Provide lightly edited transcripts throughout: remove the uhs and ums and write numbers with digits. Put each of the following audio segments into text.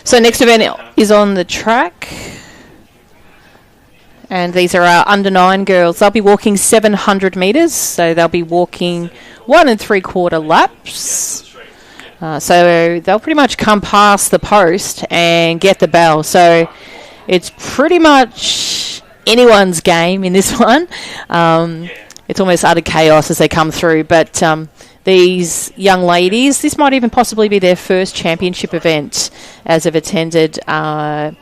So next event is on the track. And these are our under 9 girls. They'll be walking 700 metres. So they'll be walking 1 3/4 laps. So they'll pretty much come past the post and get the bell. So it's pretty much anyone's game in this one. It's almost utter chaos as they come through. But these young ladies, this might even possibly be their first championship event as they've attended at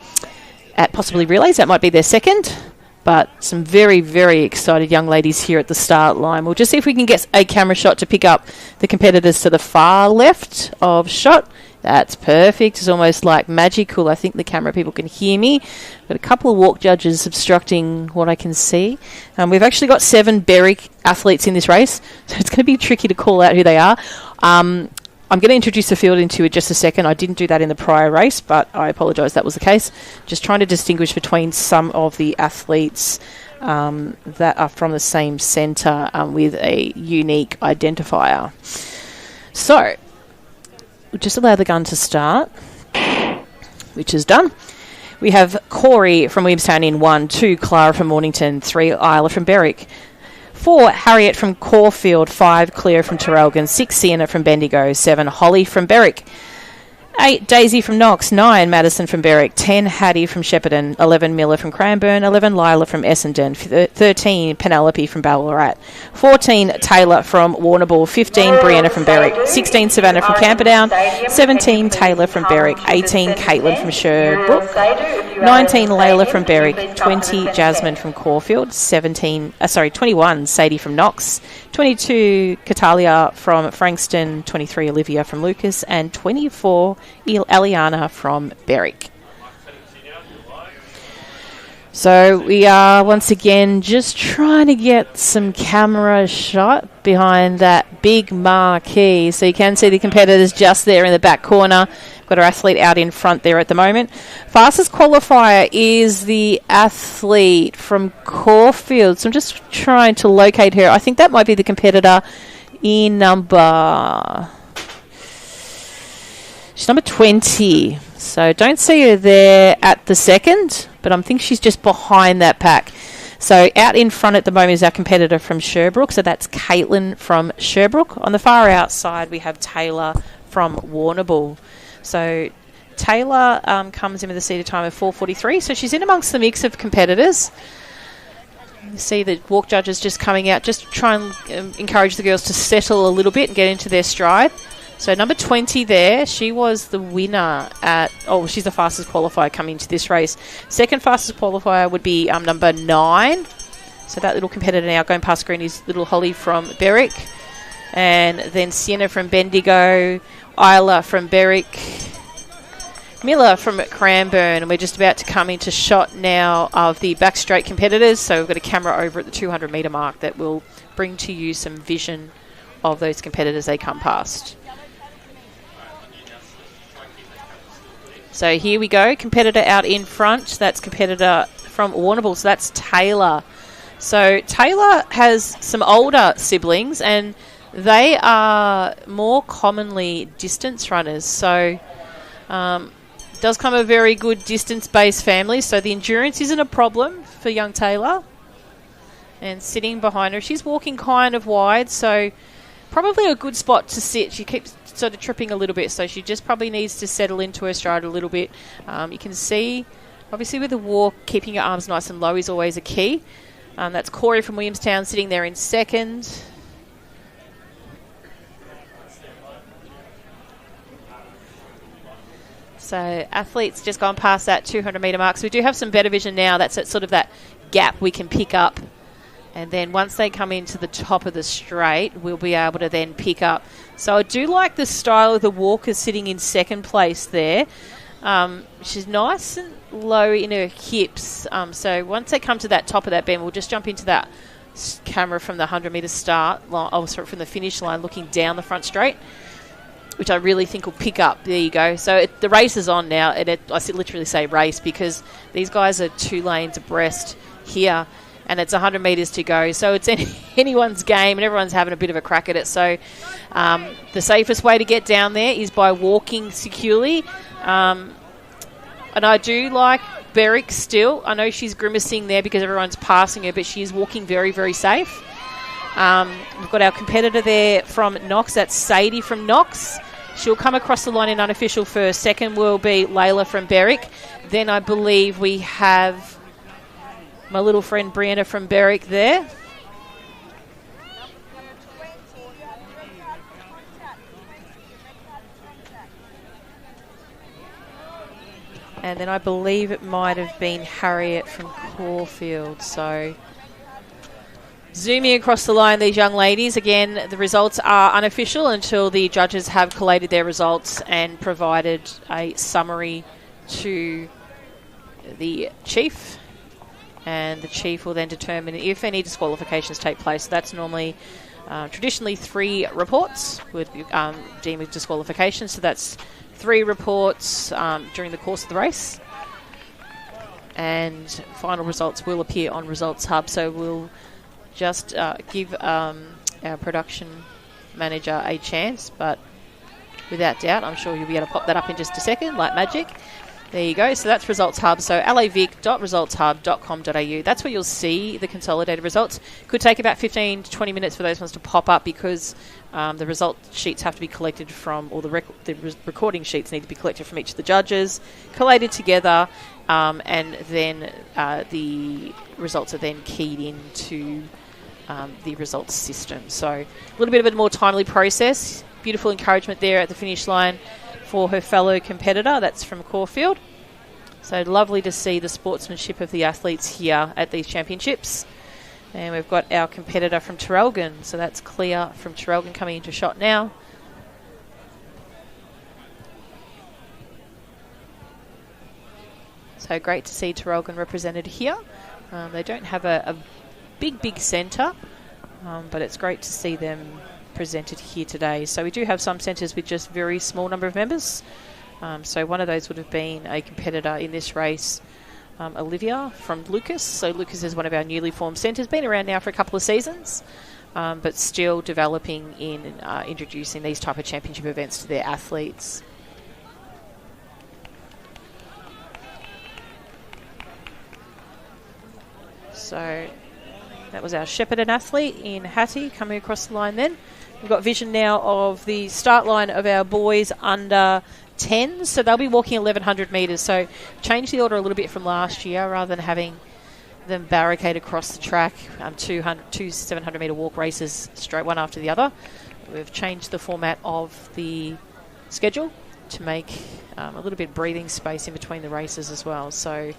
possibly relays. That might be their second. But some very, very excited young ladies here at the start line. We'll just see if we can get a camera shot to pick up the competitors to the far left of shot. That's perfect. It's almost like magical. I think the camera people can hear me. Got a couple of walk judges obstructing what I can see. We've actually got 7 Berwick athletes in this race, so it's going to be tricky to call out who they are. I'm going to introduce the field into it just a second. I didn't do that in the prior race, but I apologise that was the case. Just trying to distinguish between some of the athletes that are from the same centre with a unique identifier. So, we'll just allow the gun to start, which is done. We have Corey from Williamstown in 1, 2 Clara from Mornington, 3 Isla from Berwick, 4 Harriet from Caulfield, 5 Cleo from Terrelgan, 6 Sienna from Bendigo, 7 Holly from Berwick, 8 Daisy from Knox, 9 Madison from Berwick, 10 Hattie from Shepparton, 11 Miller from Cranbourne, 11 Lila from Essendon, 13 Penelope from Ballarat, 14 Taylor from Warrnambool, 15 Brianna from Berwick, 16 Savannah from Camperdown, 17 Taylor from Berwick, 18 Caitlin from Sherbrooke, 19 Layla from Berwick, 20 Jasmine from Caulfield, 21 Sadie from Knox, 22 Catalia from Frankston, 23 Olivia from Lucas, and 24 Eliana from Berwick. So we are once again just trying to get some camera shot behind that big marquee. So you can see the competitors just there in the back corner. Got our athlete out in front there at the moment. Fastest qualifier is the athlete from Caulfield. So I'm just trying to locate her. I think that might be the competitor in she's number 20. So don't see her there at the second, but I think she's just behind that pack. So out in front at the moment is our competitor from Sherbrooke. So that's Caitlin from Sherbrooke. On the far outside, we have Taylor from Warrnambool. So Taylor comes in with a seated time of 4:43. So she's in amongst the mix of competitors. You see the walk judges just coming out, just to try and encourage the girls to settle a little bit and get into their stride. So number 20 there, she was the winner at... Oh, she's the fastest qualifier coming into this race. Second fastest qualifier would be number 9. So that little competitor now going past screen is little Holly from Berwick. And then Sienna from Bendigo, Isla from Berwick, Miller from Cranbourne. And we're just about to come into shot now of the back straight competitors. So we've got a camera over at the 200 metre mark that will bring to you some vision of those competitors they come past. So here we go, competitor out in front. That's competitor from Warrnambool, so that's Taylor. So Taylor has some older siblings, and they are more commonly distance runners. So does come a very good distance-based family, so the endurance isn't a problem for young Taylor. And sitting behind her, she's walking kind of wide, so probably a good spot to sit. She keeps sort of tripping a little bit, so she just probably needs to settle into her stride a little bit. You can see, obviously with the walk, keeping your arms nice and low is always a key. That's Corey from Williamstown sitting there in second. So athletes just gone past that 200 metre mark. So we do have some better vision now. That's at sort of that gap we can pick up. And then once they come into the top of the straight, we'll be able to then pick up. So I do like the style of the walker sitting in second place there. She's nice and low in her hips. So once they come to that top of that bend, we'll just jump into that camera from the 100 metre start, from the finish line, looking down the front straight, which I really think will pick up. There you go. So the race is on now. And I literally say race because these guys are 2 lanes abreast here. And it's 100 metres to go. So it's anyone's game and everyone's having a bit of a crack at it. So the safest way to get down there is by walking securely. And I do like Berwick still. I know she's grimacing there because everyone's passing her, but she is walking very, very safe. We've got our competitor there from Knox. That's Sadie from Knox. She'll come across the line in unofficial first. Second will be Layla from Berwick. Then I believe we have my little friend Brianna from Berwick there. And then I believe it might have been Harriet from Caulfield. So zooming across the line, these young ladies. Again, the results are unofficial until the judges have collated their results and provided a summary to the chief. And the chief will then determine if any disqualifications take place. So that's normally traditionally 3 reports would deem a disqualification. So that's 3 reports during the course of the race. And final results will appear on Results Hub. So we'll just give our production manager a chance. But without doubt, I'm sure you'll be able to pop that up in just a second, like magic. There you go. So that's Results Hub. So lavic.resultshub.com.au. That's where you'll see the consolidated results. Could take about 15 to 20 minutes for those ones to pop up because the result sheets have to be collected from, or the recording sheets need to be collected from each of the judges, collated together, and then the results are then keyed into the results system. So a little bit of a more timely process. Beautiful encouragement there at the finish line for her fellow competitor. That's from Caulfield. So lovely to see the sportsmanship of the athletes here at these championships. And we've got our competitor from Traralgon. So that's Clea from Traralgon coming into shot now. So great to see Traralgon represented here. They don't have a big centre, but it's great to see them presented here today. So we do have some centres with just very small number of members. So one of those would have been a competitor in this race, Olivia from Lucas. So Lucas is one of our newly formed centres, been around now for a couple of seasons, but still developing in introducing these type of championship events to their athletes. So that was our Shepparton athlete in Hattie coming across the line then. We've got vision now of the start line of our boys under 10. So they'll be walking 1,100 metres. So change the order a little bit from last year rather than having them barricade across the track, two 700-metre walk races straight one after the other. We've changed the format of the schedule to make a little bit of breathing space in between the races as well. So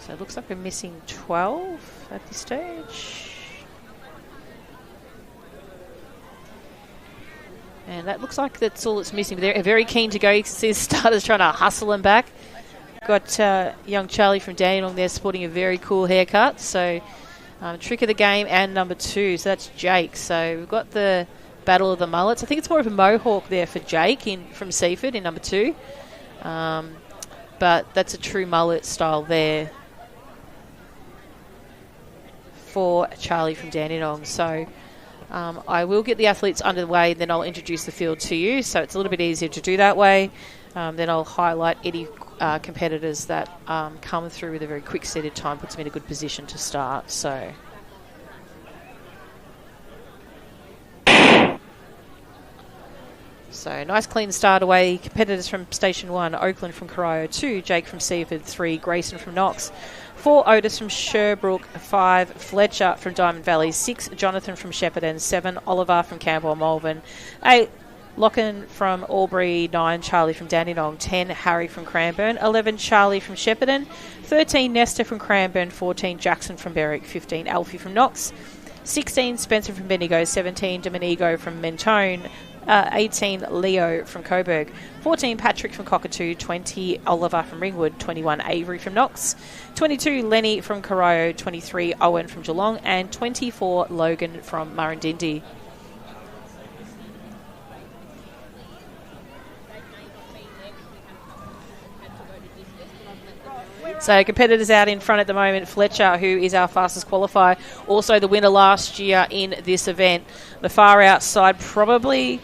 it looks like we're missing 12 at this stage. And that looks like that's all that's missing. But they're very keen to go. You can see the starters trying to hustle them back. Got young Charlie from Dandenong there sporting a very cool haircut. So trick of the game and number 2. So that's Jake. So we've got the battle of the mullets. I think it's more of a mohawk there for Jake from Seaford in number 2. But that's a true mullet style there for Charlie from Dandenong. So I will get the athletes underway, then I'll introduce the field to you. So it's a little bit easier to do that way. Then I'll highlight any competitors that come through with a very quick seated time, puts them in a good position to start. So nice clean start away. Competitors from Station 1, Oakland from Corio, 2, Jake from Seaford, 3, Grayson from Knox, 4, Otis from Sherbrooke, 5, Fletcher from Diamond Valley, 6, Jonathan from Shepparton, 7, Oliver from Campbell Malvern, 8, Locken from Albury, 9, Charlie from Dandenong, 10, Harry from Cranbourne, 11, Charlie from Shepparton, 13, Nesta from Cranbourne, 14, Jackson from Berwick, 15, Alfie from Knox, 16, Spencer from Bendigo, 17, Dominigo from Mentone, 18, Leo from Coburg, 14, Patrick from Cockatoo, 20, Oliver from Ringwood, 21, Avery from Knox, 22, Lenny from Corio, 23, Owen from Geelong, and 24, Logan from Murrindindi. So competitors out in front at the moment, Fletcher, who is our fastest qualifier, also the winner last year in this event. The far outside, probably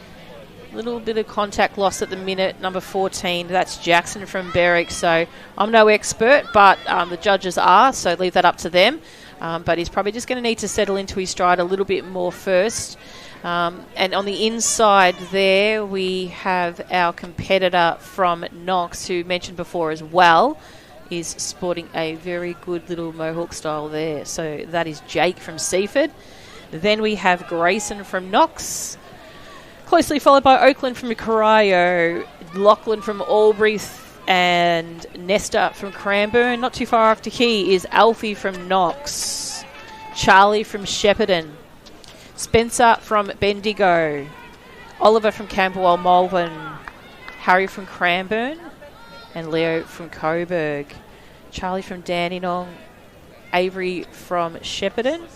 Little bit of contact loss at the minute, number 14. That's Jackson from Berwick. So I'm no expert, but the judges are, so leave that up to them. But he's probably just going to need to settle into his stride a little bit more first. And on the inside there, we have our competitor from Knox, who mentioned before as well, is sporting a very good little mohawk style there. So that is Jake from Seaford. Then we have Grayson from Knox, closely followed by Oakland from Corio, Lachlan from Albury, and Nesta from Cranbourne. Not too far after he is Alfie from Knox, Charlie from Shepparton, Spencer from Bendigo, Oliver from Camberwell Malvern, Harry from Cranbourne, and Leo from Coburg. Charlie from Dandenong, Avery from Shepparton,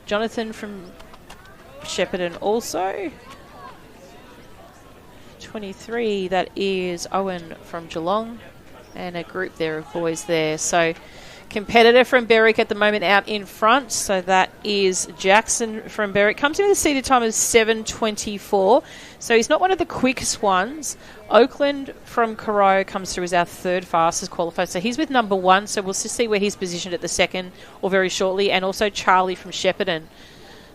Jonathan from Shepparton also. 23, that is Owen from Geelong, and a group there of boys there. So competitor from Berwick at the moment out in front, so that is Jackson from Berwick. Comes in with a seated time of 7:24, so he's not one of the quickest ones. Oakland from Corio comes through as our third fastest qualifier, so he's with number 1, so we'll just see where he's positioned at the second or very shortly, and also Charlie from Shepparton.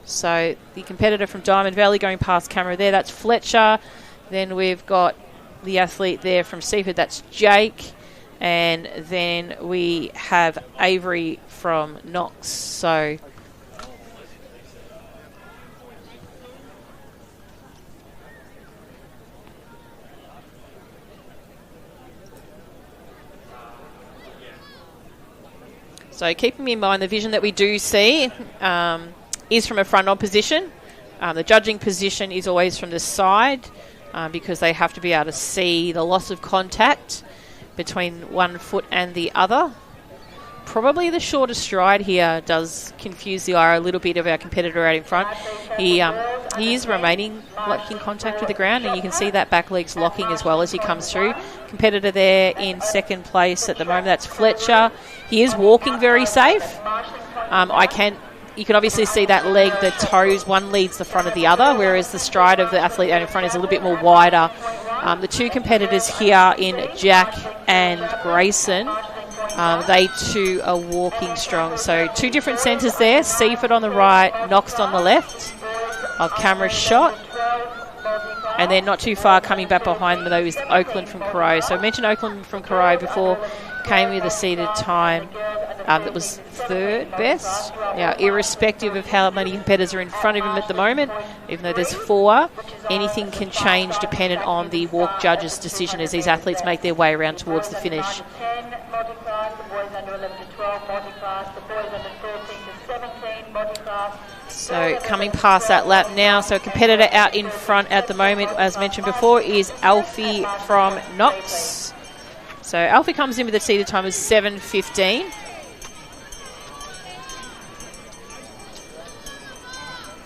So the competitor from Diamond Valley going past camera there, that's Fletcher. Then we've got the athlete there from Seaford, that's Jake. And then we have Avery from Knox. So keeping in mind the vision that we do see is from a front-on position. The judging position is always from the side because they have to be able to see the loss of contact between one foot and the other. Probably the shorter stride here does confuse the eye a little bit of our competitor out in front. He is remaining in contact with the ground, and you can see that back leg's locking as well as he comes through. Competitor there in second place at the moment, that's Fletcher. He is walking very safe. You can obviously see that leg, the toes, one leads the front of the other, whereas the stride of the athlete out in front is a little bit more wider. The two competitors here in Jack and Grayson, they too are walking strong. So two different centres there, Seaford on the right, Knox on the left of camera shot. And then not too far coming back behind them, though, is Oakland from Corio. So I mentioned Oakland from Corio before, came with a seated time that was third best. Now, irrespective of how many competitors are in front of him at the moment, even though there's 4, anything can change dependent on the walk judge's decision as these athletes make their way around towards the finish. So coming past that lap now, so a competitor out in front at the moment, as mentioned before, is Alfie from Knox. So Alfie comes in with a seated time of 7:15.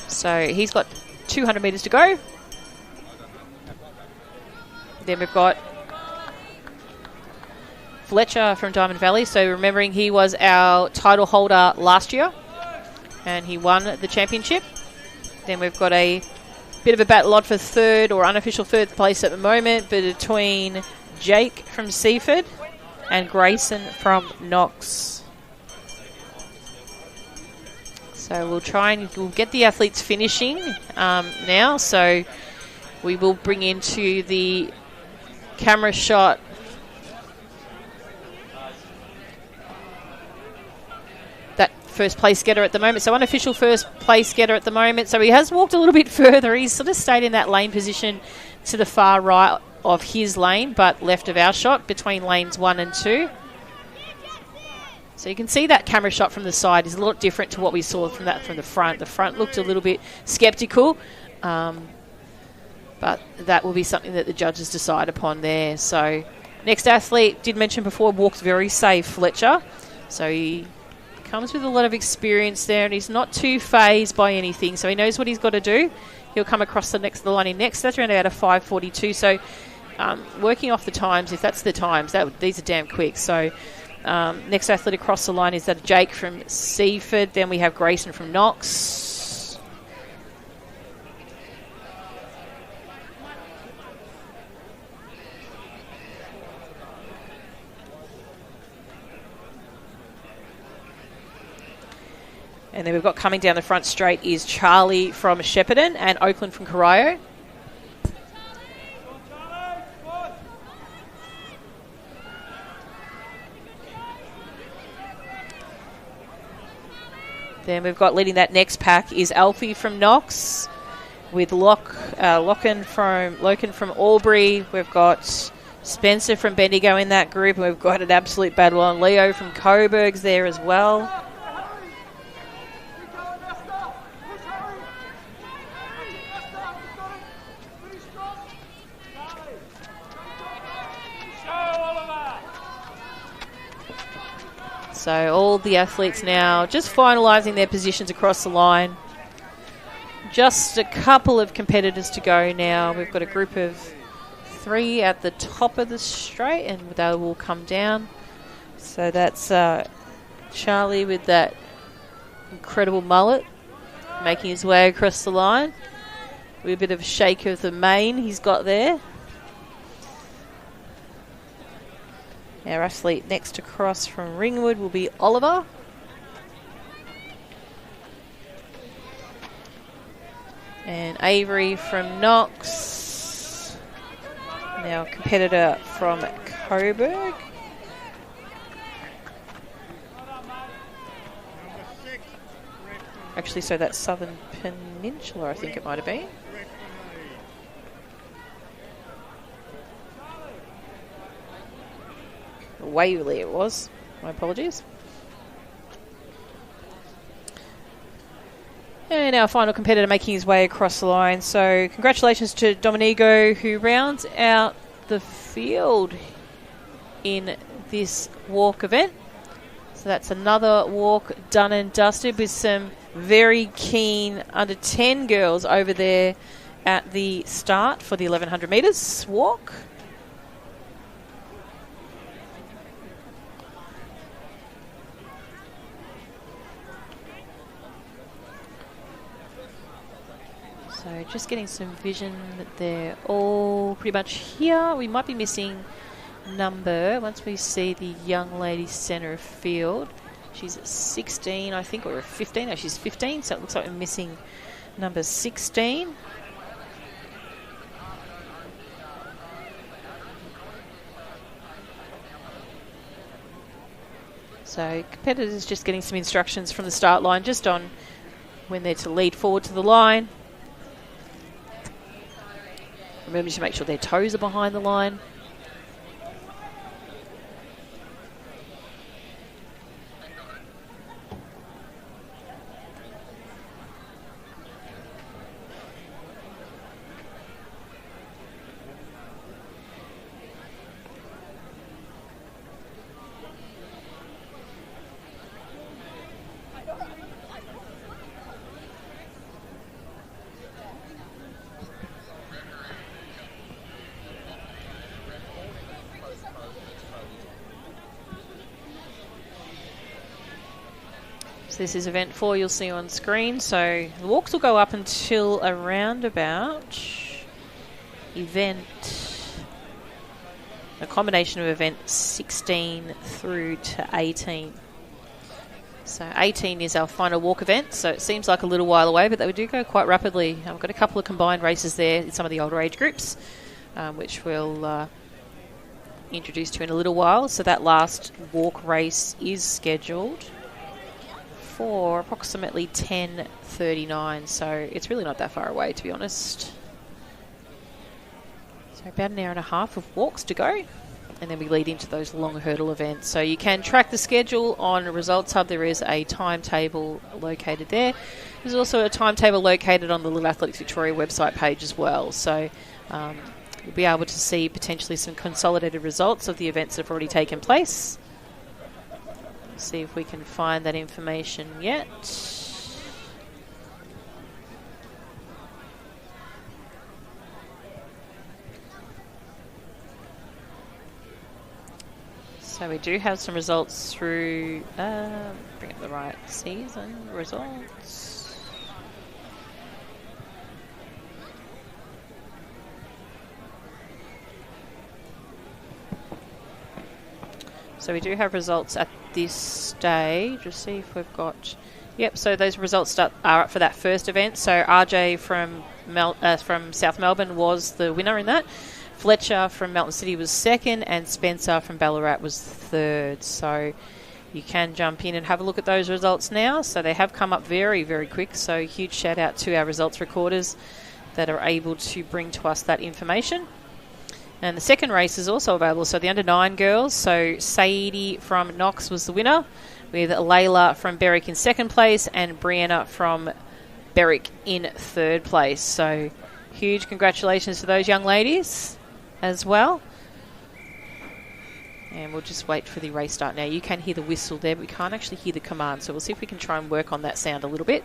So he's got 200 metres to go. Then we've got Fletcher from Diamond Valley. So remembering he was our title holder last year and he won the championship. Then we've got a bit of a battle odd for third or unofficial third place at the moment between Jake from Seaford and Grayson from Knox. So we'll get the athletes finishing now. So we will bring into the camera shot that first place getter at the moment. So unofficial first place getter at the moment. So he has walked a little bit further. He's sort of stayed in that lane position to the far right of his lane, but left of our shot between lanes 1 and 2. So you can see that camera shot from the side is a lot different to what we saw from the front. The front looked a little bit sceptical, but that will be something that the judges decide upon there. So next athlete, did mention before, walked very safe, Fletcher. So he comes with a lot of experience there, and he's not too phased by anything. So he knows what he's got to do. He'll come across the line in next. That's around about a 5:42. So working off the times, if that's the times, these are damn quick. So next athlete across the line is that Jake from Seaford. Then we have Grayson from Knox. And then we've got coming down the front straight is Charlie from Shepparton and Oakland from Corio. Then we've got leading that next pack is Alfie from Knox with Loken from Albury. We've got Spencer from Bendigo in that group, and we've got an absolute battle on. Leo from Coburg's there as well. So all the athletes now just finalising their positions across the line. Just a couple of competitors to go now. We've got a group of 3 at the top of the straight, and they will come down. So that's Charlie with that incredible mullet making his way across the line. With a bit of a shake of the mane he's got there. Our athlete next across from Ringwood will be Oliver. And Avery from Knox. Now a competitor from Coburg. Actually, so that's Southern Peninsula, I think it might have been. Waverley it was. My apologies. And our final competitor making his way across the line. So congratulations to Dominigo, who rounds out the field in this walk event. So that's another walk done and dusted with some very keen under 10 girls over there at the start for the 1100 metres walk. So just getting some vision that they're all pretty much here. We might be missing number once we see the young lady centre of field. She's at 16, I think, or 15. No, she's 15, so it looks like we're missing number 16. So competitors just getting some instructions from the start line just on when they're to lead forward to the line. Remember to make sure their toes are behind the line. This is event 4 you'll see on screen. So the walks will go up until around about a combination of event 16 through to 18. So 18 is our final walk event. So it seems like a little while away, but they do go quite rapidly. We've got a couple of combined races there in some of the older age groups, which we'll introduce to in a little while. So that last walk race is scheduled for approximately 10:39, so it's really not that far away, to be honest. So about an hour and a half of walks to go, and then we lead into those long hurdle events. So you can track the schedule on Results Hub. There is a timetable located there. There's also a timetable located on the Little Athletics Victoria website page as well. So you'll be able to see potentially some consolidated results of the events that have already taken place. See if we can find that information yet. So we do have some results through, bring up the right season results. So we do have results at this stage. We'll see if we've got Yep, so those results are up for that first event. So RJ from South Melbourne was the winner in that. Fletcher from Melton City was second, and Spencer from Ballarat was third. So you can jump in and have a look at those results now. So they have come up very, very quick. So huge shout out to our results recorders that are able to bring to us that information. And the second race is also available. So the under-9 girls. So Sadie from Knox was the winner, with Layla from Berwick in second place and Brianna from Berwick in third place. So huge congratulations to those young ladies as well. And we'll just wait for the race start now. You can hear the whistle there, but we can't actually hear the command. So we'll see if we can try and work on that sound a little bit.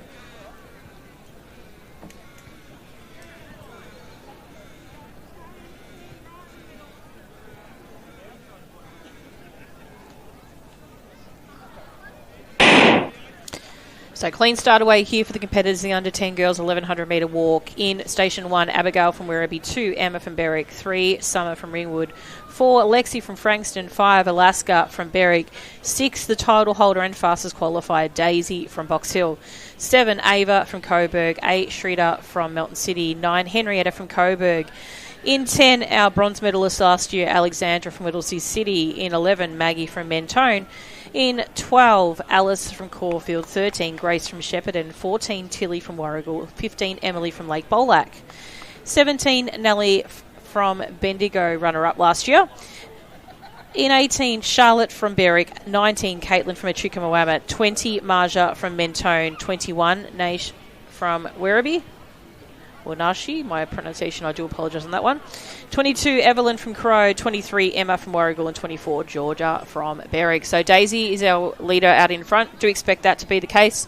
So clean start away here for the competitors, the under 10 girls, 1100 metre walk. In station 1, Abigail from Werribee, 2, Emma from Berwick, 3, Summer from Ringwood, 4, Lexi from Frankston, 5, Alaska from Berwick, 6, the title holder and fastest qualifier, Daisy from Box Hill, 7, Ava from Coburg, 8, Shrita from Melton City, 9, Henrietta from Coburg. In 10, our bronze medalist last year, Alexandra from Whittlesea City. In 11, Maggie from Mentone. In 12, Alice from Caulfield. 13, Grace from Shepparton. 14, Tilly from Warragul. 15, Emily from Lake Bolac. 17, Nellie from Bendigo, runner-up last year. In 18, Charlotte from Berwick. 19, Caitlin from Echuca-Moama. 20, Marja from Mentone. 21, Naish from Werribee. Or Nashi, my pronunciation, I do apologise on that one. 22, Evelyn from Crow. 23, Emma from Warragul. And 24, Georgia from Berwick. So Daisy is our leader out in front. Do expect that to be the case.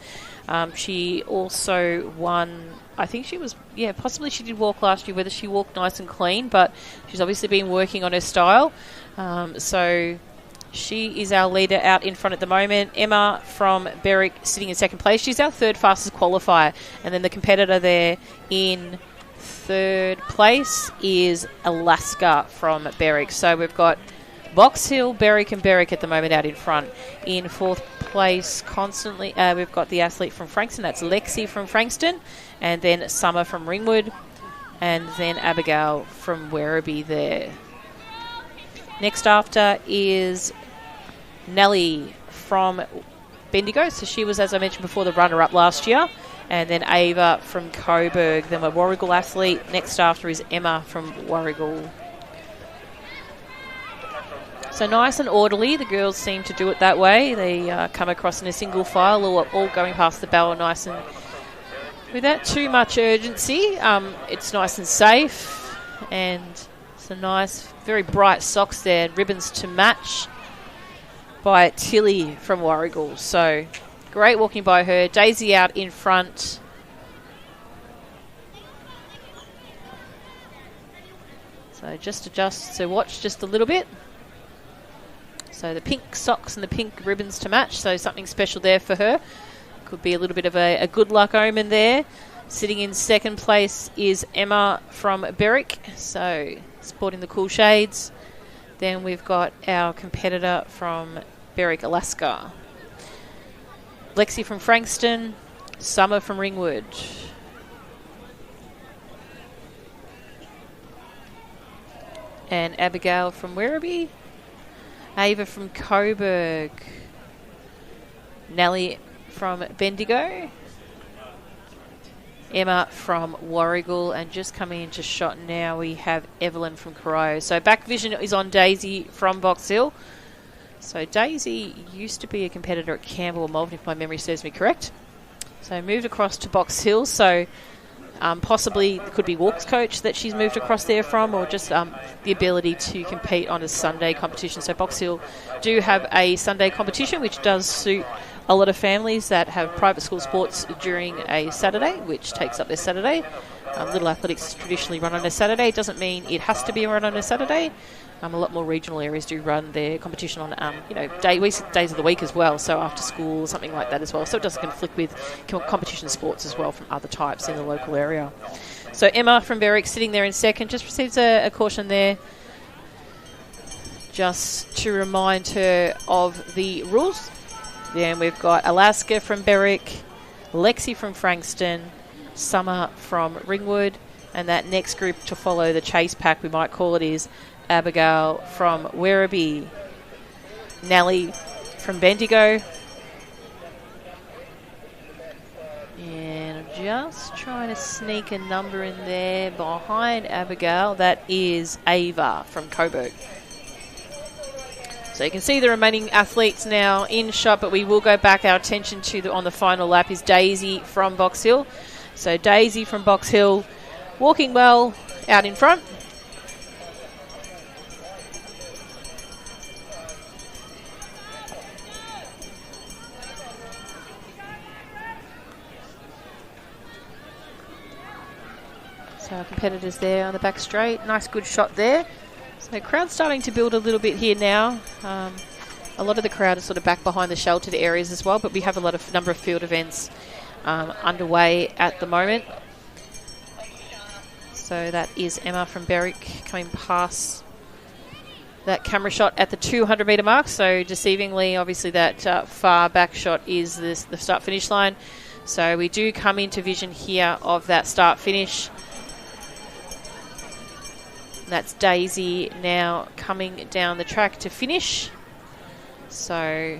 She also won, I think she was, possibly she did walk last year, whether she walked nice and clean, but she's obviously been working on her style. So she is our leader out in front at the moment. Emma from Berwick sitting in second place. She's our third fastest qualifier. And then the competitor there in third place is Alaska from Berwick. So we've got Box Hill, Berwick and Berwick at the moment out in front. In fourth place constantly, we've got the athlete from Frankston. That's Lexi from Frankston. And then Summer from Ringwood. And then Abigail from Werribee there. Next after is Nellie from Bendigo. So she was, as I mentioned before, the runner-up last year. And then Ava from Coburg. Then my Warragul athlete. Next after is Emma from Warragul. So nice and orderly. The girls seem to do it that way. They come across in a single file, all going past the barrel nice and without too much urgency. It's nice and safe. And some nice, very bright socks there. Ribbons to match by Tilly from Warragul. So great walking by her. Daisy out in front. So just adjust, so watch just a little bit. So the pink socks and the pink ribbons to match. So something special there for her. Could be a little bit of a good luck omen there. Sitting in second place is Emma from Berwick. So sporting the cool shades. Then we've got our competitor from Berwick, Alaska. Lexi from Frankston. Summer from Ringwood. And Abigail from Werribee. Ava from Coburg. Nellie from Bendigo. Emma from Warragul. And just coming into shot now, we have Evelyn from Crow. So back vision is on Daisy from Box Hill. So Daisy used to be a competitor at Campbell or Malvern, if my memory serves me correct. So moved across to Box Hill. So possibly it could be Walks coach that she's moved across there from, or just the ability to compete on a Sunday competition. So Box Hill do have a Sunday competition, which does suit a lot of families that have private school sports during a Saturday, which takes up their Saturday. Little athletics traditionally run on a Saturday. It doesn't mean it has to be run on a Saturday. A lot more regional areas do run their competition on, days of the week as well. So after school, something like that as well. So it doesn't conflict with competition sports as well from other types in the local area. So Emma from Berwick sitting there in second, just receives a caution there, just to remind her of the rules. Then we've got Alaska from Berwick, Lexi from Frankston, Summer from Ringwood, and that next group to follow, the chase pack we might call it, is Abigail from Werribee, Nellie from Bendigo, and I'm just trying to sneak a number in there behind Abigail. That is Ava from Coburg. So you can see the remaining athletes now in shot, but we will go back. Our attention to on the final lap is Daisy from Box Hill. So Daisy from Box Hill walking well out in front. So our competitors there on the back straight. Nice good shot there. So the crowd's starting to build a little bit here now. A lot of the crowd is sort of back behind the sheltered areas as well, but we have a number of field events underway at the moment. So that is Emma from Berwick coming past that camera shot at the 200 metre mark. So deceivingly, obviously that far back shot is the start finish line. So we do come into vision here of that start finish. That's Daisy now coming down the track to finish. So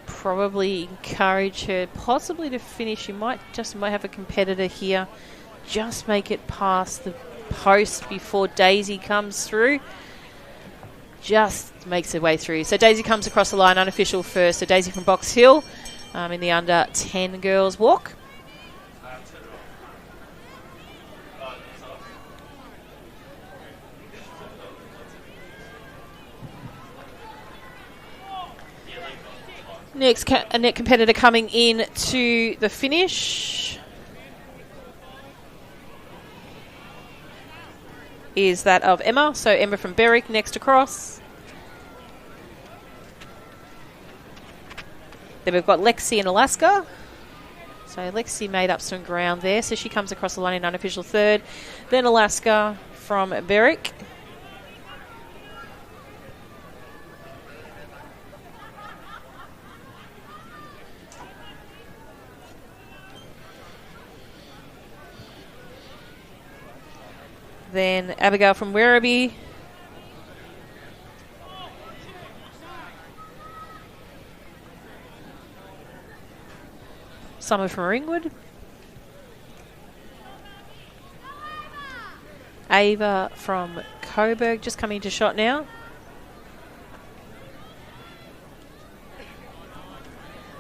probably encourage her possibly to finish. You might have a competitor here. Just make it past the post before Daisy comes through. Just makes her way through. So Daisy comes across the line, unofficial first. So Daisy from Box Hill in the under 10 girls walk. Next competitor coming in to the finish is that of Emma. So Emma from Berwick next across. Then we've got Lexi in Alaska. So Lexi made up some ground there. So she comes across the line in unofficial third. Then Alaska from Berwick. Then Abigail from Werribee. Summer from Ringwood. Ava from Coburg just coming to shot now.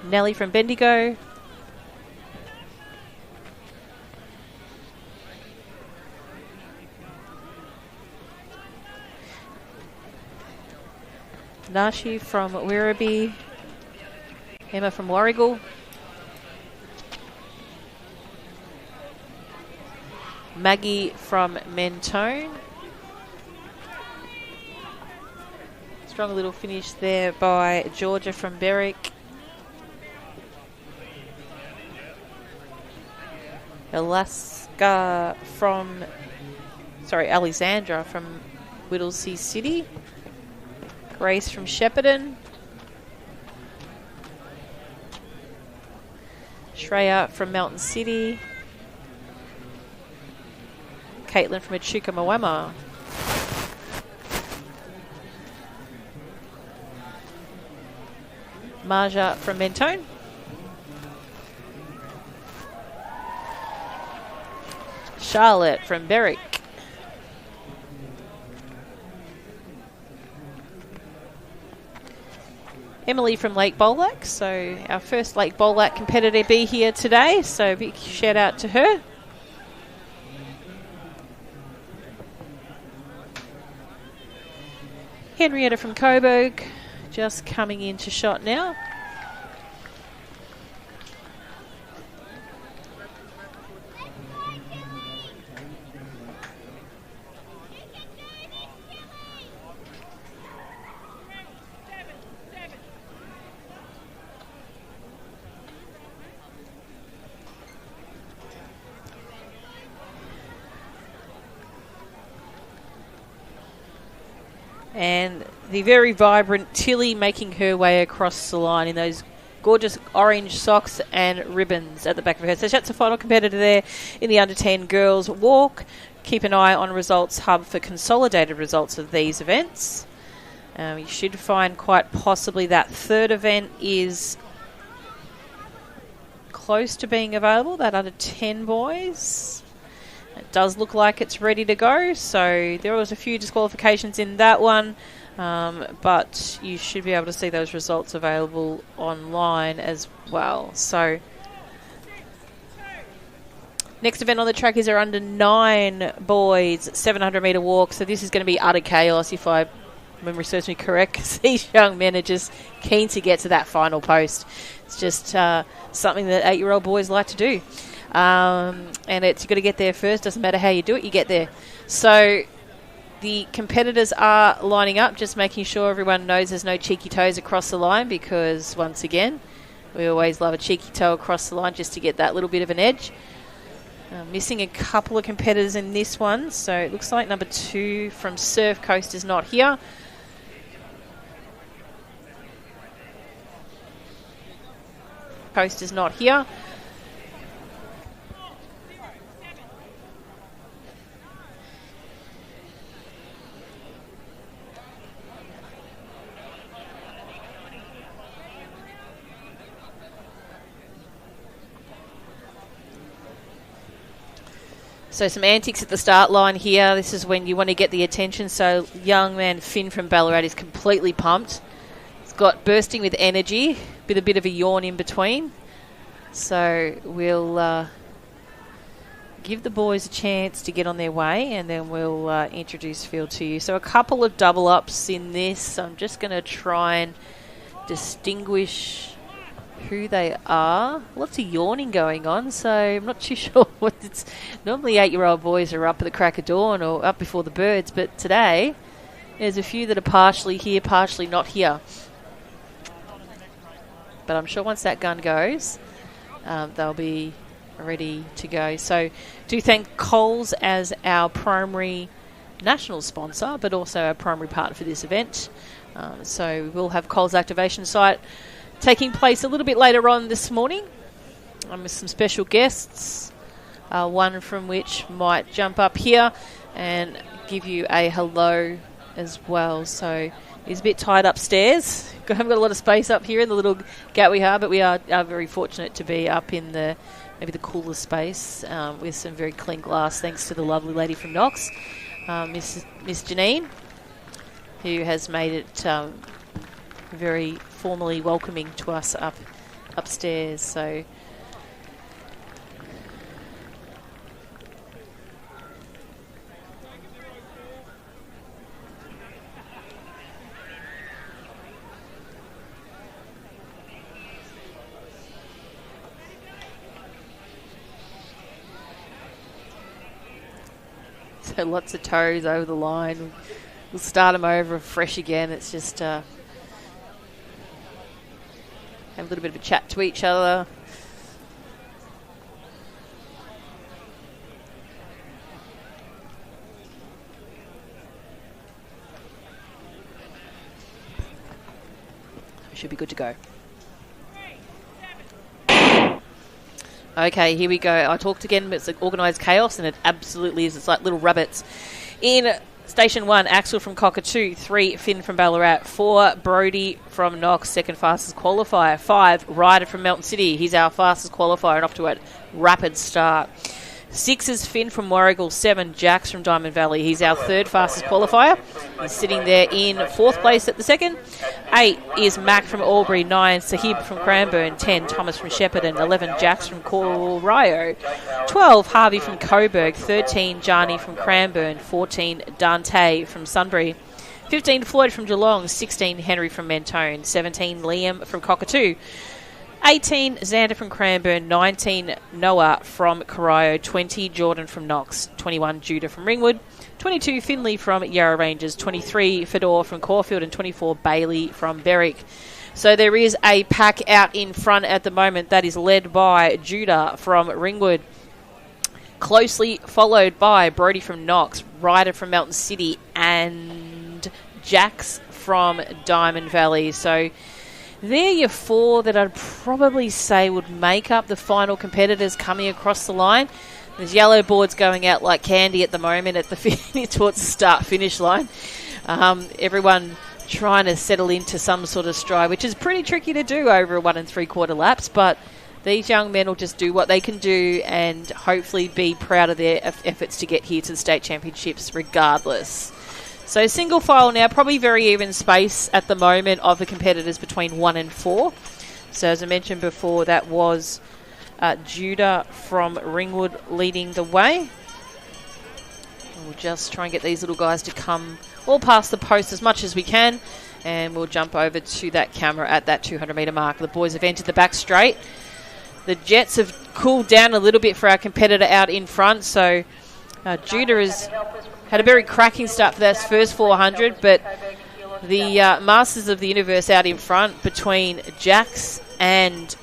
Nellie from Bendigo. Nashi from Werribee, Emma from Warrigal, Maggie from Mentone. Strong little finish there by Georgia from Berwick. Alexandra from Whittlesea City. Grace from Shepparton. Shreya from Melton City. Caitlin from Echuca Moama. Marja from Mentone. Charlotte from Berwick. Emily from Lake Bolac, so our first Lake Bolac competitor be here today, so big shout out to her. Henrietta from Coburg just coming into shot now. And the very vibrant Tilly making her way across the line in those gorgeous orange socks and ribbons at the back of her. So that's the final competitor there in the under 10 girls walk. Keep an eye on Results Hub for consolidated results of these events. You should find quite possibly that third event is close to being available, that under 10 boys. It does look like it's ready to go, so there was a few disqualifications in that one, but you should be able to see those results available online as well. So next event on the track is our under 9 boys 700 metre walk. So this is going to be utter chaos if I memory serves me correct, because these young men are just keen to get to that final post. It's just something that 8-year-old boys like to do. And it's you've got to get there first. Doesn't matter how you do it, you get there. So the competitors are lining up, just making sure everyone knows there's no cheeky toes across the line, because once again, we always love a cheeky toe across the line just to get that little bit of an edge. Missing a couple of competitors in this one, so it looks like number 2 from Surf Coast is not here. Coast is not here. So some antics at the start line here. This is when you want to get the attention. So young man Finn from Ballarat is completely pumped. He's got bursting with energy, with a bit of a yawn in between. So we'll give the boys a chance to get on their way, and then we'll introduce field to you. So a couple of double ups in this. I'm just going to try and distinguish who they are. Lots of yawning going on, so I'm not too sure what it's. Normally 8-year-old boys are up at the crack of dawn or up before the birds, but today there's a few that are partially here, partially not here. But I'm sure once that gun goes, they'll be ready to go. So do thank Coles as our primary national sponsor, but also our primary partner for this event. So we'll have Coles activation site taking place a little bit later on this morning with some special guests, one from which might jump up here and give you a hello as well. So he's a bit tight upstairs. Haven't got a lot of space up here in the little gap we have, but we are very fortunate to be up in maybe the cooler space with some very clean glass, thanks to the lovely lady from Knox, Miss Janine, who has made it very formally welcoming to us upstairs. So lots of toes over the line. We'll start them over fresh again. It's just have a little bit of a chat to each other. We should be good to go. Okay, here we go. I talked again, but it's like organised chaos, and it absolutely is. It's like little rabbits. In Station 1, Axel from Cockatoo. 3, Finn from Ballarat. 4, Brody from Knox, second fastest qualifier. 5, Ryder from Melton City. He's our fastest qualifier and off to a rapid start. 6 is Finn from Warrigal. 7, Jax from Diamond Valley. He's our third fastest qualifier. He's sitting there in 4th place at the second. 8 is Mac from Albury. 9, Sahib from Cranbourne. 10, Thomas from Shepparton. 11, Jax from Corio. 12, Harvey from Coburg. 13, Jani from Cranbourne. 14, Dante from Sunbury. 15, Floyd from Geelong. 16, Henry from Mentone. 17, Liam from Cockatoo. 18, Xander from Cranbourne. 19, Noah from Corio. 20, Jordan from Knox. 21, Judah from Ringwood. 22, Finley from Yarra Ranges. 23, Fedor from Caulfield. And 24, Bailey from Berwick. So there is a pack out in front at the moment that is led by Judah from Ringwood. Closely followed by Brody from Knox, Ryder from Melton City, and Jax from Diamond Valley. So They're your 4 that I'd probably say would make up the final competitors coming across the line. There's yellow boards going out like candy at the moment at the towards the start-finish line. Everyone trying to settle into some sort of stride, which is pretty tricky to do over a 1 3/4 laps, but these young men will just do what they can do and hopefully be proud of their efforts to get here to the state championships regardless. So single file now, probably very even space at the moment of the competitors between 1 and 4. So as I mentioned before, that was Judah from Ringwood leading the way. We'll just try and get these little guys to come all past the post as much as we can, and we'll jump over to that camera at that 200-metre mark. The boys have entered the back straight. The Jets have cooled down a little bit for our competitor out in front, so Judah has had a very cracking start for that first 400, but the Masters of the Universe out in front between Jax and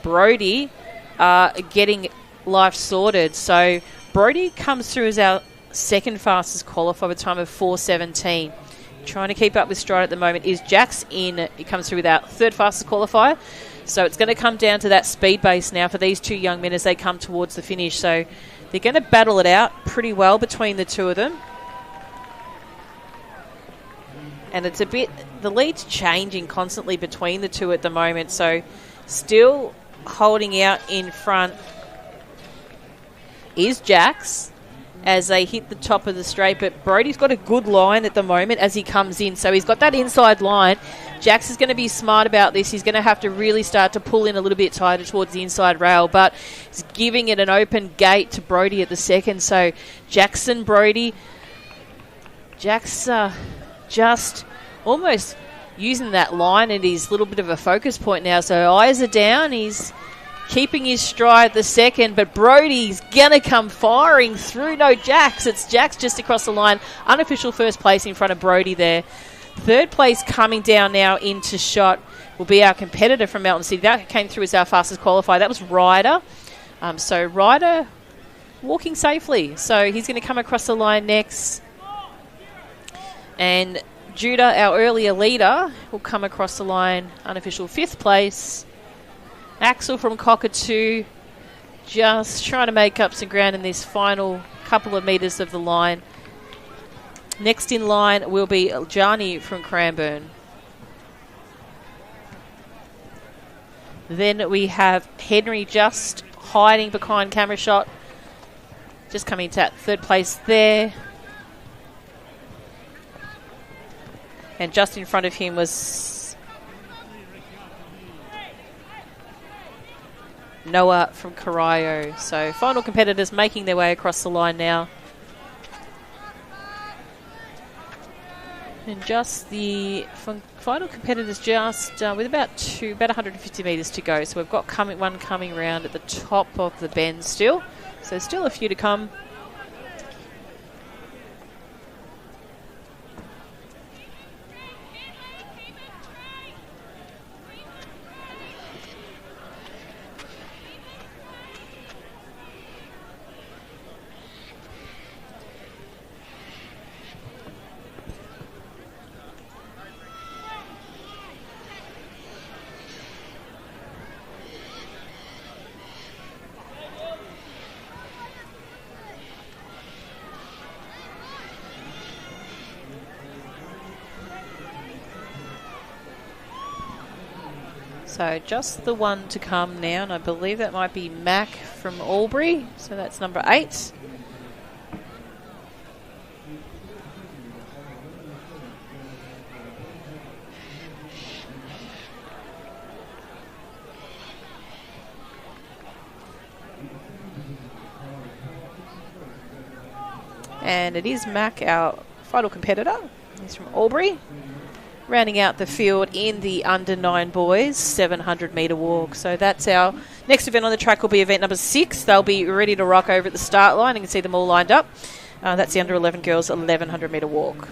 Brody are getting life sorted. So Brody comes through as our second fastest qualifier with a time of 4:17. Trying to keep up with stride at the moment is Jax in. He comes through with our third fastest qualifier. So it's going to come down to that speed base now for these 2 young men as they come towards the finish. So they're going to battle it out pretty well between the 2 of them. And it's a bit, the lead's changing constantly between the 2 at the moment. So still holding out in front is Jax as they hit the top of the straight. But Brody's got a good line at the moment as he comes in. So he's got that inside line. Jax is going to be smart about this. He's going to have to really start to pull in a little bit tighter towards the inside rail, but he's giving it an open gate to Brody at the second. So Jackson, Brody, Jax just almost using that line and his little bit of a focus point now. So eyes are down. He's keeping his stride at the second, but Brody's going to come firing through. No, Jax. It's Jax just across the line. Unofficial first place in front of Brody there. Third place coming down now into shot will be our competitor from Melton City. That came through as our fastest qualifier. That was Ryder. So Ryder walking safely. So he's going to come across the line next. And Judah, our earlier leader, will come across the line. Unofficial 5th place. Axel from Cockatoo just trying to make up some ground in this final couple of metres of the line. Next in line will be Johnny from Cranbourne. Then we have Henry just hiding behind camera shot. Just coming to that 3rd place there. And just in front of him was Noah from Corio. So final competitors making their way across the line now. And just the final competitors just with about 150 metres to go. So we've got one coming round at the top of the bend still. So still a few to come. So just the one to come now, and I believe that might be Mac from Albury. So that's number 8. And it is Mac, our final competitor. He's from Albury. Rounding out the field in the under 9 boys 700 metre walk. So that's our next event on the track. Will be event number 6. They'll be ready to rock over at the start line. You can see them all lined up. That's the under 11 girls 1100 metre walk.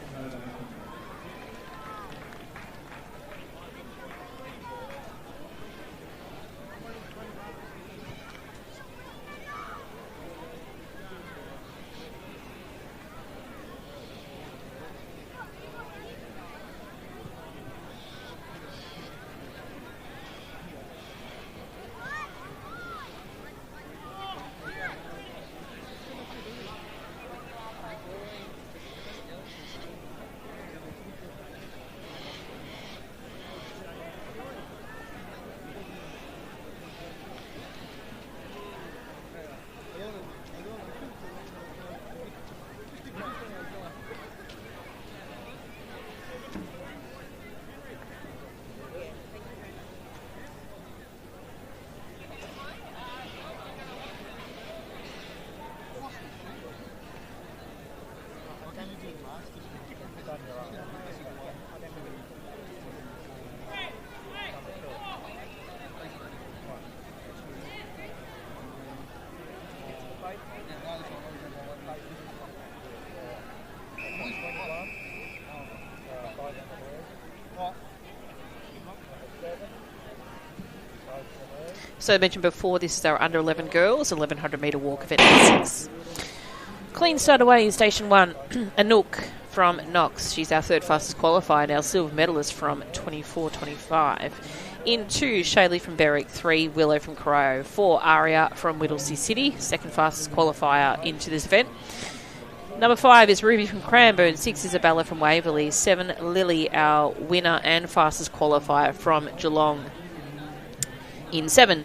So I mentioned before, this is our under 11 girls, 1100 metre walk event at 6. Clean start away in Station 1, Anouk from Knox. She's our third fastest qualifier and our silver medalist from 24.25. In 2, Shaylee from Berwick. 3, Willow from Corio. 4, Aria from Whittlesea City, second fastest qualifier into this event. Number 5 is Ruby from Cranbourne. 6, Isabella from Waverley. 7, Lily, our winner and fastest qualifier from Geelong. In 7.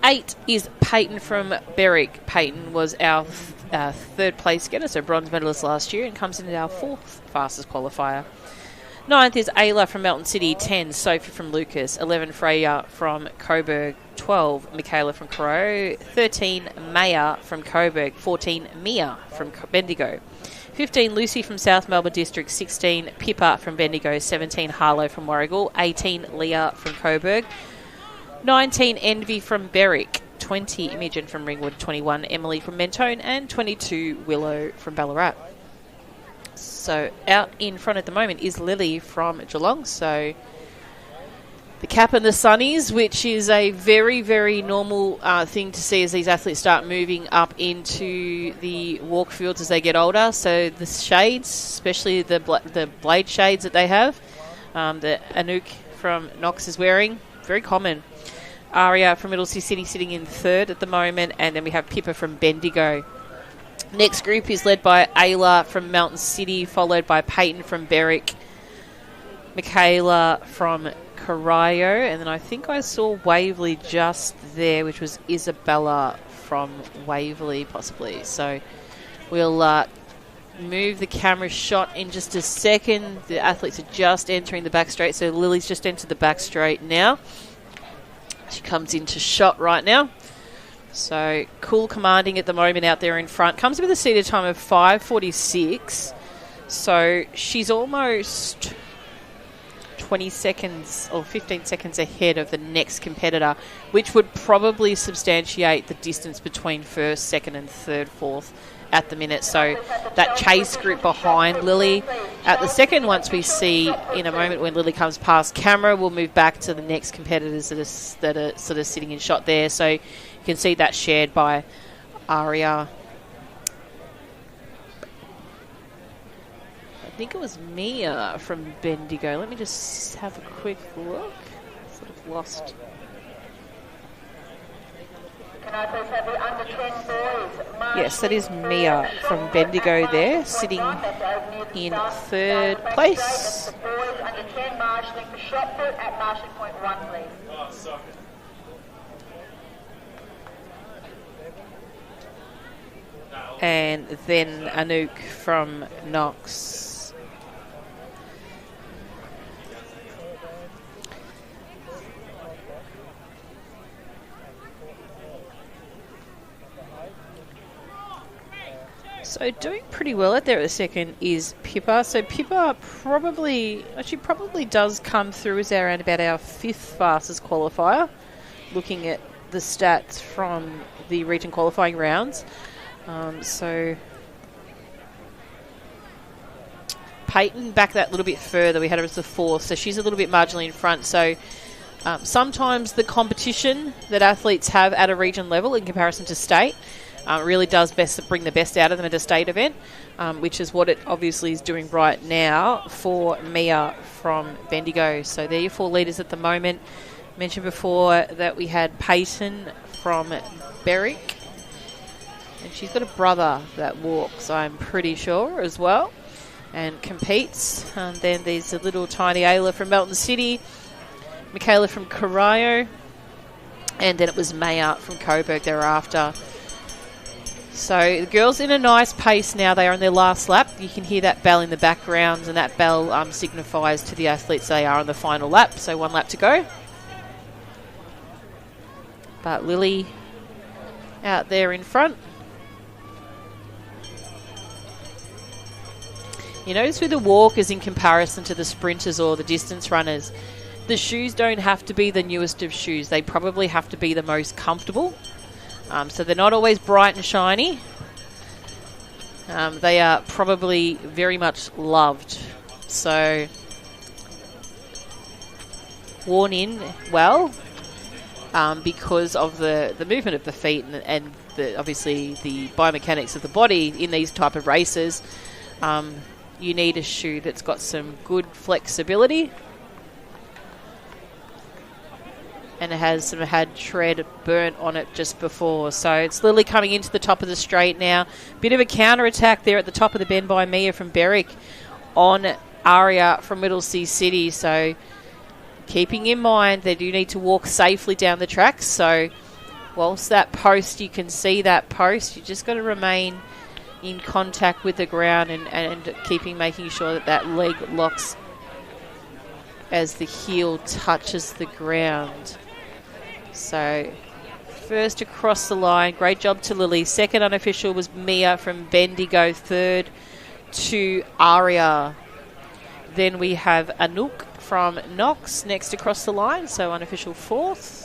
8 is Peyton from Berwick. Peyton was our third place getter, so bronze medalist last year, and comes in as our 4th fastest qualifier. 9th is Ayla from Melton City. 10, Sophie from Lucas. 11, Freya from Coburg. 12, Michaela from Corio. 13, Maya from Coburg. 14, Mia from Bendigo. 15, Lucy from South Melbourne District. 16, Pippa from Bendigo. 17, Harlow from Warragul. 18, Leah from Coburg. 19, Envy from Berwick. 20, Imogen from Ringwood. 21, Emily from Mentone. And 22, Willow from Ballarat. So out in front at the moment is Lily from Geelong. So the cap and the sunnies, which is a very, very normal thing to see as these athletes start moving up into the walk fields as they get older. So the shades, especially the blade shades that they have, that Anouk from Knox is wearing, very common. Aria from Whittlesea City sitting in 3rd at the moment, and then we have Pippa from Bendigo. Next group is led by Ayla from Mountain City, followed by Peyton from Berwick, Michaela from Corio, and then I think I saw Waverley just there, which was Isabella from Waverley, possibly. So we'll move the camera shot in just a second. The athletes are just entering the back straight, so Lily's just entered the back straight now. She comes into shot right now. So cool commanding at the moment out there in front. Comes with a seated time of 5:46. So she's almost 20 seconds or 15 seconds ahead of the next competitor, which would probably substantiate the distance between first, second and third, fourth at the minute. So that chase group behind Lily at the second, once we see in a moment when Lily comes past camera, we'll move back to the next competitors that are sort of sitting in shot there. So you can see that shared by Aria. I think it was Mia from Bendigo. Let me just have a quick look. Sort of lost. Can I please have the under 10 boys? Yes, that is Mia from Bendigo there, sitting in 3rd place. The boys under 10 marshalling for shot put at marshalling point 1, please. And then Anouk from Knox. So doing pretty well at there at the second is Pippa. So Pippa probably does come through as around about our 5th fastest qualifier, looking at the stats from the region qualifying rounds. So Peyton back that little bit further. We had her as the 4th, so she's a little bit marginally in front. So sometimes the competition that athletes have at a region level in comparison to state really does bring the best out of them at a state event, which is what it obviously is doing right now for Mia from Bendigo. So they're your 4 leaders at the moment. Mentioned before that we had Peyton from Berwick, and she's got a brother that walks, I'm pretty sure, as well, and competes. And then there's a little tiny Ayla from Melton City, Michaela from Corio, and then it was Maya from Coburg thereafter. So the girls in a nice pace now. They are on their last lap. You can hear that bell in the background, and that bell signifies to the athletes they are on the final lap. So 1 lap to go. But Lily out there in front. You notice with the walkers in comparison to the sprinters or the distance runners, the shoes don't have to be the newest of shoes. They probably have to be the most comfortable. So they're not always bright and shiny. They are probably very much loved. So worn in well. because of the movement of the feet and obviously the biomechanics of the body in these type of races. You need a shoe that's got some good flexibility and it has had tread burnt on it just before. So it's Lily coming into the top of the straight now. Bit of a counter-attack there at the top of the bend by Mia from Berwick on Aria from Whittlesea City. So keeping in mind they do need to walk safely down the track. So whilst that post, you can see that post, you just got to remain in contact with the ground and making sure that that leg locks as the heel touches the ground. So first across the line, great job to Lily. Second unofficial was Mia from Bendigo. Third to Aria. Then we have Anouk from Knox next across the line, so unofficial fourth.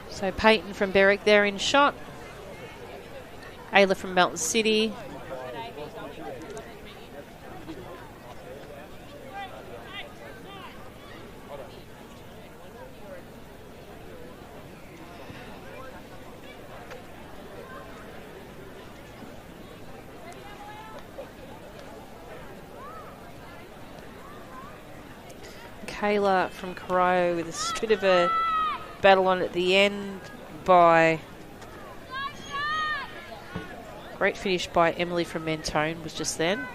So Peyton from Berwick there in shot. Ayla from Melton City. Kayla from Corio with a bit of a battle on at the end by great finish by Emily from Mentone was just then.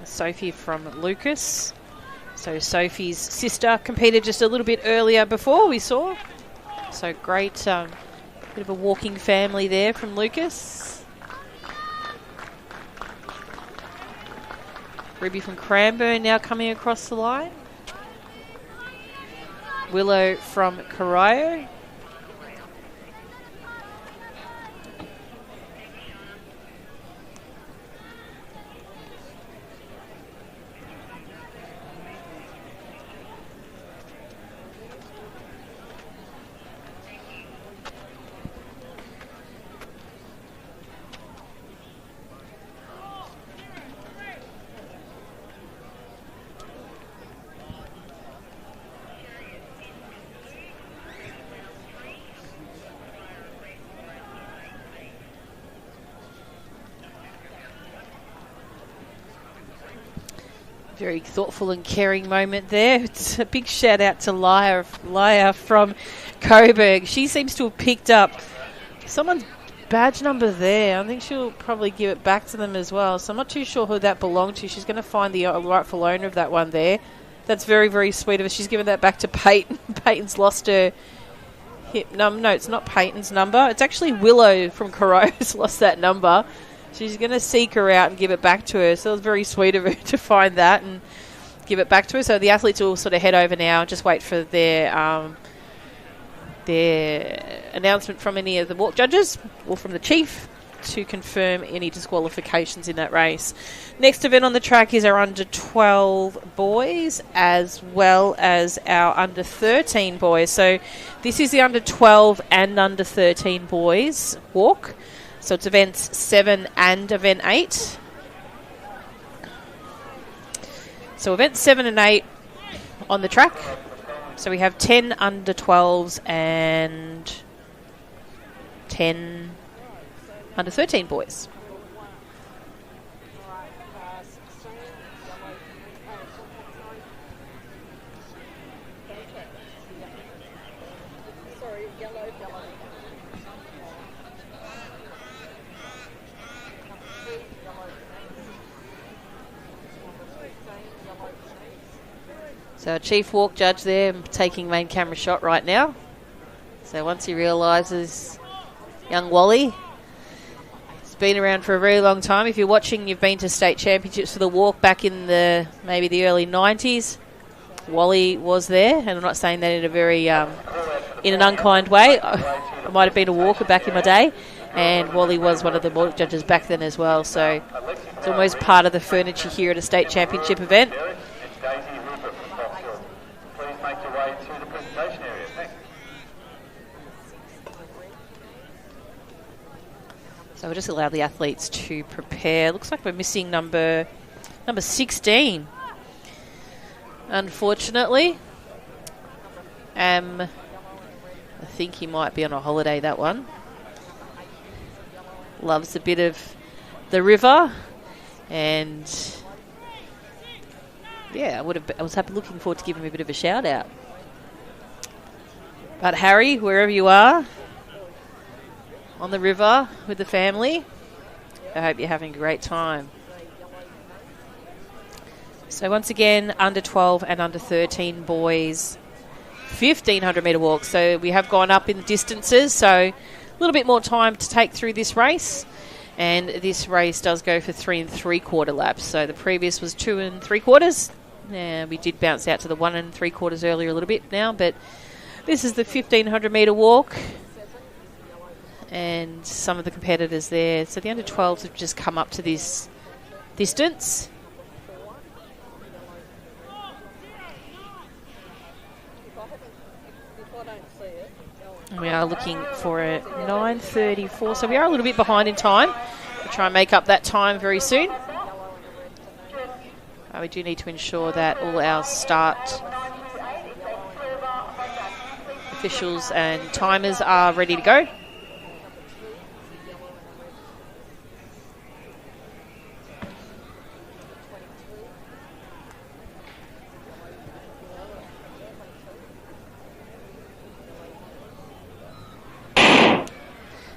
Sophie from Lucas. So Sophie's sister competed just a little bit earlier before we saw. So great, bit of a walking family there from Lucas. Ruby from Cranbourne now coming across the line. Willow from Corio. Very thoughtful and caring moment there. It's a big shout out to Laya from Coburg. She seems to have picked up someone's badge number there. I think she'll probably give it back to them as well. So I'm not too sure who that belonged to. She's going to find the rightful owner of that one there. That's very, very sweet of her. She's given that back to Peyton. Peyton's lost her hip. No, it's not Peyton's number. It's actually Willow from Coro's lost that number. She's going to seek her out and give it back to her. So it was very sweet of her to find that and give it back to her. So the athletes will sort of head over now. Just wait for their announcement from any of the walk judges or from the chief to confirm any disqualifications in that race. Next event on the track is our under 12 boys as well as our under 13 boys. So this is the under 12 and under 13 boys walk. So it's events 7 and event 8. So events 7 and 8 on the track. So we have 10 under 12s and 10 under 13 boys. So our chief walk judge there taking main camera shot right now. So once he realises young Wally has been around for a very long time. If you're watching, you've been to state championships for the walk back in maybe the early 90s. Wally was there, and I'm not saying that in a very in an unkind way. I might have been a walker back in my day, and Wally was one of the walk judges back then as well. So It's almost part of the furniture here at a state championship event. So we'll just allow the athletes to prepare. Looks like we're missing number 16. Unfortunately. I think he might be on a holiday, that one. Loves a bit of the river. And yeah, I was looking forward to giving him a bit of a shout out. But Harry, wherever you are, on the river with the family, I hope you're having a great time. So once again, under 12 and under 13 boys, 1,500 metre walk. So we have gone up in the distances, so a little bit more time to take through this race. And this race does go for 3 3/4 laps. So the previous was 2 3/4. We did bounce out to the 1 3/4 earlier a little bit now, but this is the 1,500 metre walk. And some of the competitors there. So the under 12s have just come up to this distance. And we are looking for a 9:34. So we are a little bit behind in time. We'll try and make up that time very soon. We do need to ensure that all our start officials and timers are ready to go.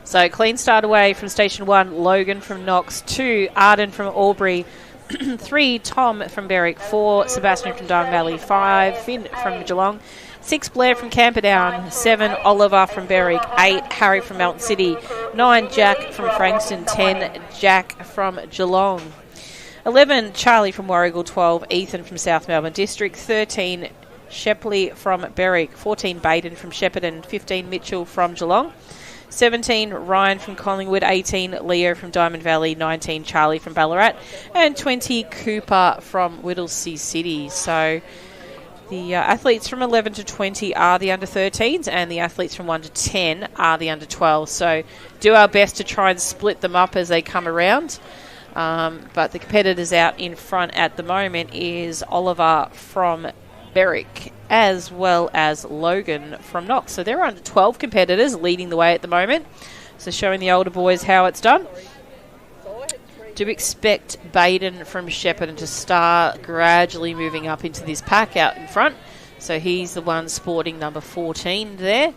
So clean start away from Station 1, Logan from Knox, 2, Arden from Albury, 3, Tom from Berwick, 4, Sebastian from Darwin Valley, 5, Finn from Geelong, 6, Blair from Camperdown, 7, Oliver from Berwick, 8, Harry from Melton City, 9, Jack from Frankston, 10, Jack from Geelong, 11, Charlie from Warrigal, 12, Ethan from South Melbourne District, 13, Shepley from Berwick, 14, Baden from Shepparton, 15, Mitchell from Geelong, 17, Ryan from Collingwood, 18, Leo from Diamond Valley, 19, Charlie from Ballarat, and 20, Cooper from Whittlesea City. So the athletes from 11 to 20 are the under 13s, and the athletes from 1 to 10 are the under 12s. So do our best to try and split them up as they come around. But the competitors out in front at the moment is Oliver from Berwick, as well as Logan from Knox. So they're under 12 competitors leading the way at the moment. So showing the older boys how it's done. Do expect Baden from Shepparton to start gradually moving up into this pack out in front. So he's the one sporting number 14 there.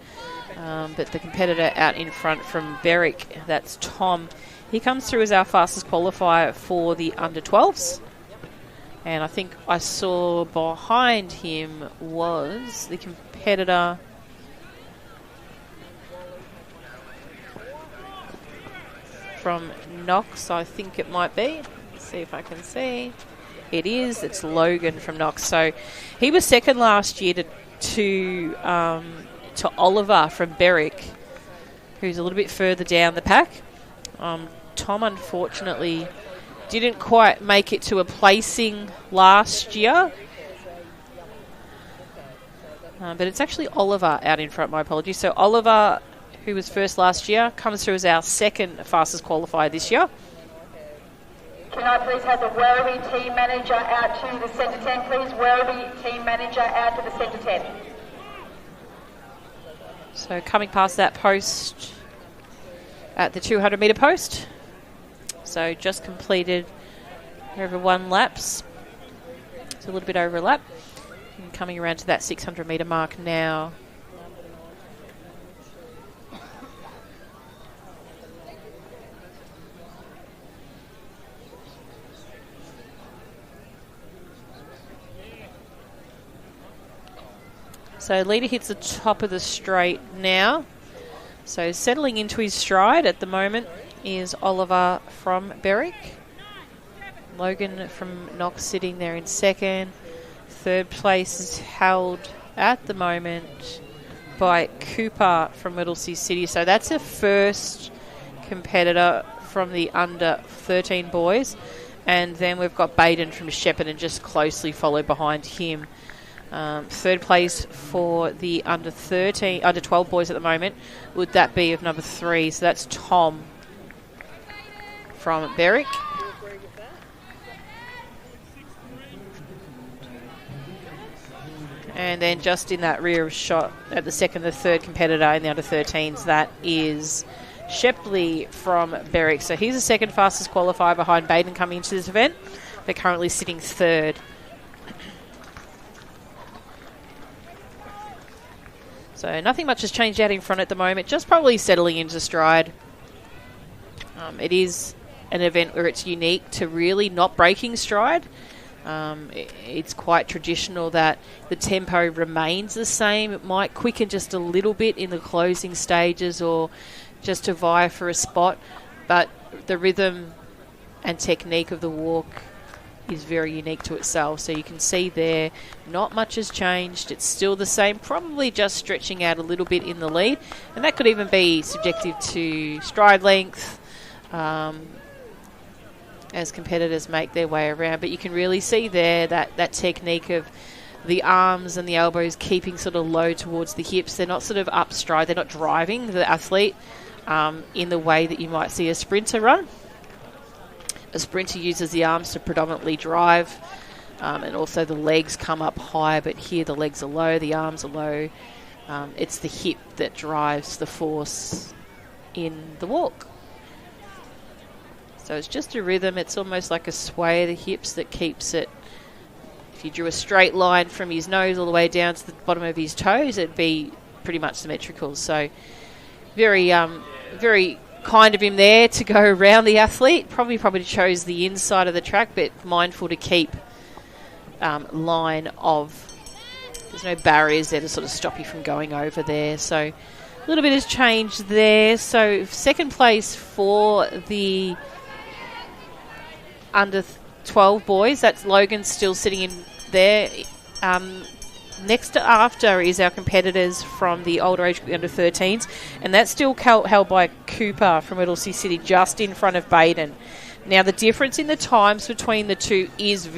But the competitor out in front from Berwick, that's Tom. He comes through as our fastest qualifier for the under 12s. And I think I saw behind him was the competitor from Knox, I think it might be. Let's see if I can see. It is. It's Logan from Knox. So he was second last year to Oliver from Berwick, who's a little bit further down the pack. Tom, unfortunately, didn't quite make it to a placing last year. But it's actually Oliver out in front, my apologies. So Oliver, who was first last year, comes through as our second fastest qualifier this year. Can I please have the Werribee team manager out to the centre 10, please? Werribee team manager out to the centre 10. So coming past that post at the 200 metre post. So just completed over 1 laps. It's a little bit over a lap. And coming around to that 600 metre mark now. So leader hits the top of the straight now. So settling into his stride at the moment is Oliver from Berwick. Logan from Knox sitting there in second. Third place is held at the moment by Cooper from Whittlesea City. So that's a first competitor from the under 13 boys. And then we've got Baden from Shepparton just closely followed behind him. Third place for the under 12 boys at the moment. Would that be of number 3? So that's Tom from Berwick. And then just in that rear shot at the second, the third competitor in the under 13s, that is Shepley from Berwick. So he's the second fastest qualifier behind Baden coming into this event. They're currently sitting third. So nothing much has changed out in front at the moment, just probably settling into stride. It is an event where it's unique to really not breaking stride. It's quite traditional that the tempo remains the same. It might quicken just a little bit in the closing stages or just to vie for a spot, but the rhythm and technique of the walk is very unique to itself. So you can see there, not much has changed. It's still the same, probably just stretching out a little bit in the lead, and that could even be subjective to stride length, as competitors make their way around. But you can really see there that technique of the arms and the elbows keeping sort of low towards the hips. They're not sort of up stride. They're not driving the athlete in the way that you might see a sprinter run. A sprinter uses the arms to predominantly drive, and also the legs come up high, but here the legs are low, the arms are low. It's the hip that drives the force in the walk. So it's just a rhythm. It's almost like a sway of the hips that keeps it. If you drew a straight line from his nose all the way down to the bottom of his toes, it'd be pretty much symmetrical. So very, very kind of him there to go around the athlete. Probably chose the inside of the track, but mindful to keep line of. There's no barriers there to sort of stop you from going over there. So a little bit has changed there. So second place for the under 12 boys. That's Logan still sitting in there. Next to after is our competitors from the older age group, the under 13s, and that's still held by Cooper from Whittlesea City, just in front of Baden. Now the difference in the times between the two is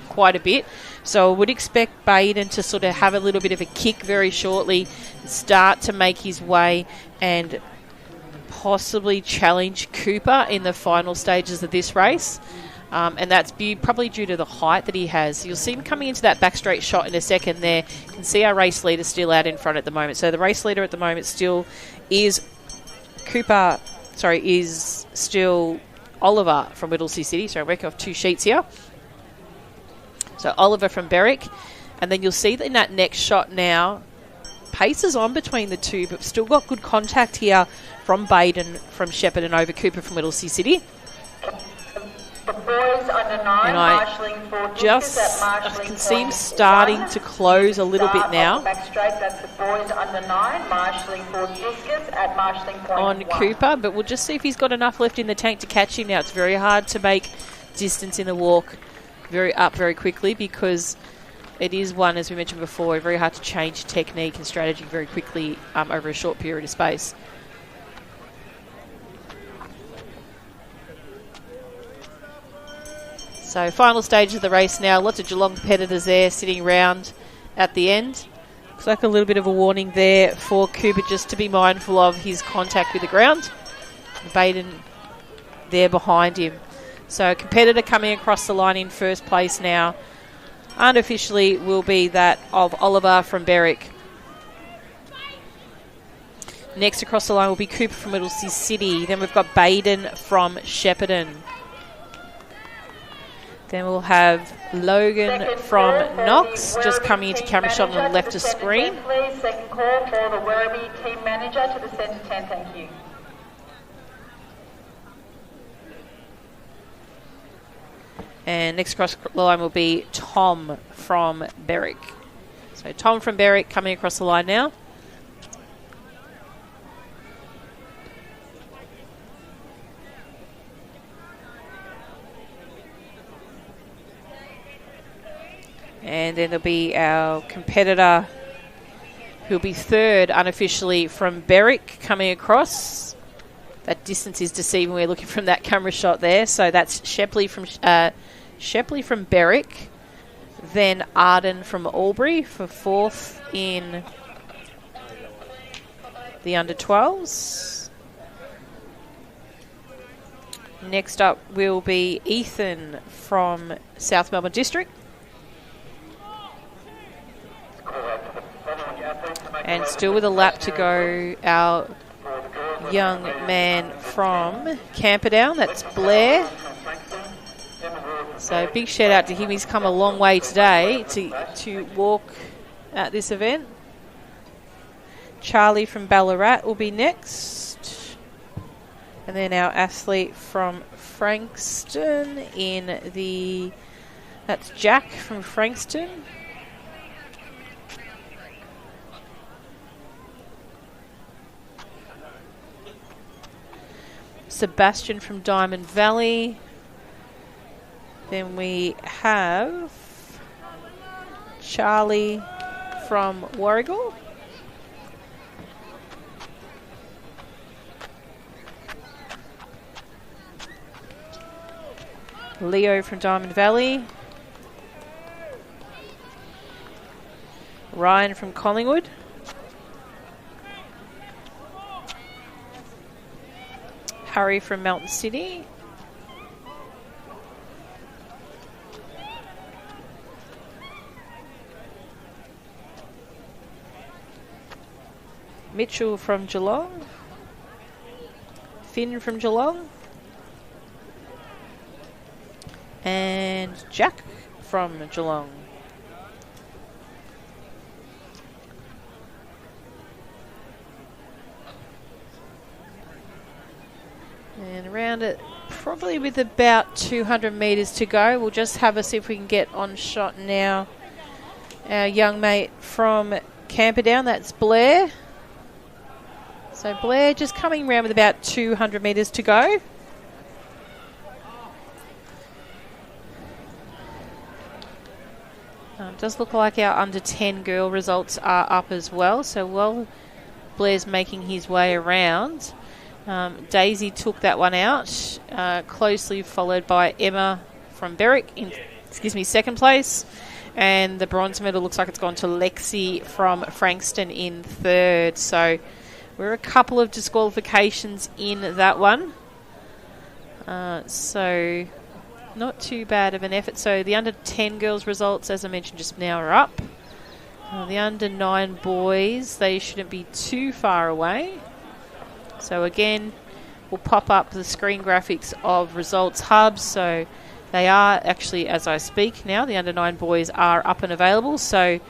quite a bit, so I would expect Baden to sort of have a little bit of a kick very shortly, start to make his way and possibly challenge Cooper in the final stages of this race. And that's probably due to the height that he has. You'll see him coming into that back straight shot in a second there. You can see our race leader still out in front at the moment. So the race leader at the moment still is still Oliver from Whittlesea City. So I'm working off two sheets here. So Oliver from Berwick. And then you'll see that in that next shot now, pace is on between the two, but still got good contact here from Baden from Shepparton over Cooper from Whittlesea City. The boys under 9, and I can see him starting to close a little bit now. Back straight, that's the boys under 9, marshalling for discus at marshalling point on 1. Cooper, but we'll just see if he's got enough left in the tank to catch him now. It's very hard to make distance in the walk very quickly, because it is one, as we mentioned before, very hard to change technique and strategy very quickly over a short period of space. So final stage of the race now. Lots of Geelong competitors there sitting around at the end. Looks like a little bit of a warning there for Cooper, just to be mindful of his contact with the ground. Baden there behind him. So a competitor coming across the line in first place now, unofficially, will be that of Oliver from Berwick. Next across the line will be Cooper from Whittlesea City. Then we've got Baden from Shepparton. Then we'll have Logan from Knox, just coming into camera shot on the left of screen. Please, second call for the Werribee team manager to the centre 10, thank you. And next across the line will be Tom from Berwick. So Tom from Berwick coming across the line now. And then there'll be our competitor who'll be third unofficially from Berwick coming across. That distance is deceiving. We're looking from that camera shot there. So that's Shepley from Berwick, then Arden from Albury for 4th in the under-12s. Next up will be Ethan from South Melbourne District. And still with a lap to go, our young man from Camperdown, that's Blair. So big shout out to him. He's come a long way today to walk at this event. Charlie from Ballarat will be next. And then our athlete from Frankston that's Jack from Frankston. Sebastian from Diamond Valley. Then we have Charlie from Warragul. Leo from Diamond Valley. Ryan from Collingwood. Harry from Melton City. Mitchell from Geelong. Finn from Geelong. And Jack from Geelong. And around it, probably with about 200 metres to go. We'll just have a see if we can get on shot now. Our young mate from Camperdown, that's Blair. So Blair just coming around with about 200 metres to go. Does look like our under-10 girl results are up as well. So while Blair's making his way around, Daisy took that one out, closely followed by Emma from Berwick in, second place. And the bronze medal looks like it's gone to Lexi from Frankston in 3rd. So we're a couple of disqualifications in that one. So not too bad of an effort. So the under-10 girls results, as I mentioned just now, are up. The under-9 boys, they shouldn't be too far away. So again, we'll pop up the screen graphics of results hubs. So they are actually, as I speak now, the under-9 boys are up and available. So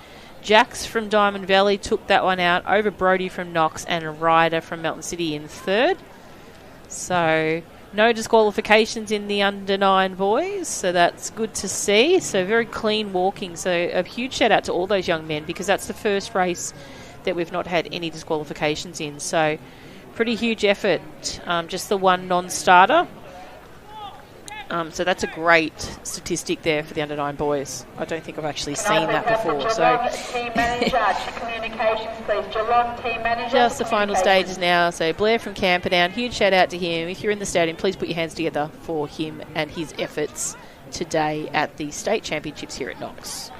Jax from Diamond Valley took that one out over Brody from Knox and Ryder from Melton City in 3rd. So no disqualifications in the under-9 boys, so that's good to see. So very clean walking. So a huge shout out to all those young men, because that's the first race that we've not had any disqualifications in. So pretty huge effort, just the one non-starter. So that's a great statistic there for the under-9 boys. I don't think I've actually seen that before. So just the final stages now. So Blair from Camperdown, huge shout out to him. If you're in the stadium, please put your hands together for him and his efforts today at the state championships here at Knox.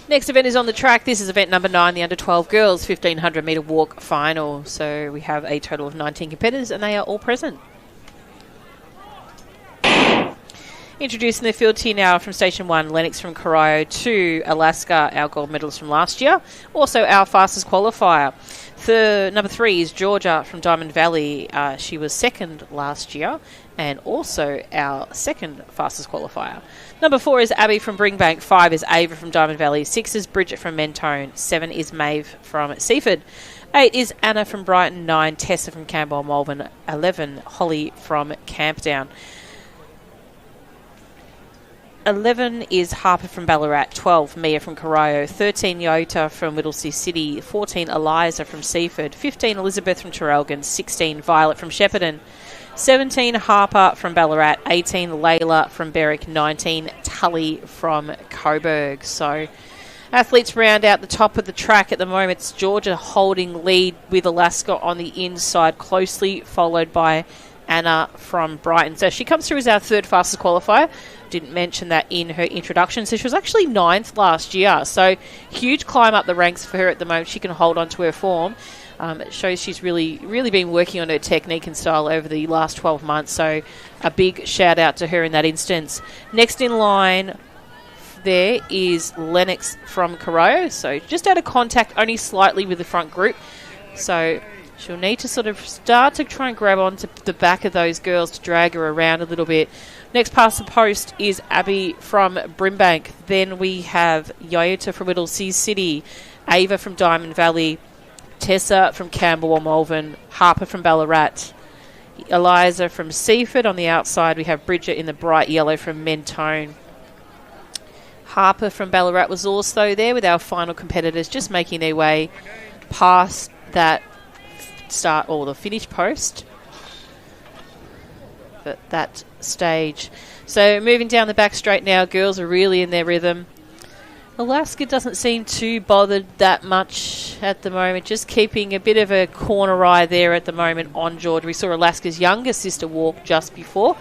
Next event is on the track. This is event number 9, the under-12 girls 1,500 metre walk final. So we have a total of 19 competitors and they are all present. Introducing the field to you now from Station 1, Lennox from Corio, 2, Alaska, our gold medalist from last year. Also our fastest qualifier. Number 3 is Georgia from Diamond Valley. She was second last year and also our second fastest qualifier. Number 4 is Abby from Bringbank. 5 is Ava from Diamond Valley. 6 is Bridget from Mentone. 7 is Maeve from Seaford. 8 is Anna from Brighton. 9, Tessa from Campbell Malvern. 11, Holly from Campdown. 11 is Harper from Ballarat. 12, Mia from Corio. 13, Yota from Whittlesea City. 14, Eliza from Seaford. 15, Elizabeth from Traralgon. 16, Violet from Shepparton. 17, Harper from Ballarat. 18, Layla from Berwick. 19, Tully from Coburg. So athletes round out the top of the track at the moment. It's Georgia holding lead with Alaska on the inside, closely followed by Anna from Brighton. So she comes through as our third fastest qualifier. Didn't mention that in her introduction. So she was actually 9th last year. So huge climb up the ranks for her at the moment. She can hold on to her form. It shows she's really been working on her technique and style over the last 12 months. So a big shout out to her in that instance. Next in line there is Lennox from Corio. So just out of contact only slightly with the front group. So she'll need to sort of start to try and grab onto the back of those girls to drag her around a little bit. Next past the post is Abby from Brimbank. Then we have Yota from Whittlesea City, Ava from Diamond Valley, Tessa from Campbell Malvern, Harper from Ballarat, Eliza from Seaford. On the outside, we have Bridget in the bright yellow from Mentone. Harper from Ballarat was also there with our final competitors just making their way past that start or the finish post at that stage. So moving down the back straight now, girls are really in their rhythm. Alaska doesn't seem too bothered that much at the moment, just keeping a bit of a corner eye there at the moment on Georgia. We saw Alaska's younger sister walk just before.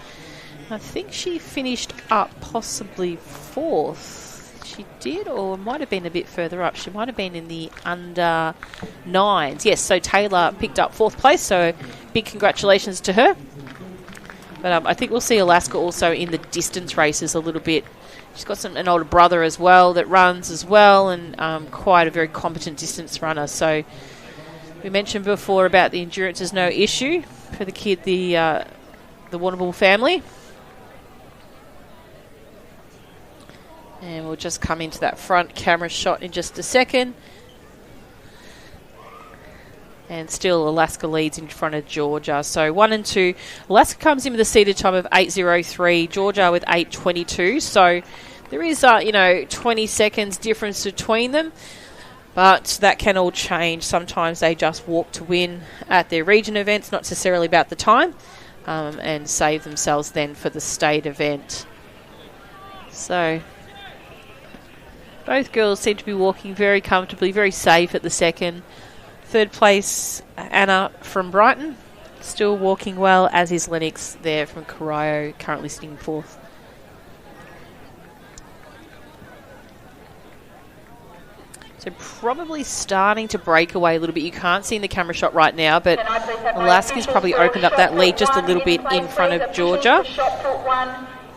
I think she finished up possibly 4th. She did, or might have been a bit further up. She might have been in the under 9s. Yes, so Taylor picked up 4th place, so big congratulations to her. But I think we'll see Alaska also in the distance races a little bit. She's got an older brother as well that runs as well, and quite a very competent distance runner. So we mentioned before about the endurance is no issue for the kid, the Warrnambool family. And we'll just come into that front camera shot in just a second. And still Alaska leads in front of Georgia. So 1 and 2. Alaska comes in with a seated time of 8:03. Georgia with 8:22. So there is, 20 seconds difference between them. But that can all change. Sometimes they just walk to win at their region events, not necessarily about the time, and save themselves then for the state event. So both girls seem to be walking very comfortably, very safe at the second. 3rd place, Anna from Brighton, still walking well, as is Lennox there from Corio, currently sitting 4th. So probably starting to break away a little bit. You can't see in the camera shot right now, but Alaska's probably opened up that lead just a little bit in front of Georgia.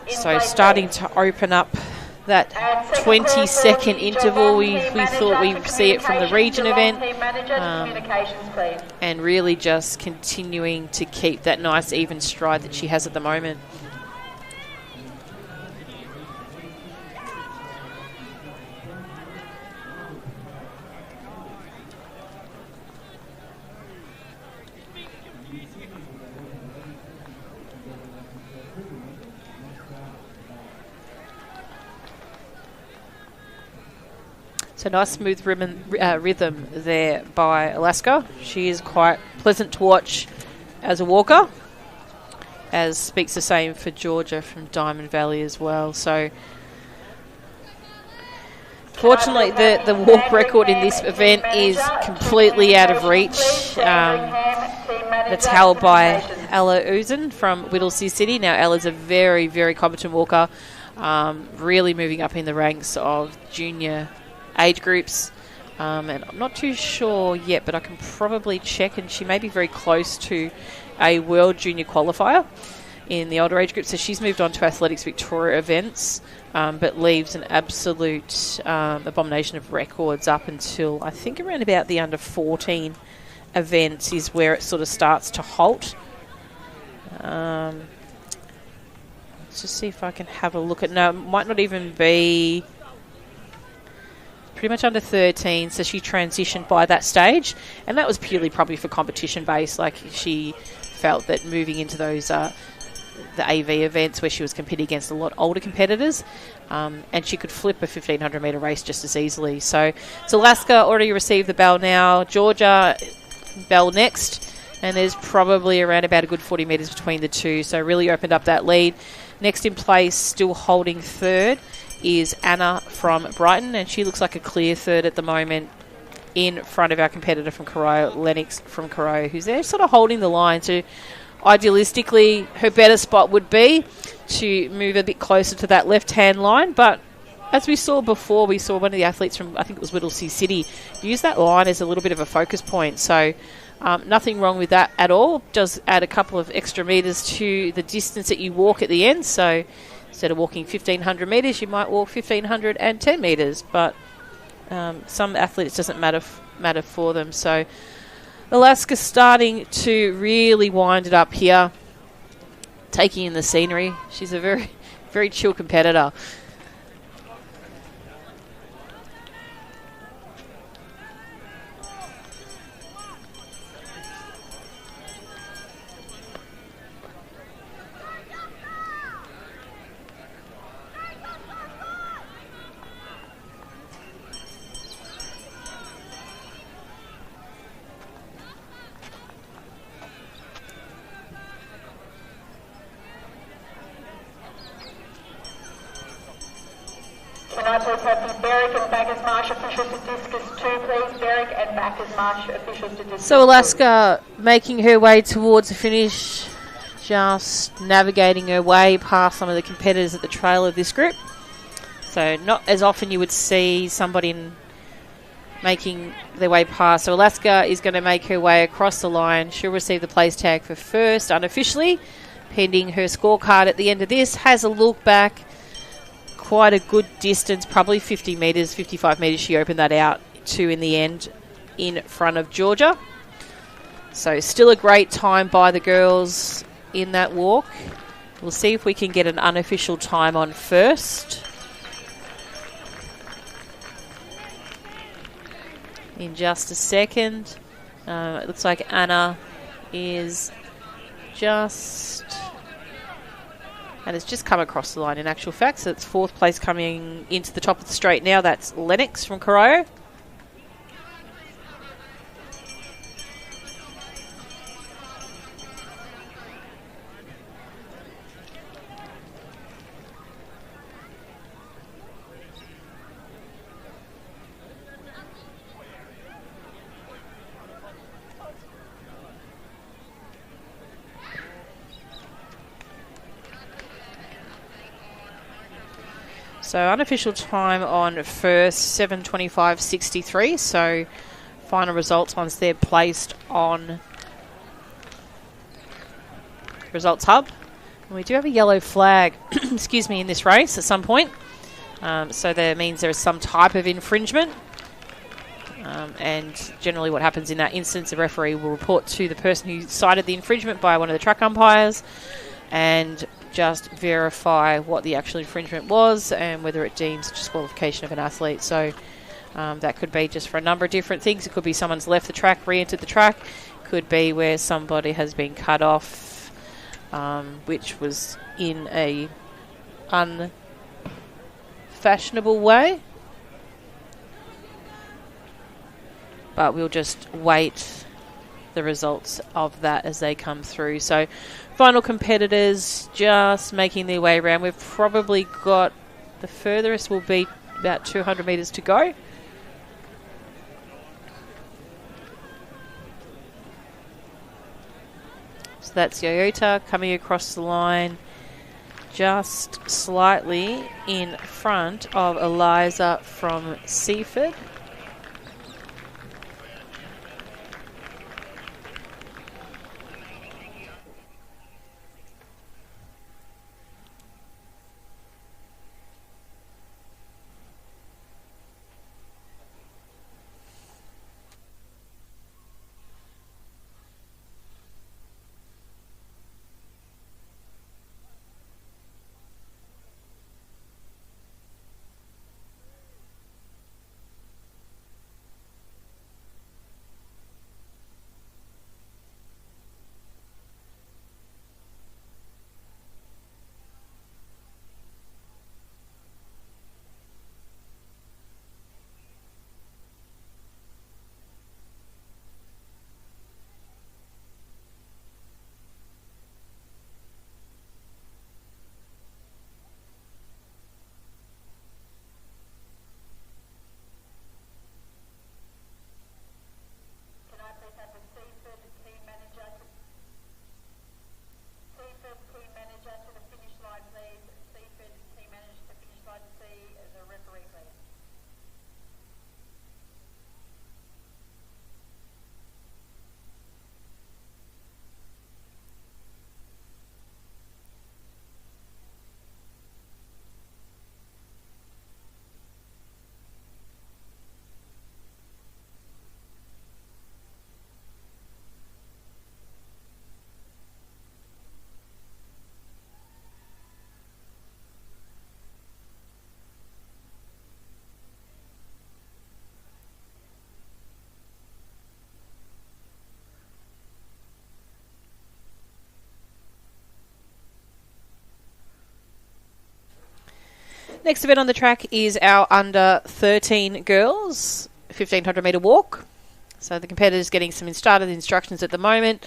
So starting to open up that 20-second interval. We thought we'd see it from the region event, and really just continuing to keep that nice even stride that she has at the moment. So nice smooth rhythm there by Alaska. She is quite pleasant to watch as a walker, as speaks the same for Georgia from Diamond Valley as well. So fortunately the walk record in this event is completely out of reach. That's held by Ella Uzen from Whittlesea City. Now Ella's a very, very competent walker, really moving up in the ranks of junior age groups. And I'm not too sure yet, but I can probably check, and she may be very close to a World Junior qualifier in the older age group. So she's moved on to Athletics Victoria events, but leaves an absolute abomination of records up until I think around about the under 14 events is where it sort of starts to halt. Let's just see if I can have a look at... No, it might not even be... Pretty much under 13, so she transitioned by that stage, and that was purely probably for competition base. Like, she felt that moving into those the AV events where she was competing against a lot older competitors, and she could flip a 1500 metre race just as easily. So Alaska already received the bell now. Georgia, bell next, and there's probably around about a good 40 metres between the two, so really opened up that lead. Next in place, still holding third, is Anna from Brighton, and she looks like a clear third at the moment in front of our competitor from Corio, Lennox from Corio, who's there sort of holding the line. So idealistically, her better spot would be to move a bit closer to that left-hand line, but as we saw before, we saw one of the athletes from, I think it was Whittlesea City, use that line as a little bit of a focus point. So nothing wrong with that at all. Does add a couple of extra metres to the distance that you walk at the end. So instead of walking 1,500 metres, you might walk 1,510 metres. But some athletes doesn't matter for them. So Alaska starting to really wind it up here, taking in the scenery. She's a very, very chill competitor. So Alaska making her way towards the finish, just navigating her way past some of the competitors at the trail of this group. So not as often you would see somebody making their way past. So Alaska is going to make her way across the line. She'll receive the place tag for first unofficially, pending her scorecard at the end of this. Has a look back, quite a good distance, probably 50 metres, 55 metres she opened that out to in the end in front of Georgia. So still a great time by the girls in that walk. We'll see if we can get an unofficial time on first in just a second. It looks like Anna is just... and it's just come across the line in actual fact. So it's fourth place coming into the top of the straight now. That's Lennox from Corio. So unofficial time on first, 7:25.63. So final results once they're placed on Results Hub. And we do have a yellow flag, excuse me, in this race at some point. So that means there is some type of infringement. And generally what happens in that instance, the referee will report to the person who cited the infringement by one of the track umpires and just verify what the actual infringement was and whether it deems disqualification of an athlete. So that could be just for a number of different things. It could be someone's left the track, re-entered the track. Could be where somebody has been cut off, which was in a unfashionable way. But we'll just wait the results of that as they come through. So final competitors just making their way around. We've probably got the furthest will be about 200 metres to go. So that's Toyota coming across the line just slightly in front of Eliza from Seaford. Next event on the track is our under 13 girls 1500 metre walk. So the competitors getting some started instructions at the moment.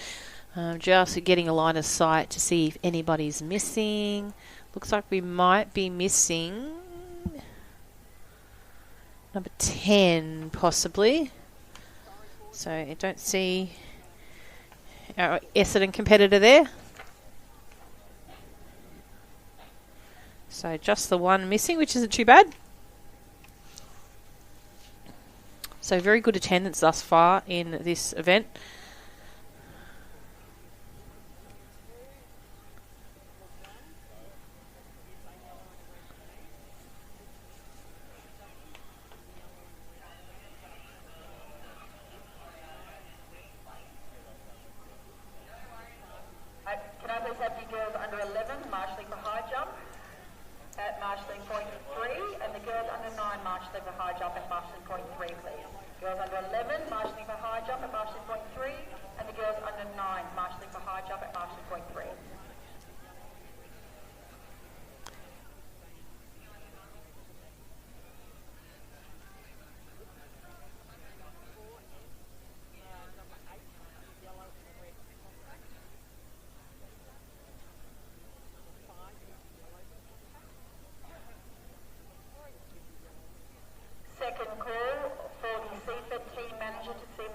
Just getting a line of sight to see if anybody's missing. Looks like we might be missing number 10 possibly. So I don't see our Essendon competitor there. So just the one missing, which isn't too bad. So very good attendance thus far in this event. Can I please have you girls under 11 marshalling for high jump at marshalling point 3, and the girls under 9 marshalling for high jump at marshalling point 3, please. Girls under 11 marshalling for high jump at marshalling point 3, and the girls under 9 marshalling for high jump at marshalling point 3. Second call for the Seaford team manager to see if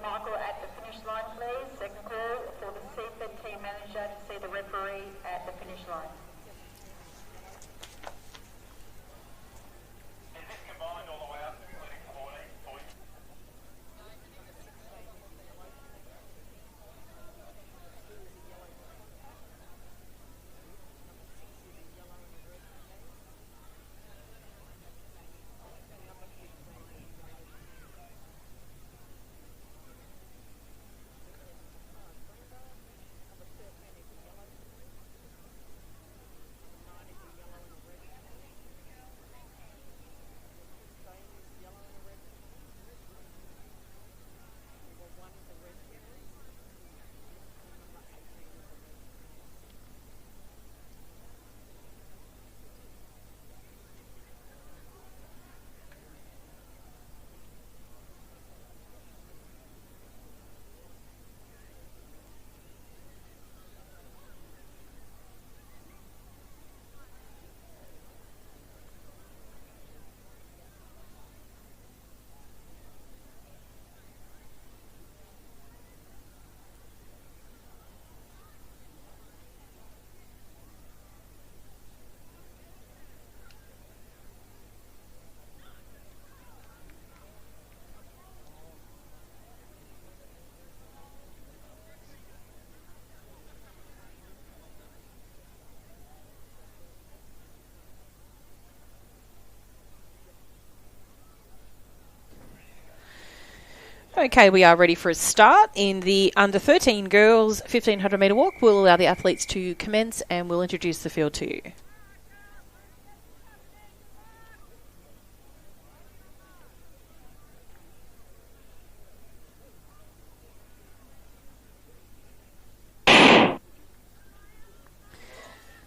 Okay, we are ready for a start in the under 13 girls 1500 metre walk. We'll allow the athletes to commence and we'll introduce the field to you.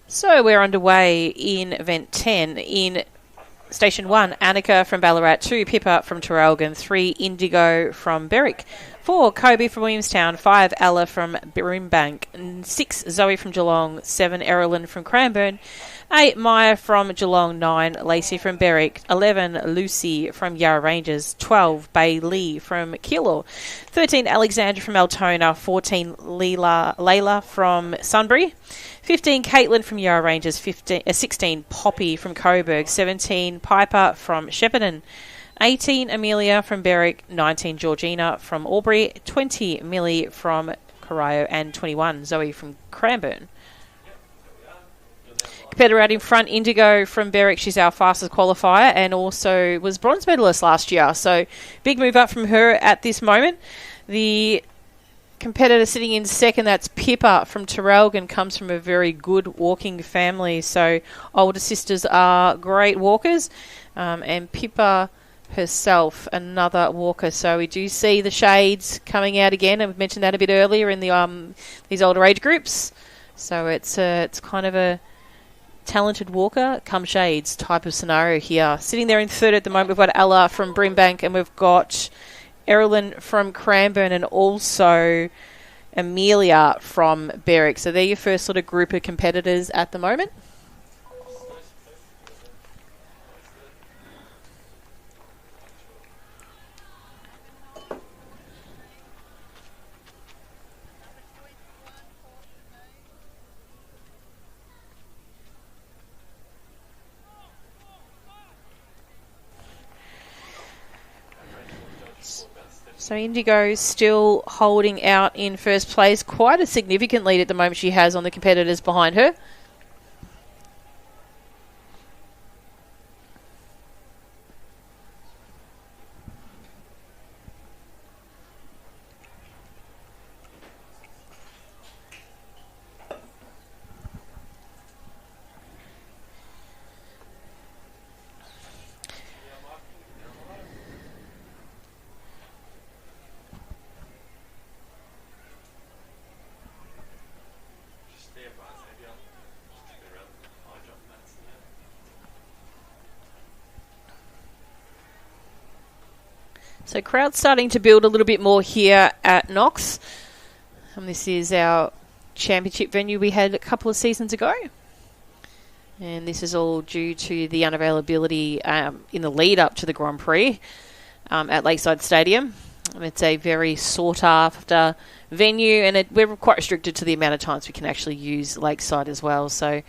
So we're underway in event 10 in Station 1, Annika from Ballarat, 2, Pippa from Traralgon, 3, Indigo from Berwick, 4, Kobe from Williamstown, 5, Ella from Brimbank, 6, Zoe from Geelong, 7, Erilyn from Cranbourne, 8, Maya from Geelong, 9, Lacey from Berwick, 11, Lucy from Yarra Ranges, 12, Bailey from Keilor, 13, Alexandra from Altona, 14, Layla from Sunbury, 15, Caitlin from Yarra Ranges, 16, Poppy from Coburg, 17, Piper from Shepparton, 18, Amelia from Berwick, 19, Georgina from Albury, 20, Millie from Corio, and 21, Zoe from Cranbourne. Competitor out in front, Indigo from Berwick. She's our fastest qualifier and also was bronze medalist last year. So big move up from her at this moment. The competitor sitting in second, that's Pippa from Traralgon, comes from a very good walking family. So older sisters are great walkers. And Pippa herself, another walker. So we do see the shades coming out again. And we've mentioned that a bit earlier in the these older age groups. So it's kind of a talented walker come shades type of scenario here. Sitting there in third at the moment, we've got Ella from Brimbank and we've got Erilyn from Cranbourne and also Amelia from Berwick. So they're your first sort of group of competitors at the moment. So Indigo still holding out in first place. Quite a significant lead at the moment she has on the competitors behind her. So crowd's starting to build a little bit more here at Knox. And this is our championship venue we had a couple of seasons ago. And this is all due to the unavailability in the lead up to the Grand Prix at Lakeside Stadium. It's a very sought after venue and we're quite restricted to the amount of times we can actually use Lakeside as well. So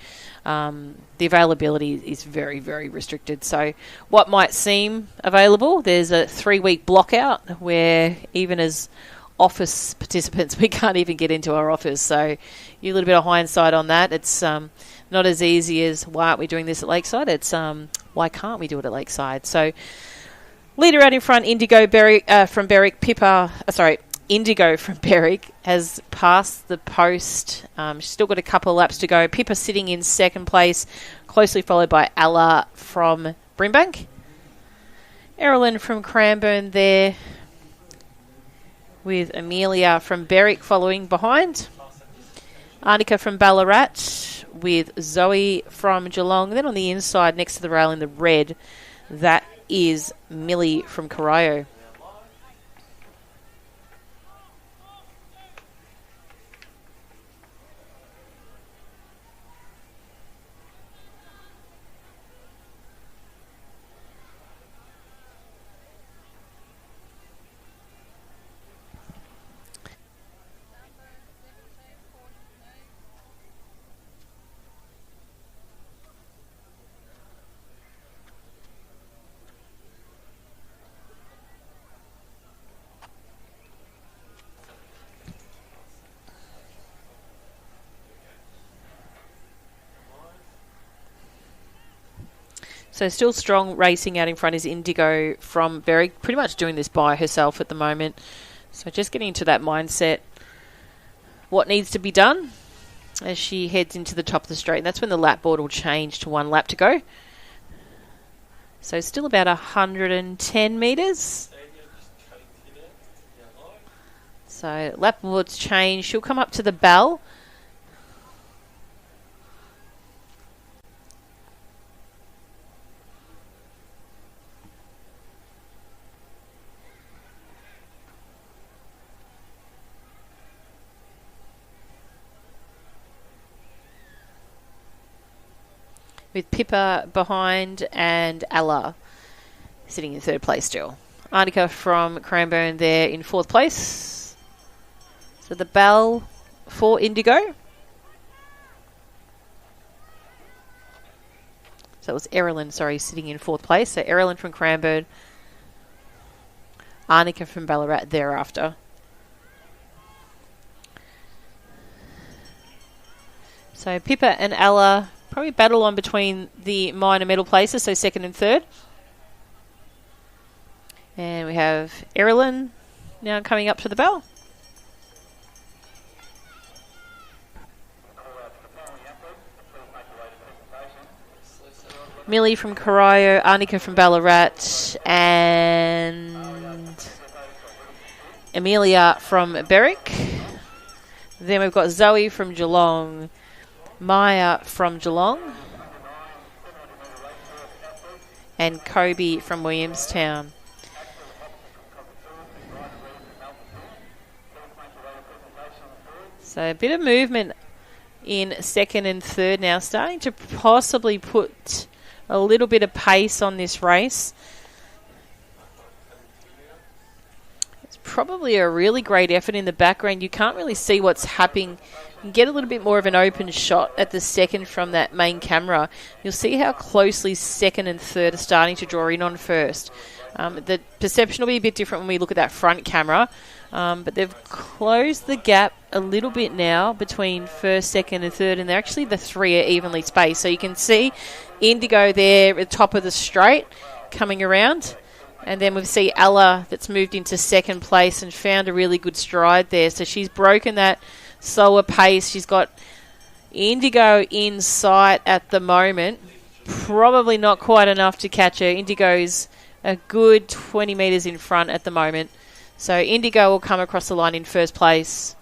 the availability is very, very restricted. So what might seem available, there's a 3-week block out where even as office participants, we can't even get into our office. So you a little bit of hindsight on that. It's not as easy as why aren't we doing this at Lakeside? It's why can't we do it at Lakeside? So leader out in front, Indigo from Berwick, Indigo from Berwick has passed the post. She's still got a couple of laps to go. Pippa sitting in second place, closely followed by Ella from Brimbank. Erilyn from Cranbourne there, with Amelia from Berwick following behind. Annika from Ballarat with Zoe from Geelong. Then on the inside, next to the rail in the red, that is Millie from Corio. So still strong racing out in front is Indigo from Berwick, pretty much doing this by herself at the moment. So just getting into that mindset, what needs to be done as she heads into the top of the straight. And that's when the lap board will change to 1 lap to go. So still about 110 metres. So lap board's change. She'll come up to the bell. With Pippa behind and Ella sitting in 3rd place still. Arnica from Cranbourne there in 4th place. So the bell for Indigo. So it was Erilyn, sorry, sitting in 4th place. So Erilyn from Cranbourne. Arnica from Ballarat thereafter. So Pippa and Ella probably battle on between the minor medal places, so 2nd and 3rd. And we have Erilyn now coming up to the bell. Millie from Corio, Arnica from Ballarat, and Amelia from Berwick. Then we've got Zoe from Geelong, Maya from Geelong, and Kobe from Williamstown. So a bit of movement in 2nd and 3rd now, starting to possibly put a little bit of pace on this race. It's probably a really great effort in the background. You can't really see what's happening. You can get a little bit more of an open shot at the second from that main camera. You'll see how closely 2nd and 3rd are starting to draw in on first. The perception will be a bit different when we look at that front camera. But they've closed the gap a little bit now between 1st, 2nd and 3rd, and they're actually the 3 are evenly spaced. So you can see Indigo there at the top of the straight coming around. And then we see Ella that's moved into 2nd place and found a really good stride there. So she's broken that slower pace. She's got Indigo in sight at the moment. Probably not quite enough to catch her. Indigo's a good 20 metres in front at the moment. So Indigo will come across the line in 1st place.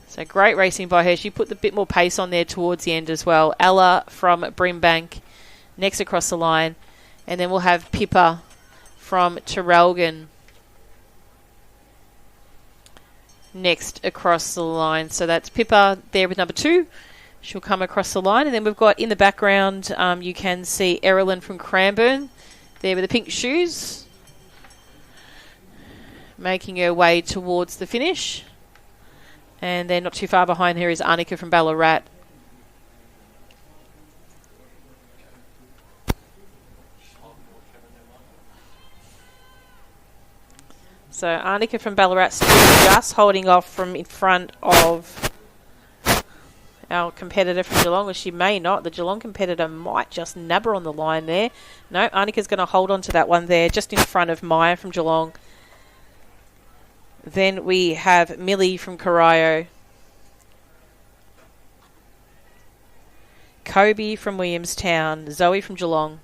So great racing by her. She put a bit more pace on there towards the end as well. Ella from Brimbank next across the line. And then we'll have Pippa from Terrelgan next across the line. So that's Pippa there with number 2. She'll come across the line. And then we've got in the background, you can see Erilyn from Cranbourne there with the pink shoes, making her way towards the finish. And then not too far behind her is Arnica from Ballarat. So Arnica from Ballarat still just holding off from in front of our competitor from Geelong, or she may not. The Geelong competitor might just nab her on the line there. No, Arnica's going to hold on to that one there, just in front of Maya from Geelong. Then we have Millie from Corio, Kobe from Williamstown, Zoe from Geelong,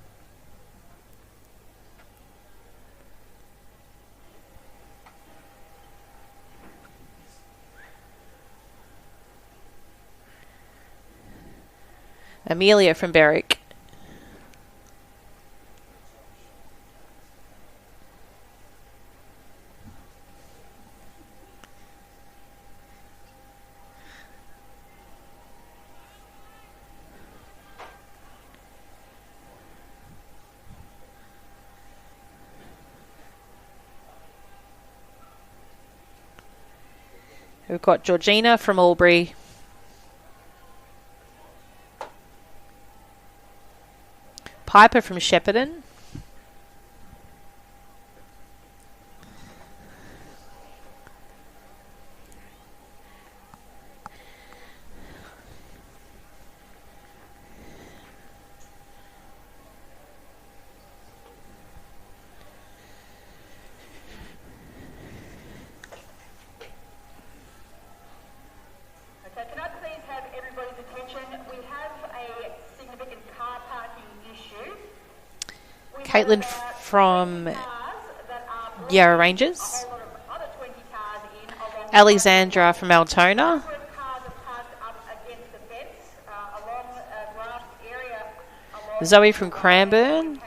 Amelia from Berwick, we've got Georgina from Albury, Piper from Shepparton, Caitlin from Yarra Rangers. Alexandra from Altona. Zoe from Cranbourne.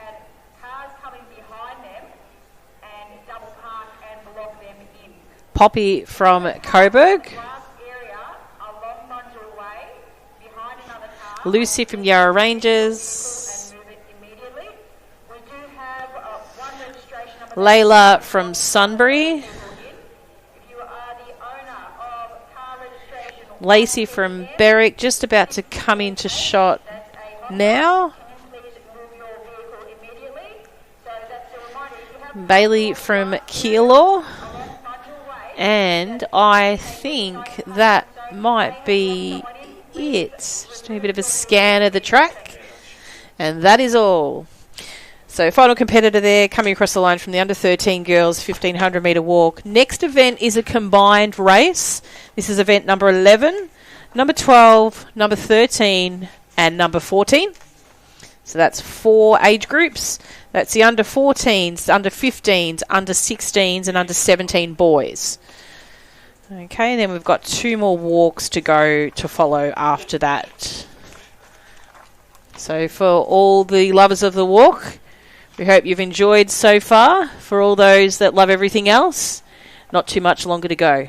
Poppy from Coburg. Lucy from Yarra Rangers. Layla from Sunbury. Lacey from Berwick, just about to come into shot now. Bailey from Keilor. And I think that might be it. Just doing a bit of a scan of the track. And that is all. So final competitor there coming across the line from the under 13 girls 1500 metre walk. Next event is a combined race. This is event number 11, number 12, number 13 and number 14. So that's 4 age groups. That's the under 14s, under 15s, under 16s and under 17 boys. Okay, and then we've got 2 more walks to go to follow after that. So for all the lovers of the walk, we hope you've enjoyed so far. For all those that love everything else, not too much longer to go.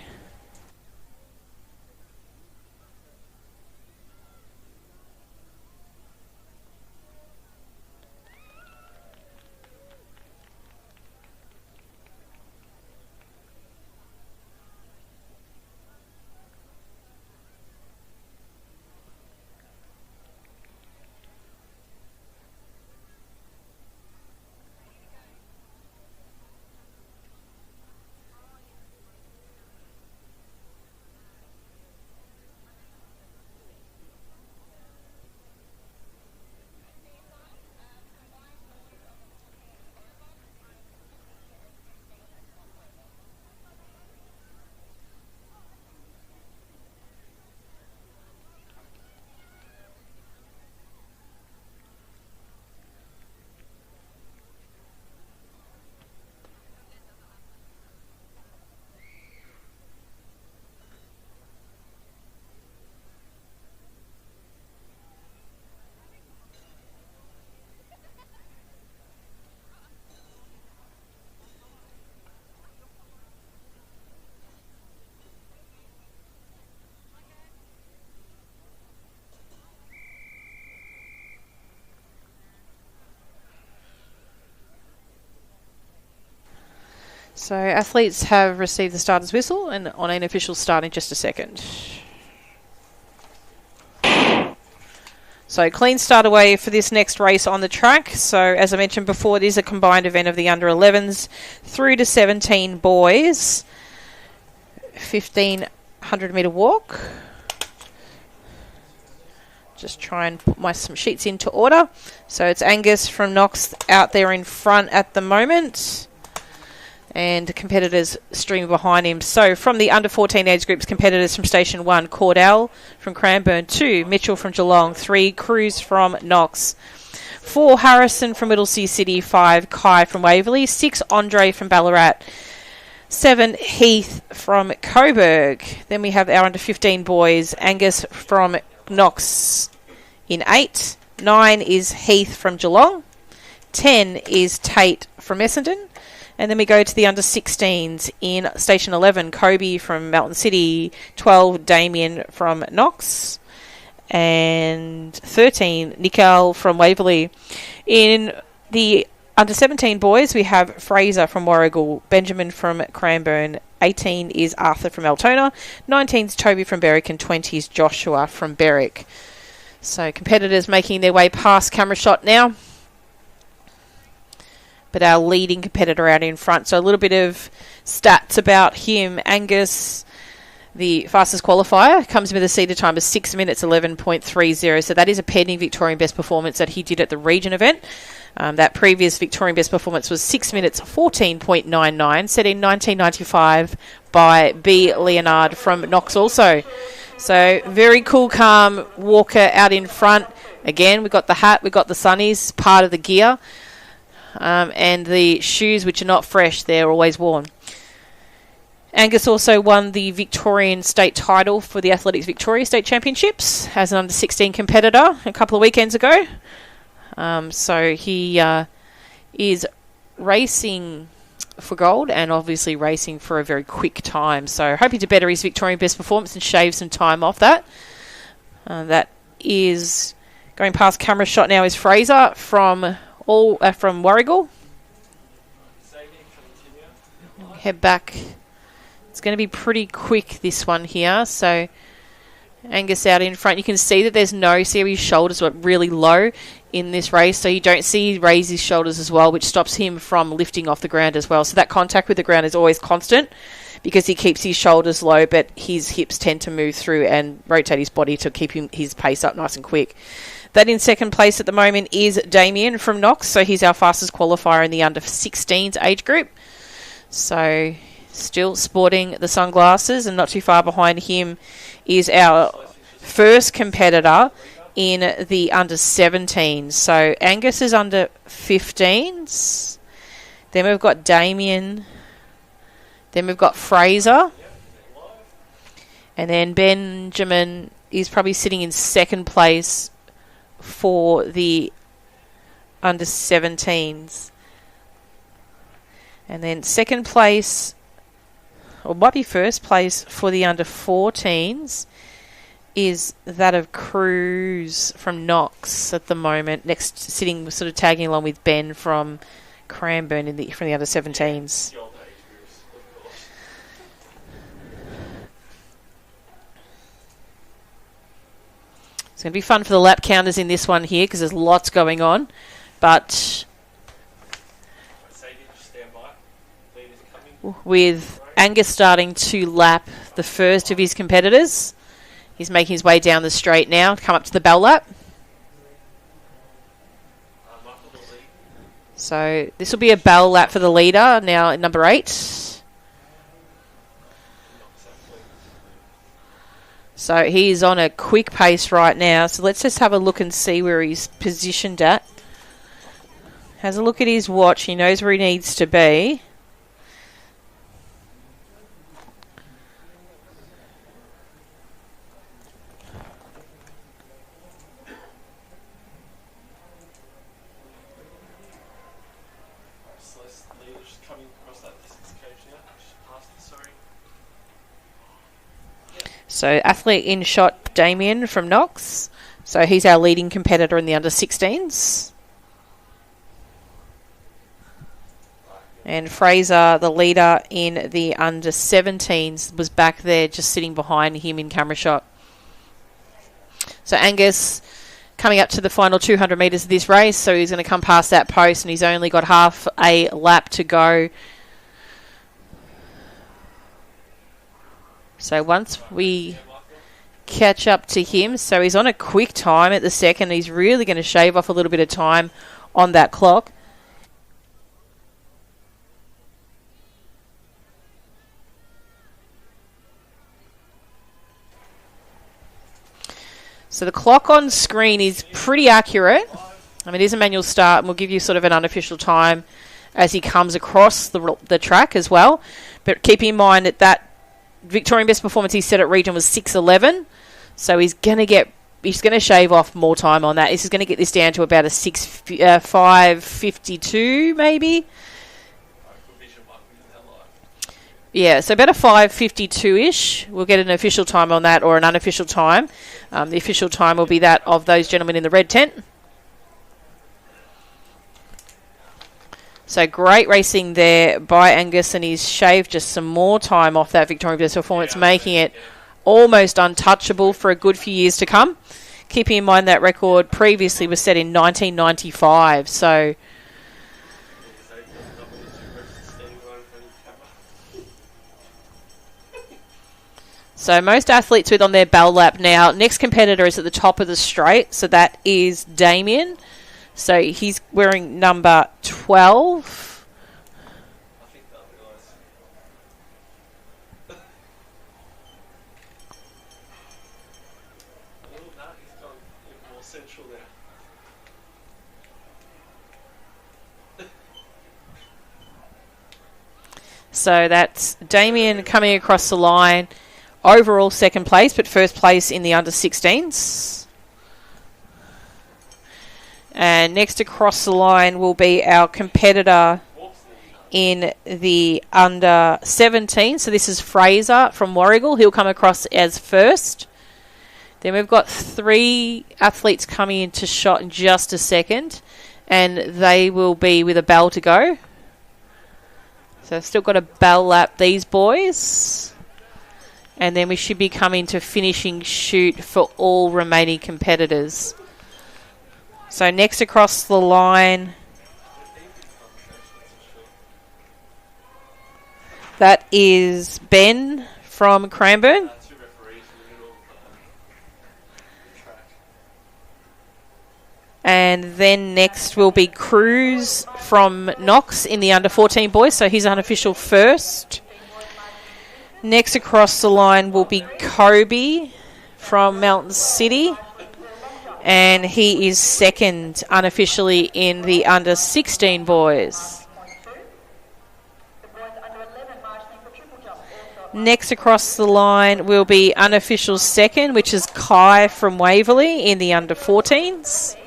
So athletes have received the starter's whistle and on unofficial start in just a second. So clean start away for this next race on the track. So as I mentioned before, it is a combined event of the under 11s through to 17 boys. 1500 metre walk. Just try and put some sheets into order. So it's Angus from Knox out there in front at the moment. And competitors streaming behind him. So from the under 14 age groups, competitors from Station 1, Cordell from Cranbourne, 2, Mitchell from Geelong, 3, Cruz from Knox, 4, Harrison from Whittlesea City, 5, Kai from Waverley, 6, Andre from Ballarat, 7, Heath from Coburg. Then we have our under 15 boys, Angus from Knox in 8, 9 is Heath from Geelong, 10 is Tate from Essendon. And then we go to the under 16s in Station 11, Kobe from Melton City, 12, Damien from Knox, and 13, Nicole from Waverley. In the under 17 boys, we have Fraser from Warrigal, Benjamin from Cranbourne, 18 is Arthur from Altona, 19 is Toby from Berwick, and 20 is Joshua from Berwick. So competitors making their way past camera shot now. But our leading competitor out in front. So a little bit of stats about him. Angus, the fastest qualifier, comes with a seated time of 6 minutes 11.30. So that is a pending Victorian best performance that he did at the region event. That previous Victorian best performance was 6 minutes 14.99, set in 1995 by B. Leonard from Knox also. So very cool, calm walker out in front. Again, we've got the hat, we've got the sunnies, part of the gear. and the shoes, which are not fresh, they're always worn. Angus also won the Victorian state title for the Athletics Victoria State Championships as an under-16 competitor a couple of weekends ago. So he is racing for gold and obviously racing for a very quick time. So hoping to better his Victorian best performance and shave some time off that. That is going past camera shot now is Fraser from Warragul. Head back. It's going to be pretty quick, this one here. So Angus out in front. You can see that there's no, see his shoulders were really low in this race. So you don't see he raise his shoulders as well, which stops him from lifting off the ground as well. So that contact with the ground is always constant because he keeps his shoulders low, but his hips tend to move through and rotate his body to keep his pace up nice and quick. That in second place at the moment is Damien from Knox. So he's our fastest qualifier in the under-16s age group. So still sporting the sunglasses, and not too far behind him is our first competitor in the under-17s. So Angus is under-15s. Then we've got Damien. Then we've got Fraser. And then Benjamin is probably sitting in second place for the under-17s. And then second place, or might be first place for the under-14s, is that of Cruz from Knox at the moment. Next, sitting sort of tagging along with Ben from Cranbourne from the under-17s. It's going to be fun for the lap counters in this one here because there's lots going on, but with Angus starting to lap the first of his competitors. He's making his way down the straight now, come up to the bell lap. So this will be a bell lap for the leader now at number 8. So he's on a quick pace right now. So let's just have a look and see where he's positioned at. Has a look at his watch. He knows where he needs to be. So athlete in shot, Damien from Knox. So he's our leading competitor in the under-16s. And Fraser, the leader in the under-17s, was back there just sitting behind him in camera shot. So Angus coming up to the final 200 metres of this race. So he's going to come past that post and he's only got half a lap to go. So once we catch up to him, so he's on a quick time at the second. He's really going to shave off a little bit of time on that clock. So the clock on screen is pretty accurate. I mean, it is a manual start, and we'll give you sort of an unofficial time as he comes across the track as well. But keep in mind that Victorian best performance he set at region was 6:11, so he's going to shave off more time on that. This is going to get this down to about a 5:52 maybe. Yeah, so about a 5:52-ish. We'll get an official time on that or an unofficial time. The official time will be that of those gentlemen in the red tent. So great racing there by Angus, and he's shaved just some more time off that Victorian best performance, making it almost untouchable for a good few years to come. Keeping in mind that record previously was set in 1995. So most athletes with on their bell lap now. Next competitor is at the top of the straight, so that is Damien. So he's wearing number 12. I think they'll realise. Oh, no, he's gone even more central there. So that's Damien coming across the line. Overall second place, but first place in the under 16s. And next across the line will be our competitor in the under 17. So this is Fraser from Warrigal. He'll come across as first. Then we've got 3 athletes coming into shot in just a second. And they will be with a bell to go. So I've still got a bell lap, these boys. And then we should be coming to finishing shoot for all remaining competitors. So next across the line, that is Ben from Cranbourne. And then next will be Cruz from Knox in the under 14 boys. So he's unofficial first. Next across the line will be Kobe from Mountain City. And he is second unofficially in the under 16 boys. Next across the line will be unofficial second, which is Kai from Waverley in the under 14s.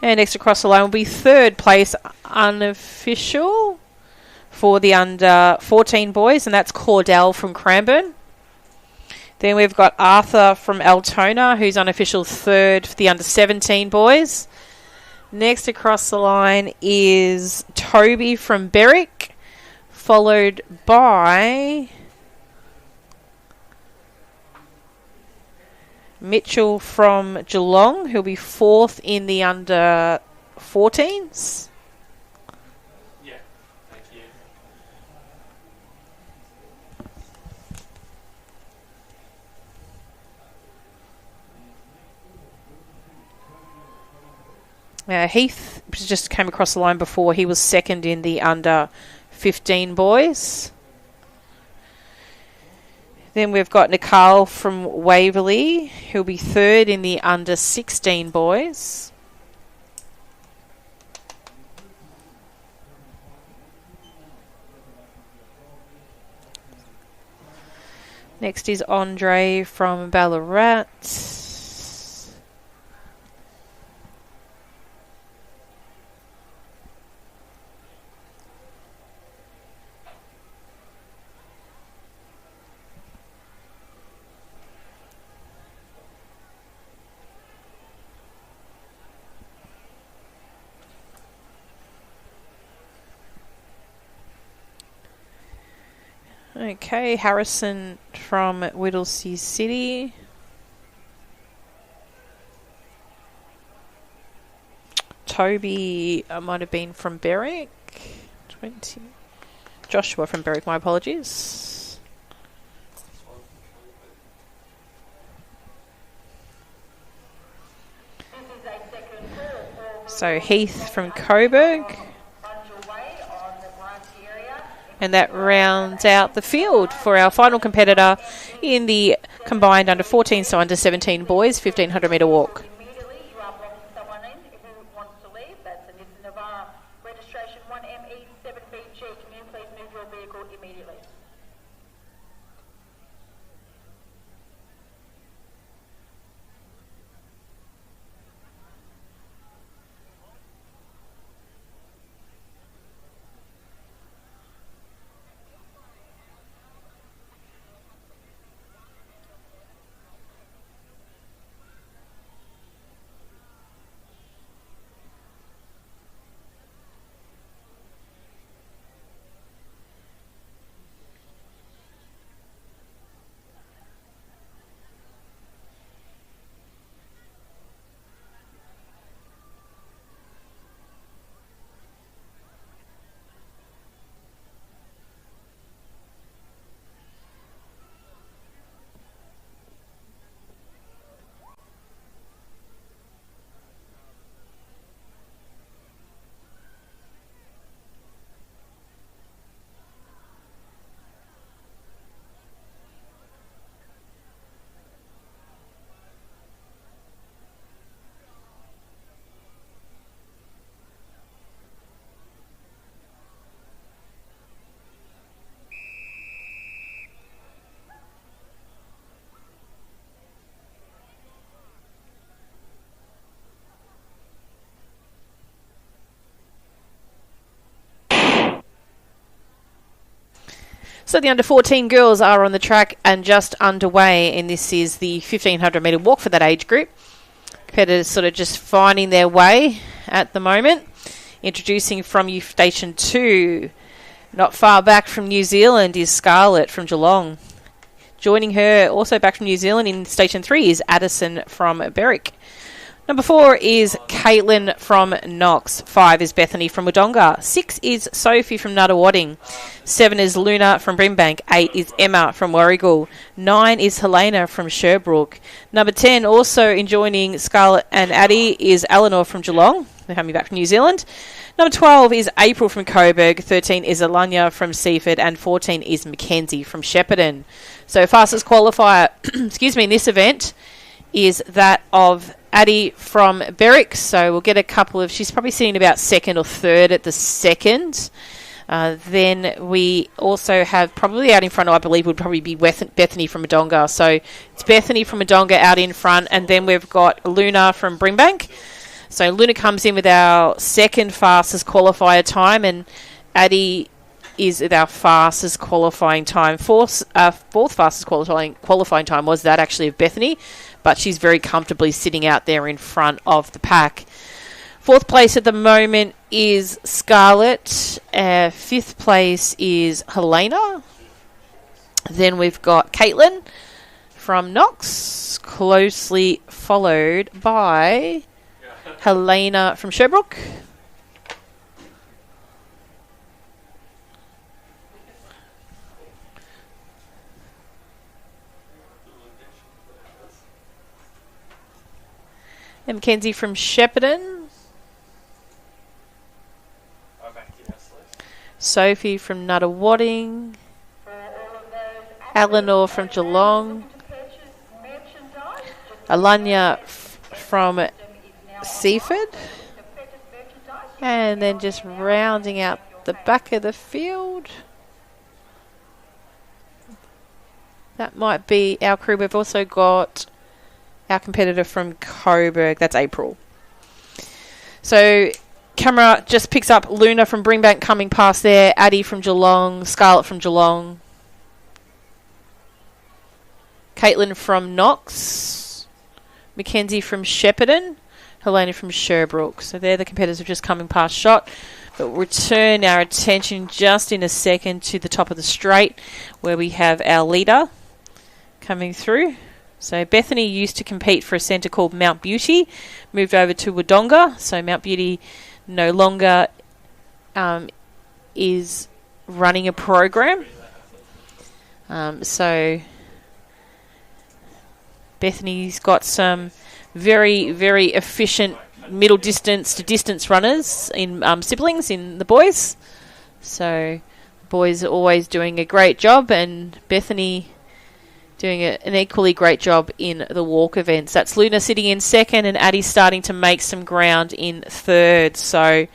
And next across the line will be third place unofficial for the under 14 boys, and that's Cordell from Cranbourne. Then we've got Arthur from Altona, who's unofficial third for the under 17 boys. Next across the line is Toby from Berwick, followed by Mitchell from Geelong, who'll be fourth in the under 14s. Yeah, thank you. Heath just came across the line before. He was second in the under 15 boys. Then we've got Nicole from Waverley, who'll be third in the under 16 boys. Next is Andre from Ballarat. Okay, Harrison from Whittlesea City. Toby might have been from Berwick. 20. Joshua from Berwick, my apologies. So Heath from Coburg. And that rounds out the field for our final competitor in the combined under 14, so under 17 boys, 1500 metre walk. Immediately, you are blocking someone in who wants to leave. That's a Nissan Navara registration 1ME7BG. Can you please move your vehicle immediately? So the under 14 girls are on the track and just underway, and this is the 1500 metre walk for that age group. Competitors sort of just finding their way at the moment. Introducing from youth station 2, not far back from New Zealand, is Scarlett from Geelong. Joining her, also back from New Zealand in station 3, is Addison from Berwick. Number 4 is Caitlin from Knox. 5 is Bethany from Wodonga. 6 is Sophie from Nuttawading. 7 is Luna from Brimbank. 8 is Emma from Warragul. 9 is Helena from Sherbrooke. Number 10, also joining Scarlett and Addie, is Eleanor from Geelong. They're coming back from New Zealand. Number 12 is April from Coburg. 13 is Alanya from Seaford. And 14 is Mackenzie from Shepparton. So fastest qualifier in this event is that of Addie from Berwick. So we'll get a couple of... She's probably sitting about second or third at the second. Then we also have probably out in front, I believe, would probably be Bethany from Wodonga. So it's Bethany from Wodonga out in front. And then we've got Luna from Brimbank. So Luna comes in with our second fastest qualifier time, and Addie is our fastest qualifying time. Fourth fastest qualifying time was that actually of Bethany, but she's very comfortably sitting out there in front of the pack. Fourth place at the moment is Scarlett. Fifth place is Helena. Then we've got Caitlin from Knox, closely followed by Helena from Sherbrooke. And Mackenzie from Shepparton. Sophie from Nuttawading. Eleanor from Geelong. Alanya from Seaford. And then just rounding out the back of the field, that might be our crew. We've also got our competitor from Coburg. That's April. So camera just picks up Luna from Brimbank coming past there. Addie from Geelong. Scarlett from Geelong. Caitlin from Knox. Mackenzie from Shepparton. Helena from Sherbrooke. So they're the competitors who are just coming past shot. But we'll return our attention just in a second to the top of the straight, where we have our leader coming through. So Bethany used to compete for a centre called Mount Beauty, moved over to Wodonga. So Mount Beauty no longer is running a program. So Bethany's got some very, very efficient middle distance to distance runners in siblings in the boys. So the boys are always doing a great job, and Bethany doing an equally great job in the walk events. That's Luna sitting in second, and Addie starting to make some ground in third. So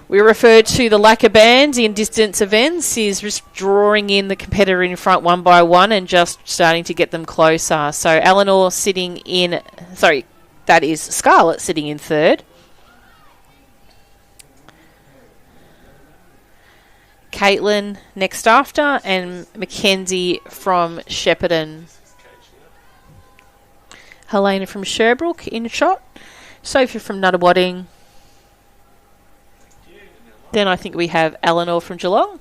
we refer to the lacquer band in distance events is just drawing in the competitor in front one by one and just starting to get them closer. So Eleanor sitting in, that is Scarlett sitting in third. Caitlin next after, and Mackenzie from Shepparton. Helena from Sherbrooke in shot. Sophie from Nuttawading. Then I think we have Eleanor from Geelong.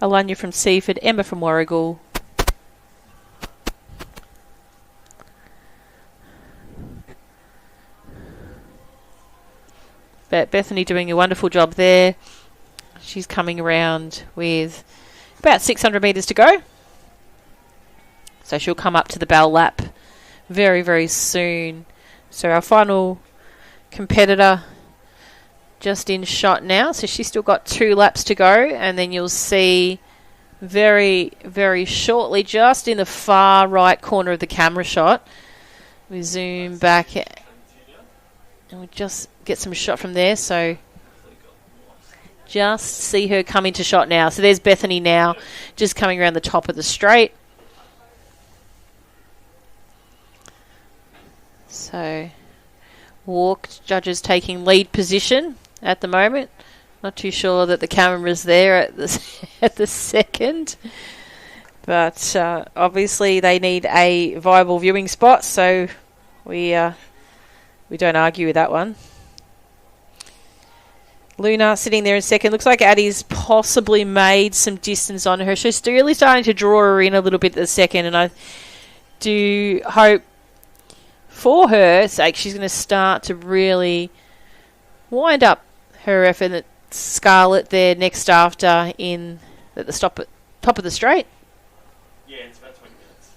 Alanya from Seaford. Emma from Warragul. But Bethany doing a wonderful job there. She's coming around with about 600 metres to go. So she'll come up to the bell lap very, very soon. So our final competitor just in shot now. So she's still got 2 laps to go. And then you'll see very, very shortly, just in the far right corner of the camera shot, we zoom back and we just get some shot from there. So just see her come into shot now. So there's Bethany now, just coming around the top of the straight. So walk judges taking lead position at the moment. Not too sure that the camera's there at the second. But obviously they need a viable viewing spot, so we don't argue with that one. Luna sitting there in second. Looks like Addie's possibly made some distance on her. She's really starting to draw her in a little bit at the second, and I do hope for her sake she's going to start to really wind up her effort at Scarlett there next after at the top of the straight. Yeah, it's about 20 minutes.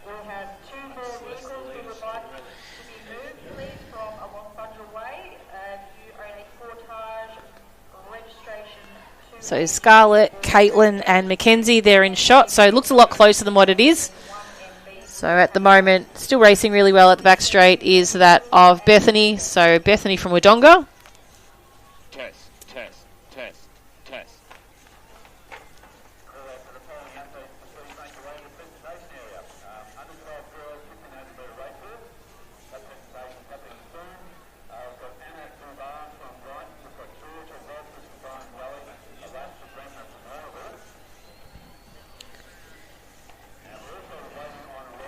We have two more vehicles we would like to be moved, please, from along Bungle Way. You own a Portage registration. So Scarlett, Caitlin and Mackenzie, they're in shot, so it looks a lot closer than what it is. So at the moment, still racing really well at the back straight is that of Bethany. So Bethany from Wodonga. Test.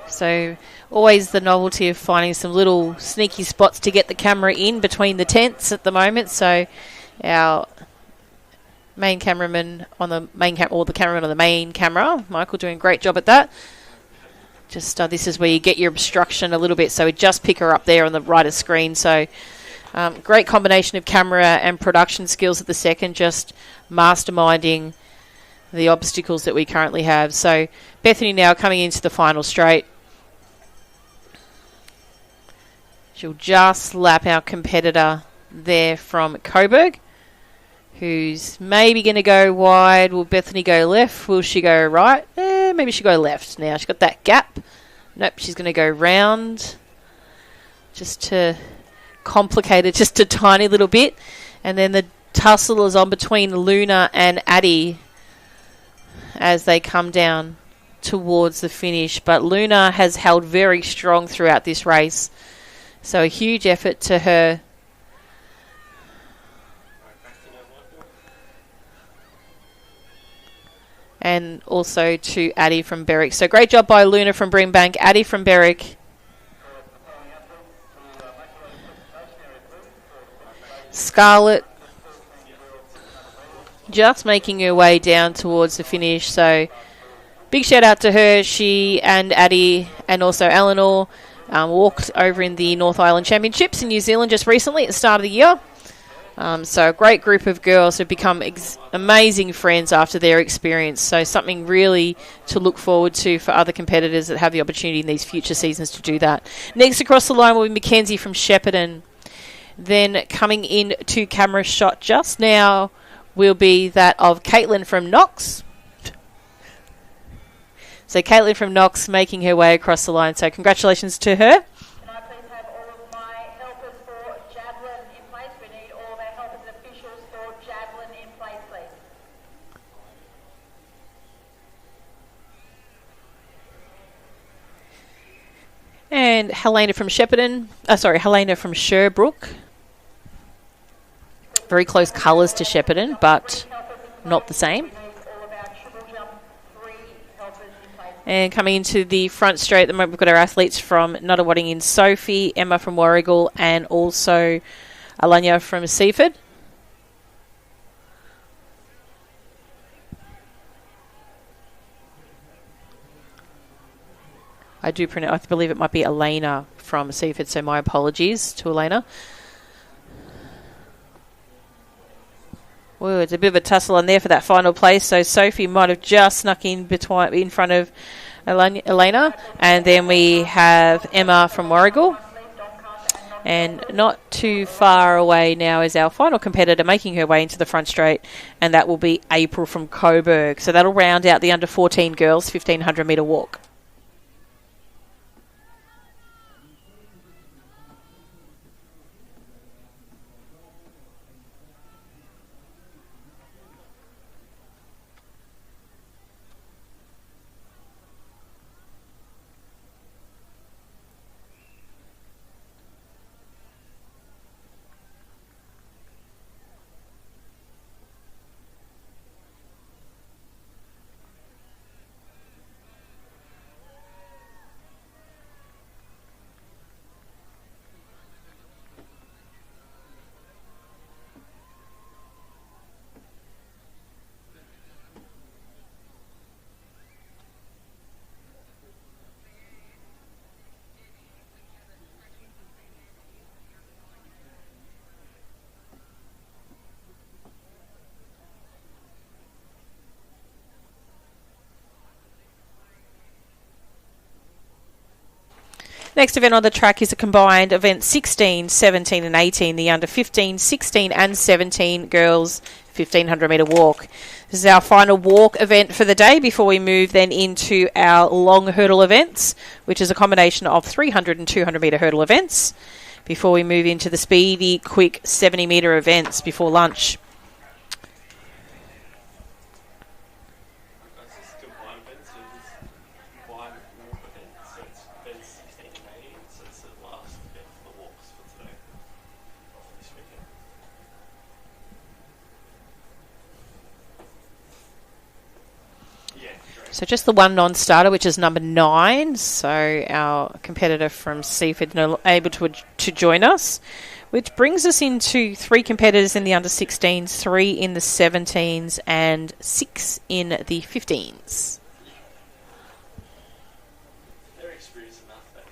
So always the novelty of finding some little sneaky spots to get the camera in between the tents at the moment. So our main cameraman on the main or the cameraman on the main camera, Michael, doing a great job at that. Just this is where you get your obstruction a little bit. So we just pick her up there on the right of screen. So great combination of camera and production skills at the second, just masterminding the obstacles that we currently have. So Bethany now coming into the final straight. She'll just lap our competitor there from Coburg, who's maybe going to go wide. Will Bethany go left? Will she go right? Maybe she'll go left now. She's got that gap. Nope, she's going to go round just to complicate it just a tiny little bit. And then the tussle is on between Luna and Addie as they come down towards the finish. But Luna has held very strong throughout this race. So a huge effort to her. And also to Addie from Berwick. So great job by Luna from Brimbank, Addie from Berwick. Scarlett just making her way down towards the finish. So big shout out to her. She and Addie and also Eleanor walked over in the North Island Championships in New Zealand just recently at the start of the year. So a great group of girls have become amazing friends after their experience. So something really to look forward to for other competitors that have the opportunity in these future seasons to do that. Next across the line will be Mackenzie from Shepparton. Then coming in to camera shot just now will be that of Caitlin from Knox. So Caitlin from Knox making her way across the line. So congratulations to her. Can I please have all of my helpers for javelin in place? We need all of our helpers and officials for javelin in place, please. And Helena from Shepparton. Helena from Sherbrooke. Very close colours to Shepparton, but not the same. And coming into the front straight at the moment, we've got our athletes from Nuttawading in Sophie, Emma from Warrigal, and also Alanya from Seaford. I believe it might be Elena from Seaford, so my apologies to Elena. Whoa, it's a bit of a tussle on there for that final place. So Sophie might have just snuck in front of Elena. And then we have Emma from Warrigal. And not too far away now is our final competitor making her way into the front straight. And that will be April from Coburg. So that'll round out the under 14 girls 1,500 metre walk. Next event on the track is a combined event 16, 17 and 18, the under 15, 16 and 17 girls 1500 metre walk. This is our final walk event for the day before we move then into our long hurdle events, which is a combination of 300 and 200 metre hurdle events, before we move into the speedy, quick 70 metre events before lunch. So just the one non-starter, which is number 9. So our competitor from Seaford not able to join us, which brings us into 3 competitors in the under 16s, 3 in the 17s, and 6 in the 15s. They're experienced enough, they know.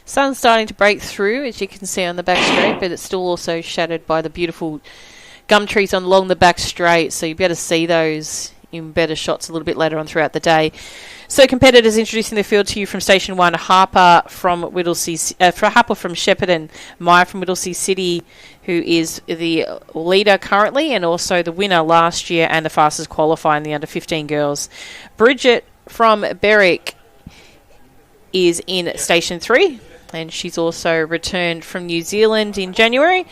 Sun's starting to break through, as you can see on the back straight, but it's still also shadowed by the beautiful gum trees along the back straight, so you better see those in better shots a little bit later on throughout the day. So competitors introducing the field to you from Station 1, Harper from Harper from Shepparton, Maya from Whittlesea City, who is the leader currently and also the winner last year and the fastest qualifier in the under 15 girls. Bridget from Berwick is in Station 3. And she's also returned from New Zealand in January.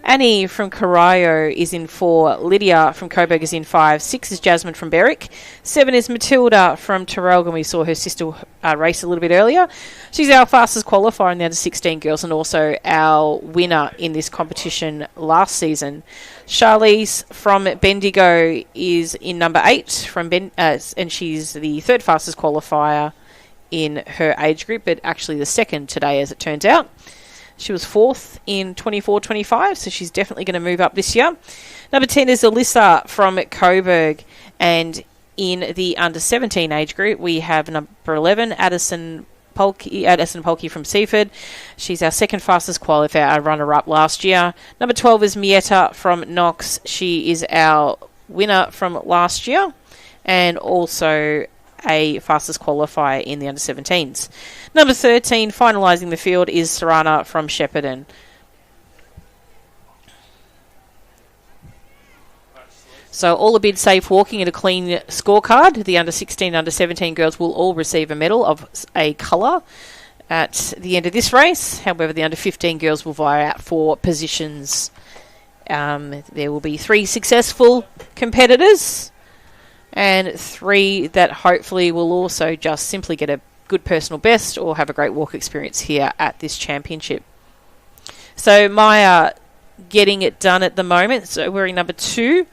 Annie from Corio is in 4. Lydia from Coburg is in 5. 6 is Jasmine from Berwick. 7 is Matilda from Terrelgan. We saw her sister race a little bit earlier. She's our fastest qualifier in the under 16 girls and also our winner in this competition last season. Charlize from Bendigo is in number 8 and she's the 3rd fastest qualifier in her age group, but actually the 2nd today as it turns out. She was 4th in 24-25, so she's definitely going to move up this year. Number 10 is Alyssa from Coburg, and in the under 17 age group we have number 11 Addison Polkey from Seaford. She's our 2nd fastest qualifier, our runner-up last year. Number 12 is Mietta from Knox. She is our winner from last year and also a fastest qualifier in the under 17s. Number 13, finalising the field, is Sarana from Shepparton. So all a bid safe walking and a clean scorecard. The under 16, under 17 girls will all receive a medal of a colour at the end of this race. However, the under 15 girls will vie out for positions. There will be 3 successful competitors and 3 that hopefully will also just simply get a good personal best or have a great walk experience here at this championship. So Maya getting it done at the moment. So we're in number 2.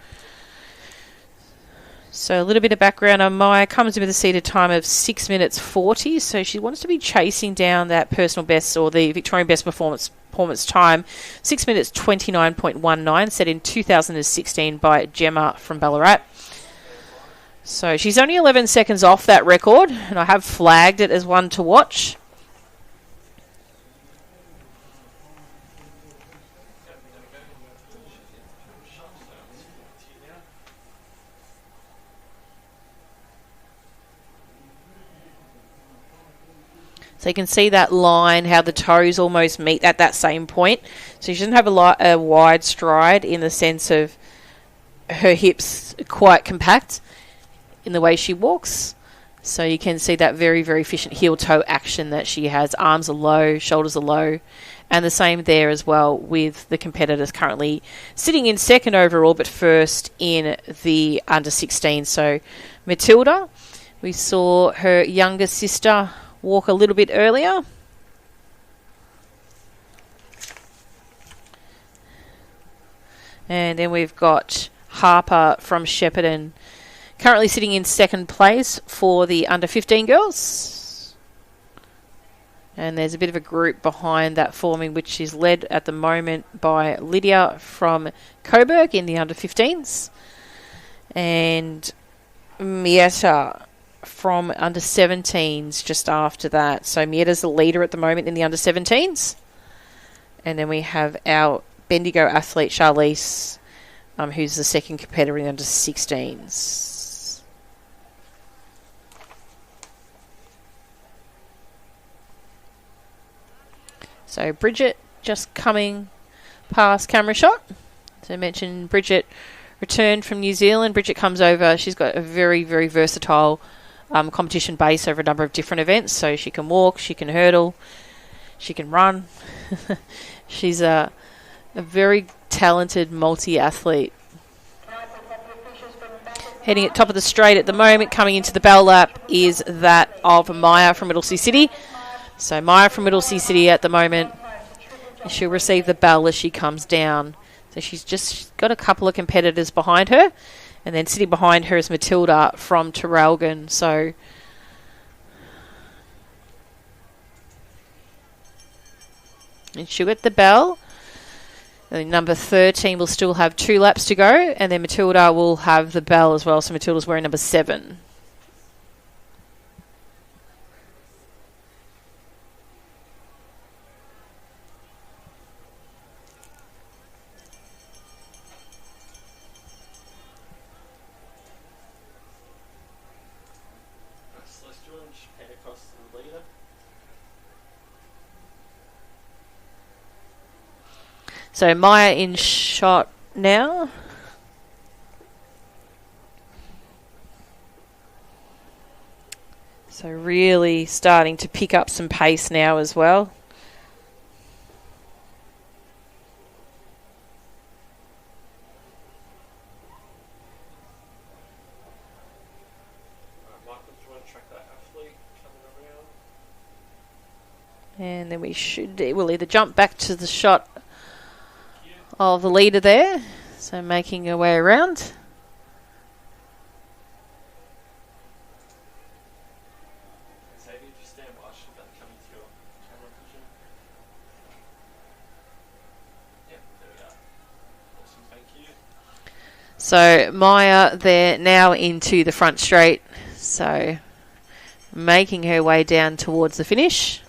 So a little bit of background on Maya. Comes in with a seated time of 6 minutes 40. So she wants to be chasing down that personal best or the Victorian best performance time. 6 minutes 29.19 set in 2016 by Gemma from Ballarat. So she's only 11 seconds off that record, and I have flagged it as one to watch. So you can see that line, how the toes almost meet at that same point. So she doesn't have a wide stride in the sense of her hips quite compact in the way she walks. So you can see that very, very efficient heel-toe action that she has. Arms are low, shoulders are low. And the same there as well with the competitors currently sitting in 2nd overall, but 1st in the under 16. So Matilda, we saw her younger sister walk a little bit earlier. And then we've got Harper from Shepparton, currently sitting in 2nd place for the under 15 girls. And there's a bit of a group behind that forming, which is led at the moment by Lydia from Coburg in the under 15s. And Mietta from under 17s just after that. So Mietta's the leader at the moment in the under 17s. And then we have our Bendigo athlete Charlize, who's the second competitor in the under 16s. So Bridget just coming past camera shot. So I mentioned Bridget returned from New Zealand. Bridget comes over. She's got a very, very versatile competition base over a number of different events. So she can walk, she can hurdle, she can run. She's a very talented multi-athlete. Heading at top of the straight at the moment, coming into the bell lap, is that of Maya from Middlesea City. So Maya from Middlesea City at the moment, she'll receive the bell as she comes down. So she's just got a couple of competitors behind her. And then sitting behind her is Matilda from Traralgon. So and she'll get the bell. And number 13 will still have 2 laps to go. And then Matilda will have the bell as well. So Matilda's wearing number 7. So Maya in shot now. So really starting to pick up some pace now as well. And then we'll either jump back to the shot of the leader there. So making her way around. So Maya there now into the front straight. So making her way down towards the finish.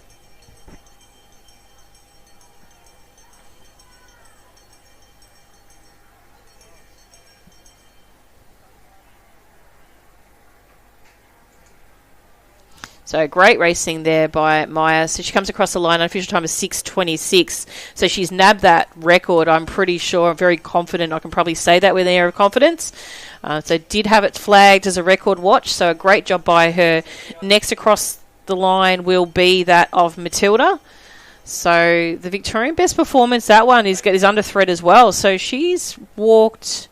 So great racing there by Maya. So she comes across the line. Unofficial time is 6:26. So she's nabbed that record, I'm pretty sure. I'm very confident. I can probably say that with an air of confidence. So did have it flagged as a record watch. So a great job by her. Next across the line will be that of Matilda. So the Victorian best performance, that one is under threat as well. So she's walked...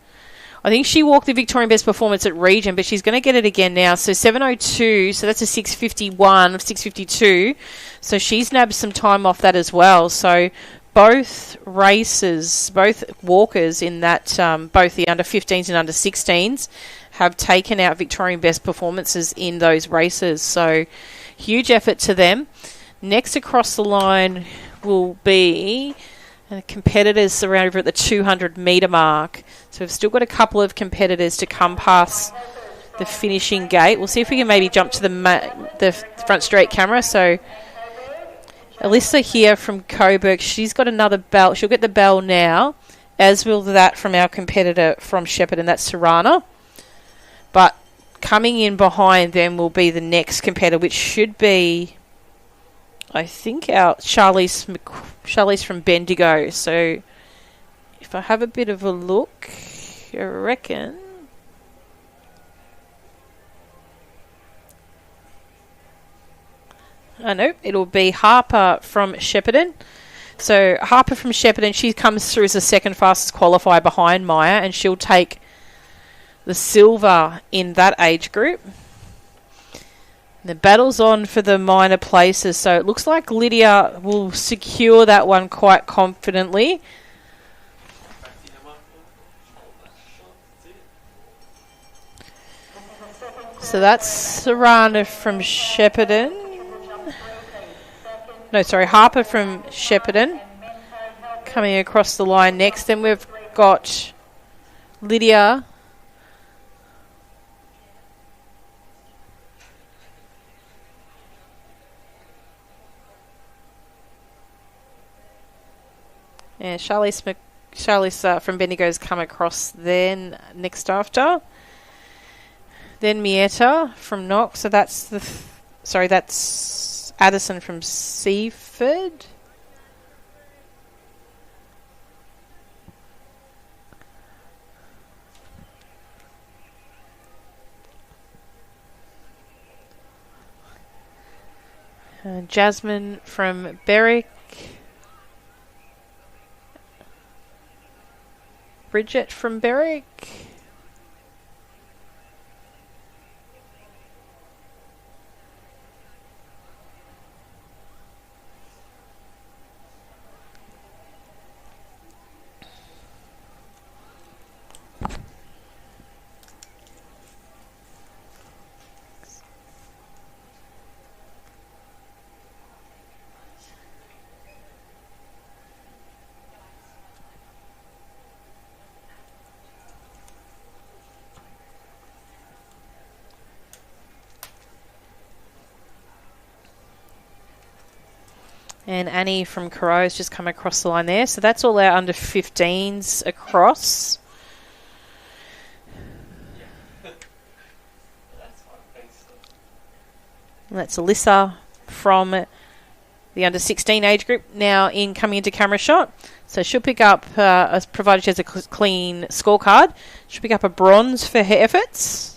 I think she walked the Victorian best performance at region, but she's going to get it again now. So 7:02, so that's a 6:51 of 6:52. So she's nabbed some time off that as well. So both races, both walkers in that, both the under 15s and under 16s have taken out Victorian best performances in those races. So huge effort to them. Next across the line will be... competitors around over at the 200 metre mark. So we've still got a couple of competitors to come past the finishing gate. We'll see if we can maybe jump to the front straight camera. So Alyssa here from Coburg, she's got another bell. She'll get the bell now, as will that from our competitor from Shepparton, that's Sarana. But coming in behind them will be the next competitor, which should be... I think our Charlize from Bendigo. So if I have a bit of a look, I reckon... I know, it'll be Harper from Shepparton. So Harper from Shepparton, she comes through as the second fastest qualifier behind Maya, and she'll take the silver in that age group. The battle's on for the minor places, so it looks like Lydia will secure that one quite confidently. So that's Sarana from Shepparton. No, sorry, Harper from Shepparton coming across the line next. Then we've got Lydia. And Charlize Charlize from Bendigo's come across then next after. Then Mietta from Knox. So that's that's Addison from Seaford. Jasmine from Berwick. Bridget from Berwick. And Annie from Carrow's just come across the line there. So that's all our under 15s across. And that's Alyssa from the under 16 age group now coming into camera shot. So she'll pick up, provided she has a clean scorecard, she'll pick up a bronze for her efforts.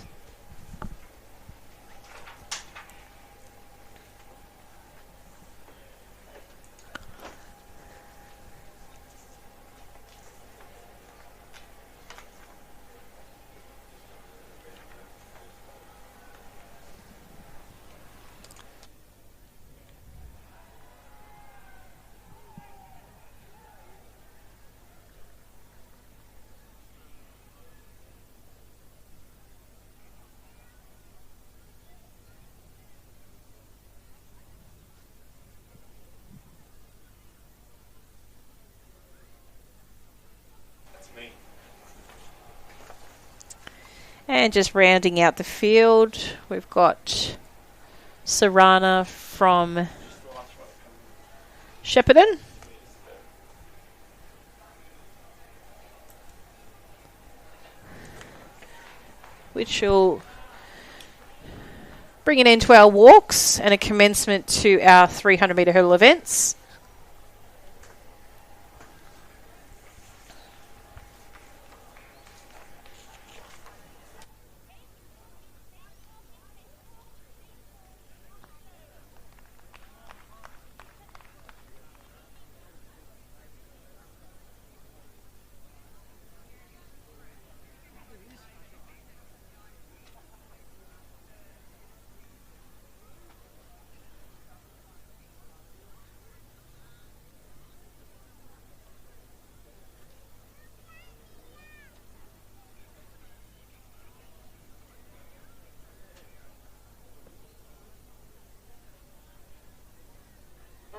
And just rounding out the field, we've got Sarana from Shepparton. Which will bring an end to our walks and a commencement to our 300 metre hurdle events.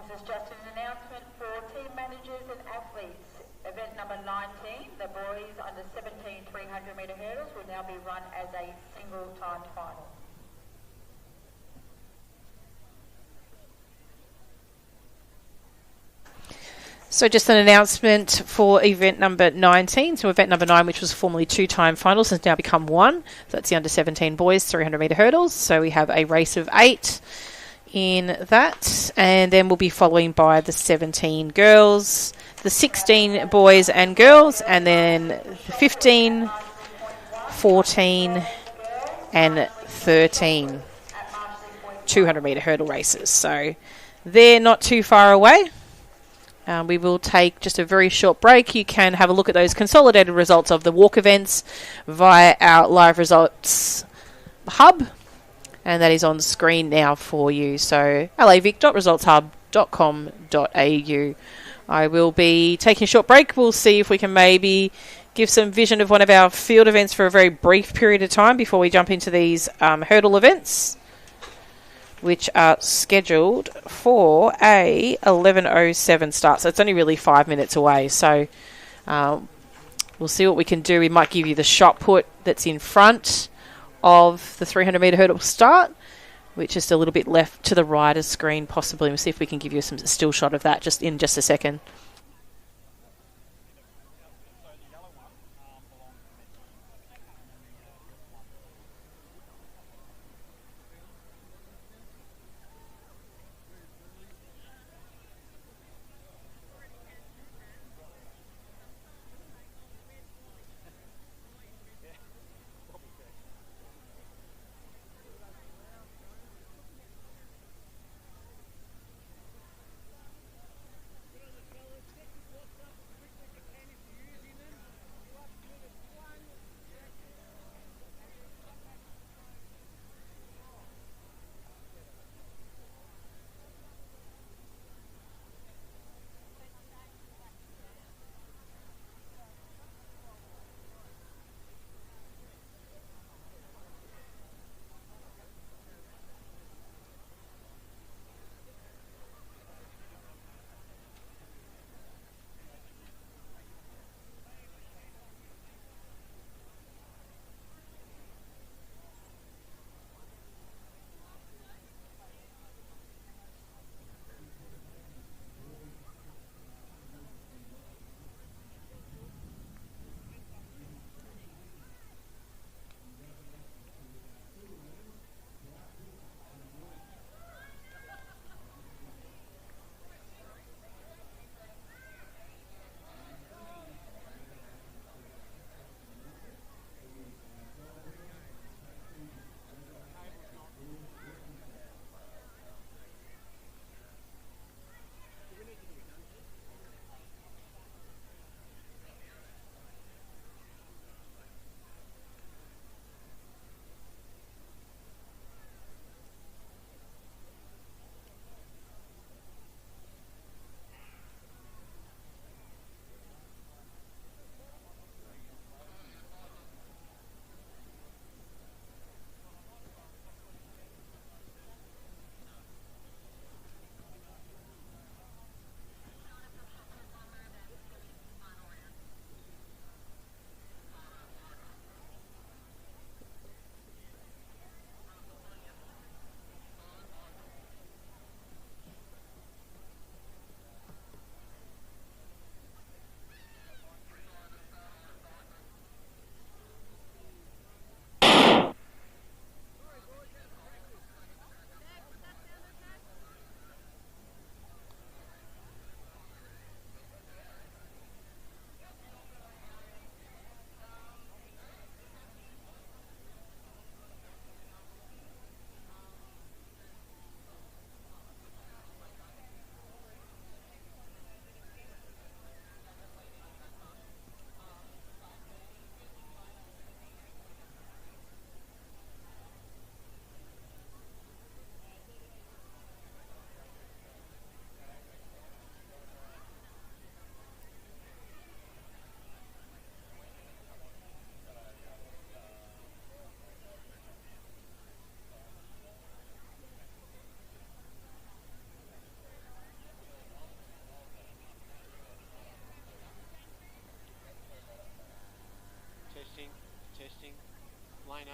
This is just an announcement for team managers and athletes. Event number 19, the boys under 17 300 metre hurdles will now be run as a single time final. So just an announcement for event number 19. So event number 9, which was formerly 2-time finals, has now become 1. So that's the under 17 boys 300 metre hurdles. So we have a race of 8 in that, and then we'll be following by the 17 girls, the 16 boys and girls, and then 15, 14 and 13 200 metre hurdle races. So they're not too far away. We will take just a very short break. You can have a look at those consolidated results of the walk events via our live results hub, and that is on screen now for you. So lavic.resultshub.com.au. I will be taking a short break. We'll see if we can maybe give some vision of one of our field events for a very brief period of time before we jump into these hurdle events, which are scheduled for a 11:07 start. So it's only really 5 minutes away. So we'll see what we can do. We might give you the shot put that's in front of the 300 metre hurdle start, which is a little bit left to the right of screen possibly. We'll see if we can give you some still shot of that just in just a second.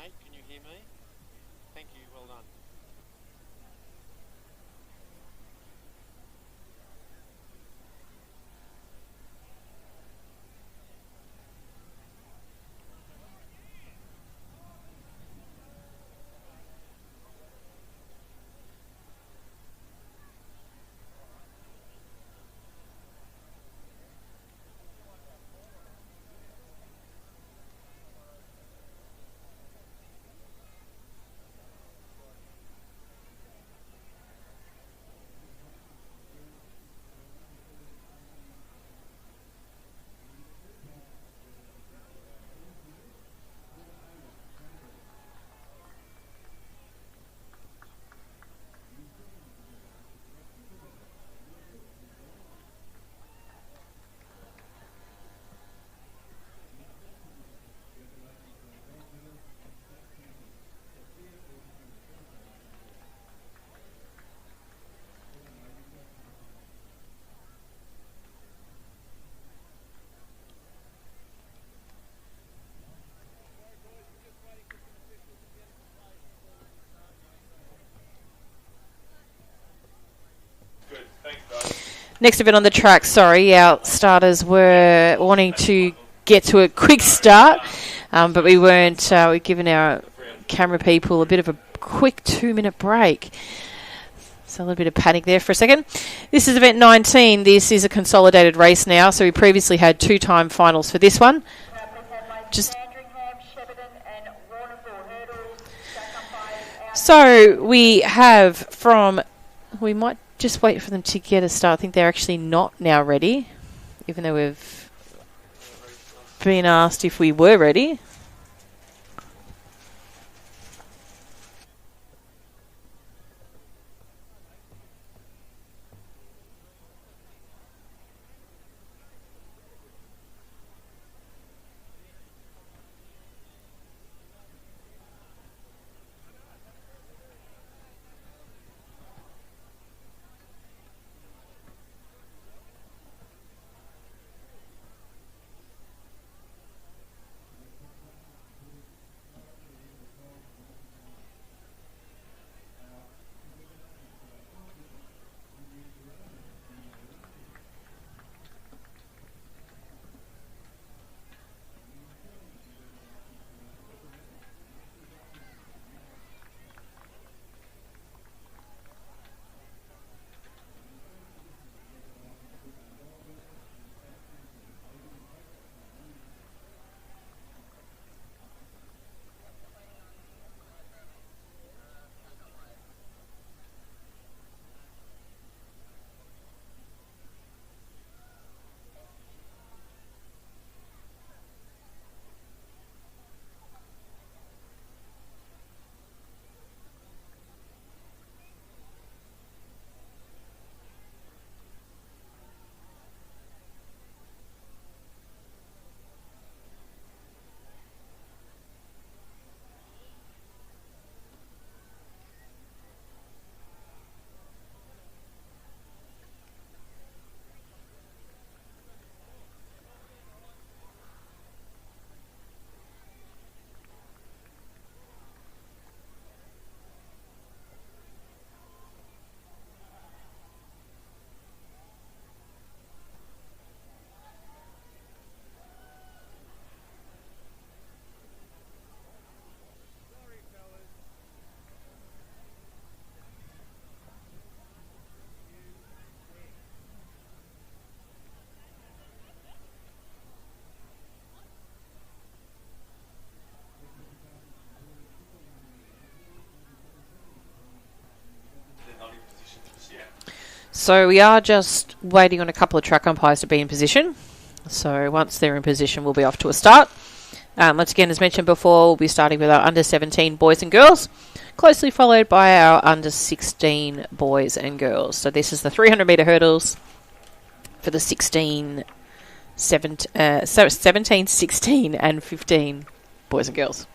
Nate, can you hear me? Thank you, well done. Next event on the track, sorry, our starters were wanting to get to a quick start, but we weren't. We've given our camera people a bit of a quick 2-minute break. So a little bit of panic there for a second. This is event 19. This is a consolidated race now, so we previously had 2-time finals for this one. Just so we have from, we might just wait for them to get a start. I think they're actually not now ready, even though we've been asked if we were ready. So we are just waiting on a couple of track umpires to be in position. So once they're in position, we'll be off to a start. Once again, as mentioned before, we'll be starting with our under 17 boys and girls, closely followed by our under 16 boys and girls. So this is the 300 metre hurdles for the 17, 16 and 15 boys and girls.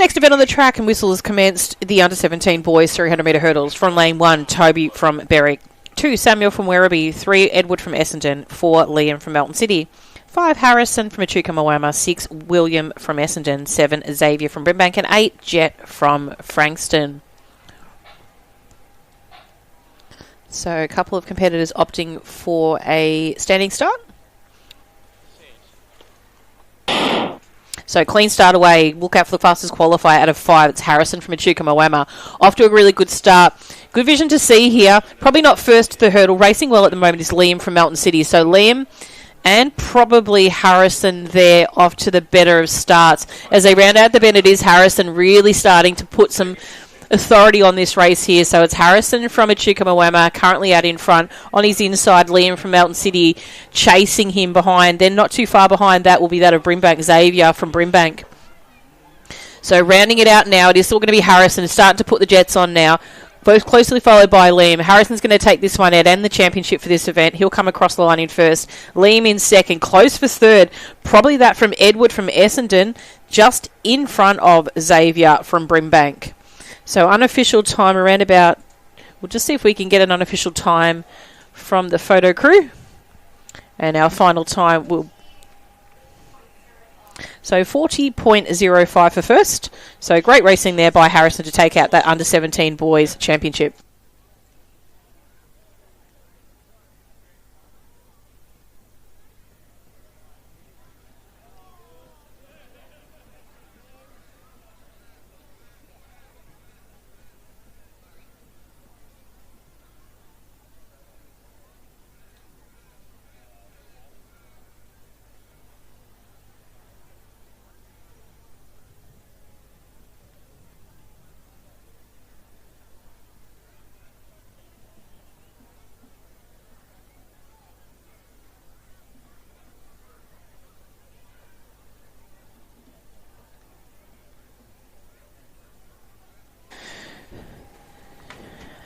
Next event on the track, and whistle has commenced. The under-17 boys 300-metre hurdles. From lane 1, Toby from Berwick. 2, Samuel from Werribee. 3, Edward from Essendon. 4, Liam from Melton City. 5, Harrison from Echuca Moama. 6, William from Essendon. 7, Xavier from Brimbank. And 8, Jet from Frankston. So a couple of competitors opting for a standing start. So clean start away. Look out for the fastest qualifier out of 5. It's Harrison from Echuca Moama. Off to a really good start. Good vision to see here. Probably not first to the hurdle. Racing well at the moment is Liam from Melton City. So Liam and probably Harrison there off to the better of starts. As they round out the bend, it is Harrison really starting to put some authority on this race here. So it's Harrison from Echuca Moama currently out in front. On his inside, Liam from Melton City chasing him behind. Then not too far behind that will be that of Brimbank, Xavier from Brimbank. So rounding it out now, it is still going to be Harrison starting to put the jets on now. Both closely followed by Liam. Harrison's going to take this one out and the championship for this event. He'll come across the line in first. Liam in second. Close for third. Probably that from Edward from Essendon. Just in front of Xavier from Brimbank. So unofficial time around about... We'll just see if we can get an unofficial time from the photo crew. And our final time will... So 40.05 for first. So great racing there by Harrison to take out that under-17 boys championship.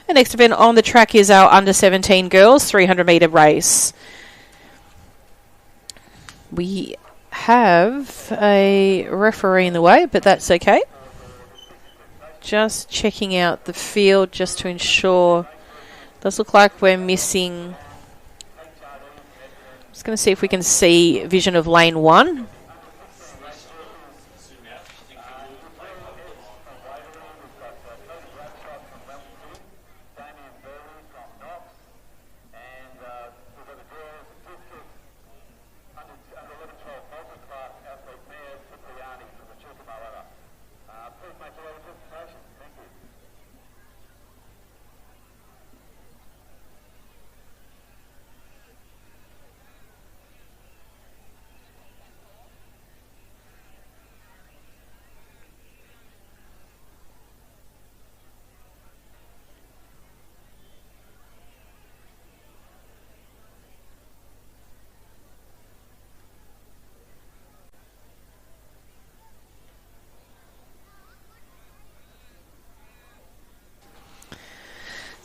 The next event on the track is our under-17 girls 300-metre race. We have a referee in the way, but that's okay. Just checking out the field just to ensure. Does look like we're missing. Just going to see if we can see vision of lane 1.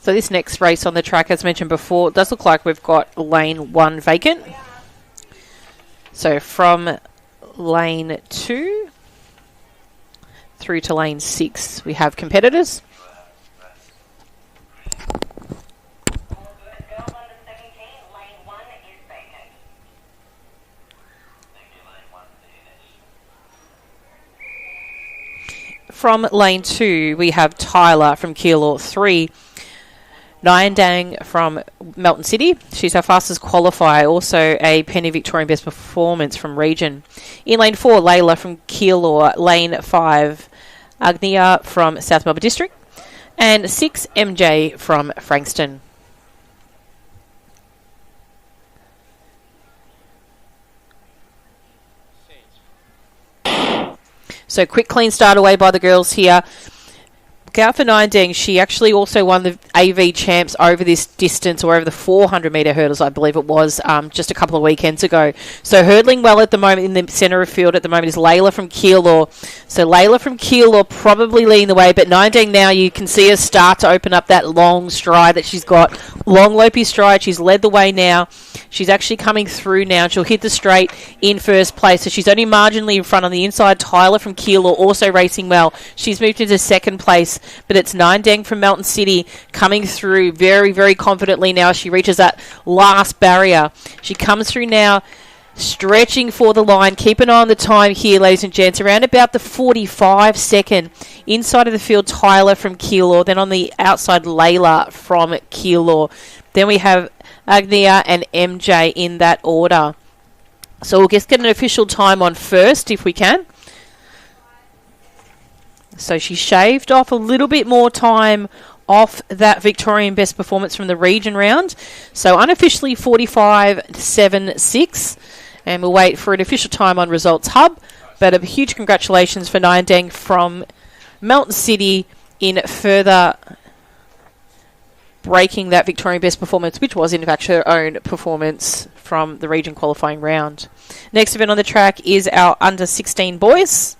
So this next race on the track, as mentioned before, it does look like we've got lane 1 vacant. So from lane 2 through to lane 6, we have competitors. From lane 2, we have Tyler from Keilor. 3, Nyandang from Melton City. She's our fastest qualifier. Also a Penny Victorian Best Performance from Region. In lane 4, Layla from Keilor. Lane 5, Agnia from South Melbourne District. And 6, MJ from Frankston. So quick clean start away by the girls here. Look out for Nine Deng. She actually also won the AV champs over this distance, or over the 400-metre hurdles, I believe it was, just a couple of weekends ago. So hurdling well at the moment in the centre of field at the moment is Layla from Keilor. So Layla from Keilor probably leading the way, but Nine Deng now, you can see her start to open up that long stride that she's got. Long lopey stride. She's led the way now. She's actually coming through now. She'll hit the straight in first place. So she's only marginally in front on the inside. Tyler from Keilor also racing well. She's moved into second place, but it's Nine Deng from Melton City coming through very, very confidently now. She reaches that last barrier. She comes through now, stretching for the line. Keep an eye on the time here, ladies and gents. Around about the 45-second. Inside of the field, Tyler from Keilor. Then on the outside, Layla from Keilor. Then we have Agnia and MJ in that order. So we'll just get an official time on first if we can. So she shaved off a little bit more time off that Victorian best performance from the region round. So unofficially 45.76. And we'll wait for an official time on Results Hub. But a huge congratulations for Nine Deng from Melton City in further breaking that Victorian best performance, which was in fact her own performance from the region qualifying round. Next event on the track is our under 16 boys.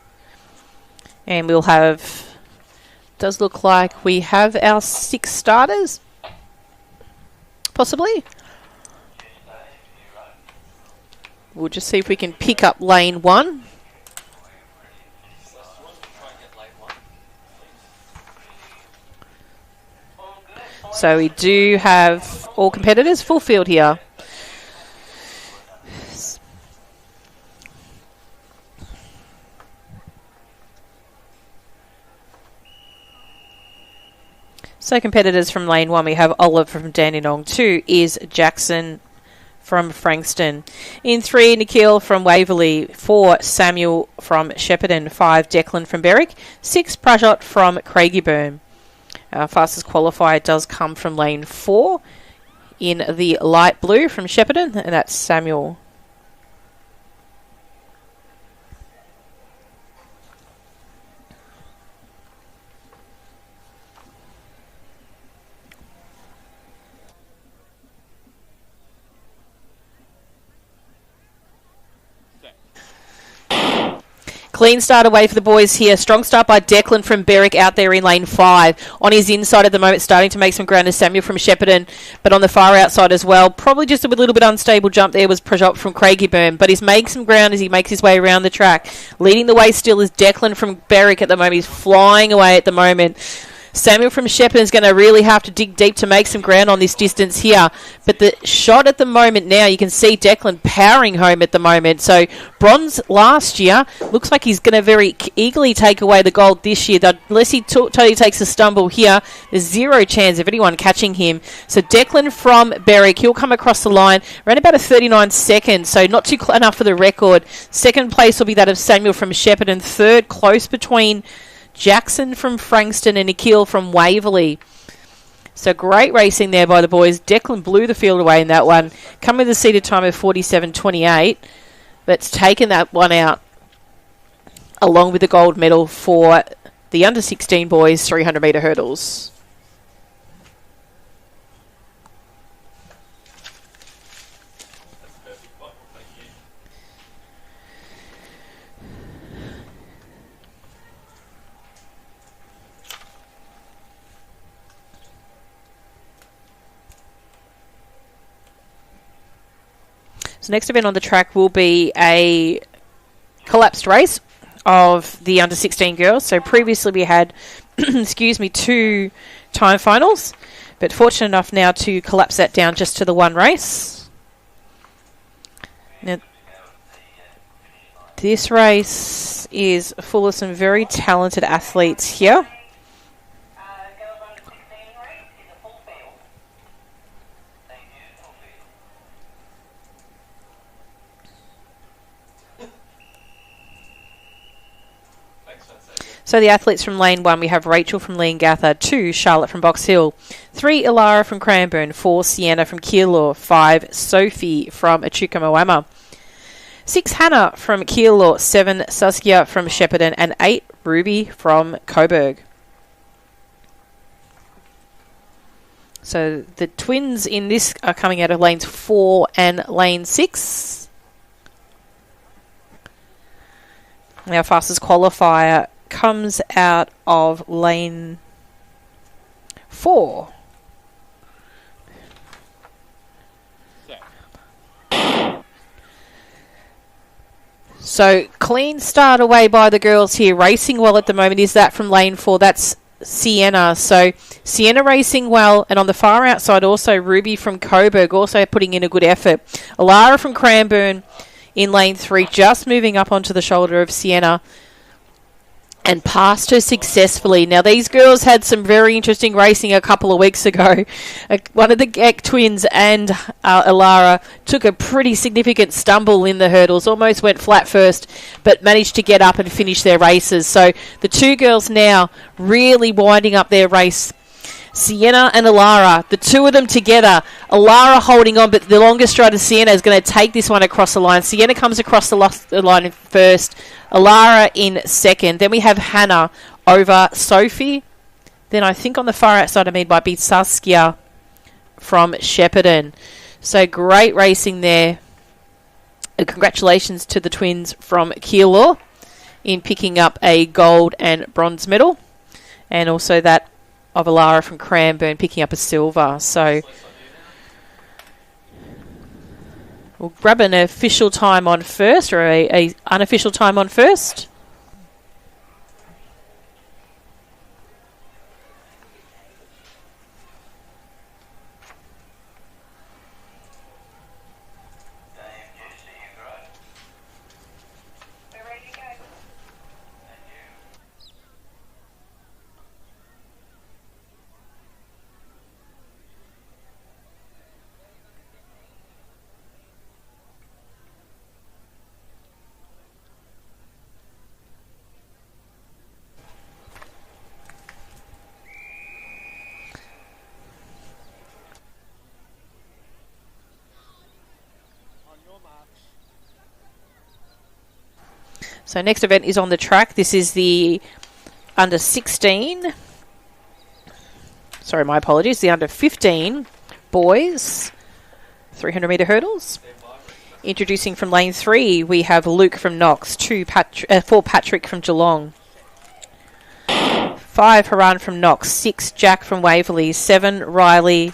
And we'll have, does look like we have our 6 starters, possibly. We'll just see if we can pick up lane 1. So we do have all competitors, full field here. So competitors from lane 1, we have Olive from Dandenong. 2 is Jackson from Frankston. In 3, Nikhil from Waverley. 4, Samuel from Shepparton. 5, Declan from Berwick. 6, Prajot from Craigieburn. Our fastest qualifier does come from lane 4 in the light blue from Shepparton, and that's Samuel. Clean start away for the boys here. Strong start by Declan from Berwick out there in lane 5. On his inside at the moment, starting to make some ground is Samuel from Shepparton, but on the far outside as well. Probably just a little bit unstable jump there was Prajot from Craigieburn, but he's making some ground as he makes his way around the track. Leading the way still is Declan from Berwick at the moment. He's flying away at the moment. Samuel from Shepparton is going to really have to dig deep to make some ground on this distance here. But the shot at the moment now, you can see Declan powering home at the moment. So bronze last year, looks like he's going to very eagerly take away the gold this year. Unless he totally takes a stumble here, there's zero chance of anyone catching him. So Declan from Berwick, he'll come across the line around about a 39 seconds. So not too enough for the record. Second place will be that of Samuel from Shepparton. Third, close between Jackson from Frankston and Nikhil from Waverley. So great racing there by the boys. Declan blew the field away in that one. Come with a seated time of 47.28. But it's taken that one out along with the gold medal for the under 16 boys 300 metre hurdles. So next event on the track will be a collapsed race of the under 16 girls. So previously we had, 2 time finals, but fortunate enough now to collapse that down just to the one race. Now, this race is full of some very talented athletes here. So the athletes from lane 1, we have Rachel from Leongatha, 2, Charlotte from Box Hill, 3, Ilara from Cranbourne, 4, Sienna from Keilor, 5, Sophie from Echuca Moama, 6, Hannah from Keilor, 7, Saskia from Shepparton, and 8, Ruby from Coburg. So the twins in this are coming out of lanes 4 and lane 6. Our fastest qualifier comes out of lane 4. So clean start away by the girls here. Racing well at the moment is that from lane 4. That's Sienna. So Sienna racing well, and on the far outside also Ruby from Coburg also putting in a good effort. Alara from Cranbourne in lane 3 just moving up onto the shoulder of Sienna and passed her successfully. Now, these girls had some very interesting racing a couple of weeks ago. One of the Eck twins and Alara took a pretty significant stumble in the hurdles, almost went flat first, but managed to get up and finish their races. So the two girls now really winding up their race. Sienna and Alara, the two of them together. Alara holding on, but the longest strider, Sienna, is going to take this one across the line. Sienna comes across the line in first. Alara in second. Then we have Hannah over Sophie. Then I think on the far outside of me might be Saskia from Shepparton. So great racing there. And congratulations to the twins from Keilor in picking up a gold and bronze medal. And also that of Alara from Cranbourne picking up a silver. So we'll grab an official time on first, or a unofficial time on first. So next event is on the track. This is the under 16. Sorry, my apologies. The under 15 boys 300 metre hurdles. Introducing from lane 3, we have Luke from Knox, 4 Patrick from Geelong, 5 Haran from Knox, 6 Jack from Waverley, 7 Riley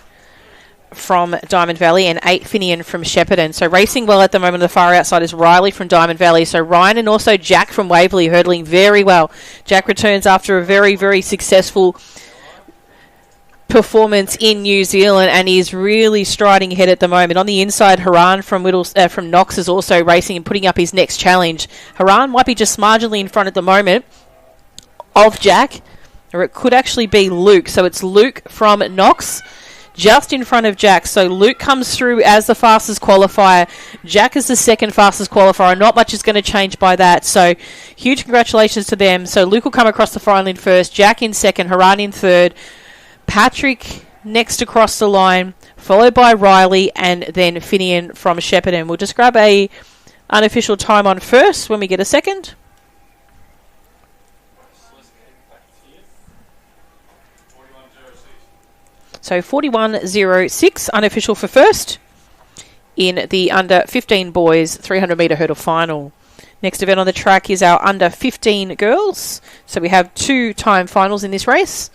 from Diamond Valley, and 8 Finian from Shepparton. So racing well at the moment. The far outside is Riley from Diamond Valley. So Ryan and also Jack from Waverley hurdling very well. Jack returns after a very, very successful performance in New Zealand, and he's really striding ahead at the moment. On the inside, Haran from Knox is also racing and putting up his next challenge. Haran might be just marginally in front at the moment of Jack, or it could actually be Luke. So it's Luke from Knox just in front of Jack. So Luke comes through as the fastest qualifier. Jack is the second fastest qualifier. Not much is going to change by that. So huge congratulations to them. So Luke will come across the final in first, Jack in second, Haran in third, Patrick next across the line, followed by Riley, and then Finian from Shepparton. We'll just grab a unofficial time on first when we get a second. So 41.06 unofficial for first in the under 15 boys 300 metre hurdle final. Next event on the track is our under 15 girls. So we have 2 time finals in this race.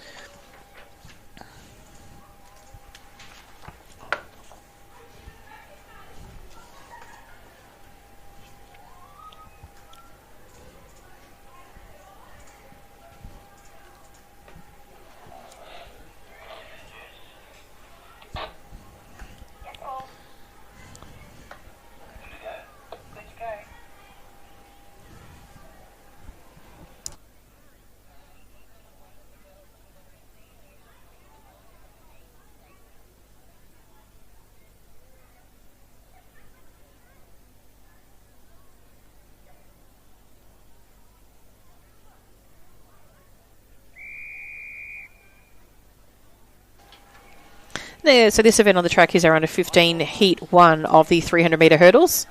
So this event on the track is our under 15 heat 1 of the 300 metre hurdles.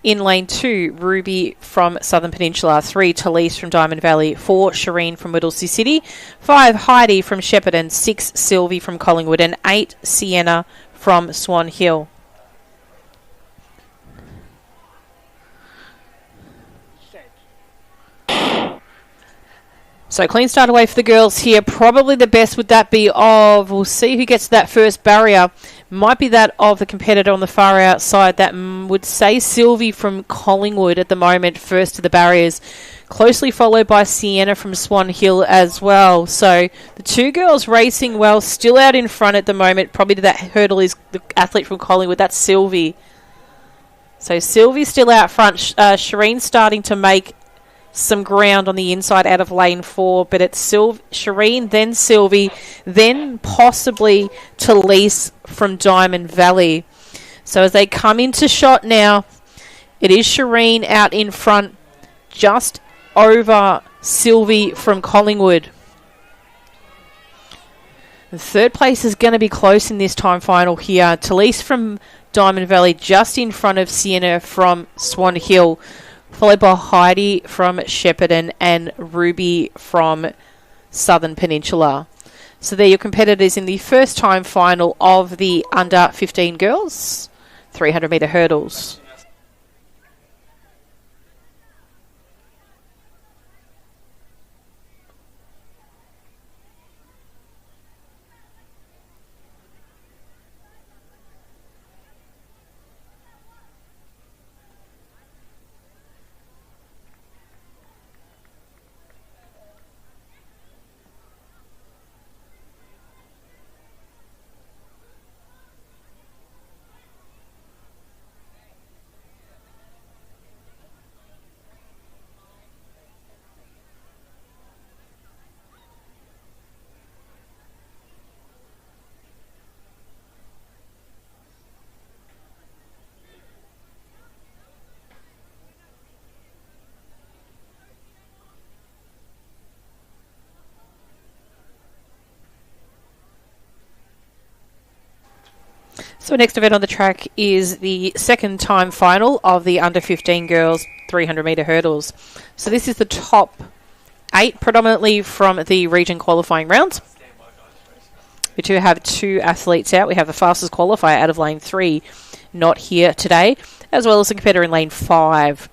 In lane 2, Ruby from Southern Peninsula. 3, Talise from Diamond Valley. 4, Shireen from Whittlesea City. 5, Heidi from Shepparton. 6, Sylvie from Collingwood. And 8, Sienna from Swan Hill. So clean start away for the girls here. Probably the best would that be of, we'll see who gets to that first barrier. Might be that of the competitor on the far outside. That would say Sylvie from Collingwood at the moment, first to the barriers. Closely followed by Sienna from Swan Hill as well. So the two girls racing well, still out in front at the moment. Probably to that hurdle is the athlete from Collingwood. That's Sylvie. So Sylvie's still out front. Shireen's starting to make some ground on the inside out of lane 4, but it's Shireen, then Sylvie, then possibly Talise from Diamond Valley. So as they come into shot now, it is Shireen out in front, just over Sylvie from Collingwood. The third place is going to be close in this time final here. Talise from Diamond Valley just in front of Sienna from Swan Hill, followed by Heidi from Shepparton and Ruby from Southern Peninsula. So they're your competitors in the first time final of the under 15 girls 300 metre hurdles. So next event on the track is the second time final of the under 15 girls 300 metre hurdles. So this is the top 8 predominantly from the region qualifying rounds. We do have 2 athletes out. We have the fastest qualifier out of lane 3 not here today, as well as a competitor in lane 5.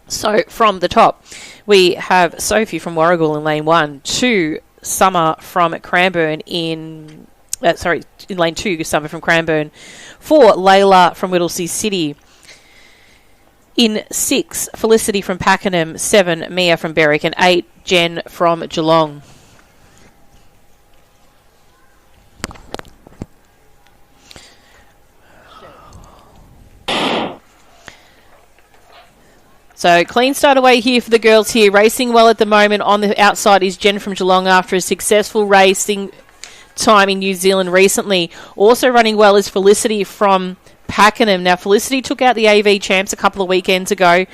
So from the top, we have Sophie from Warragul in lane 1, 2 Summer from Cranbourne in lane 2, Summer from Cranbourne. 4, Layla from Whittlesea City. In 6, Felicity from Pakenham. 7, Mia from Berwick. And 8, Jen from Geelong. So clean start away here for the girls here. Racing well at the moment. On the outside is Jen from Geelong after a successful racing time in New Zealand recently. Also running well is Felicity from Pakenham. Now Felicity took out the AV champs a couple of weekends ago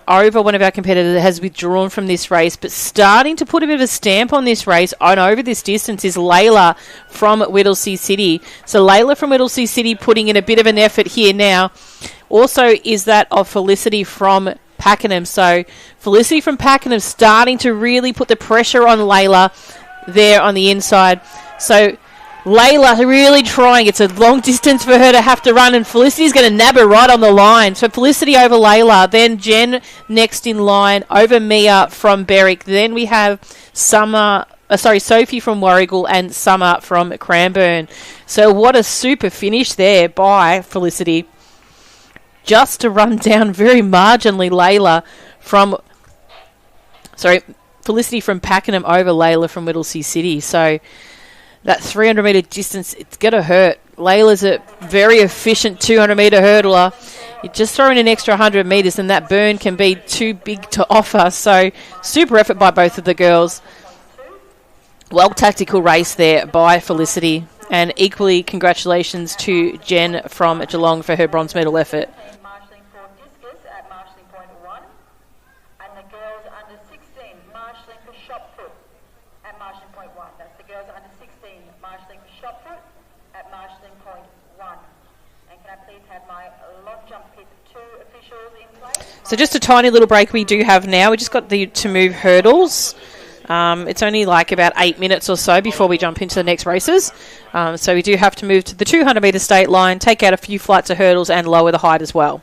over one of our competitors that has withdrawn from this race, but starting to put a bit of a stamp on this race and over this distance is Layla from Whittlesea City. So Layla from Whittlesea City putting in a bit of an effort here now. Also is that of Felicity from Pakenham. So Felicity from Pakenham starting to really put the pressure on Layla there on the inside. So Layla really trying. It's a long distance for her to have to run, and Felicity's going to nab her right on the line. So Felicity over Layla, then Jen next in line over Mia from Berwick. Then we have Sophie from Warragul and Summer from Cranbourne. So what a super finish there by Felicity. Just to run down very marginally Felicity from Pakenham over Layla from Whittlesea City. So that 300 metre distance, it's going to hurt. Layla's a very efficient 200 metre hurdler. You just throw in an extra 100 metres and that burn can be too big to offer. So super effort by both of the girls. Well tactical race there by Felicity. And equally congratulations to Jen from Geelong for her bronze medal effort. Marshalling for discus at marshalling point 1. And the girls under 16 marshalling for shot put at marshalling point 1. That's the girls under 16 marshalling for shot put at marshalling point 1. And can I please have my long jump pit 2 officials in place? So just a tiny little break we do have now. We just got to move hurdles. It's only like about 8 minutes or so before we jump into the next races. So we do have to move to the 200 metre state line, take out a few flights of hurdles and lower the height as well.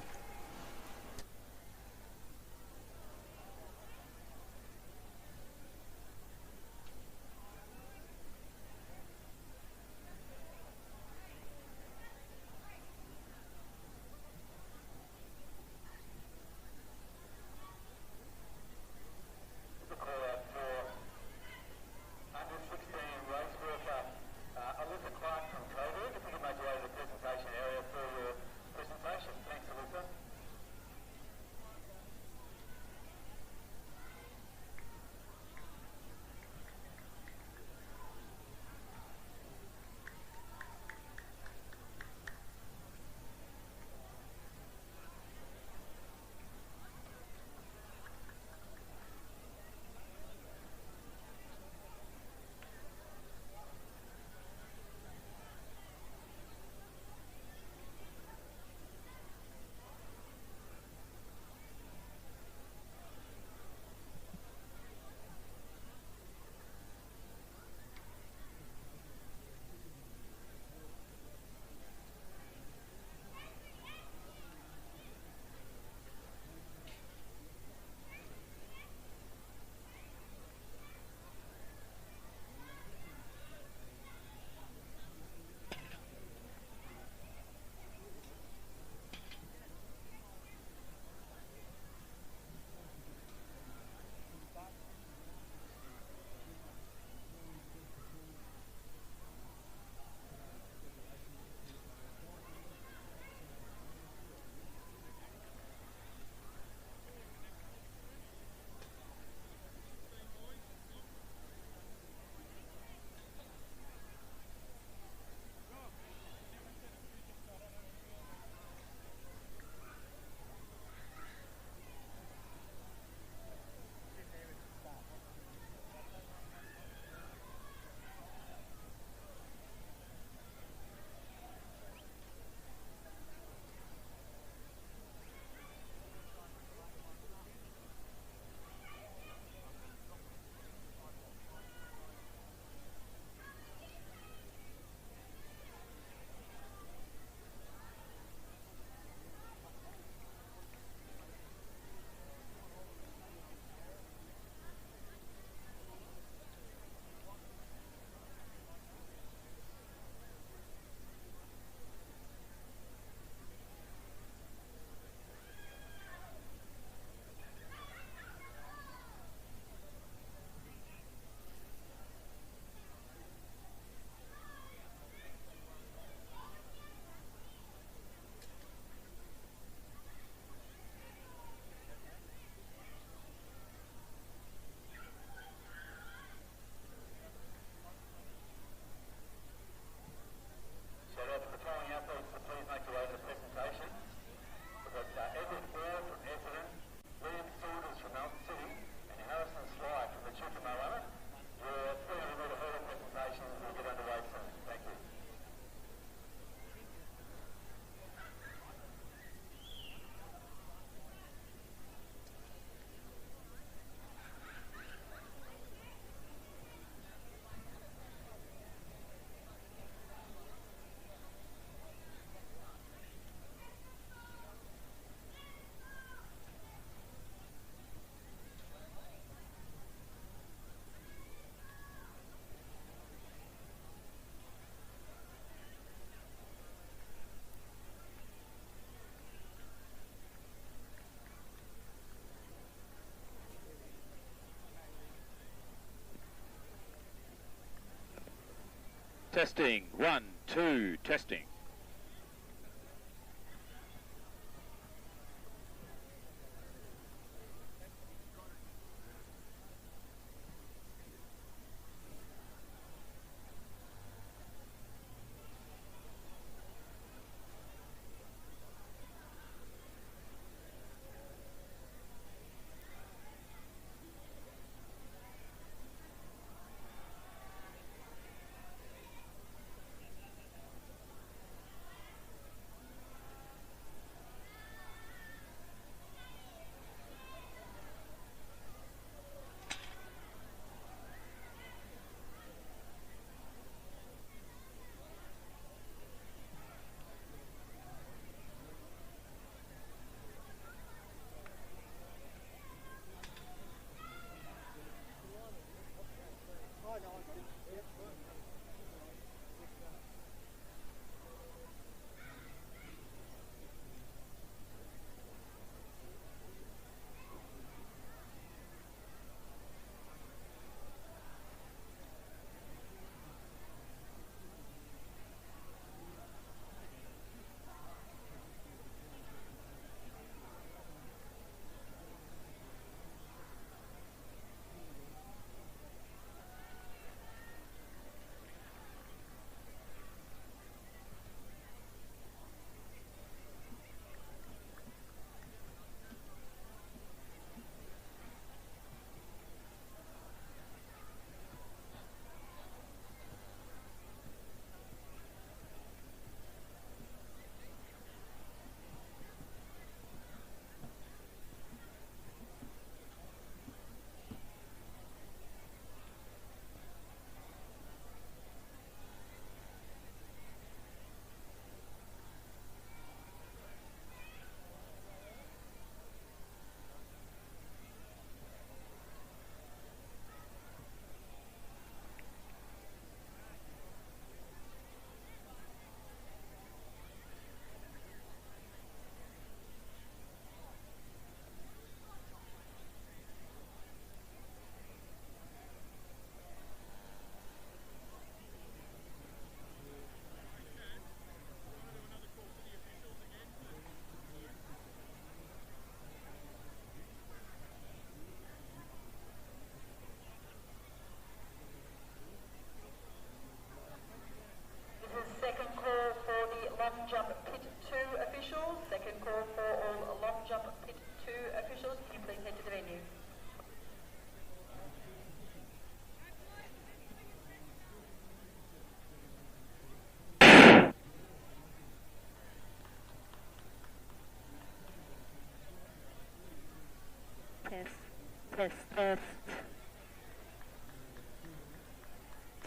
Testing. 1, 2, testing.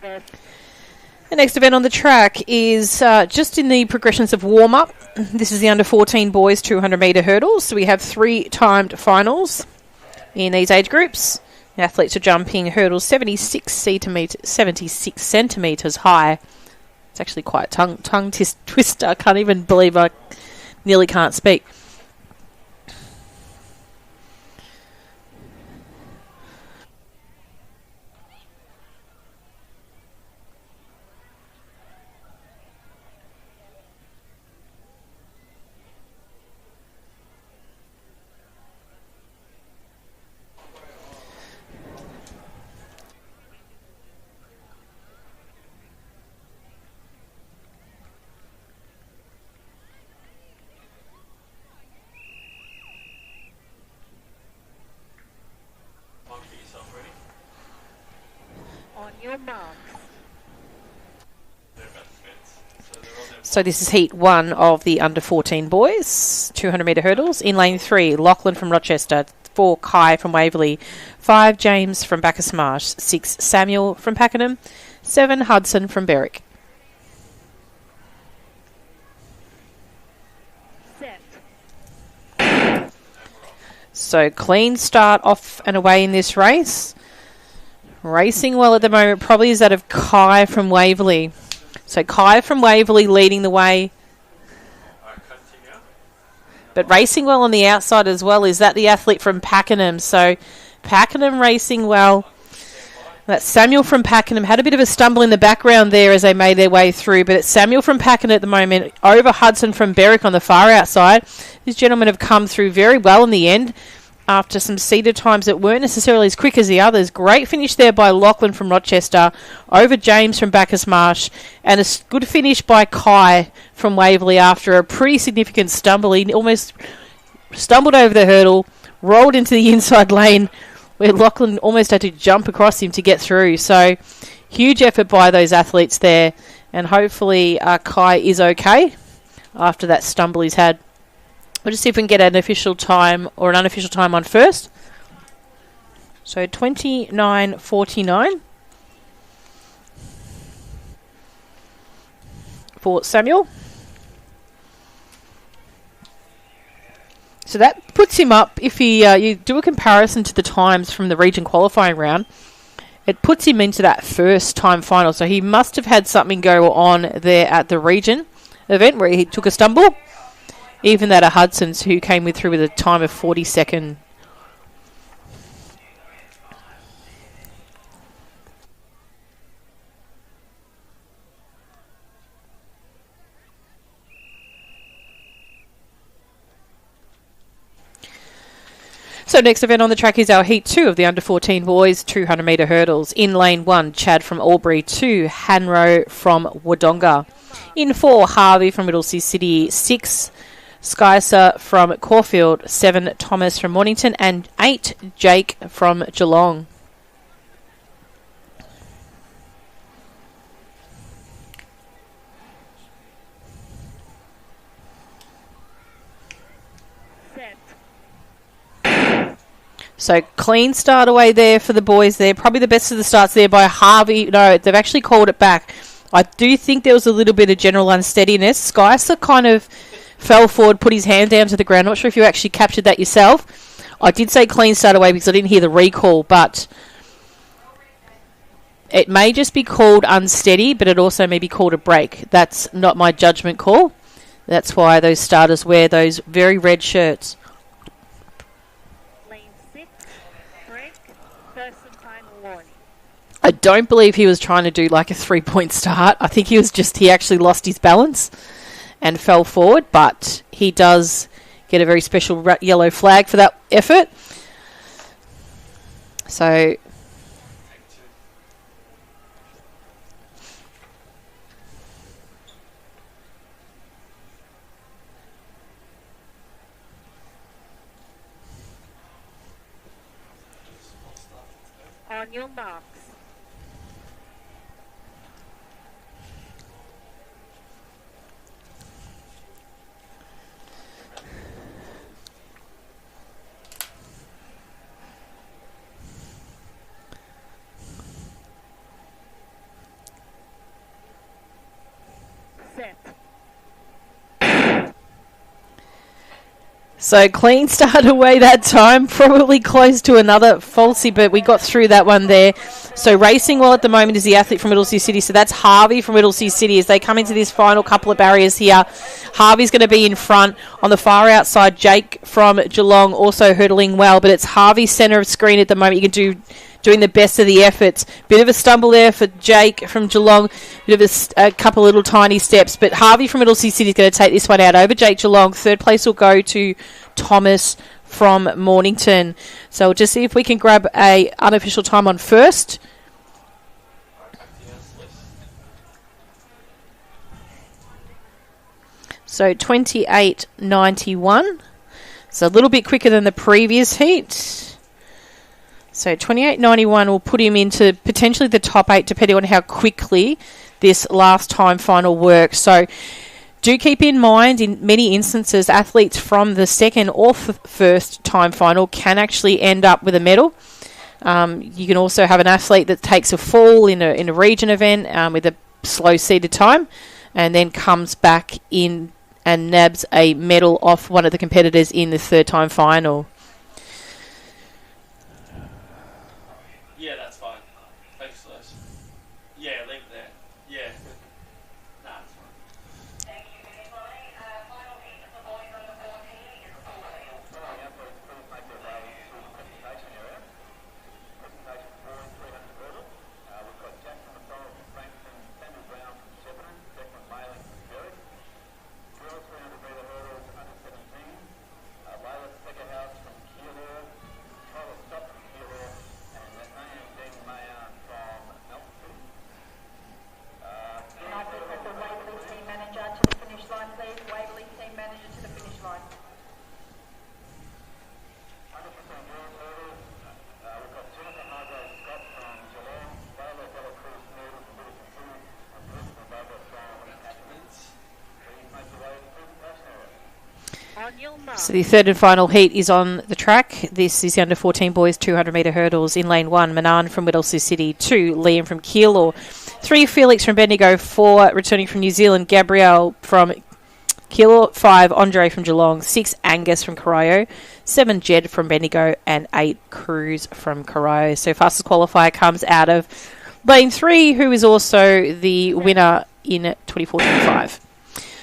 The next event on the track is just in the progressions of warm-up. This is the under-14 boys 200-metre hurdles. So we have 3 timed finals in these age groups. The athletes are jumping hurdles 76 centimetres high. It's actually quite a tongue twister. I can't even believe I nearly can't speak. So this is heat 1 of the under-14 boys, 200-metre hurdles. In lane 3, Lachlan from Rochester. 4, Kai from Waverley. 5, James from Bacchus Marsh. 6, Samuel from Pakenham. 7, Hudson from Berwick. So clean start off and away in this race. Racing well at the moment probably is that of Kai from Waverley. So Kai from Waverley leading the way. But racing well on the outside as well is that the athlete from Pakenham. So Pakenham racing well. That Samuel from Pakenham had a bit of a stumble in the background there as they made their way through. But it's Samuel from Pakenham at the moment over Hudson from Berwick on the far outside. These gentlemen have come through very well in the end after some seeded times that weren't necessarily as quick as the others. Great finish there by Lachlan from Rochester over James from Bacchus Marsh, and a good finish by Kai from Waverley after a pretty significant stumble. He almost stumbled over the hurdle, rolled into the inside lane where Lachlan almost had to jump across him to get through. So huge effort by those athletes there, and hopefully Kai is okay after that stumble he's had. We'll just see if we can get an official time or an unofficial time on first. So 29:49 for Samuel. So that puts him up, if he you do a comparison to the times from the region qualifying round, it puts him into that first time final. So he must have had something go on there at the region event where he took a stumble. Even that Hudson's, who came through with a time of 42nd. So next event on the track is our Heat 2 of the under-14 boys 200-metre hurdles. In lane 1, Chad from Albury. 2, Hanro from Wodonga. In 4, Harvey from Middlesea City. 6, Skyser from Caulfield, 7, Thomas from Mornington, and 8, Jake from Geelong. So clean start away there for the boys there. Probably the best of the starts there by Harvey. No, they've actually called it back. I do think there was a little bit of general unsteadiness. Skyser kind of fell forward, put his hand down to the ground. Not sure if you actually captured that yourself. I did say clean start away because I didn't hear the recall, but it may just be called unsteady, but it also may be called a break. That's not my judgment call. That's why those starters wear those very red shirts. Lane 6, break, first and final warning. I don't believe he was trying to do like a 3-point start. I think he actually lost his balance and fell forward, but he does get a very special yellow flag for that effort. So on your marks. So clean start away that time, probably close to another falsy, but we got through that one there. So racing well at the moment is the athlete from Middlesea City. So that's Harvey from Middlesea City as they come into this final couple of barriers here. Harvey's going to be in front. On the far outside, Jake from Geelong also hurdling well, but it's Harvey's centre of screen at the moment. You can doing the best of the efforts. Bit of a stumble there for Jake from Geelong. Bit of a couple little tiny steps. But Harvey from Middlesea City is going to take this one out over Jake Geelong. Third place will go to Thomas from Mornington. So we'll just see if we can grab a unofficial time on first. So 28.91. So a little bit quicker than the previous heat. So 28.91 will put him into potentially the top 8 depending on how quickly this last time final works. So do keep in mind in many instances athletes from the second or first time final can actually end up with a medal. You can also have an athlete that takes a fall in a region event with a slow seeded time and then comes back in and nabs a medal off one of the competitors in the third time final. Yeah, that's fine. Thanks, Les. Yeah, leave it there. Yeah. Nah, it's fine. Thank you, everybody. Final heat of the boys under 14 is full field. Please make your way to the presentation area. Presentation boys 300 hurdle. We've got Jackson McDonald from Frankston, Samuel Brown from Shepparton, Declan Mayling from Berwick. Girls 300 metre hurdles under 17. Layla Seckerhouse from Keilor, Tyler Stott from Keilor, and Nathaniel Dean Mayan from Melton City. Can I please have the Waverley team manager to the finish line, please? Waverley team manager to the finish line. 100% girls hurdles. We've got Jennifer Hargrove Scott from Geelong, Layla Dela Cruz Noodle from Middleton City, and Elizabeth Barbara from Ackermans. Please make your way to the presentation area. On your mark. So the third and final heat is on the track. This is the under 14 boys 200 metre hurdles. In lane 1, Manan from Middlesea City. 2, Liam from Keilor. 3, Felix from Bendigo. 4, returning from New Zealand, Gabrielle from Keilor. 5, Andre from Geelong. 6, Angus from Corio. 7, Jed from Bendigo. And 8, Cruz from Corio. So fastest qualifier comes out of lane 3, who is also the winner in 24-25.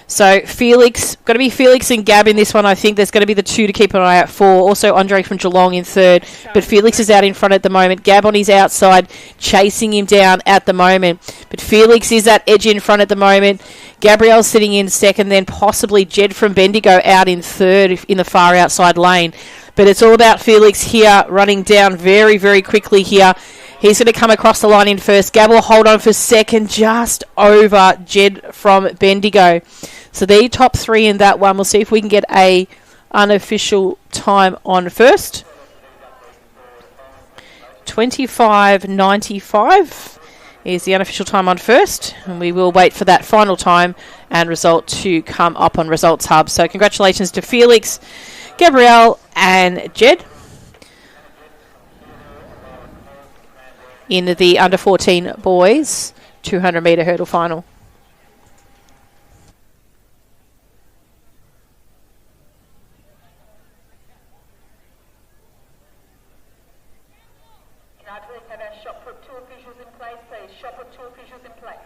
So Felix, got to be Felix and Gab in this one. I think there's going to be the 2 to keep an eye out for. Also Andre from Geelong in third, but Felix is out in front at the moment. Gab on his outside, chasing him down at the moment. But Felix is that edge in front at the moment. Gabrielle's sitting in second, then possibly Jed from Bendigo out in third in the far outside lane. But it's all about Felix here, running down very, very quickly here. He's going to come across the line in first. Gab will hold on for second, just over Jed from Bendigo. So the top 3 in that one. We'll see if we can get a unofficial time on first. 25.95 is the unofficial time on first. And we will wait for that final time and result to come up on Results Hub. So congratulations to Felix, Gabrielle and Jed in the under 14 boys 200 metre hurdle final. Can I please have our shot put 2 officials in place, please? Shot put 2 officials in place.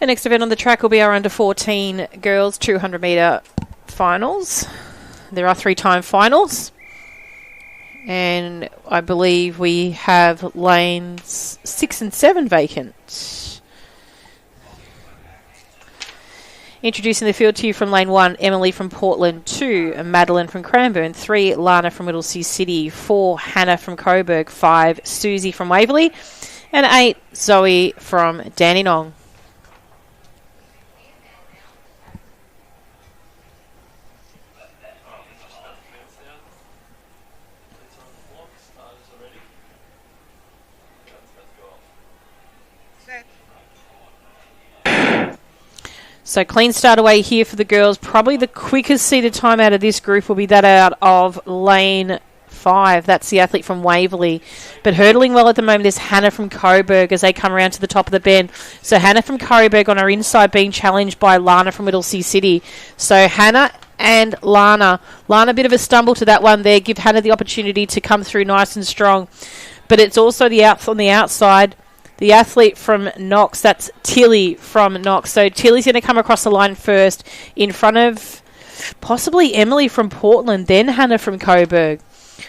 The next event on the track will be our under 14 girls 200 metre finals. There are 3-time finals. And I believe we have lanes 6 and 7 vacant. Introducing the field to you from lane 1, Emily from Portland. 2, Madeline from Cranbourne. 3, Lana from Middlesea City. 4, Hannah from Coburg. 5, Susie from Waverley. And 8, Zoe from Dandenong. So clean start away here for the girls. Probably the quickest seated time out of this group will be that out of lane 5. That's the athlete from Waverley. But hurdling well at the moment is Hannah from Coburg as they come around to the top of the bend. So Hannah from Coburg on her inside being challenged by Lana from Middlesea City. So Hannah and Lana. Lana, a bit of a stumble to that one there. Give Hannah the opportunity to come through nice and strong. But it's also the on the outside. The athlete from Knox, that's Tilly from Knox. So Tilly's going to come across the line first in front of possibly Emily from Portland, then Hannah from Coburg.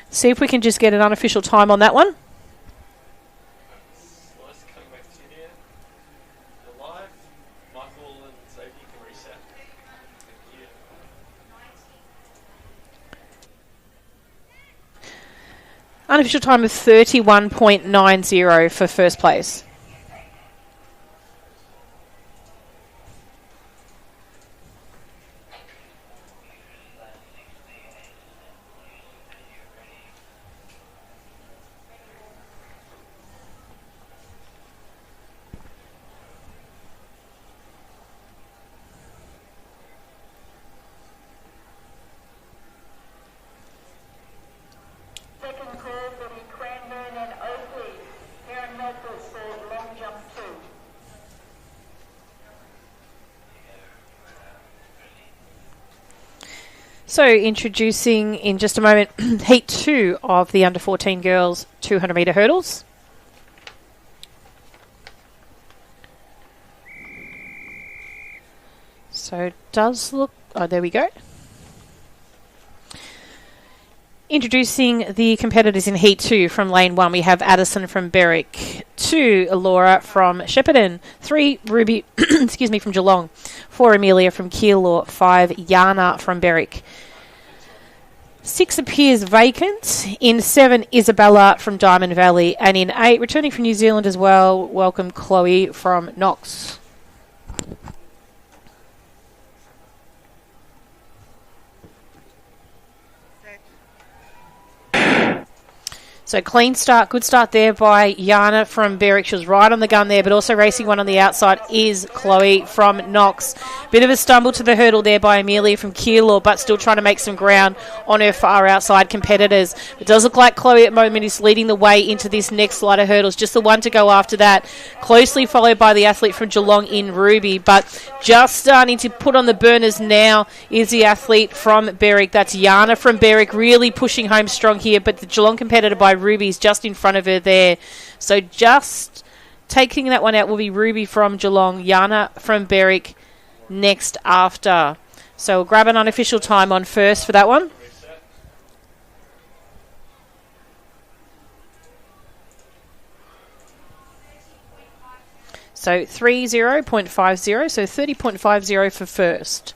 See if we can just get an unofficial time on that one. Unofficial time of 31.90 for first place. So introducing in just a moment heat 2 of the under 14 girls 200 metre hurdles. So it does look, oh there we go. Introducing the competitors in Heat 2 from Lane 1, we have Addison from Berwick, 2, Laura from Shepparton, 3, Ruby excuse me, from Geelong, 4, Amelia from Keilor, 5, Yana from Berwick. 6 appears vacant. In 7, Isabella from Diamond Valley. And in 8, returning from New Zealand as well, welcome Chloe from Knox. So clean start, good start there by Yana from Berwick. She was right on the gun there, but also racing one on the outside is Chloe from Knox. Bit of a stumble to the hurdle there by Amelia from Keilor, but still trying to make some ground on her far outside competitors. It does look like Chloe at the moment is leading the way into this next slide of hurdles. Just the one to go after that. Closely followed by the athlete from Geelong in Ruby, but just starting to put on the burners now is the athlete from Berwick. That's Yana from Berwick, really pushing home strong here, but the Geelong competitor by Ruby's just in front of her there. So just taking that one out will be Ruby from Geelong, Yana from Berwick next after. So we'll grab an unofficial time on first for that one. So 30.50, so 30.50 for first.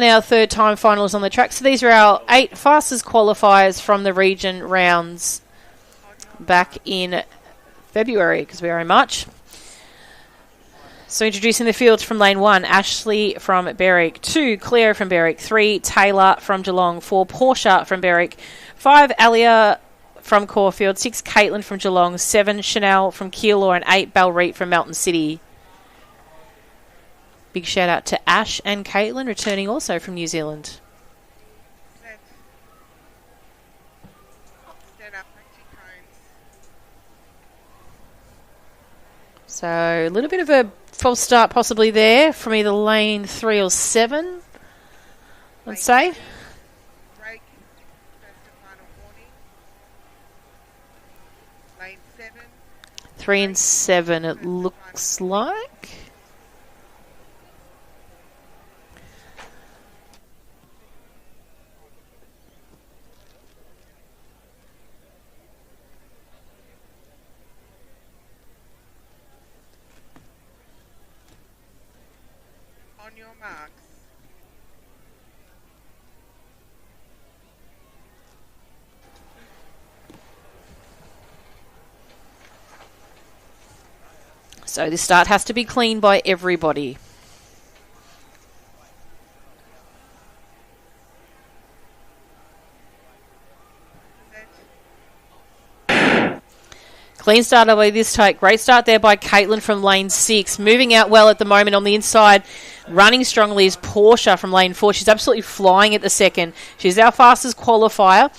and our third time finals on the track. So these are our 8 fastest qualifiers from the region rounds back in February, because we are in March. So introducing the fields from lane 1, Ashley from Berwick, 2, Claire from Berwick, 3, Taylor from Geelong, 4, Portia from Berwick, 5, Alia from Caulfield, 6, Caitlin from Geelong, 7, Chanel from Keilor, and 8, Balreet from Melton City. Big shout out to Ash and Caitlin, returning also from New Zealand. So a little bit of a false start possibly there from either lane 3 or 7, let's say. 3 and 7 it looks like. On your marks. So this start has to be clean by everybody. Clean start away this take. Great start there by Caitlin from lane 6. Moving out well at the moment on the inside. Running strongly is Portia from lane 4. She's absolutely flying at the second. She's our fastest qualifier.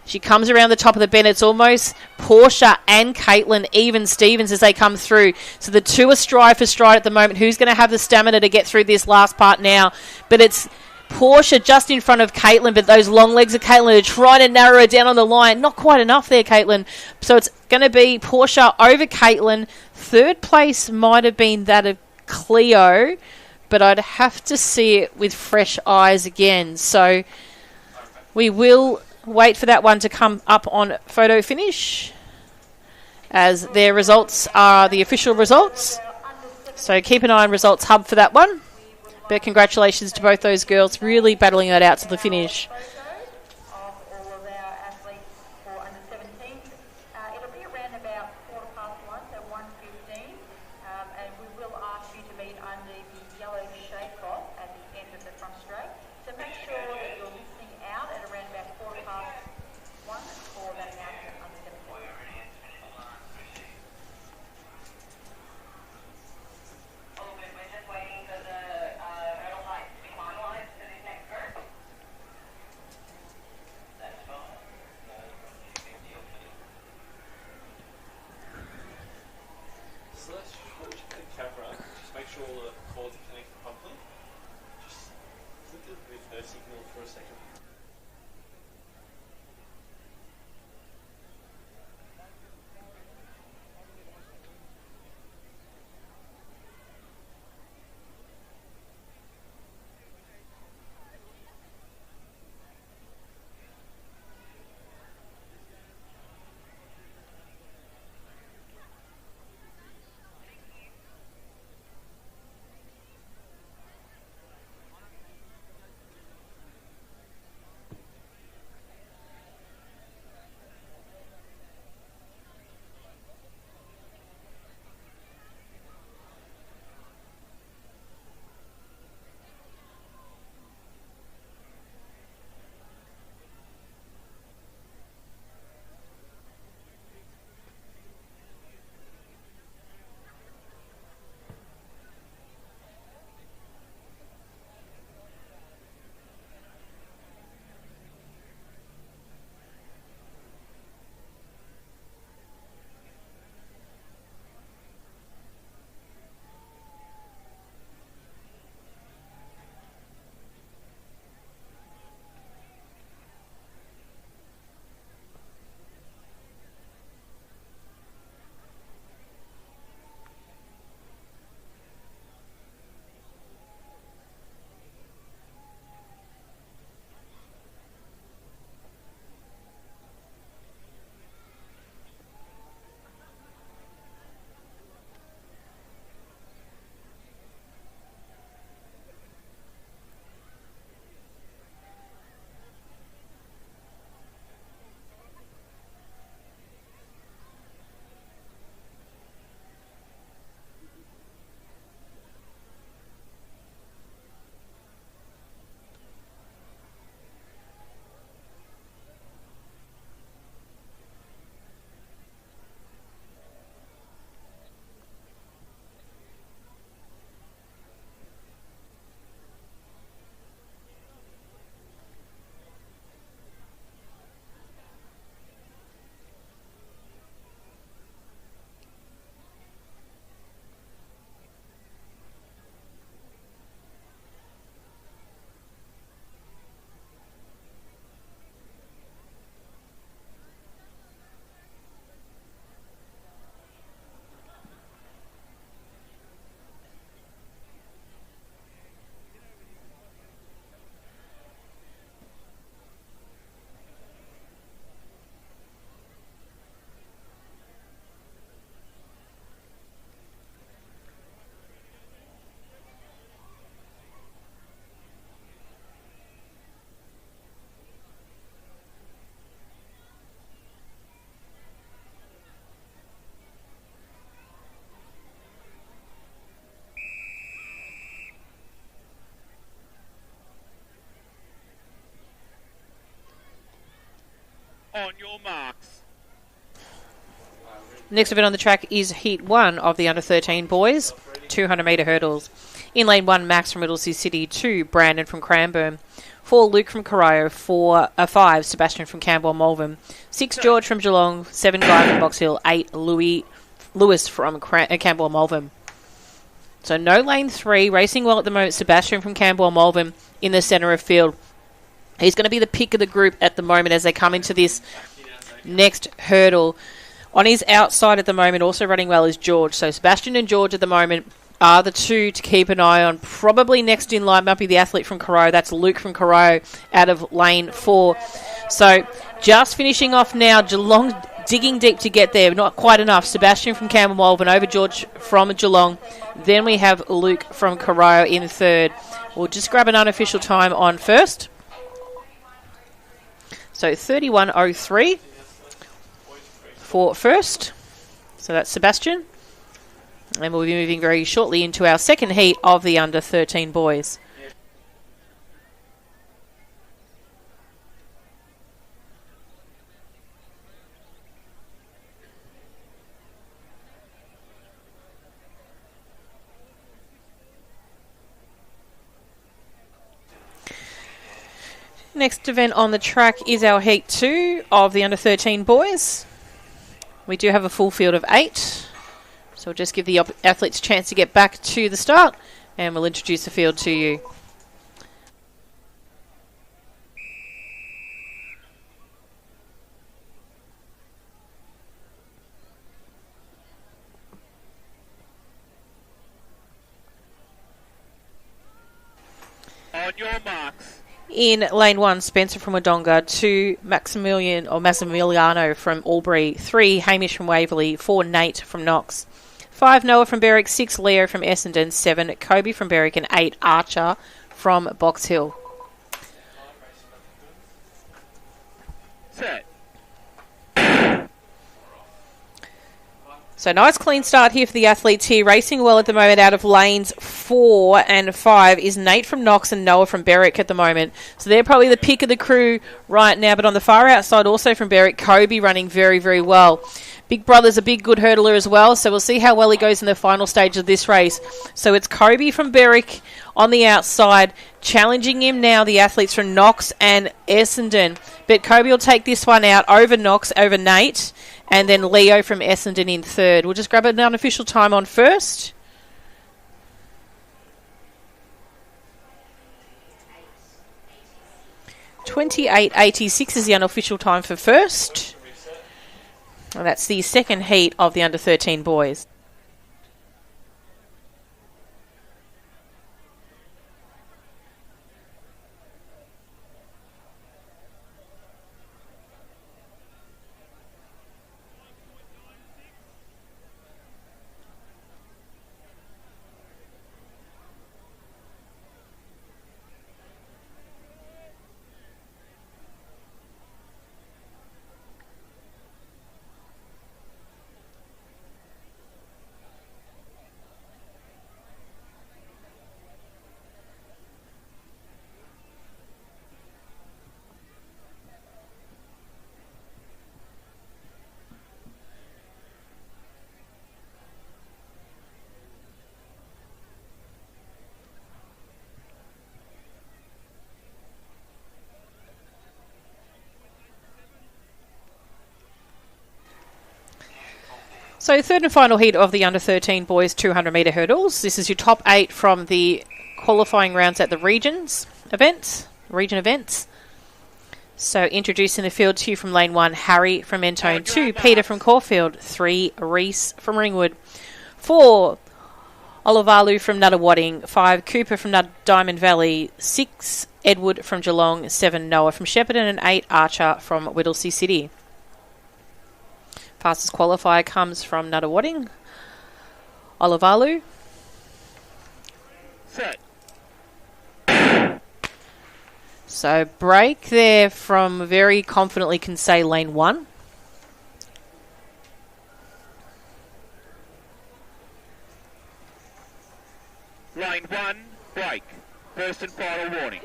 She comes around the top of the bend. It's almost Portia and Caitlin, even Stevens, as they come through. So the two are stride for stride at the moment. Who's going to have the stamina to get through this last part now? But it's Portia just in front of Caitlin, but those long legs of Caitlin are trying to narrow her down on the line. Not quite enough there, Caitlin. So it's going to be Portia over Caitlin. Third place might have been that of Cleo, but I'd have to see it with fresh eyes again. So we will wait for that one to come up on photo finish, as their results are the official results. So keep an eye on Results Hub for that one. But congratulations to both those girls, really battling that out to the finish. Of all of our athletes for under 17. It'll be around about 1:15, so 1:15. And we will ask you to meet under the yellow shade cloth at the end of the front straight. So make sure that you're listening out at around about 1:15 for that announcement under 17. We're just waiting for the red light to be finalised for this next group. That's fine. So let's watch the camera. Just make sure all the cords are connected properly. Just look at with her signal for a second. On your marks. Next event on the track is Heat 1 of the under-13 boys, 200-metre hurdles. In lane 1, Max from Whittlesea City, 2, Brandon from Cranbourne, 4, Luke from Corio, 5, Sebastian from Camberwell Malvern, 6, George from Geelong, 7, Guy from Box Hill, 8, Lewis from Camberwell Malvern. So no lane 3, racing well at the moment, Sebastian from Camberwell Malvern in the centre of field. He's going to be the pick of the group at the moment as they come into this next hurdle. On his outside at the moment, also running well, is George. So Sebastian and George at the moment are the two to keep an eye on. Probably next in line might be the athlete from Corio. That's Luke from Corio out of lane 4. So just finishing off now, Geelong digging deep to get there. Not quite enough. Sebastian from Camberwell Malvern over George from Geelong. Then we have Luke from Corio in third. We'll just grab an unofficial time on first. So 31.03 for first. So that's Sebastian. And we'll be moving very shortly into our second heat of the under-13 boys. Next event on the track is our Heat 2 of the under-13 boys. We do have a full field of 8. So we'll just give the athletes a chance to get back to the start and we'll introduce the field to you. On your marks. In lane 1, Spencer from Wodonga, 2, Massimiliano from Albury, 3, Hamish from Waverley, 4, Nate from Knox, 5, Noah from Berwick, 6, Leo from Essendon, 7, Kobe from Berwick, and 8, Archer from Box Hill. Set. So nice clean start here for the athletes here. Racing well at the moment out of lanes 4 and 5 is Nate from Knox and Noah from Berwick at the moment. So they're probably the pick of the crew right now. But on the far outside also from Berwick, Kobe running very, very well. Big Brother's a big good hurdler as well. So we'll see how well he goes in the final stage of this race. So it's Kobe from Berwick on the outside. Challenging him now, the athletes from Knox and Essendon. But Kobe will take this one out over Knox, over Nate. And then Leo from Essendon in third. We'll just grab an unofficial time on first. .28.86 is the unofficial time for first. And that's the second heat of the under-13 boys. So third and final heat of the under-13 boys 200-metre hurdles. This is your top 8 from the qualifying rounds at the region events. So introducing the field to you from lane 1, Harry from Mentone, 2, Peter from Caulfield, 3, Reese from Ringwood, 4, Olivalu from Nuttawading, 5, Cooper from Diamond Valley, 6, Edward from Geelong, 7, Noah from Shepparton, and 8, Archer from Whittlesea City. Fastest qualifier comes from Nuttawading, Olivalu. Set. So break there from very confidently can say lane 1. Lane 1, break. First and final warning.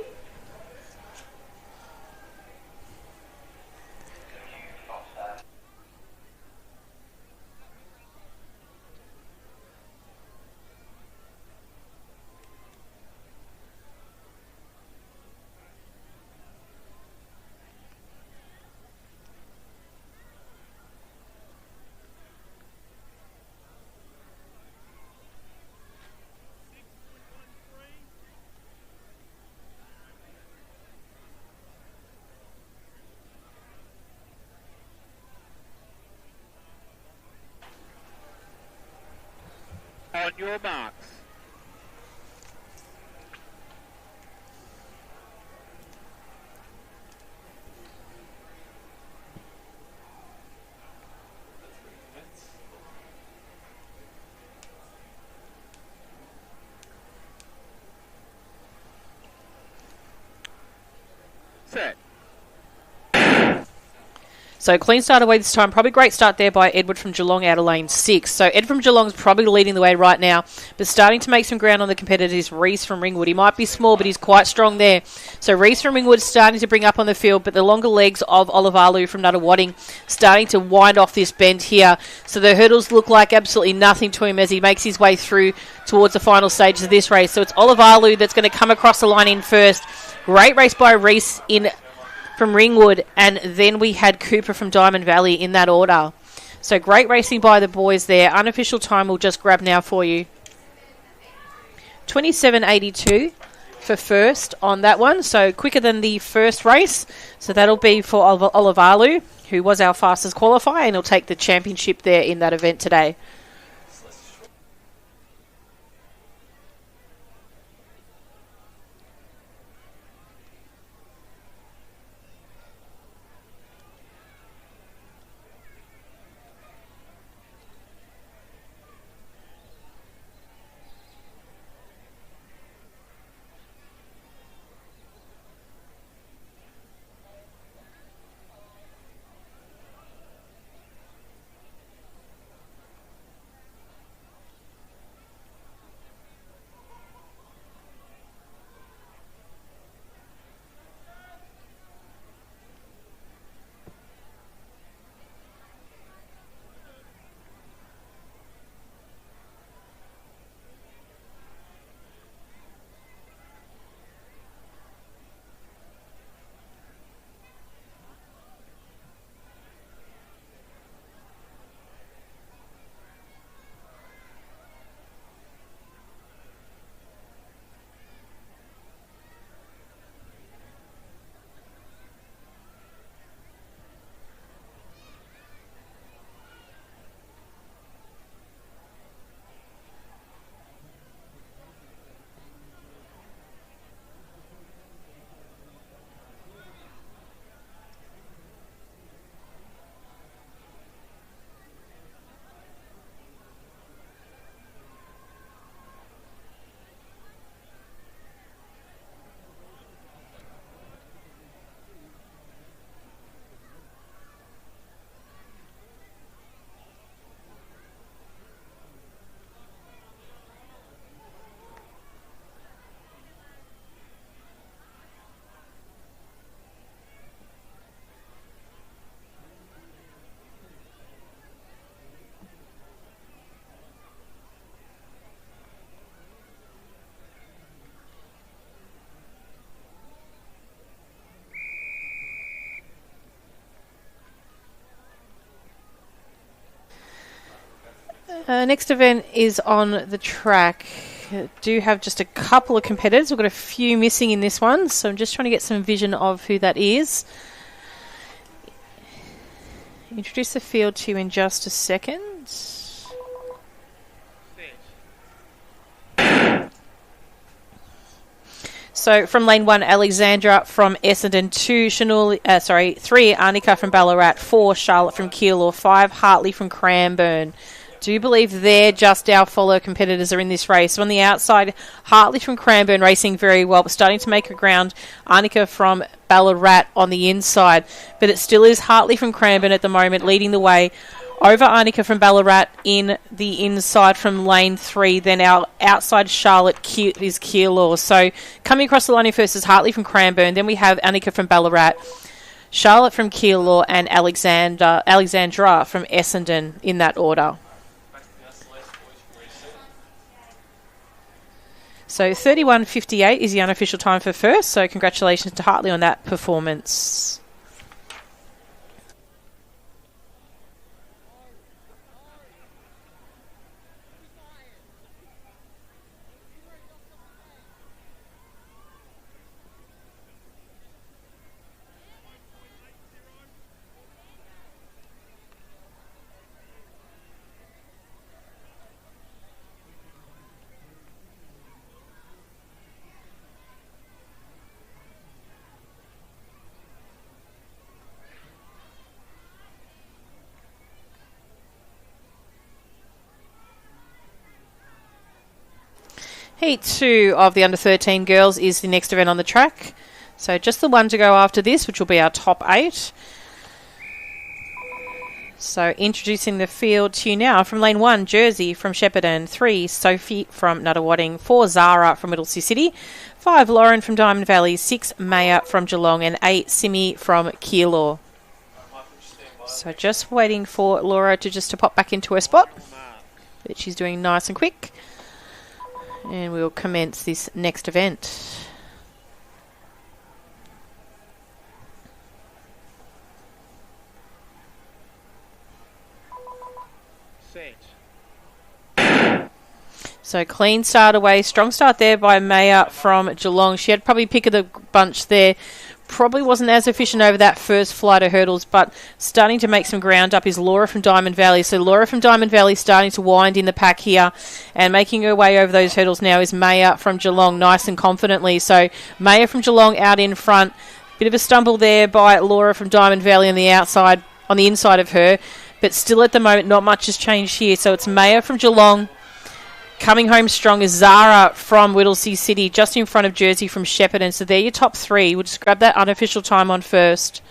your marks. Set. So clean start away this time. Probably great start there by Edward from Geelong out of lane 6. So Ed from Geelong's probably leading the way right now, but starting to make some ground on the competitors is Reese from Ringwood. He might be small, but he's quite strong there. So Reese from Ringwood starting to bring up on the field, but the longer legs of Olivalu from Nuttawading starting to wind off this bend here. So the hurdles look like absolutely nothing to him as he makes his way through towards the final stages of this race. So it's Olivalu that's going to come across the line in first. Great race by Reese in from Ringwood, and then we had Cooper from Diamond Valley in that order. So great racing by the boys there. Unofficial time we'll just grab now for you. 27.82 for first on that one, so quicker than the first race. So that'll be for Olivalu, who was our fastest qualifier, and he'll take the championship there in that event today. Next event is on the track. Do have just a couple of competitors. We've got a few missing in this one, so I'm just trying to get some vision of who that is. Introduce the field to you in just a second. So from lane 1, Alexandra from Essendon, 2, 3, Arnica from Ballarat, 4, Charlotte from Keilor, 5, Hartley from Cranbourne. Do you believe they're just our follow competitors are in this race? So on the outside, Hartley from Cranbourne racing very well, but starting to make her ground. Arnica from Ballarat on the inside. But it still is Hartley from Cranbourne at the moment leading the way over Arnica from Ballarat in the inside from lane 3. Then our outside Charlotte is Keilor. So coming across the line in first is Hartley from Cranbourne. Then we have Arnica from Ballarat, Charlotte from Keilor, and Alexandra from Essendon in that order. So 31.58 is the unofficial time for first, so congratulations to Hartley on that performance. Heat 2 of the under-13 girls is the next event on the track. So just the one to go after this, which will be our top 8. So introducing the field to you now from lane 1, Jersey from Shepparton, 3, Sophie from Nuttawading, 4, Zara from Whittlesea City, 5, Lauren from Diamond Valley, 6, Maya from Geelong, and 8, Simi from Keilor. So just waiting for Laura to pop back into her spot. But she's doing nice and quick. And we'll commence this next event. So clean start away. Strong start there by Maya from Geelong. She had probably pick of the bunch there. Probably wasn't as efficient over that first flight of hurdles, but starting to make some ground up is Laura from Diamond Valley. So Laura from Diamond Valley starting to wind in the pack here, and making her way over those hurdles now is Maya from Geelong, nice and confidently. So Maya from Geelong out in front. Bit of a stumble there by Laura from Diamond Valley on the outside, on the inside of her, but still at the moment not much has changed here. So it's Maya from Geelong. Coming home strong is Zara from Whittlesea City, just in front of Jersey from Shepparton. So they're your top 3. We'll just grab that unofficial time on first.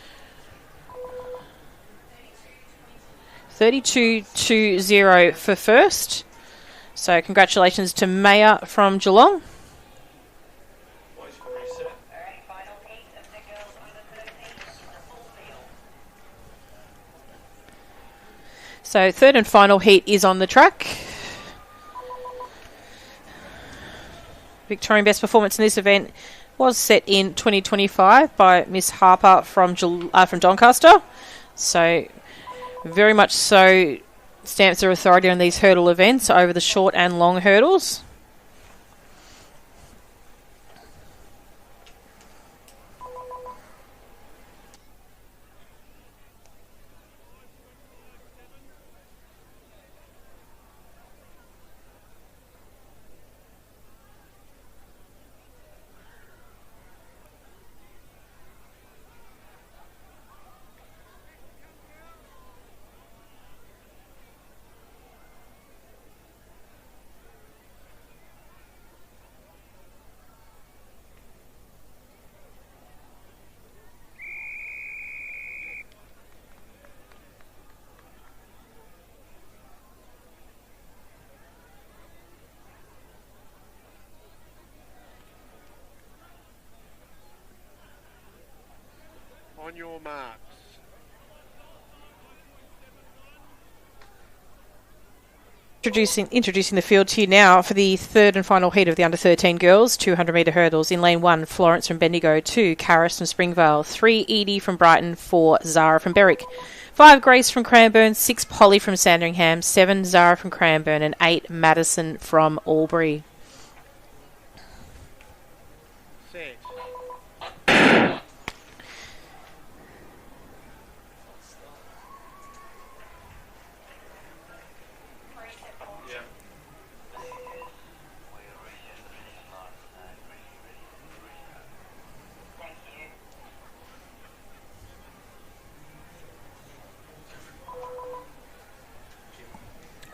32.20 for first. So congratulations to Maya from Geelong. So third and final heat is on the track. Victorian best performance in this event was set in 2025 by Miss Harper from Doncaster. So very much so stamps their authority on these hurdle events over the short and long hurdles. On your marks. Introducing the field to you now for the third and final heat of the under-13 girls, 200-metre hurdles. In lane 1, Florence from Bendigo, 2, Caris from Springvale, 3, Edie from Brighton, 4, Zara from Berwick, 5, Grace from Cranbourne, 6, Polly from Sandringham, 7, Zara from Cranbourne, and 8, Madison from Albury.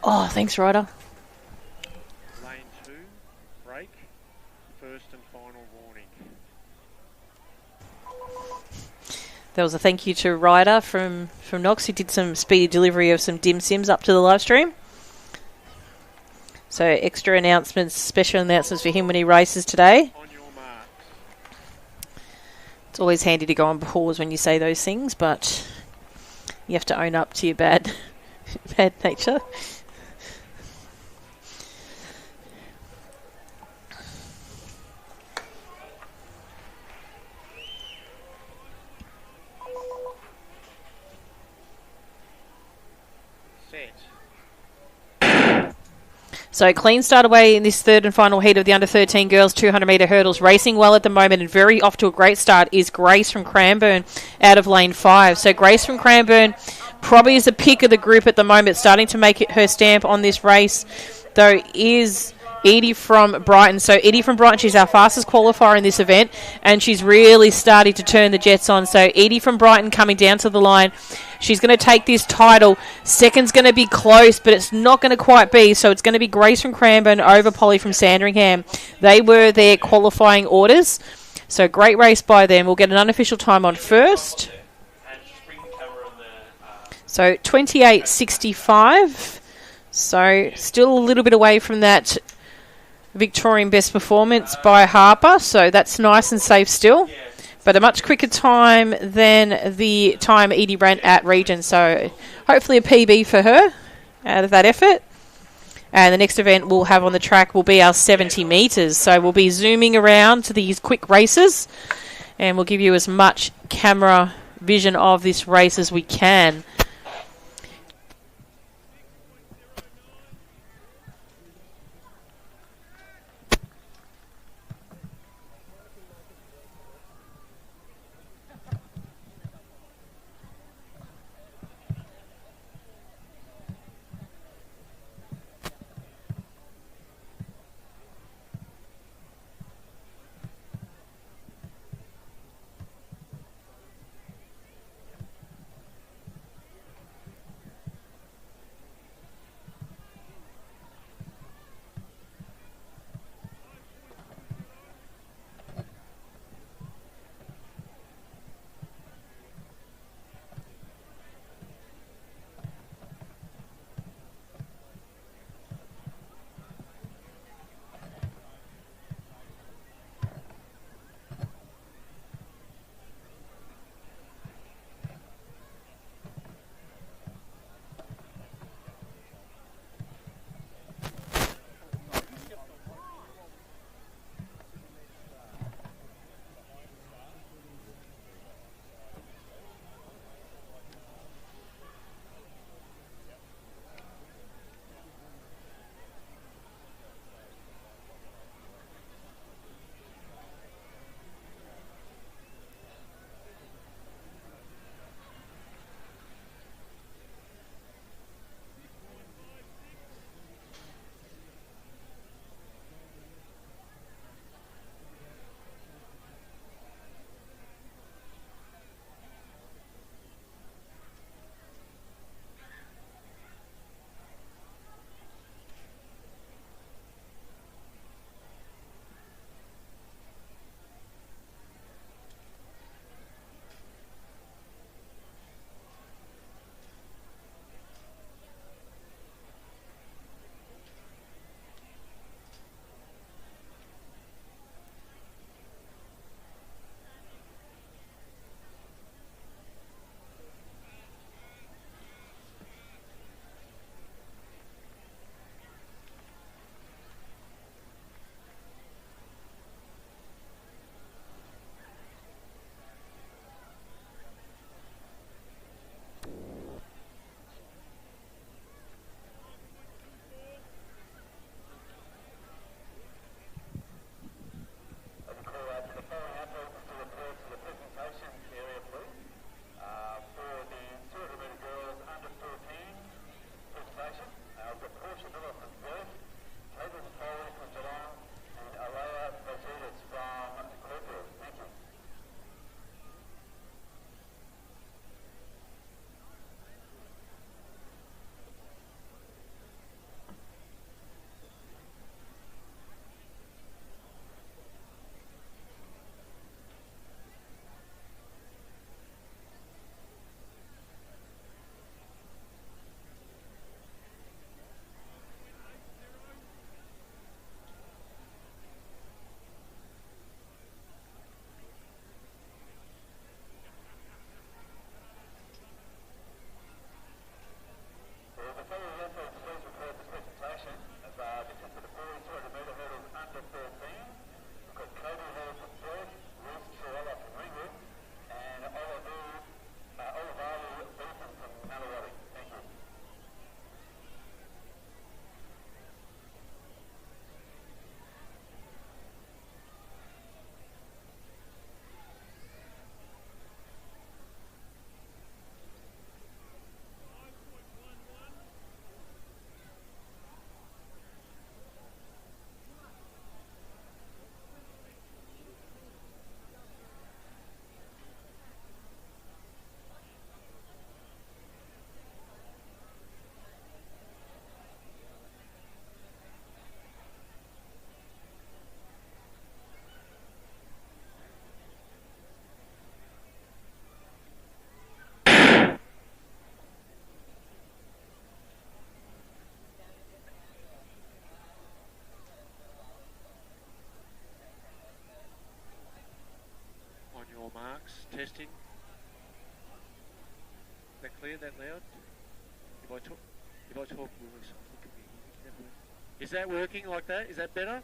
Oh, thanks, Ryder. Lane 2, break. First and final warning. There was a thank you to Ryder from Knox, who did some speedy delivery of some dim sims up to the live stream. So extra announcements, special announcements for him when he races today. On your marks. It's always handy to go on pause when you say those things, but you have to own up to your bad nature. So clean start away in this third and final heat of the under-13 girls 200-metre hurdles. Racing well at the moment and very off to a great start is Grace from Cranbourne out of lane 5. So Grace from Cranbourne probably is the pick of the group at the moment, starting to make it her stamp on this race, though is Edie from Brighton. So Edie from Brighton, she's our fastest qualifier in this event, and she's really starting to turn the jets on. So Edie from Brighton coming down to the line. She's going to take this title. Second's going to be close, but it's not going to quite be. So it's going to be Grace from Cranbourne over Polly from Sandringham. They were their qualifying orders. So great race by them. We'll get an unofficial time on first. So 28.65. So still a little bit away from that Victorian best performance by Harper. So that's nice and safe still. But a much quicker time than the time Edie ran at Region. So hopefully a PB for her out of that effort. And the next event we'll have on the track will be our 70 metres. So we'll be zooming around to these quick races. And we'll give you as much camera vision of this race as we can. that clear, that loud? If I talk really softly, can you hear me? Is that working like that? Is that better?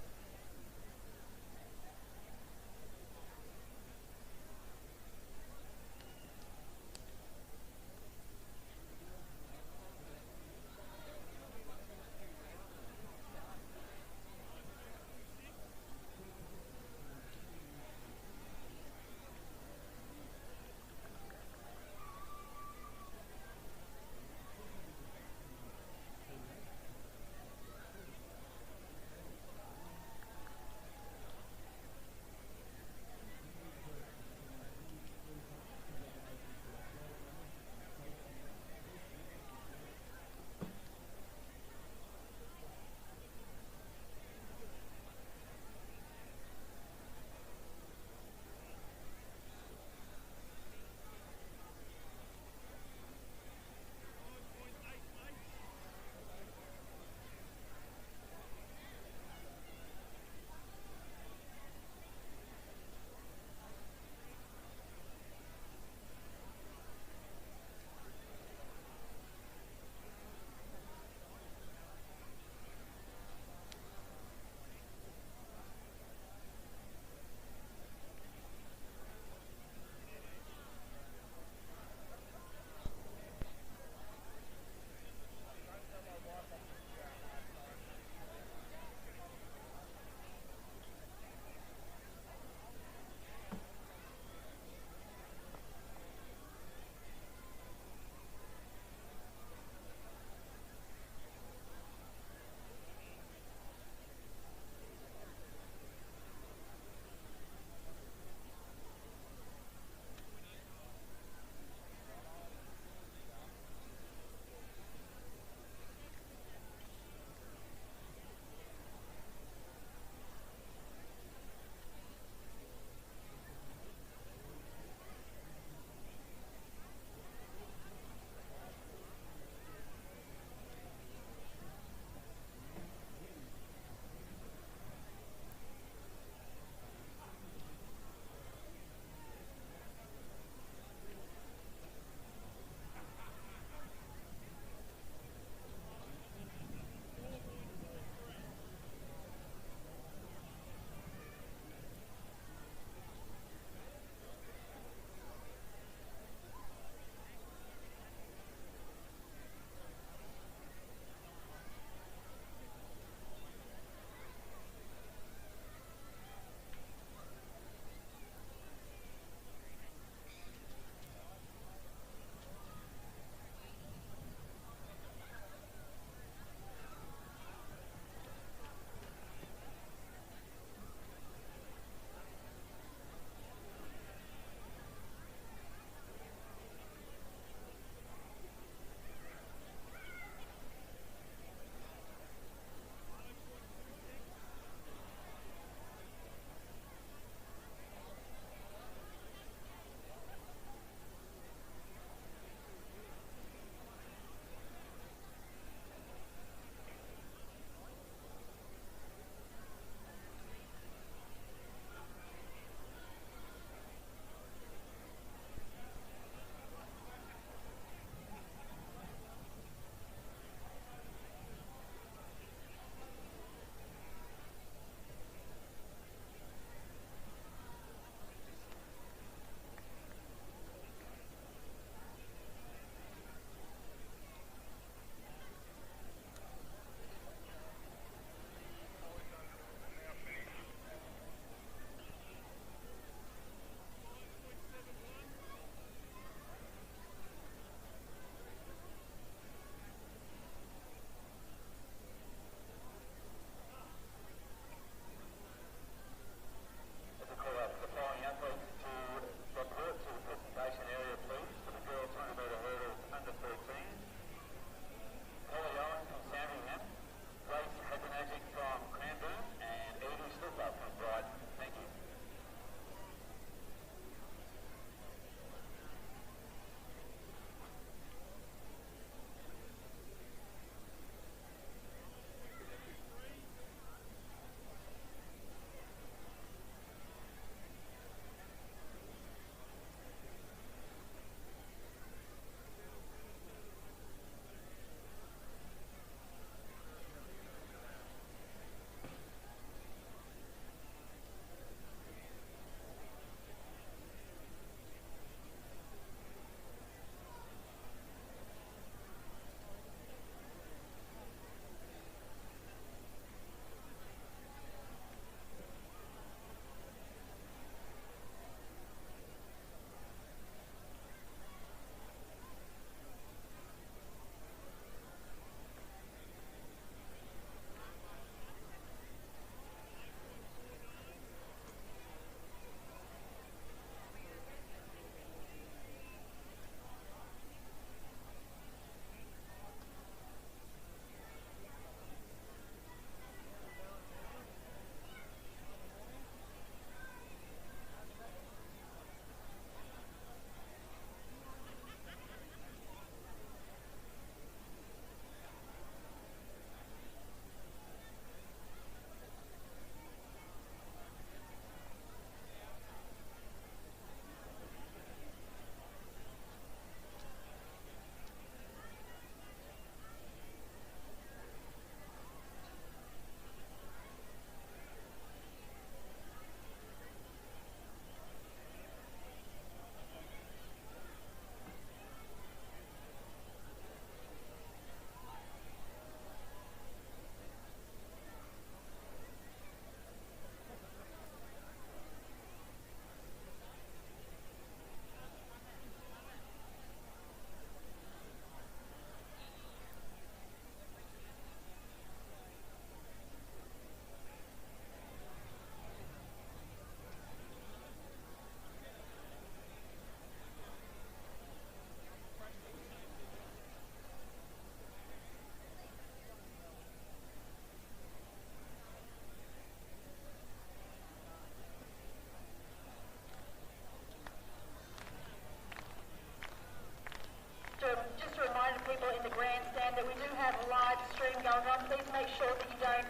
the grandstand that we do have live stream going on. Please make sure that you don't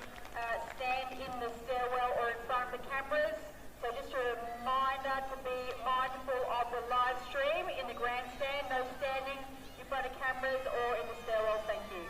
stand in the stairwell or in front of the cameras. So just a reminder to be mindful of the live stream in the grandstand. No standing in front of cameras or in the stairwell. Thank you.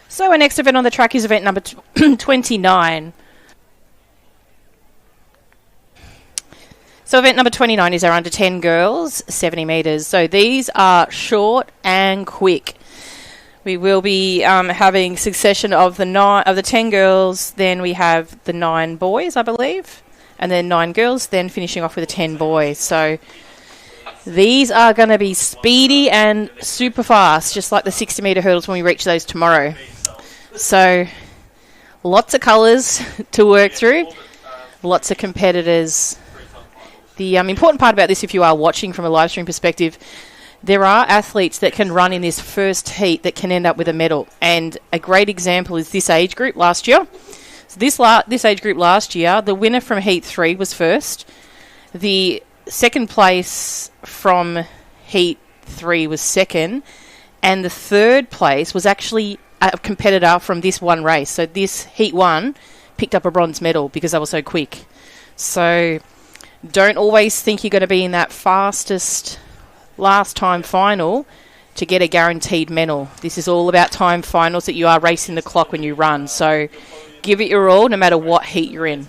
So our next event on the track is event number 29. So event number 29 is our under 10 girls, 70 metres. So these are short and quick. We will be having succession of the 10 girls, then we have the 9 boys, I believe, and then 9 girls, then finishing off with the 10 boys. So these are going to be speedy and super fast, just like the 60 metre hurdles when we reach those tomorrow. So lots of colours to work through, lots of competitors. The important part about this, if you are watching from a live stream perspective, there are athletes that can run in this first heat that can end up with a medal. And a great example is this age group last year. So this age group last year, the winner from Heat 3 was first. The second place from Heat 3 was second. And the third place was actually a competitor from this one race. So this Heat 1 picked up a bronze medal because they were so quick. So don't always think you're going to be in that fastest last time final to get a guaranteed medal. This is all about time finals, that you are racing the clock when you run. So give it your all no matter what heat you're in.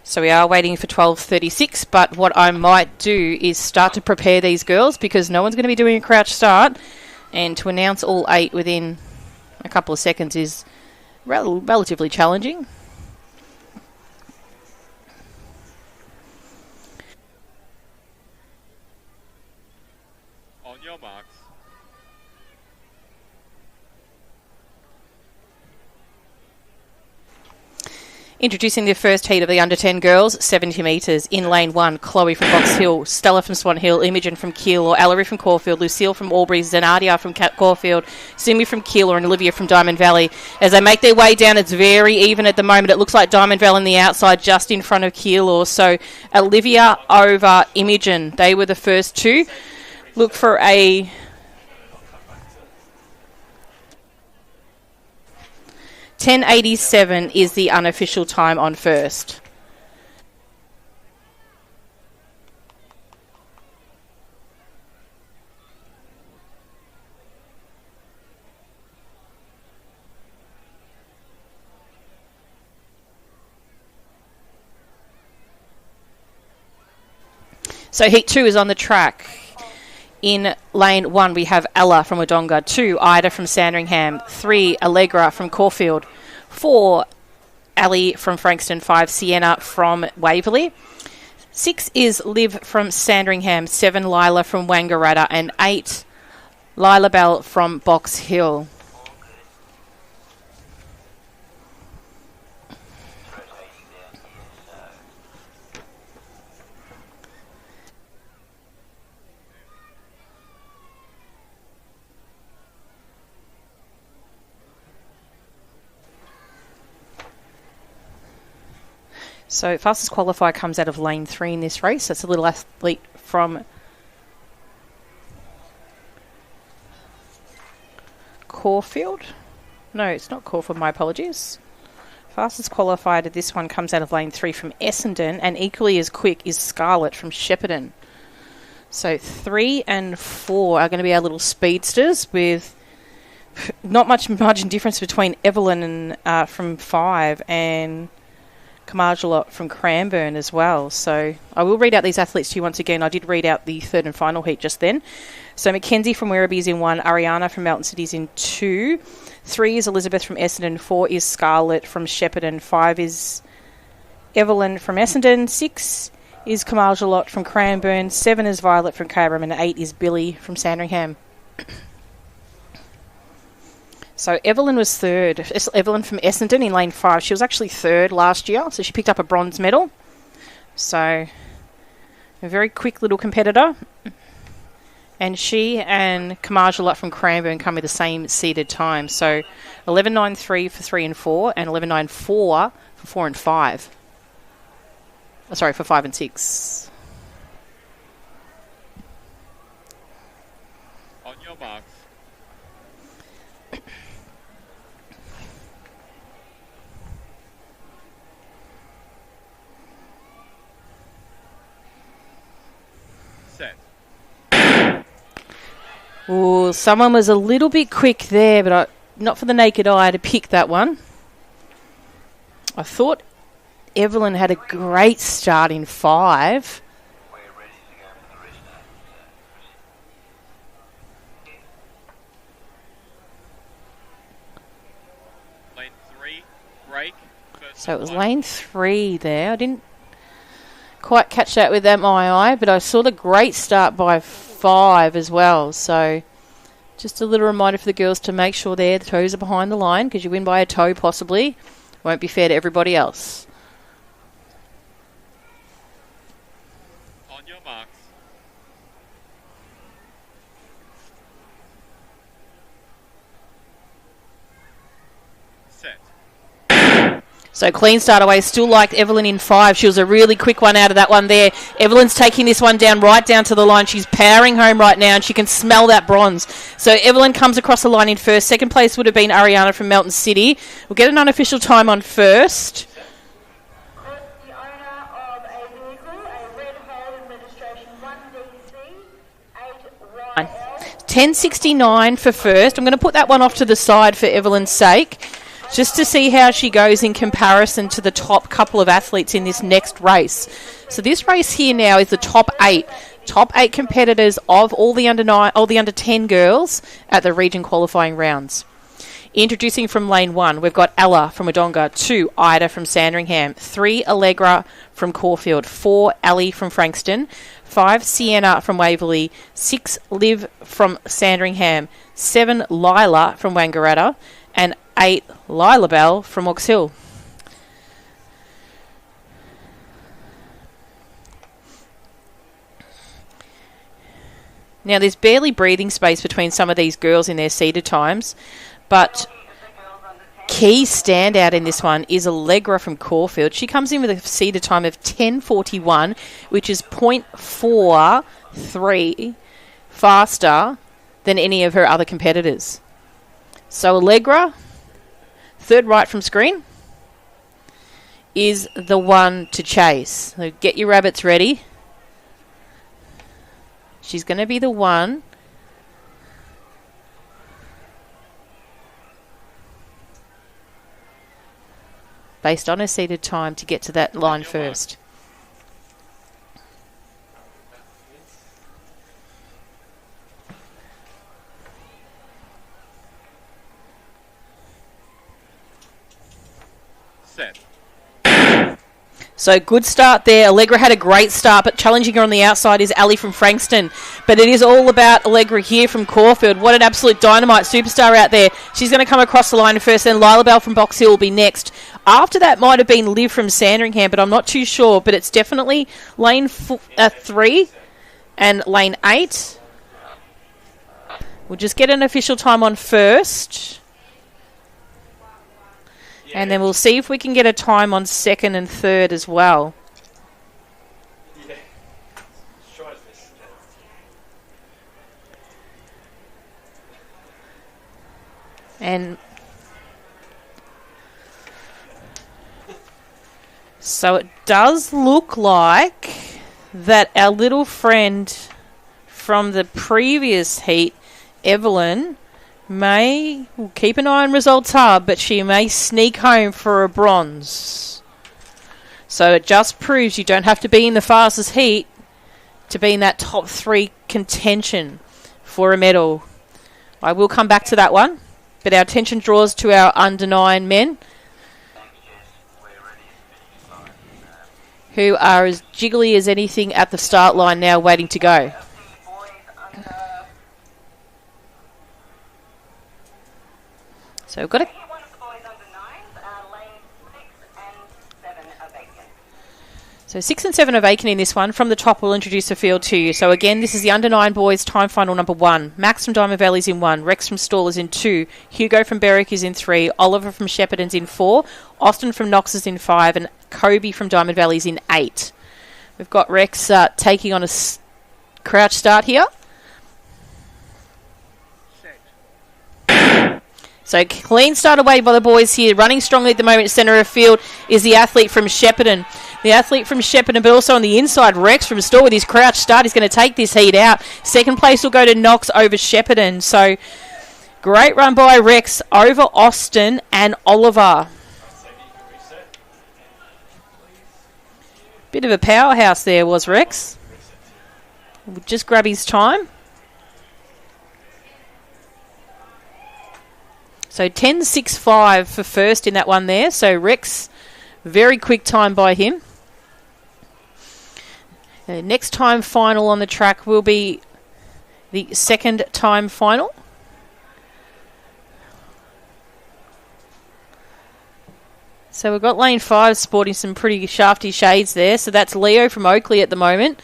So we are waiting for 12:36, but what I might do is start to prepare these girls, because no one's going to be doing a crouch start, and to announce all 8 within a couple of seconds is relatively challenging. On your marks. Introducing the first heat of the under 10 girls, 70 metres. In lane 1, Chloe from Box Hill, Stella from Swan Hill, Imogen from Keilor, Ellery from Caulfield, Lucille from Albury, Zenadia from Caulfield, Sumi from Keilor and Olivia from Diamond Valley. As they make their way down, it's very even at the moment. It looks like Diamond Valley on the outside just in front of Keilor. So Olivia over Imogen. They were the first two. Look for a... .10.87 is the unofficial time on first. So heat 2 is on the track. In lane 1, we have Ella from Wodonga, 2, Ida from Sandringham, 3, Allegra from Caulfield, 4, Ali from Frankston, 5, Sienna from Waverley, 6 is Liv from Sandringham, 7, Lila from Wangaratta, and 8, Lila Bell from Box Hill. So fastest qualifier comes out of lane 3 in this race. That's a little athlete from Caulfield. No, it's not Caulfield, my apologies. Fastest qualifier to this one comes out of lane 3 from Essendon, and equally as quick is Scarlett from Shepparton. So 3 and 4 are going to be our little speedsters with not much margin difference between Evelyn and from 5 and Kamarjalot from Cranbourne as well. So I will read out these athletes to you once again. I did read out the third and final heat just then. So Mackenzie from Werribee is in 1, Ariana from Melton City is in 2, 3 is Elizabeth from Essendon, 4 is Scarlett from Shepparton, 5 is Evelyn from Essendon, 6 is Kamarjalot from Cranbourne, 7 is Violet from Cabram, and 8 is Billy from Sandringham. So Evelyn was third. Evelyn from Essendon in lane 5. She was actually third last year, so she picked up a bronze medal. So a very quick little competitor. And she and Kamarjalot from Cranbourne come with the same seeded time. So 11.93 for 3 and 4, and 11.94 for 4 and 5. Oh, sorry, for 5 and 6. On your marks. Oh, someone was a little bit quick there, but not for the naked eye to pick that one. I thought Evelyn had a great start in 5. We're ready to go for the restart. Lane 3, break. So it was lane 3 there. I didn't quite catch that with my eye, but I saw the great start by 5 as well. So just a little reminder for the girls to make sure the toes are behind the line, because you win by a toe possibly. Won't be fair to everybody else. On your marks. Set. So clean start away, still like Evelyn in 5. She was a really quick one out of that one there. Evelyn's taking this one down right down to the line. She's powering home right now, and she can smell that bronze. So Evelyn comes across the line in first. Second place would have been Ariana from Melton City. We'll get an unofficial time on first. The owner of a vehicle, a red Holden registration 1DC 8YL. 10.69 for first. I'm going to put that one off to the side for Evelyn's sake, just to see how she goes in comparison to the top couple of athletes in this next race. So this race here now is the top 8 competitors of all the under 10 girls at the region qualifying rounds. Introducing from lane 1, we've got Ella from Wodonga, 2, Ida from Sandringham, 3, Allegra from Caulfield, 4, Ali from Frankston, 5, Sienna from Waverley, 6, Liv from Sandringham, 7, Lila from Wangaratta, and 8, Lila Bell from Ox Hill. Now, there's barely breathing space between some of these girls in their seeded times, but key standout in this one is Allegra from Caulfield. She comes in with a seeded time of 10:41, which is 0.43 faster than any of her other competitors. So Allegra, third right from screen, is the one to chase. So get your rabbits ready. She's going to be the one based on her seeded time to get to that line first. Set. So good start there. Allegra had a great start, but challenging her on the outside is Ali from Frankston. But it is all about Allegra here from Caulfield. What an absolute dynamite superstar out there. She's going to come across the line first, then Lila Bell from Box Hill will be next. After that might have been Liv from Sandringham, but I'm not too sure. But it's definitely lane 3 and lane 8. We'll just get an official time on first. And then we'll see if we can get a time on second and third as well. Yeah. Let's try this. And so it does look like that our little friend from the previous heat, Evelyn, we'll keep an eye on Results Hub, but she may sneak home for a bronze. So it just proves you don't have to be in the fastest heat to be in that top 3 contention for a medal. I will come back to that one, but our attention draws to our under 9 men, who are as jiggly as anything at the start line now, waiting to go. So we've got a So 6 and 7 are vacant in this one. From the top, we'll introduce the field to you. So again, this is the under 9 boys time final number 1. Max from Diamond Valley is in 1. Rex from Stall is in 2. Hugo from Berwick is in 3. Oliver from Shepparton's in 4. Austin from Knox is in 5. And Kobe from Diamond Valley is in 8. We've got Rex taking on a crouch start here. So clean start away by the boys here. Running strongly at the moment, centre of field, is the athlete from Shepparton. The athlete from Shepparton, but also on the inside, Rex from Store with his crouch start. He's going to take this heat out. Second place will go to Knox over Shepparton. So great run by Rex over Austin and Oliver. Bit of a powerhouse there was Rex. We'll just grab his time. So 10.65 for first in that one there. So Rex, very quick time by him. Next time final on the track will be the second time final. So we've got lane 5 sporting some pretty shafty shades there. So that's Leo from Oakley at the moment.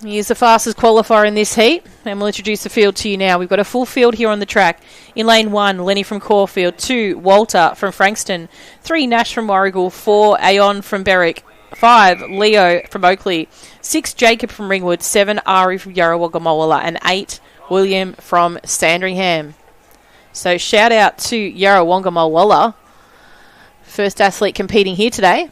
He is the fastest qualifier in this heat, and we'll introduce the field to you now. We've got a full field here on the track. In lane 1, Lenny from Caulfield, 2, Walter from Frankston, 3, Nash from Warrigal, 4, Aon from Berwick, 5, Leo from Oakley, 6, Jacob from Ringwood, 7, Ari from Yarrawonga, and 8, William from Sandringham. So shout out to Yarrawonga, first athlete competing here today.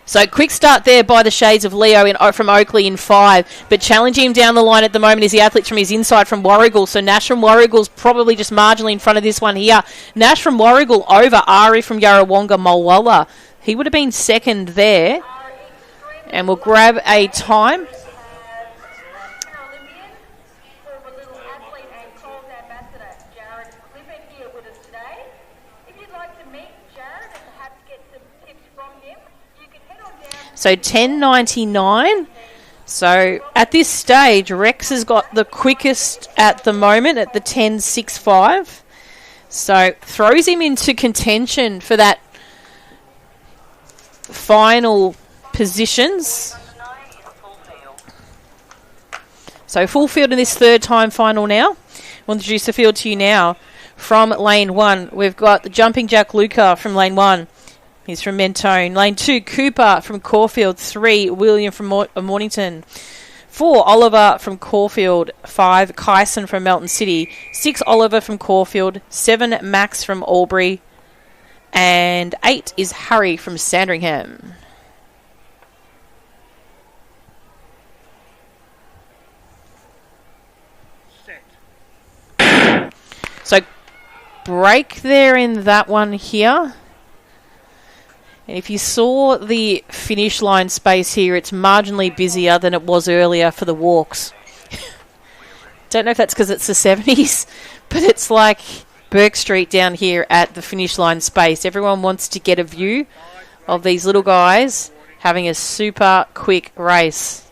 So quick start there by the shades of Leo from Oakley in 5, but challenging him down the line at the moment is the athlete from his inside from Warrigal. So Nash from Warrigal's probably just marginally in front of this one here. Nash from Warrigal over Ari from Yarrawonga. He would have been second there. And we'll grab a time. So 10.99. So at this stage, Rex has got the quickest at the moment at the 10.65. So throws him into contention for that final positions. So full field in this third time final now. We'll introduce the field to you now. From lane 1, we've got the Jumping Jack Luca from lane 1. He's from Mentone. Lane 2, Cooper from Caulfield. 3, William from Mornington. 4, Oliver from Caulfield. 5, Kyson from Melton City. 6, Oliver from Caulfield. 7, Max from Albury. And 8 is Harry from Sandringham. So break there in that one here. And if you saw the finish line space here, it's marginally busier than it was earlier for the walks. Don't know if that's because it's the 70s, but it's like Burke Street down here at the finish line space. Everyone wants to get a view of these little guys having a super quick race.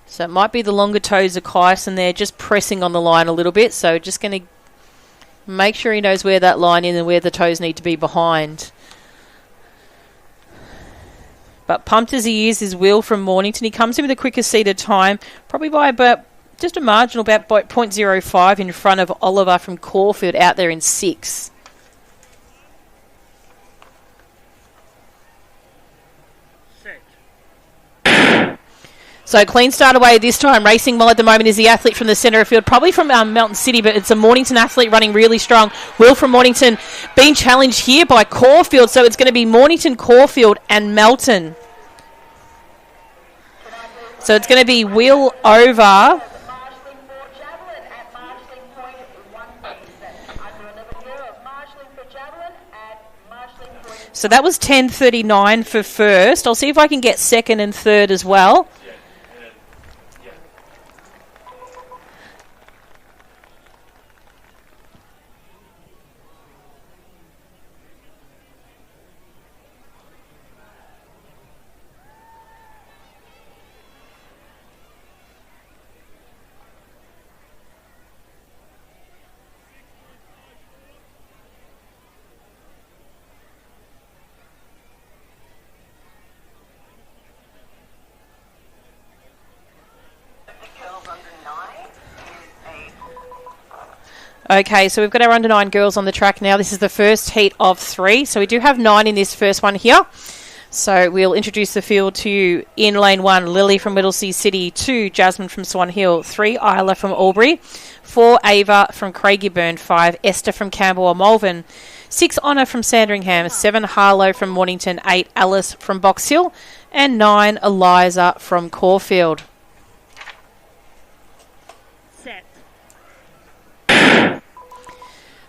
So it might be the longer toes of Kyson there, just pressing on the line a little bit. So just going to make sure he knows where that line is and where the toes need to be behind. But pumped as he is Will from Mornington. He comes in with the quickest seated time, probably by about just a marginal, about 0.05 in front of Oliver from Caulfield out there in 6. So clean start away this time. Racing well at the moment is the athlete from the centre of field, probably from Melton City, but it's a Mornington athlete running really strong. Will from Mornington being challenged here by Caulfield, so it's going to be Mornington, Caulfield and Melton. So it's going to be Will over. So that was 10.39 for first. I'll see if I can get second and third as well. Okay, so we've got our under 9 girls on the track now. This is the first heat of 3. So we do have 9 in this first one here. So we'll introduce the field to you. In lane 1, Lily from Whittlesea City. 2, Jasmine from Swan Hill. 3, Isla from Albury. 4, Ava from Craigieburn. 5, Esther from Camberwell Malvern. 6, Honor from Sandringham. 7, Harlow from Mornington. 8, Alice from Box Hill. And 9, Eliza from Caulfield.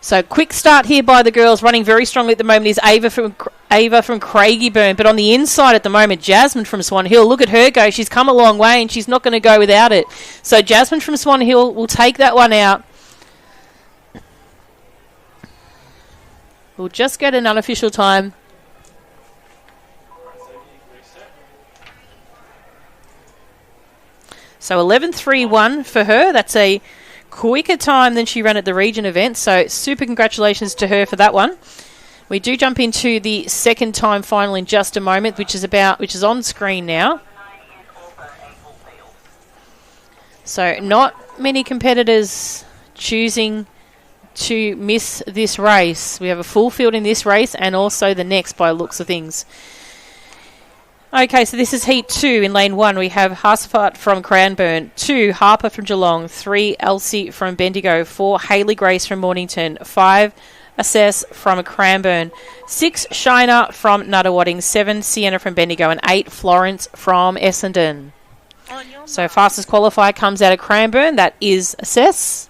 So quick start here by the girls, running very strongly at the moment is Ava from Craigieburn, but on the inside at the moment, Jasmine from Swan Hill. Look at her go. She's come a long way and she's not going to go without it. So Jasmine from Swan Hill will take that one out. We'll just get an unofficial time. So 11.31 for her. That's a quicker time than she ran at the region event, so super congratulations to her for that one. We do jump into the second time final in just a moment, which is on screen now. So not many competitors choosing to miss this race. We have a full field in this race and also the next by looks of things. Okay, so this is Heat 2 in lane 1. We have Harsaphat from Cranbourne, 2, Harper from Geelong, 3, Elsie from Bendigo, 4, Hayley Grace from Mornington, 5, Assess from Cranbourne, 6, Shiner from Nuttawading, 7, Sienna from Bendigo, and 8, Florence from Essendon. So fastest qualifier comes out of Cranbourne. That is Assess.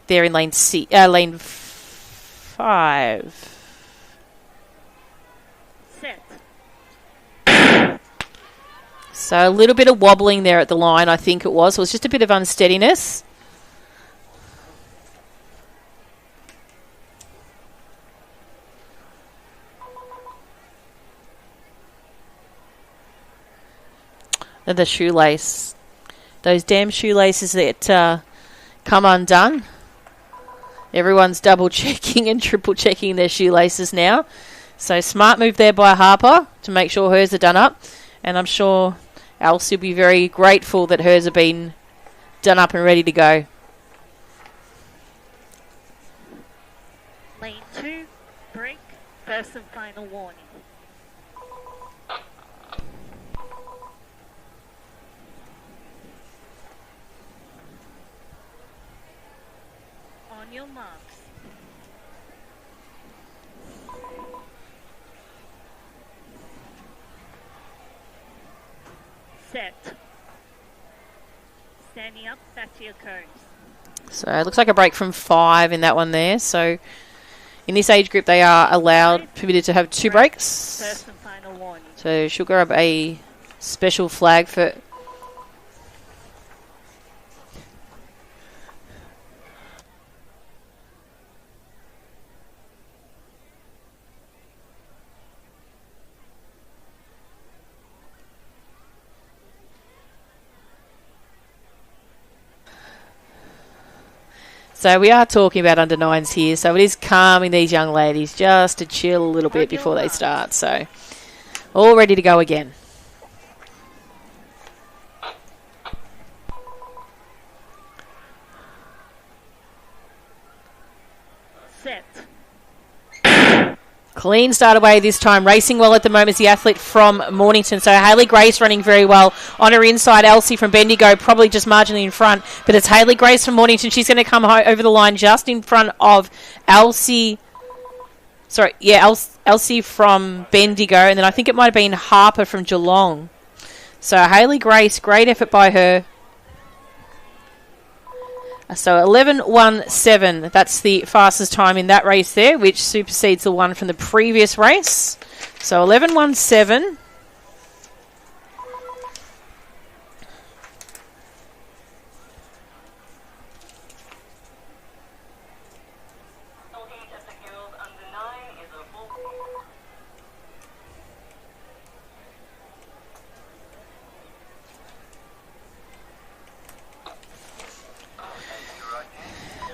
They're in lane 5. So a little bit of wobbling there at the line, I think it was. It was just a bit of unsteadiness. The shoelace. Those damn shoelaces that come undone. Everyone's double checking and triple checking their shoelaces now. So smart move there by Harper to make sure hers are done up. And I'm sure Elsie will be very grateful that hers have been done up and ready to go. Lane 2, break, first and final warning. On your marks. Set. Standing up, back to your cones. So it looks like a break from 5 in that one there. So in this age group, they are permitted to have 2 breaks. First and final warning. So she'll grab a special flag for... So we are talking about under 9s here, so it is calming these young ladies just to chill a little bit before they start. So all ready to go again. Set. Clean start away this time. Racing well at the moment is the athlete from Mornington. So Hayley Grace running very well. On her inside, Elsie from Bendigo, probably just marginally in front. But it's Hayley Grace from Mornington. She's going to come over the line just in front of Elsie. Sorry, yeah, Elsie from Bendigo. And then I think it might have been Harper from Geelong. So Hayley Grace, great effort by her. So 11:17, that's the fastest time in that race there, which supersedes the one from the previous race. So 11:17.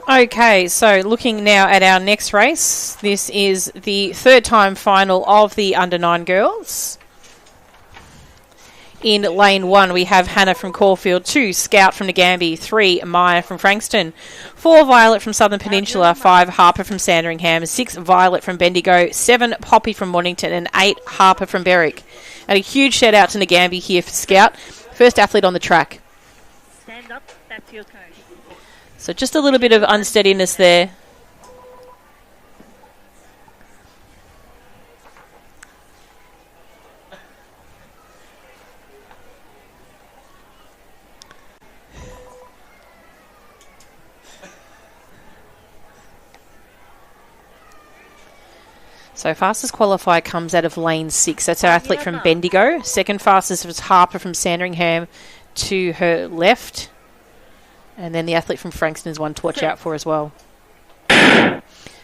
Okay, so looking now at our next race. This is the third time final of the under 9 girls. In lane 1, we have Hannah from Caulfield, 2 Scout from Nagambie, 3 Maya from Frankston, 4 Violet from Southern Peninsula, 5 Harper from Sandringham, 6 Violet from Bendigo, 7 Poppy from Mornington, and 8 Harper from Berwick. And a huge shout out to Nagambie here for Scout, first athlete on the track. Stand up, back to your coach. So just a little bit of unsteadiness there. So fastest qualifier comes out of lane 6. That's our athlete from Bendigo. Second fastest was Harper from Sandringham to her left. And then the athlete from Frankston is one to watch out for as well.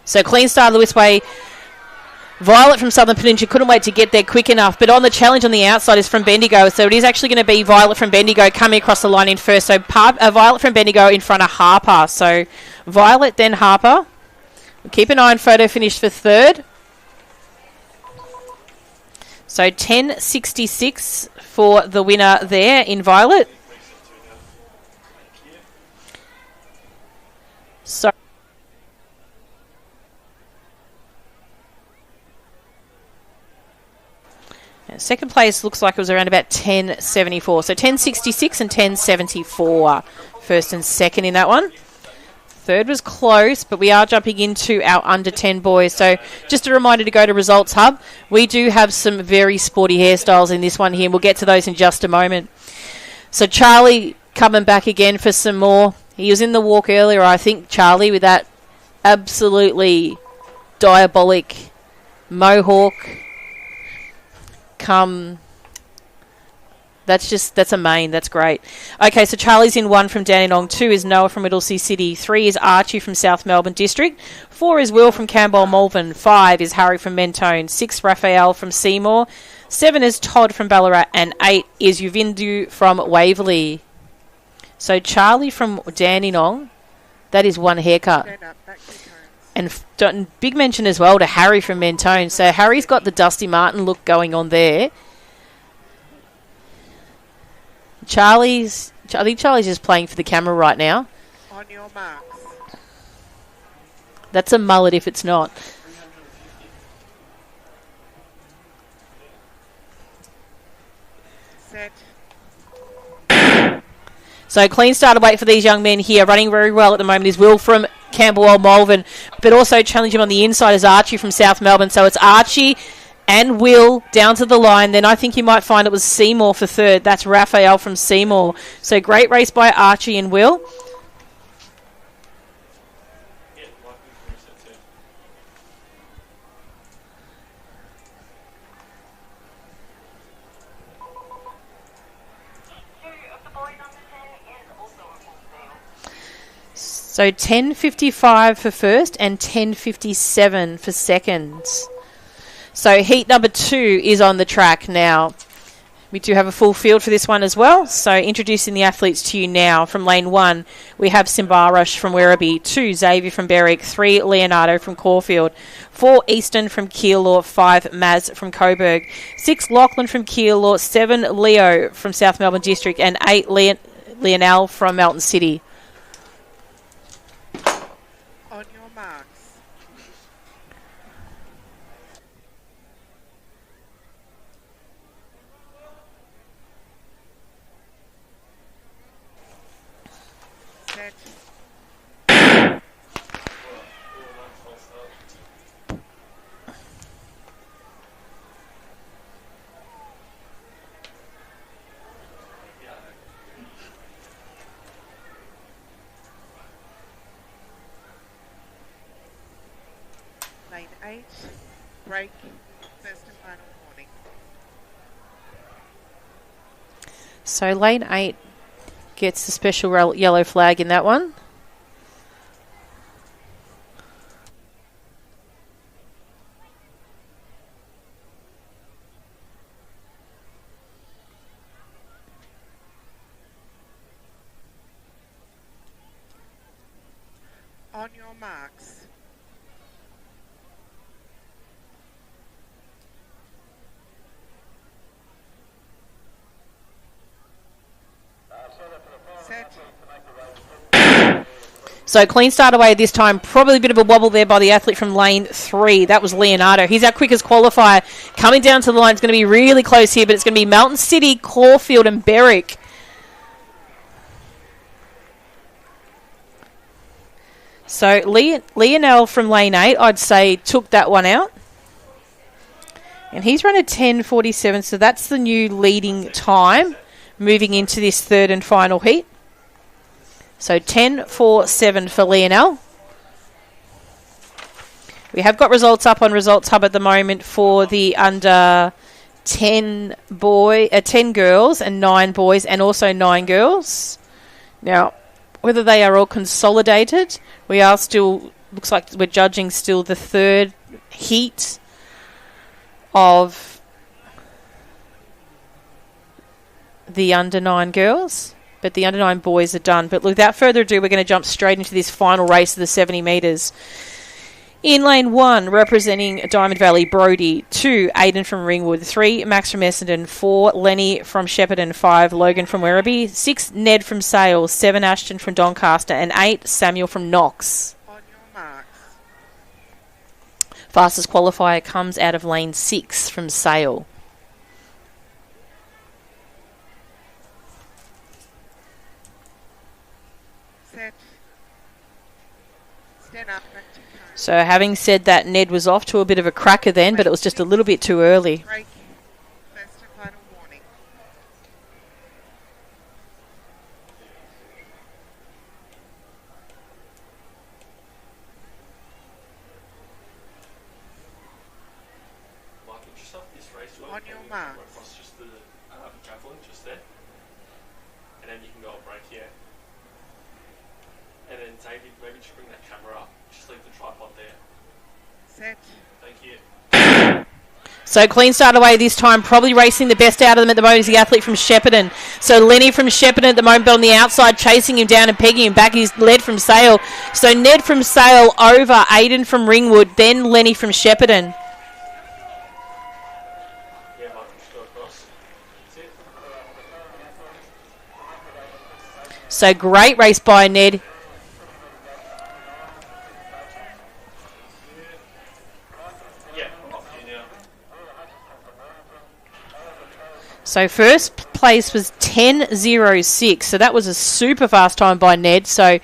So clean start Lewis Way. Violet from Southern Peninsula couldn't wait to get there quick enough. But on the challenge on the outside is from Bendigo. So it is actually going to be Violet from Bendigo coming across the line in first. So Violet from Bendigo in front of Harper. So Violet, then Harper. We'll keep an eye on photo finish for third. So 10.66 for the winner there in Violet. So second place looks like it was around about 10.74. So 10.66 and 10.74 first and second in that one. Third was close, but we are jumping into our under 10 boys. So just a reminder to go to Results Hub. We do have some very sporty hairstyles in this one here, and we'll get to those in just a moment. So Charlie coming back again for some more. He was in the walk earlier, I think, Charlie, with that absolutely diabolic mohawk. That's a main. That's great. Okay, so Charlie's in 1 from Dandenong. 2 is Noah from Middlesea City. 3 is Archie from South Melbourne District. 4 is Will from Campbell Malvern. 5 is Harry from Mentone. 6 Raphael from Seymour. 7 is Todd from Ballarat, and 8 is Uvindu from Waverley. So Charlie from Dandenong, that is one haircut. Stand up, back to your cones. And big mention as well to Harry from Mentone. So Harry's got the Dusty Martin look going on there. I think Charlie's just playing for the camera right now. On your marks. That's a mullet if it's not. Set. So clean start away for these young men here. Running very well at the moment is Will from Camberwell Malvern, but also challenging on the inside is Archie from South Melbourne. So it's Archie and Will down to the line. Then I think you might find it was Seymour for third. That's Raphael from Seymour. So great race by Archie and Will. So 10.55 for first and 10.57 for seconds. So heat number 2 is on the track now. We do have a full field for this one as well. So introducing the athletes to you now. From lane 1, we have Simbarush from Werribee. 2, Xavier from Berwick. 3, Leonardo from Caulfield. 4, Easton from Keilor. 5, Maz from Coburg. 6, Lachlan from Keilor. 7, Leo from South Melbourne District. And 8, Leonel from Melton City. On your marks. Set. Lane 8. Break. First and final warning. So lane 8 gets the special yellow flag in that one. On your marks. Set. So clean start away this time. Probably a bit of a wobble there by the athlete from lane 3. That was Leonardo. He's our quickest qualifier. Coming down to the line. It's going to be really close here, but it's going to be Melton City, Caulfield and Berwick. So Leonel from lane 8, I'd say, took that one out. And he's run a 10.47, so that's the new leading time moving into this third and final heat. So 10.47 for Leonel. We have got results up on Results Hub at the moment for the under 10 girls and 9 boys and also 9 girls. Now, whether they are all consolidated, we are still, looks like we're judging still the third heat of the under 9 girls, but the under 9 boys are done. But without further ado, we're going to jump straight into this final race of the 70 metres. In lane 1, representing Diamond Valley, Brody. 2, Aidan from Ringwood. 3, Max from Essendon. 4, Lenny from Shepparton. 5, Logan from Werribee. 6, Ned from Sale. 7, Ashton from Doncaster. And 8, Samuel from Knox. On your marks. Fastest qualifier comes out of lane 6 from Sale. Set. Stand up. Back to cones. So having said that, Ned was off to a bit of a cracker then, but it was just a little bit too early. Break. First and final warning. Like, just off this race, you On your marks. across just the javelin just there, and then you can go a break here. And then David, maybe just bring that camera up. Just leave the tripod there. Set. Thank you. So clean start away this time, probably racing the best out of them at the moment is the athlete from Shepparton. So Lenny from Shepparton at the moment, but on the outside, chasing him down and pegging him back is Ned from Sale. So Ned from Sale over Aiden from Ringwood, then Lenny from Shepparton. So great race by Ned. So first place was 10.06. So that was a super fast time by Ned. So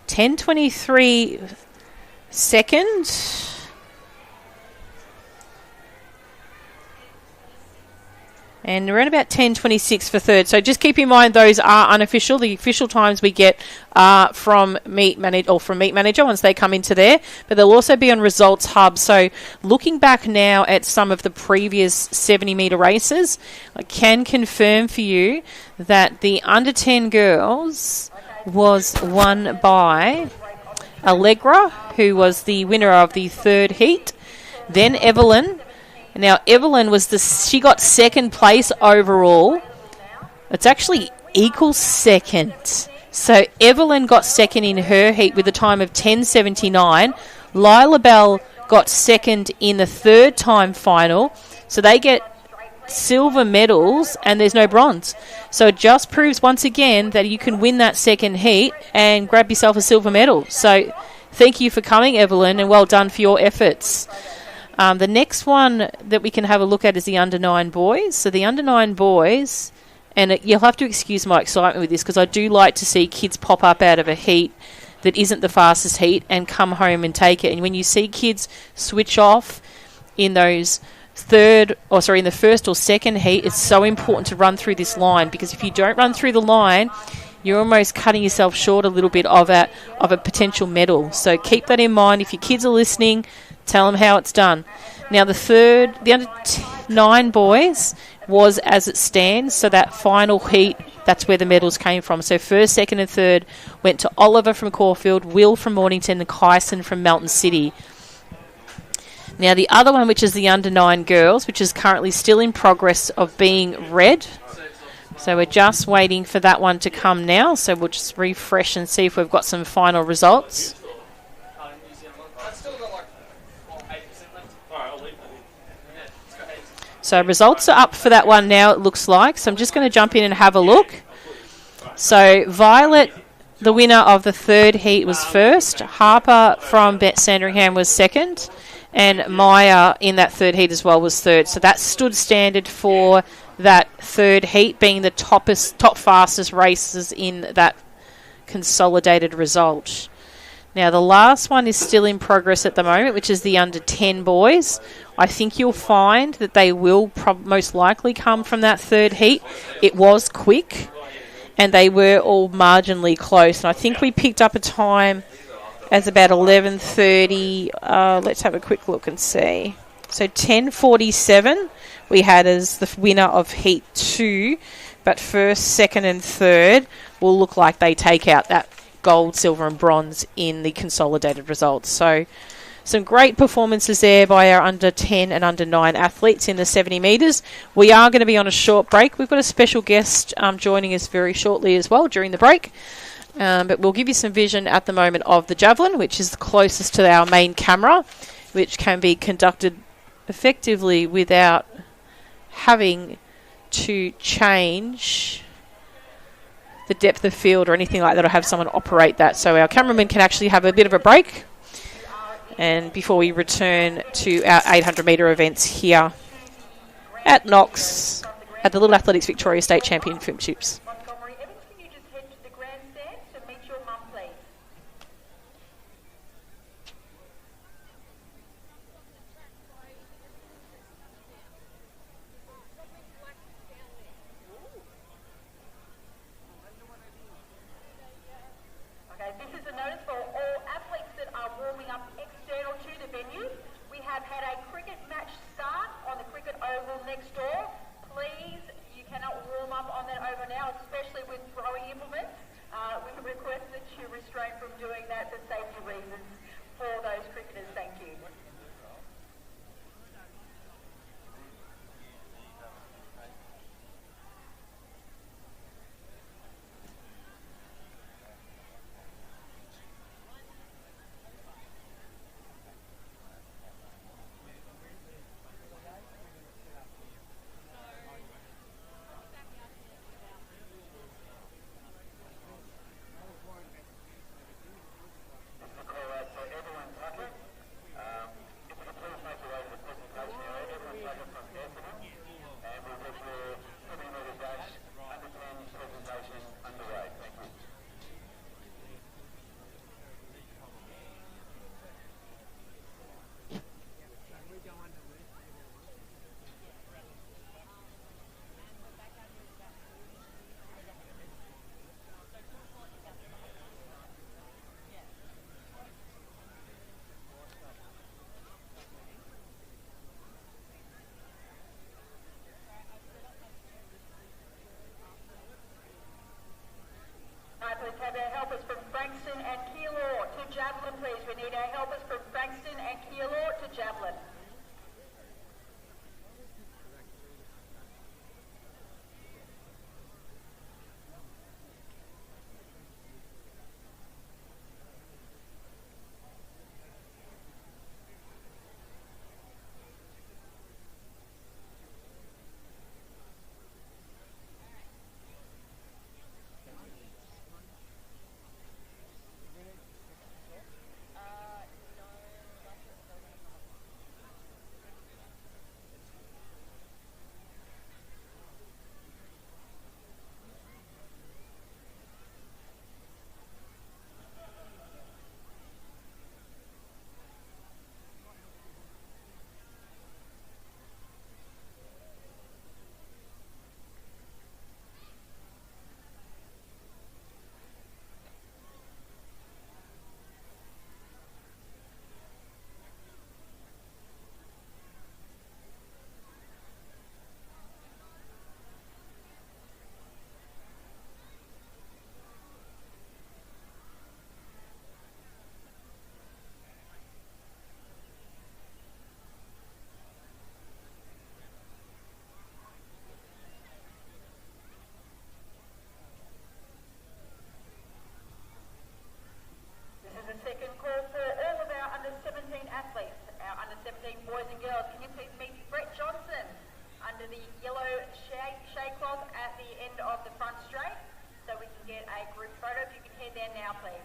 10.23 second. And around about 10.26 for third. So just keep in mind those are unofficial. The official times we get are from Meet Manager once they come into there. But they'll also be on Results Hub. So looking back now at some of the previous 70-metre races, I can confirm for you that the under 10 girls was won by Allegra, who was the winner of the third heat. Then Evelyn. Now, Evelyn she got second place overall. It's actually equal second. So, Evelyn got second in her heat with a time of 10.79. Lila Bell got second in the third time final. So, they get silver medals and there's no bronze. So, it just proves once again that you can win that second heat and grab yourself a silver medal. So, thank you for coming, Evelyn, and well done for your efforts. The next one that we can have a look at is the under 9 boys. So the under 9 boys, and you'll have to excuse my excitement with this because I do like to see kids pop up out of a heat that isn't the fastest heat and come home and take it. And when you see kids switch off in those in the first or second heat, it's so important to run through this line, because if you don't run through the line, you're almost cutting yourself short a little bit of a potential medal. So keep that in mind. If your kids are listening, tell them how it's done. Now, the under 9 boys was as it stands. So that final heat, that's where the medals came from. So first, second and third went to Oliver from Caulfield, Will from Mornington, and Kyson from Melton City. Now, the other one, which is the under 9 girls, which is currently still in progress of being read. So we're just waiting for that one to come now. So we'll just refresh and see if we've got some final results. So results are up for that one now, it looks like. So I'm just going to jump in and have a look. So Violet, the winner of the third heat, was first. Harper from Sandringham was second. And Maya in that third heat as well was third. So that stood standard for that third heat, being the top fastest races in that consolidated result. Now, the last one is still in progress at the moment, which is the under 10 boys. I think you'll find that they will most likely come from that third heat. It was quick, and they were all marginally close. And I think we picked up a time as about 11:30. Let's have a quick look and see. So 10:47 we had as the winner of heat 2, but first, second, and third will look like they take out that gold, silver and bronze in the consolidated results. So some great performances there by our under 10 and under 9 athletes in the 70 metres. We are going to be on a short break. We've got a special guest joining us very shortly as well during the break. But we'll give you some vision at the moment of the javelin, which is the closest to our main camera, which can be conducted effectively without having to change the depth of field or anything like that, or have someone operate that. So our cameraman can actually have a bit of a break, and before we return to our 800 metre events here at Knox at the Little Athletics Victoria State Championships. Montgomery, Evans, can you just head to the grandstand to meet your mum, please? Okay, this is a notice for all athletes that are warming up external to the venue. We have had a cricket match start on the cricket oval next door. Please, you cannot warm up on that oval now. It's boys and girls, can you please meet Brett Johnson under the yellow shade cloth at the end of the front straight so we can get a group photo. If you can head there now, please.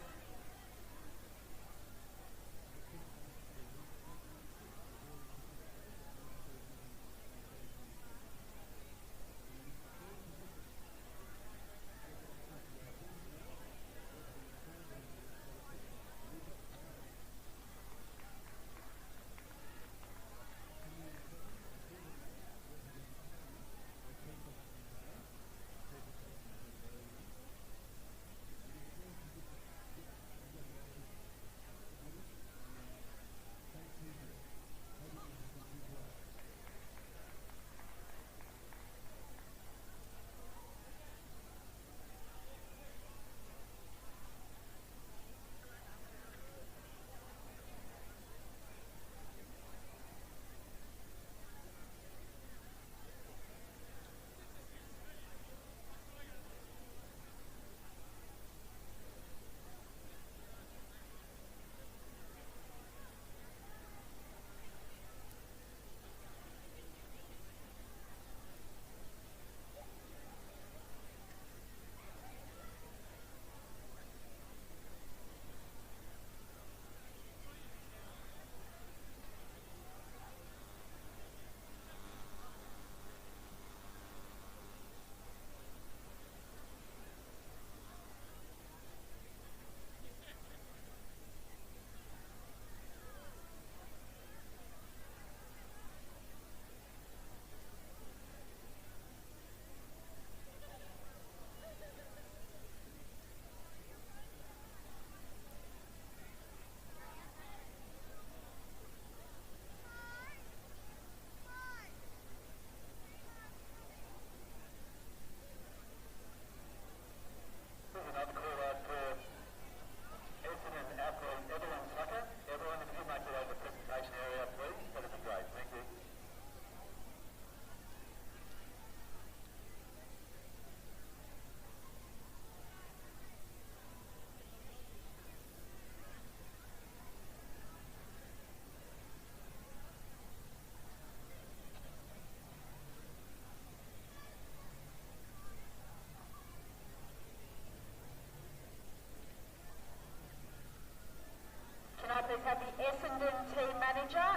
Please have the Essendon team manager,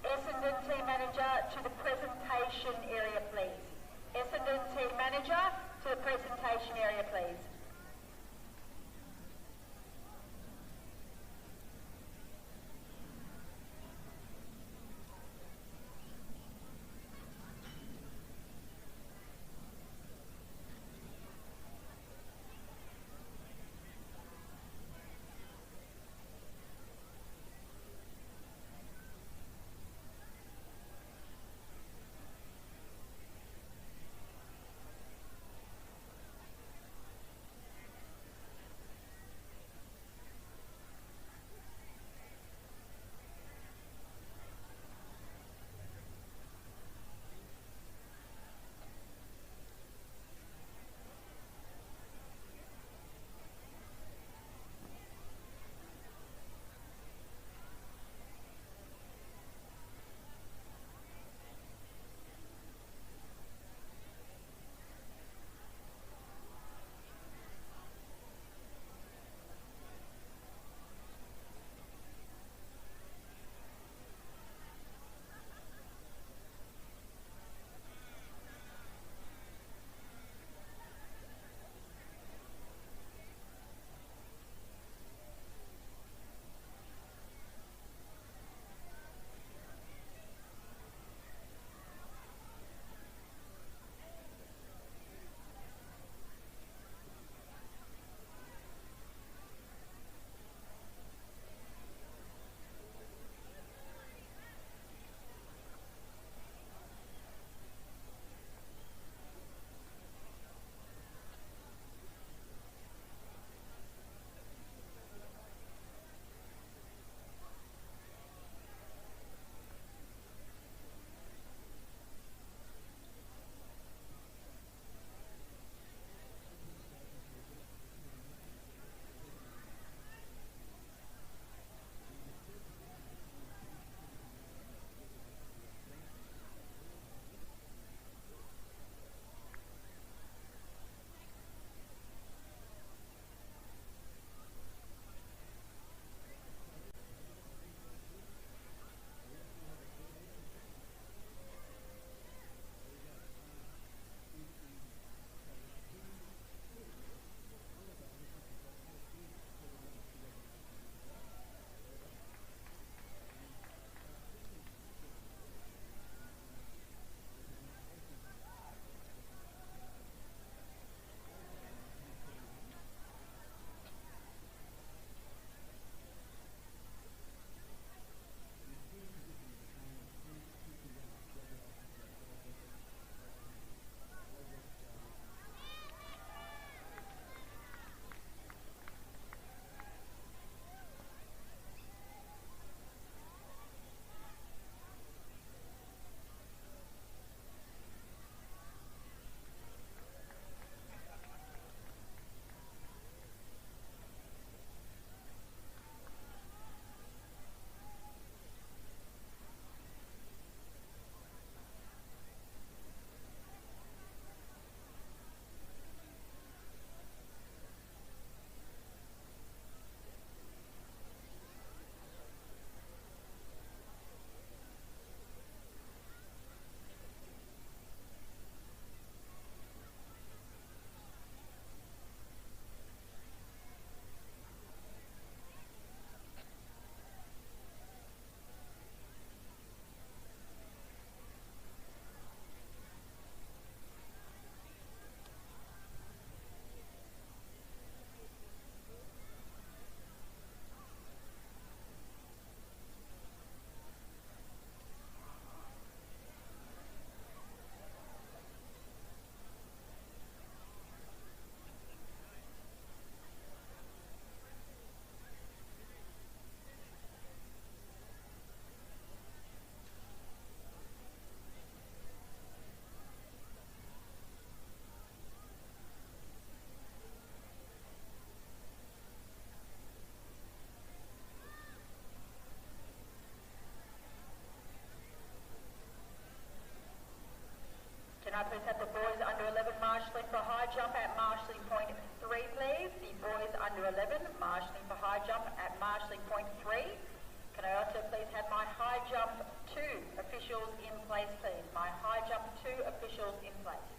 Essendon team manager to the presentation area, please. Essendon team manager to the presentation area, please. please have the boys under 11 marshalling for high jump at marshalling point 3, please? The boys under 11 marshalling for high jump at marshalling point 3. Can I also please have my high jump 2 officials in place, please? My high jump 2 officials in place.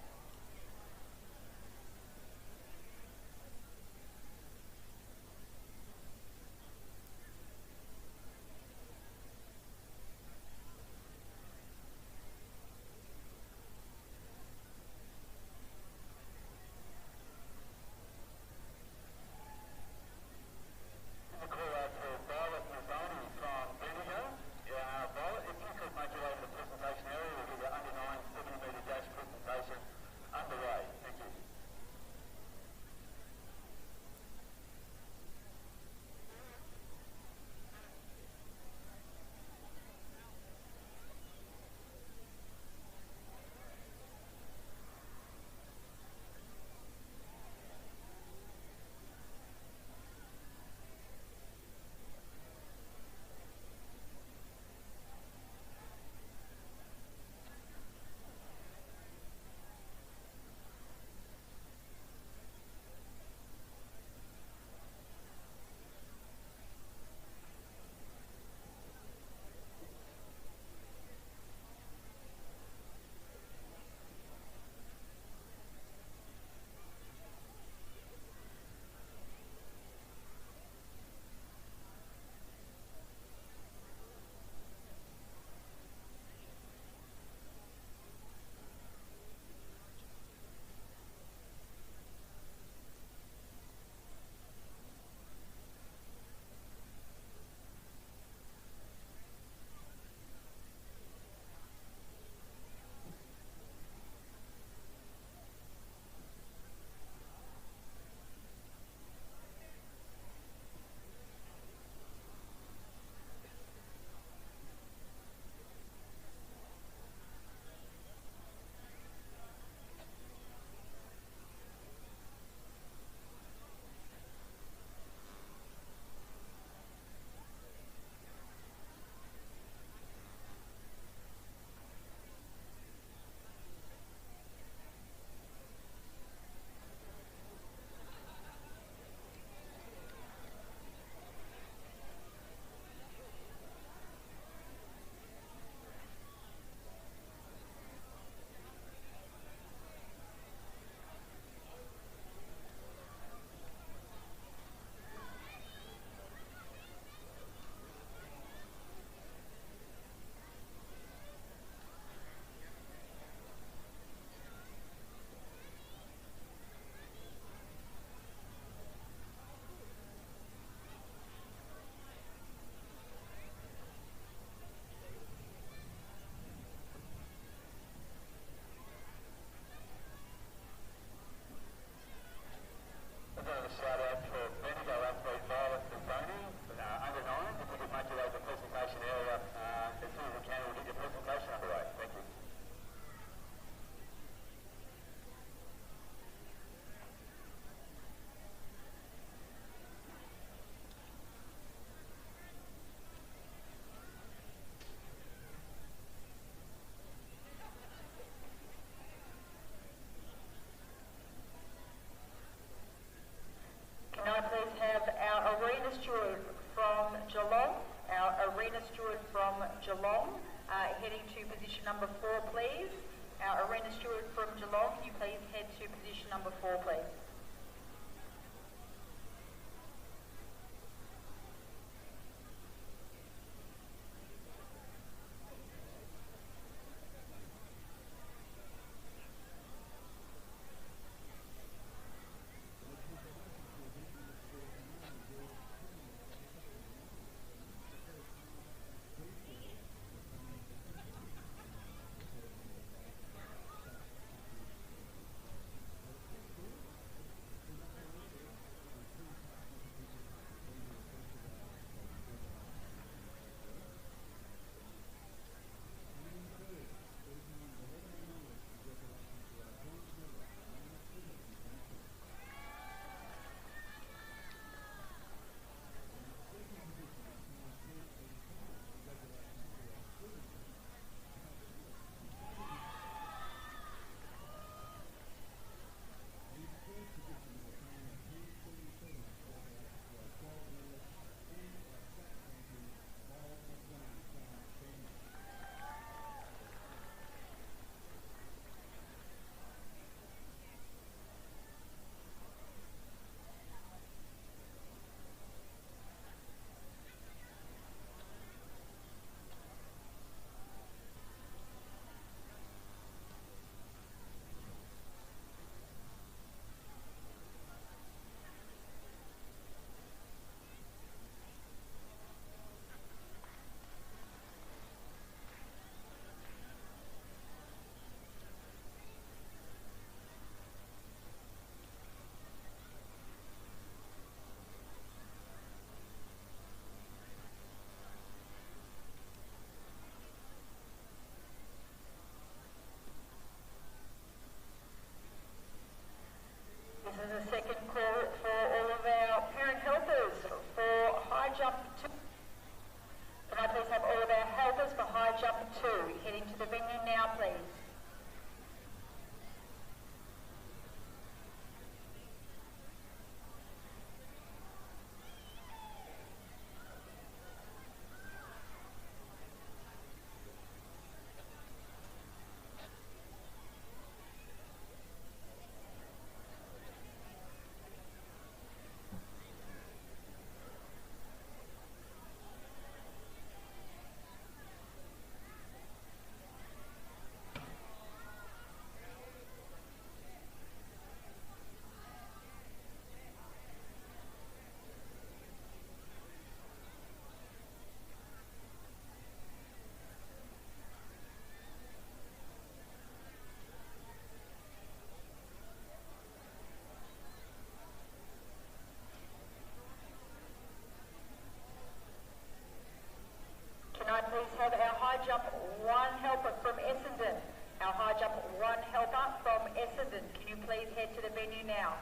Can I please have our arena steward from Geelong, heading to position number 4, please. Our arena steward from Geelong, can you please head to position number 4, please? 2, heading to the venue now, please. Can I please have our high jump 1 helper from Essendon? Our high jump 1 helper from Essendon. Can you please head to the venue now?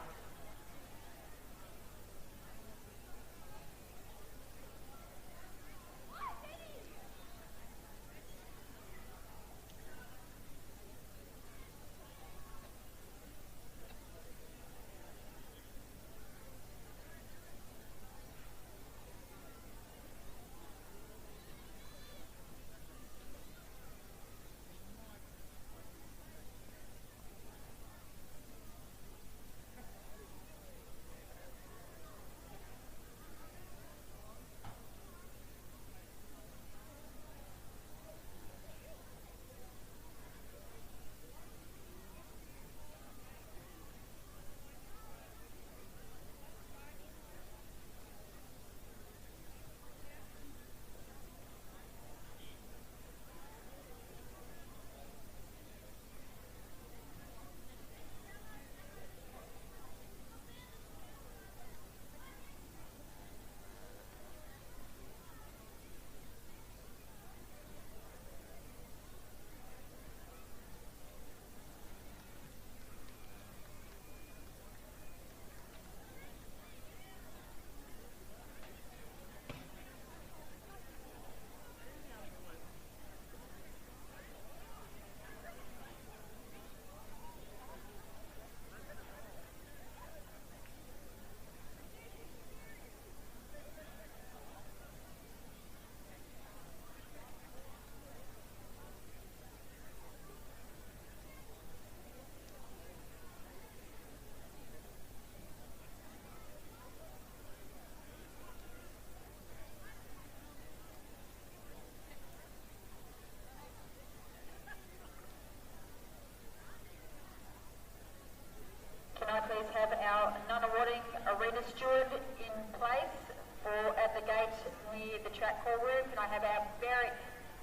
Can I please have our non-awarding arena steward in place or at the gate near the track call room? Can I have our barrack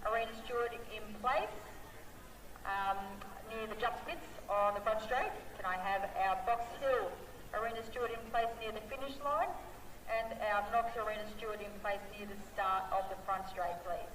arena steward in place near the jump splits on the front straight? Can I have our Box Hill arena steward in place near the finish line? And our Knox arena steward in place near the start of the front straight, please?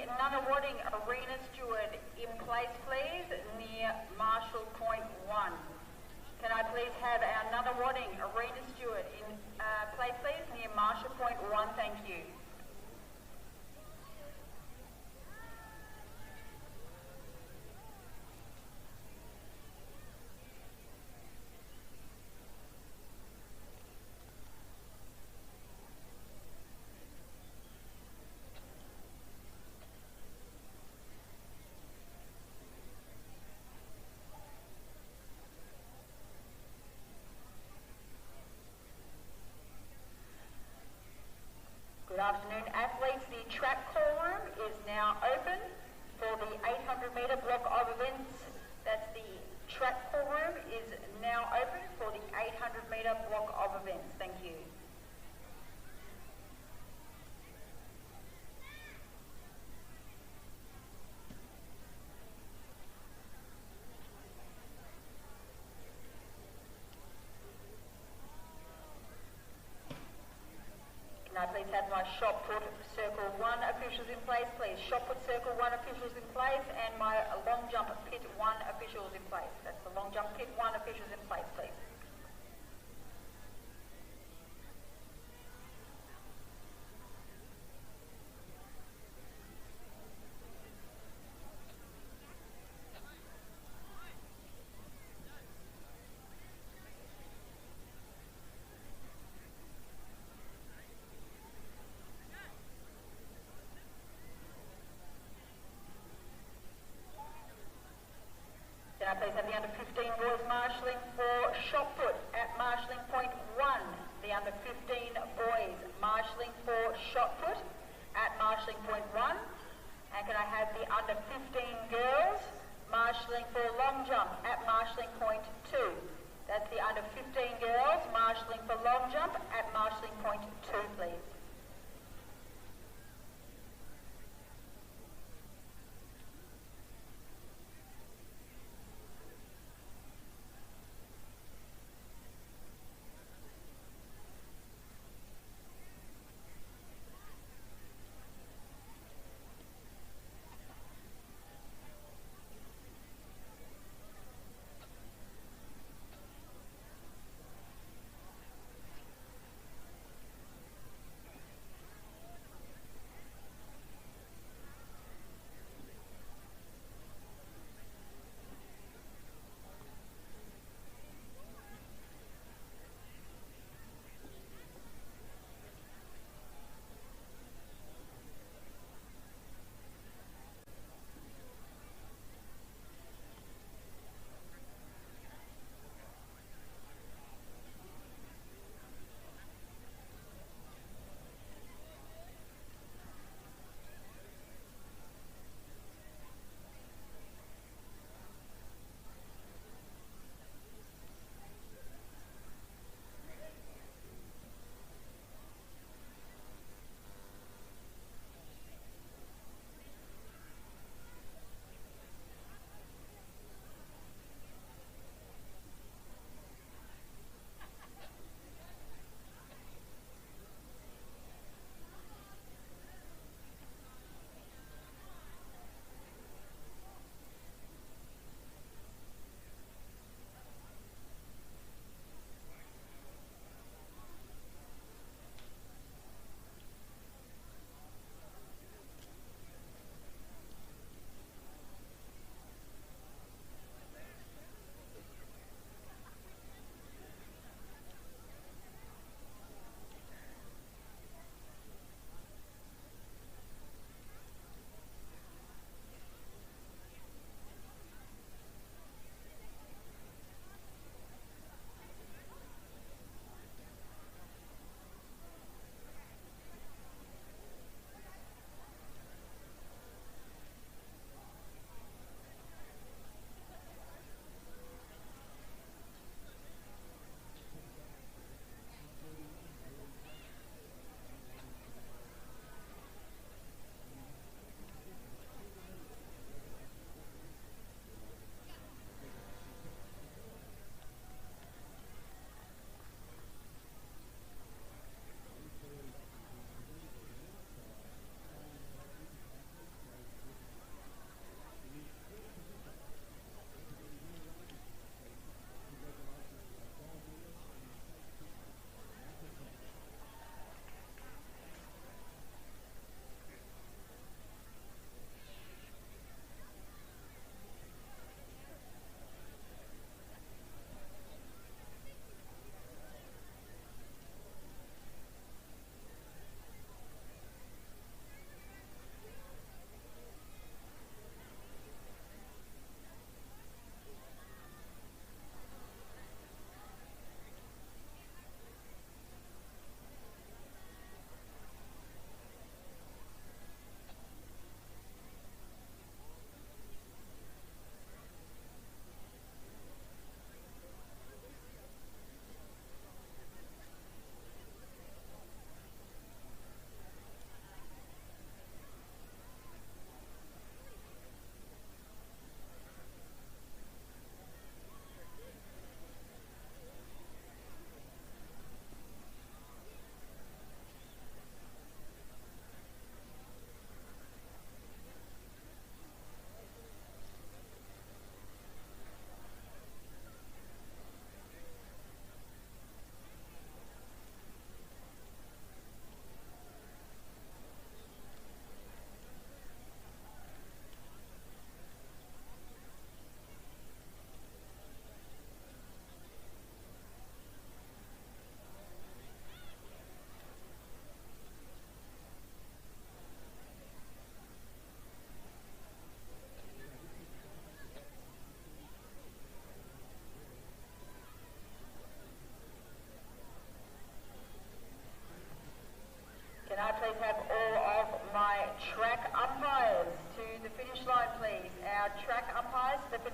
the Nunawading Arena Steward in place, please, near Marshall Point 1. Can I please have our Nunawading Arena Steward in place, please, near Marshall Point 1? Thank you. Good afternoon, athletes. The track call room is now open for the 800 metre block of events. That's the track call room is now open for the 800 metre block of events. Thank you. Can I please have my shot put circle 1 officials in place, please? Shot put circle 1 officials in place and my long jump pit 1 officials in place. That's the long jump pit 1 officials in place, please. Can I please have the under 15 boys marshalling for shot put at marshalling point 1? The under 15 boys marshalling for shot put at marshalling point 1. And can I have the under 15 girls marshalling for long jump at marshalling point 2? That's the under 15 girls marshalling for long jump at marshalling point 2, please.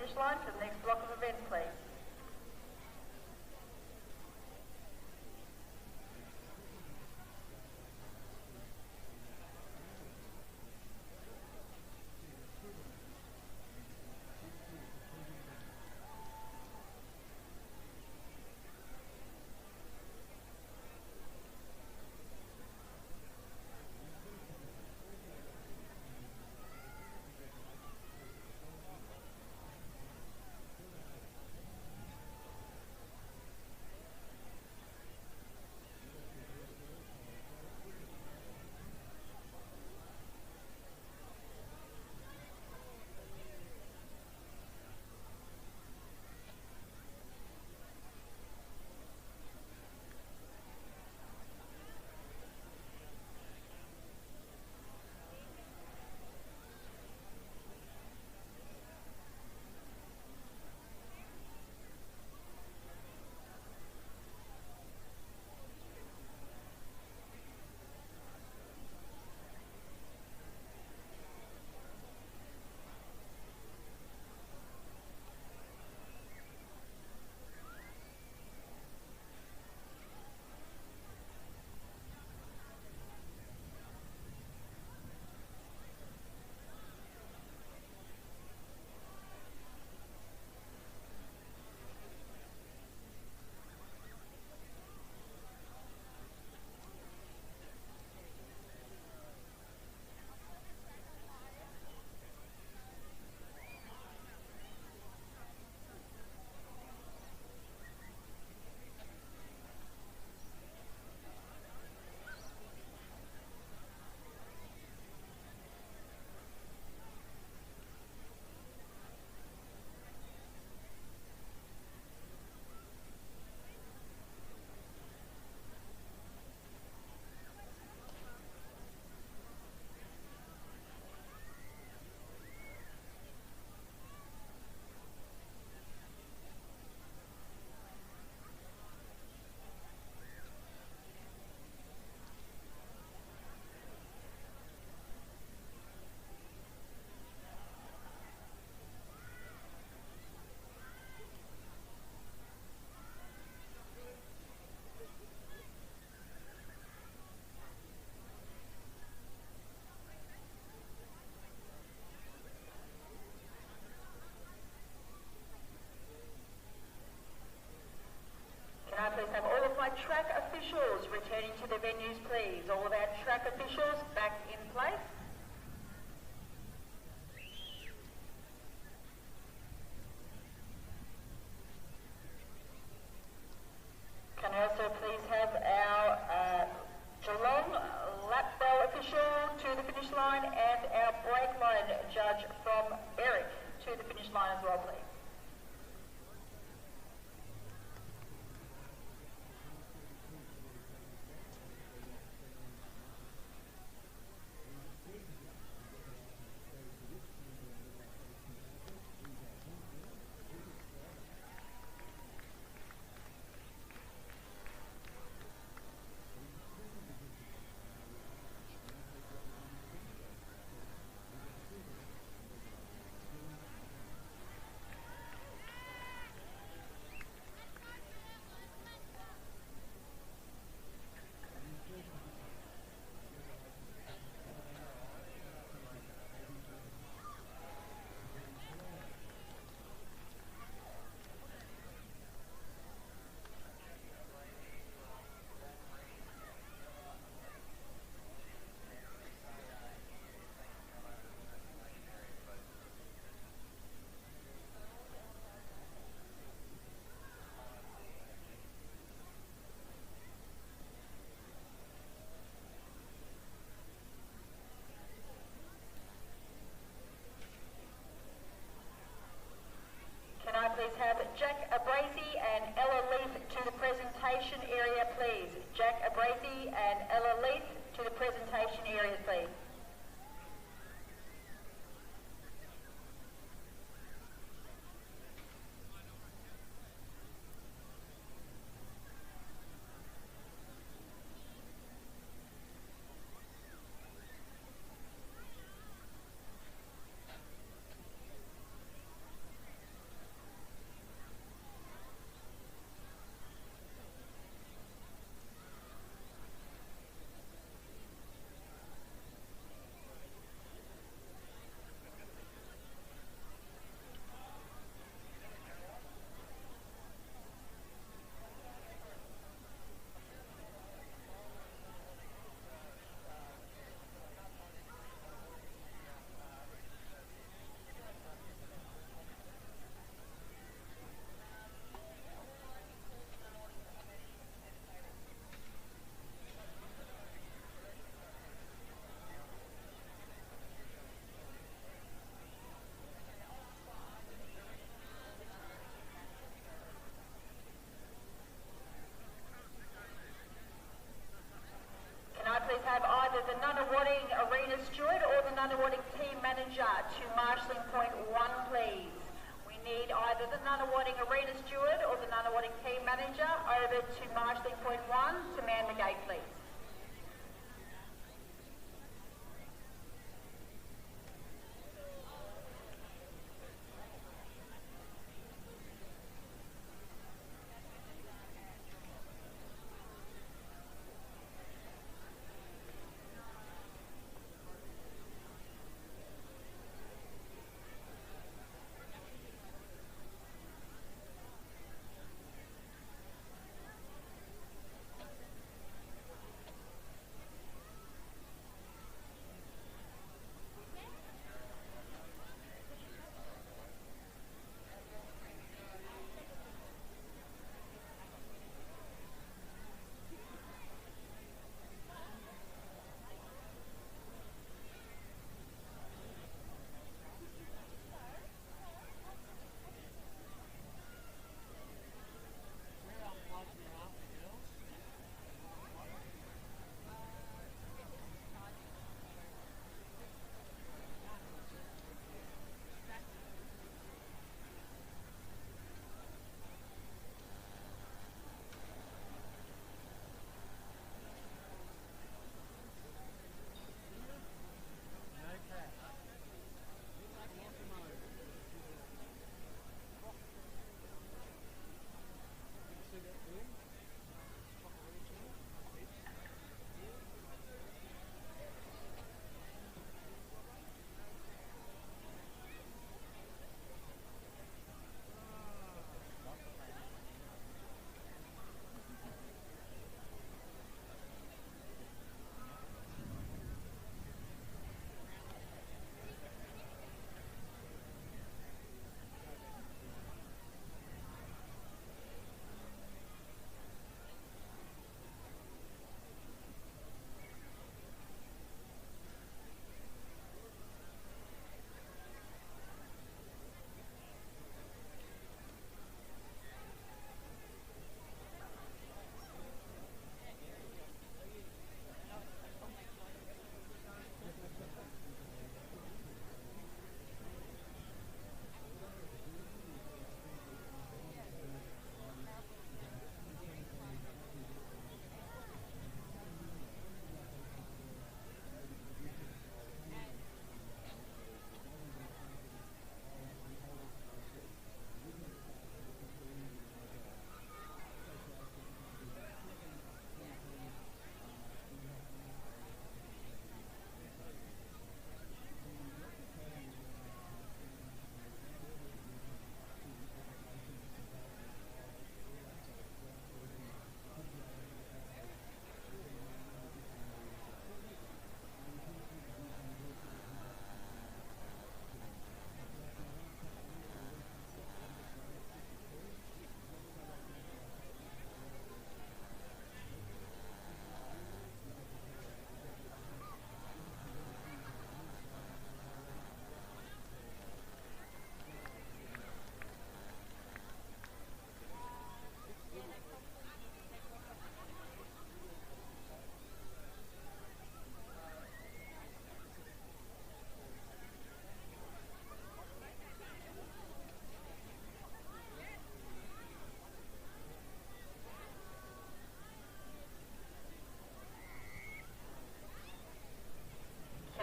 finish line for the next block of events, please. Can I please have all of my track officials returning to their venues, please? All of our track officials back in place. Can I also please have our Geelong lap bell official to the finish line and our brake line judge from Eric to the finish line as well, please? manager to marshalling point 1, please. We need either the Nunawading arena steward or the Nunawading team manager over to marshalling point 1 to man the gate, please.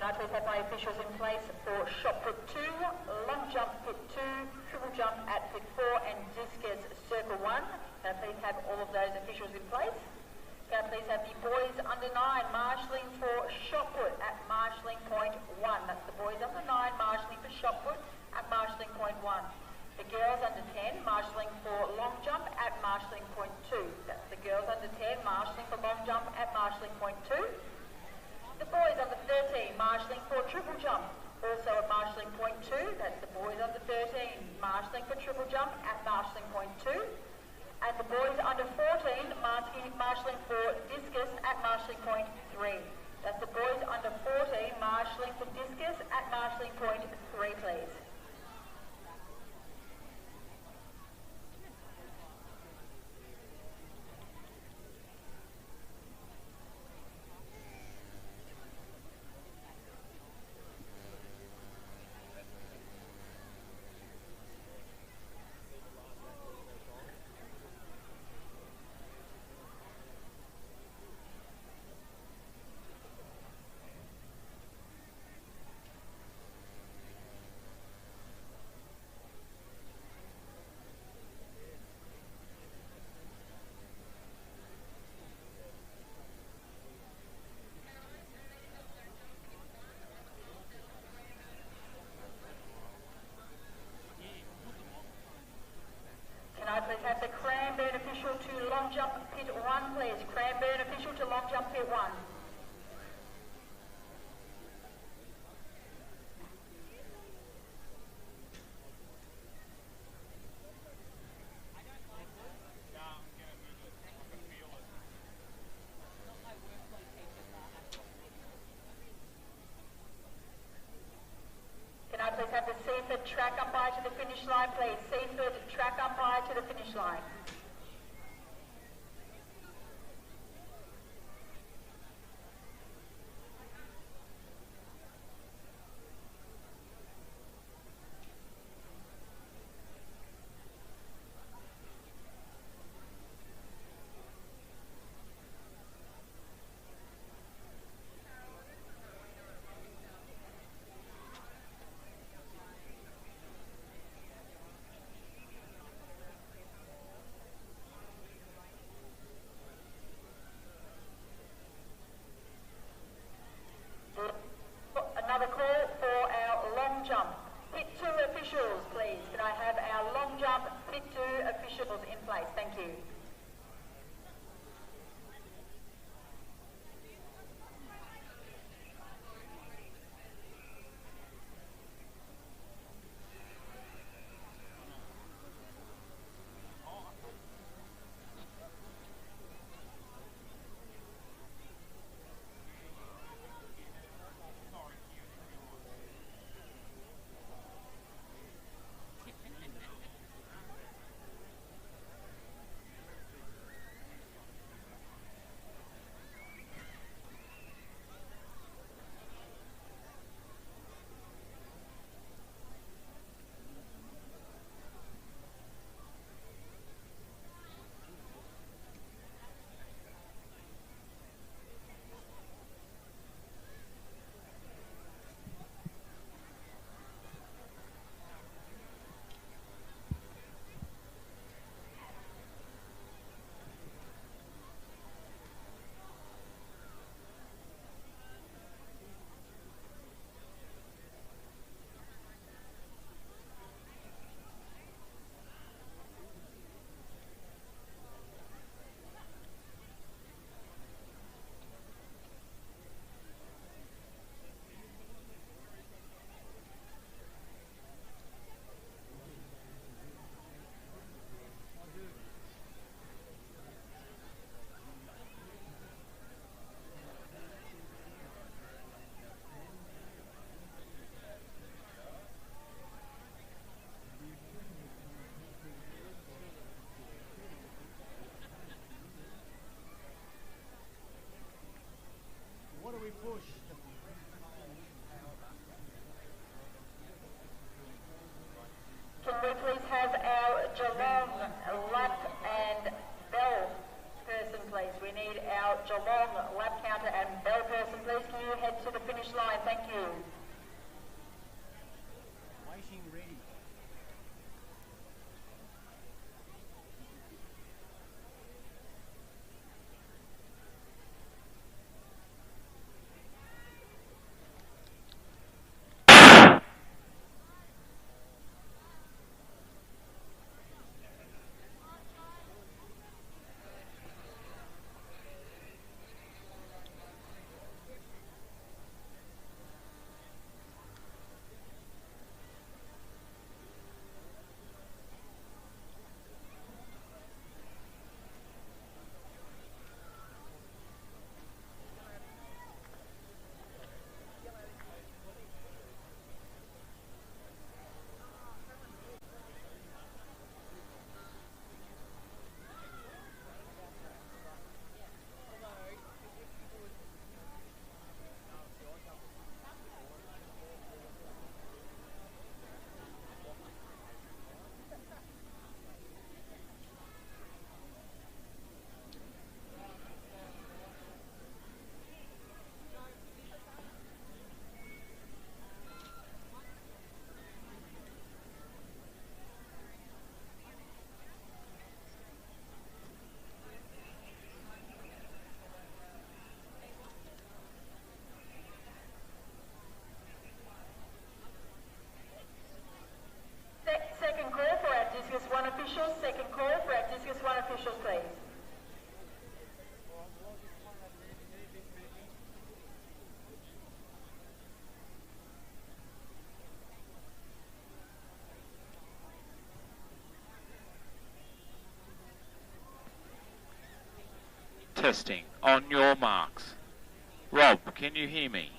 I please have my officials in place for shot put 2, long jump put 2, triple jump at put 4 and discus circle 1. Can I please have all of those officials in place? Can I please have the boys under 9 marshalling for shot put at marshalling point 1. That's the boys under 9 marshalling for shot put at marshalling point 1. The girls under 10 marshalling for long jump at marshalling point 2. That's the girls under 10 marshalling for long jump at marshalling point 2. The boys under 13 marshalling for triple jump, also at marshalling point 2. That's the boys under 13 marshalling for triple jump at marshalling point 2. And the boys under 14 marshalling for discus at marshalling point 3. That's the boys under 14 marshalling for discus at marshalling point 3, please. please. Cranbourne official to long jump pit 1. Can I please have the Seaford track umpire to the finish line, please? Seaford track umpire to the finish line. Another call for our long jump. Pit 2 officials, please. Can I have our long jump pit 2 officials in place? Thank you. Testing. On your marks. Rob, can you hear me?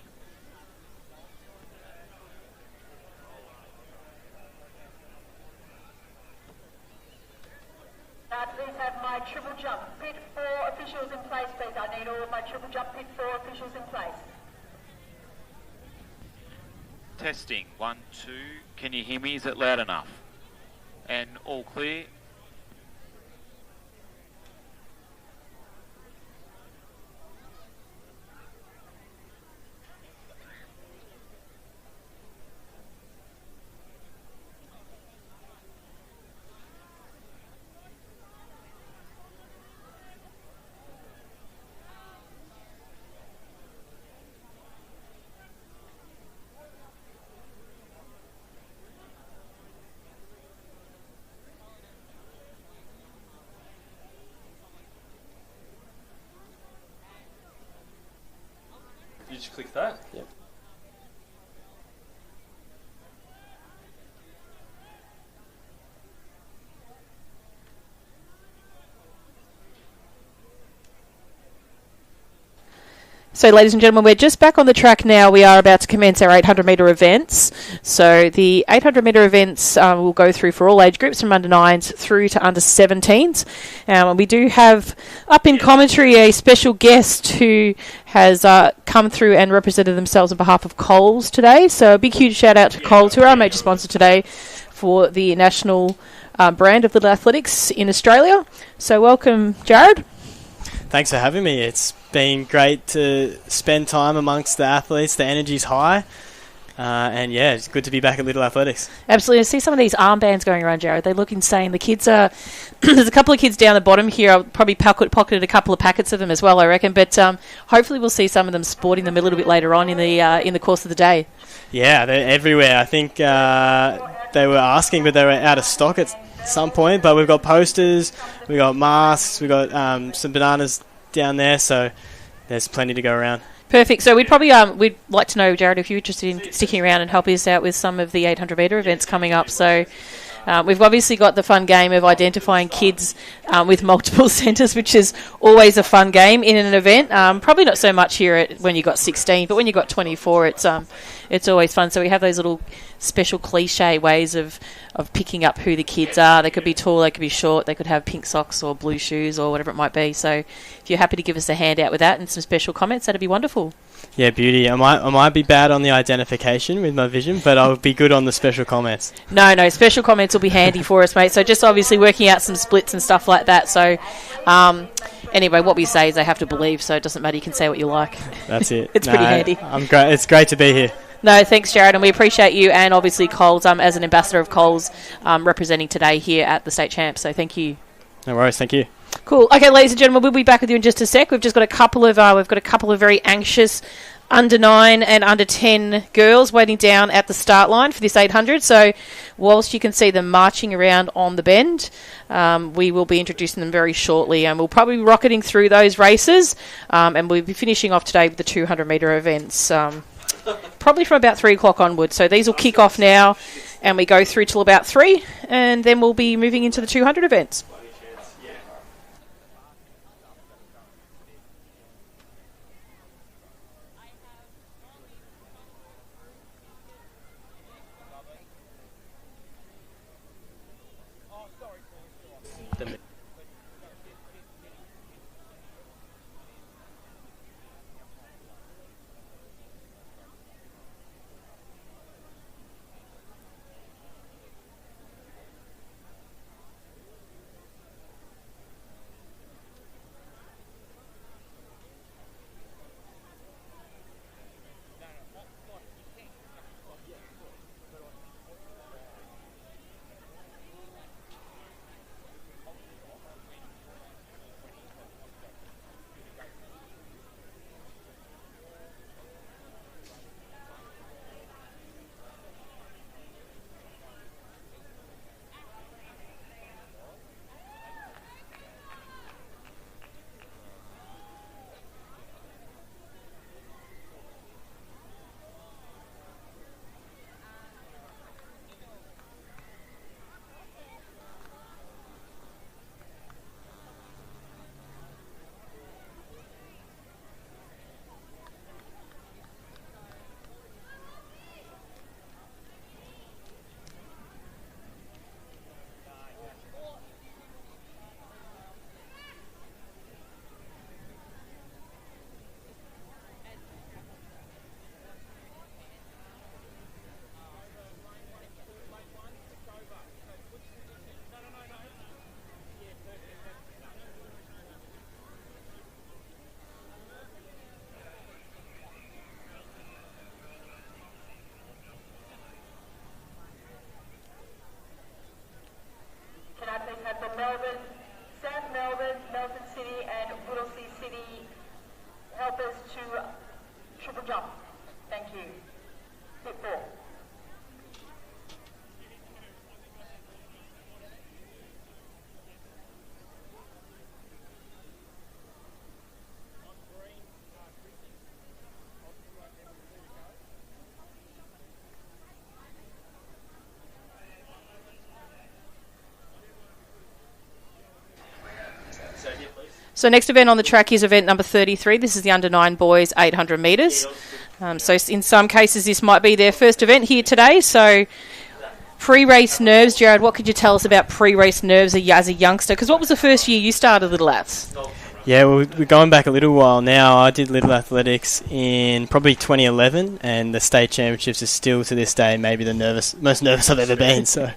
Now please have my triple jump. Pit 4 officials in place, please. I need all of my triple jump pit 4 officials in place. Testing. 1, 2. Can you hear me? Is it loud enough? And all clear. You just click that? Yep. So, ladies and gentlemen, we're just back on the track now. We are about to commence our 800-metre events. So, the 800-metre events will go through for all age groups from under 9s through to under 17s. And we do have up in commentary a special guest who has come through and represented themselves on behalf of Coles today. So, a big, huge shout out to Coles, who are our major sponsor today for the national brand of Little Athletics in Australia. So, welcome, Jared. Thanks for having me. It's been great to spend time amongst the athletes. The energy's high. And yeah, it's good to be back at Little Athletics. Absolutely. I see some of these armbands going around, Jared. They look insane. The kids are... there's a couple of kids down the bottom here. I'll probably pocketed a couple of packets of them as well, I reckon. But hopefully we'll see some of them sporting them a little bit later on in the course of the day. Yeah, they're everywhere. I think they were asking, but they were out of stock at some point. But we've got posters, we've got masks, we've got some bananas down there, so there's plenty to go around. Perfect. So we'd probably we'd like to know, Jared, if you're interested in sticking around and helping us out with some of the 800-metre events coming up. So we've obviously got the fun game of identifying kids with multiple centres, which is always a fun game in an event. Probably not so much here when you got 16, but when you got 24, it's always fun. So we have those little special cliche ways of picking up who the kids are. They could be tall, they could be short, they could have pink socks or blue shoes or whatever it might be. So if you're happy to give us a hand out with that and some special comments, that'd be wonderful. Yeah, beauty. I might be bad on the identification with my vision, but I'll be good on the special comments. No, special comments will be handy for us, mate. So just obviously working out some splits and stuff like that. So anyway, what we say is they have to believe, so it doesn't matter. You can say what you like. That's it. It's pretty handy. I'm great. It's great to be here. No, thanks, Jared, and we appreciate you and obviously Coles as an ambassador of Coles representing today here at the State Champs. So thank you. No worries. Thank you. Cool. Okay, ladies and gentlemen, we'll be back with you in just a sec. We've just got a couple of very anxious under 9 and under 10 girls waiting down at the start line for this 800. So whilst you can see them marching around on the bend, we will be introducing them very shortly, and we'll probably be rocketing through those races, and we'll be finishing off today with the 200-metre events. Probably from about 3 o'clock onwards. So these will kick off now, and we go through till about 3, and then we'll be moving into the 200 events. Melbourne, Melton City and Whittlesea City helpers to triple jump. Thank you. Pit 4. So next event on the track is event number 33. This is the under 9 boys 800 metres. So in some cases this might be their first event here today. So pre-race nerves, Jared, what could you tell us about pre-race nerves as a youngster? Because what was the first year you started Little Aths? Yeah, well, we're going back a little while now. I did Little Athletics in probably 2011, and the state championships are still to this day maybe the most nervous I've ever been. So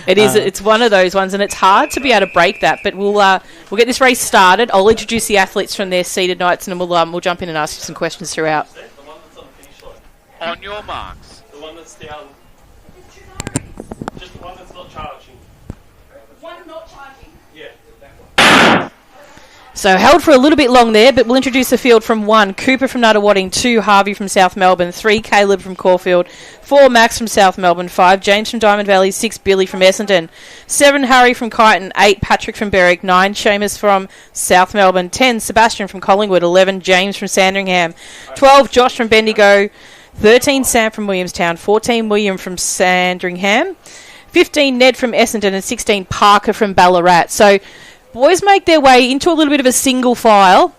it is. It's one of those ones, and it's hard to be able to break that. But we'll get this race started. I'll introduce the athletes from their seated nights, and then we'll jump in and ask you some questions throughout. The one that's on the finish line. On your marks. The one that's down. Just the one that's not charging. One not charging. Yeah, that one. So held for a little bit long there, but we'll introduce the field from 1, Cooper from Nuttawading, 2, Harvey from South Melbourne, 3, Caleb from Caulfield, 4, Max from South Melbourne, 5, James from Diamond Valley, 6, Billy from Essendon, 7, Harry from Kyneton, 8, Patrick from Berwick, 9, Seamus from South Melbourne, 10, Sebastian from Collingwood, 11, James from Sandringham, 12, Josh from Bendigo, 13, Sam from Williamstown, 14, William from Sandringham, 15, Ned from Essendon, and 16, Parker from Ballarat. So boys make their way into a little bit of a single file.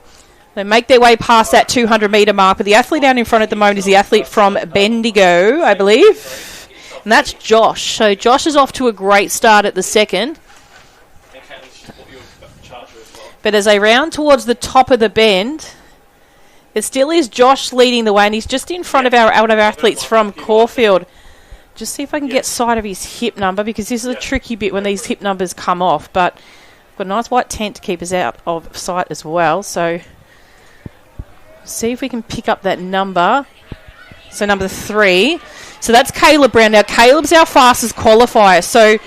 They make their way past that 200 metre mark, but the athlete down in front at the moment is the athlete from Bendigo, I believe, and that's Josh. So Josh is off to a great start at the second. But as they round towards the top of the bend, it still is Josh leading the way, and he's just in front of our athletes from Caulfield. Just see if I can get sight of his hip number, because this is a tricky bit when these hip numbers come off, but got a nice white tent to keep us out of sight as well. So see if we can pick up that number. So number 3. So that's Caleb Brown. Now Caleb's our fastest qualifier. So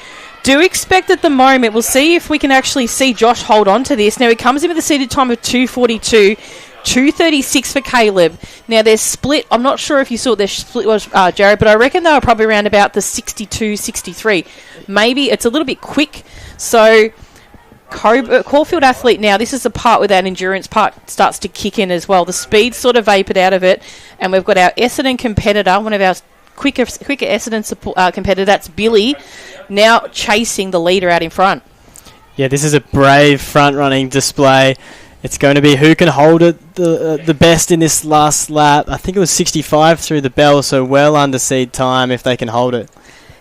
do expect at the moment, we'll see if we can actually see Josh hold on to this. Now he comes in with a seated time of 2:42. 2:36 for Caleb. Now they're split. I'm not sure if you saw what their split was, Jared, but I reckon they were probably around about the 62-63. Maybe it's a little bit quick. So Caulfield athlete now, this is the part where that endurance part starts to kick in as well. The speed sort of vapored out of it, and we've got our Essendon competitor, one of our quicker Essendon competitor, that's Billy, now chasing the leader out in front. yeah, this is a brave front-running display. It's going to be who can hold it the best in this last lap. I think it was 65 through the bell, so well under seed time if they can hold it.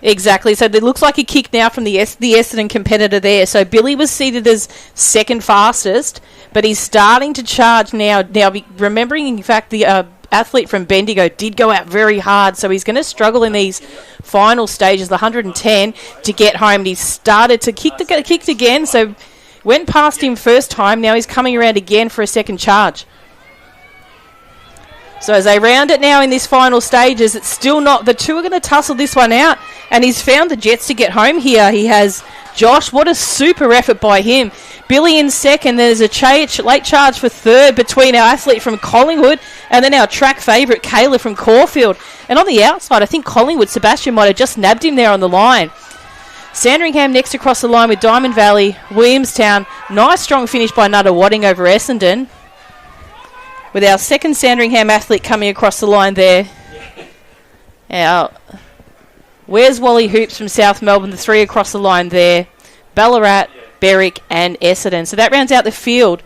Exactly. So it looks like a kick now from the Essendon competitor there. So Billy was seated as second fastest, but he's starting to charge now. Now, remembering, in fact, the athlete from Bendigo did go out very hard, so he's going to struggle in these final stages, the 110, to get home. And he started to kicked again, so went past him first time. Now he's coming around again for a second charge. So as they round it now in this final stages, it's still not... The two are going to tussle this one out, and he's found the Jets to get home here. He has Josh. What a super effort by him. Billy in second. There's a late charge for third between our athlete from Collingwood and then our track favourite, Kayla from Caulfield. And on the outside, I think Collingwood, Sebastian might have just nabbed him there on the line. Sandringham next across the line with Diamond Valley, Williamstown. Nice strong finish by Nuttawading over Essendon, with our second Sandringham athlete coming across the line there. Where's Wally Hoops from South Melbourne, the 3 across the line there. Ballarat, Berwick and Essendon. So that rounds out the field.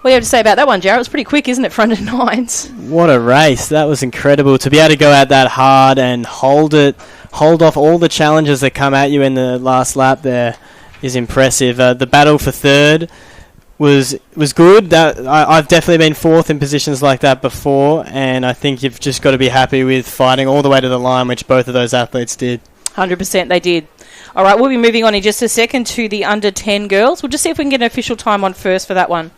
What do you have to say about that one, Jarrett? It was pretty quick, isn't it, front of nines? What a race. That was incredible. To be able to go out that hard and hold off all the challenges that come at you in the last lap there is impressive. The battle for third was good. I've definitely been fourth in positions like that before, and I think you've just got to be happy with fighting all the way to the line, which both of those athletes did. 100% they did. All right, we'll be moving on in just a second to the under 10 girls. We'll just see if we can get an official time on first for that one.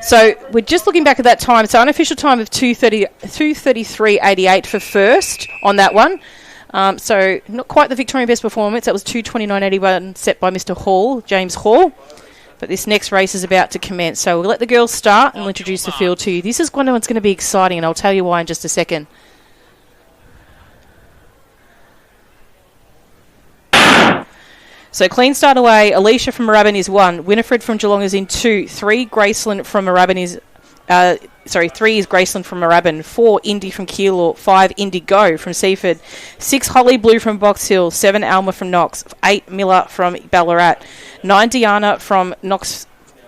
So we're just looking back at that time. So unofficial time of 2:33.88 for first on that one. So not quite the Victorian best performance. That was 2:29.81 set by Mr. Hall, James Hall. But this next race is about to commence. So we'll let the girls start and we'll introduce the field to you. This is one that's going to be exciting, and I'll tell you why in just a second. So clean start away. Alicia from Moorabbin is 1. Winifred from Geelong is in 2. 3, Graceland from Moorabbin is... 3 is Graceland from Moorabbin. 4, Indy from Keilor. 5, Indigo from Seaford. 6, Holly Blue from Box Hill. 7, Alma from Knox. 8, Miller from Ballarat. 9, Diana from Knox.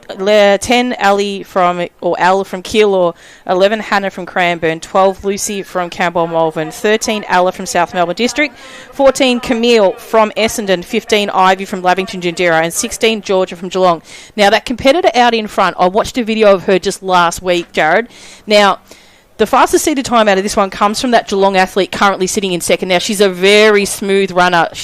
10, Ali from Keilor. 11, Hannah from Cranbourne. 12, Lucy from Campbell Malvern. 13, Ella from South Melbourne District. 14, Camille from Essendon. 15, Ivy from Lavington Gendera. And 16, Georgia from Geelong. Now, that competitor out in front, I watched a video of her just last week, Jared. Now, the fastest seated time out of this one comes from that Geelong athlete currently sitting in second. Now, she's a very smooth runner. I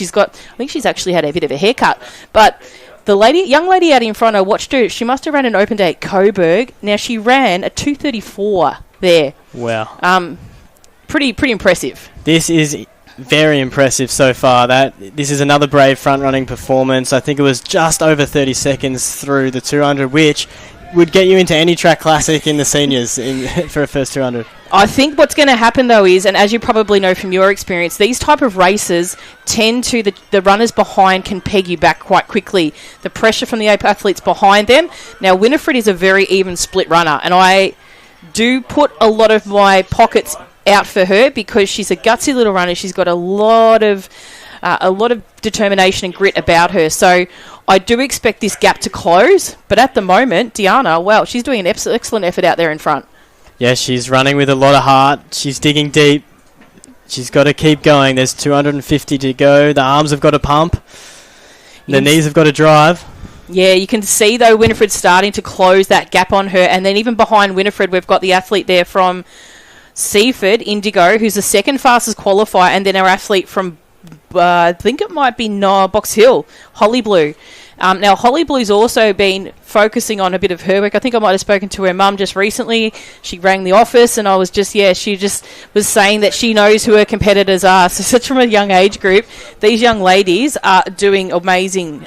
think she's actually had a bit of a haircut. But the young lady out in front, I watched her. She must have ran an open day at Coburg. Now, she ran a 2:34 there. Wow. Pretty impressive. This is very impressive so far. This is another brave front-running performance. I think it was just over 30 seconds through the 200, which would get you into any track classic in the seniors for a first 200. I think what's going to happen, though, is, and as you probably know from your experience, these type of races tend to, the runners behind can peg you back quite quickly. The pressure from the athletes behind them. Now, Winifred is a very even split runner, and I do put a lot of my pockets out for her because she's a gutsy little runner. She's got a lot of determination and grit about her. So I do expect this gap to close, but at the moment, Diana, well, she's doing an excellent effort out there in front. Yeah, she's running with a lot of heart. She's digging deep. She's got to keep going. There's 250 to go. The arms have got to pump. The knees have got to drive. Yeah, you can see, though, Winifred starting to close that gap on her. And then even behind Winifred, we've got the athlete there from Seaford, Indigo, who's the second fastest qualifier, and then our athlete from, I think it might be Box Hill, Holly Blue. Now, Holly Blue's also been focusing on a bit of her work. I think I might have spoken to her mum just recently. She rang the office and she just was saying that she knows who her competitors are. So such from a young age group, these young ladies are doing amazing.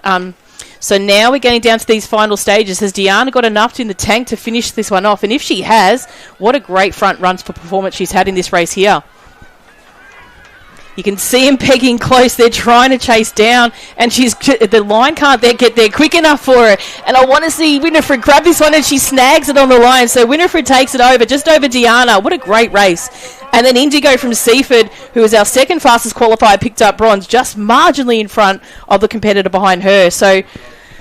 So now we're getting down to these final stages. Has Diana got enough in the tank to finish this one off? And if she has, what a great front runs for performance she's had in this race here. You can see him pegging close. They're trying to chase down, and the line can't get there quick enough for her. And I want to see Winifred grab this one, and she snags it on the line. So Winifred takes it over, just over Diana. What a great race. And then Indigo from Seaford, who is our second fastest qualifier, picked up bronze, just marginally in front of the competitor behind her. So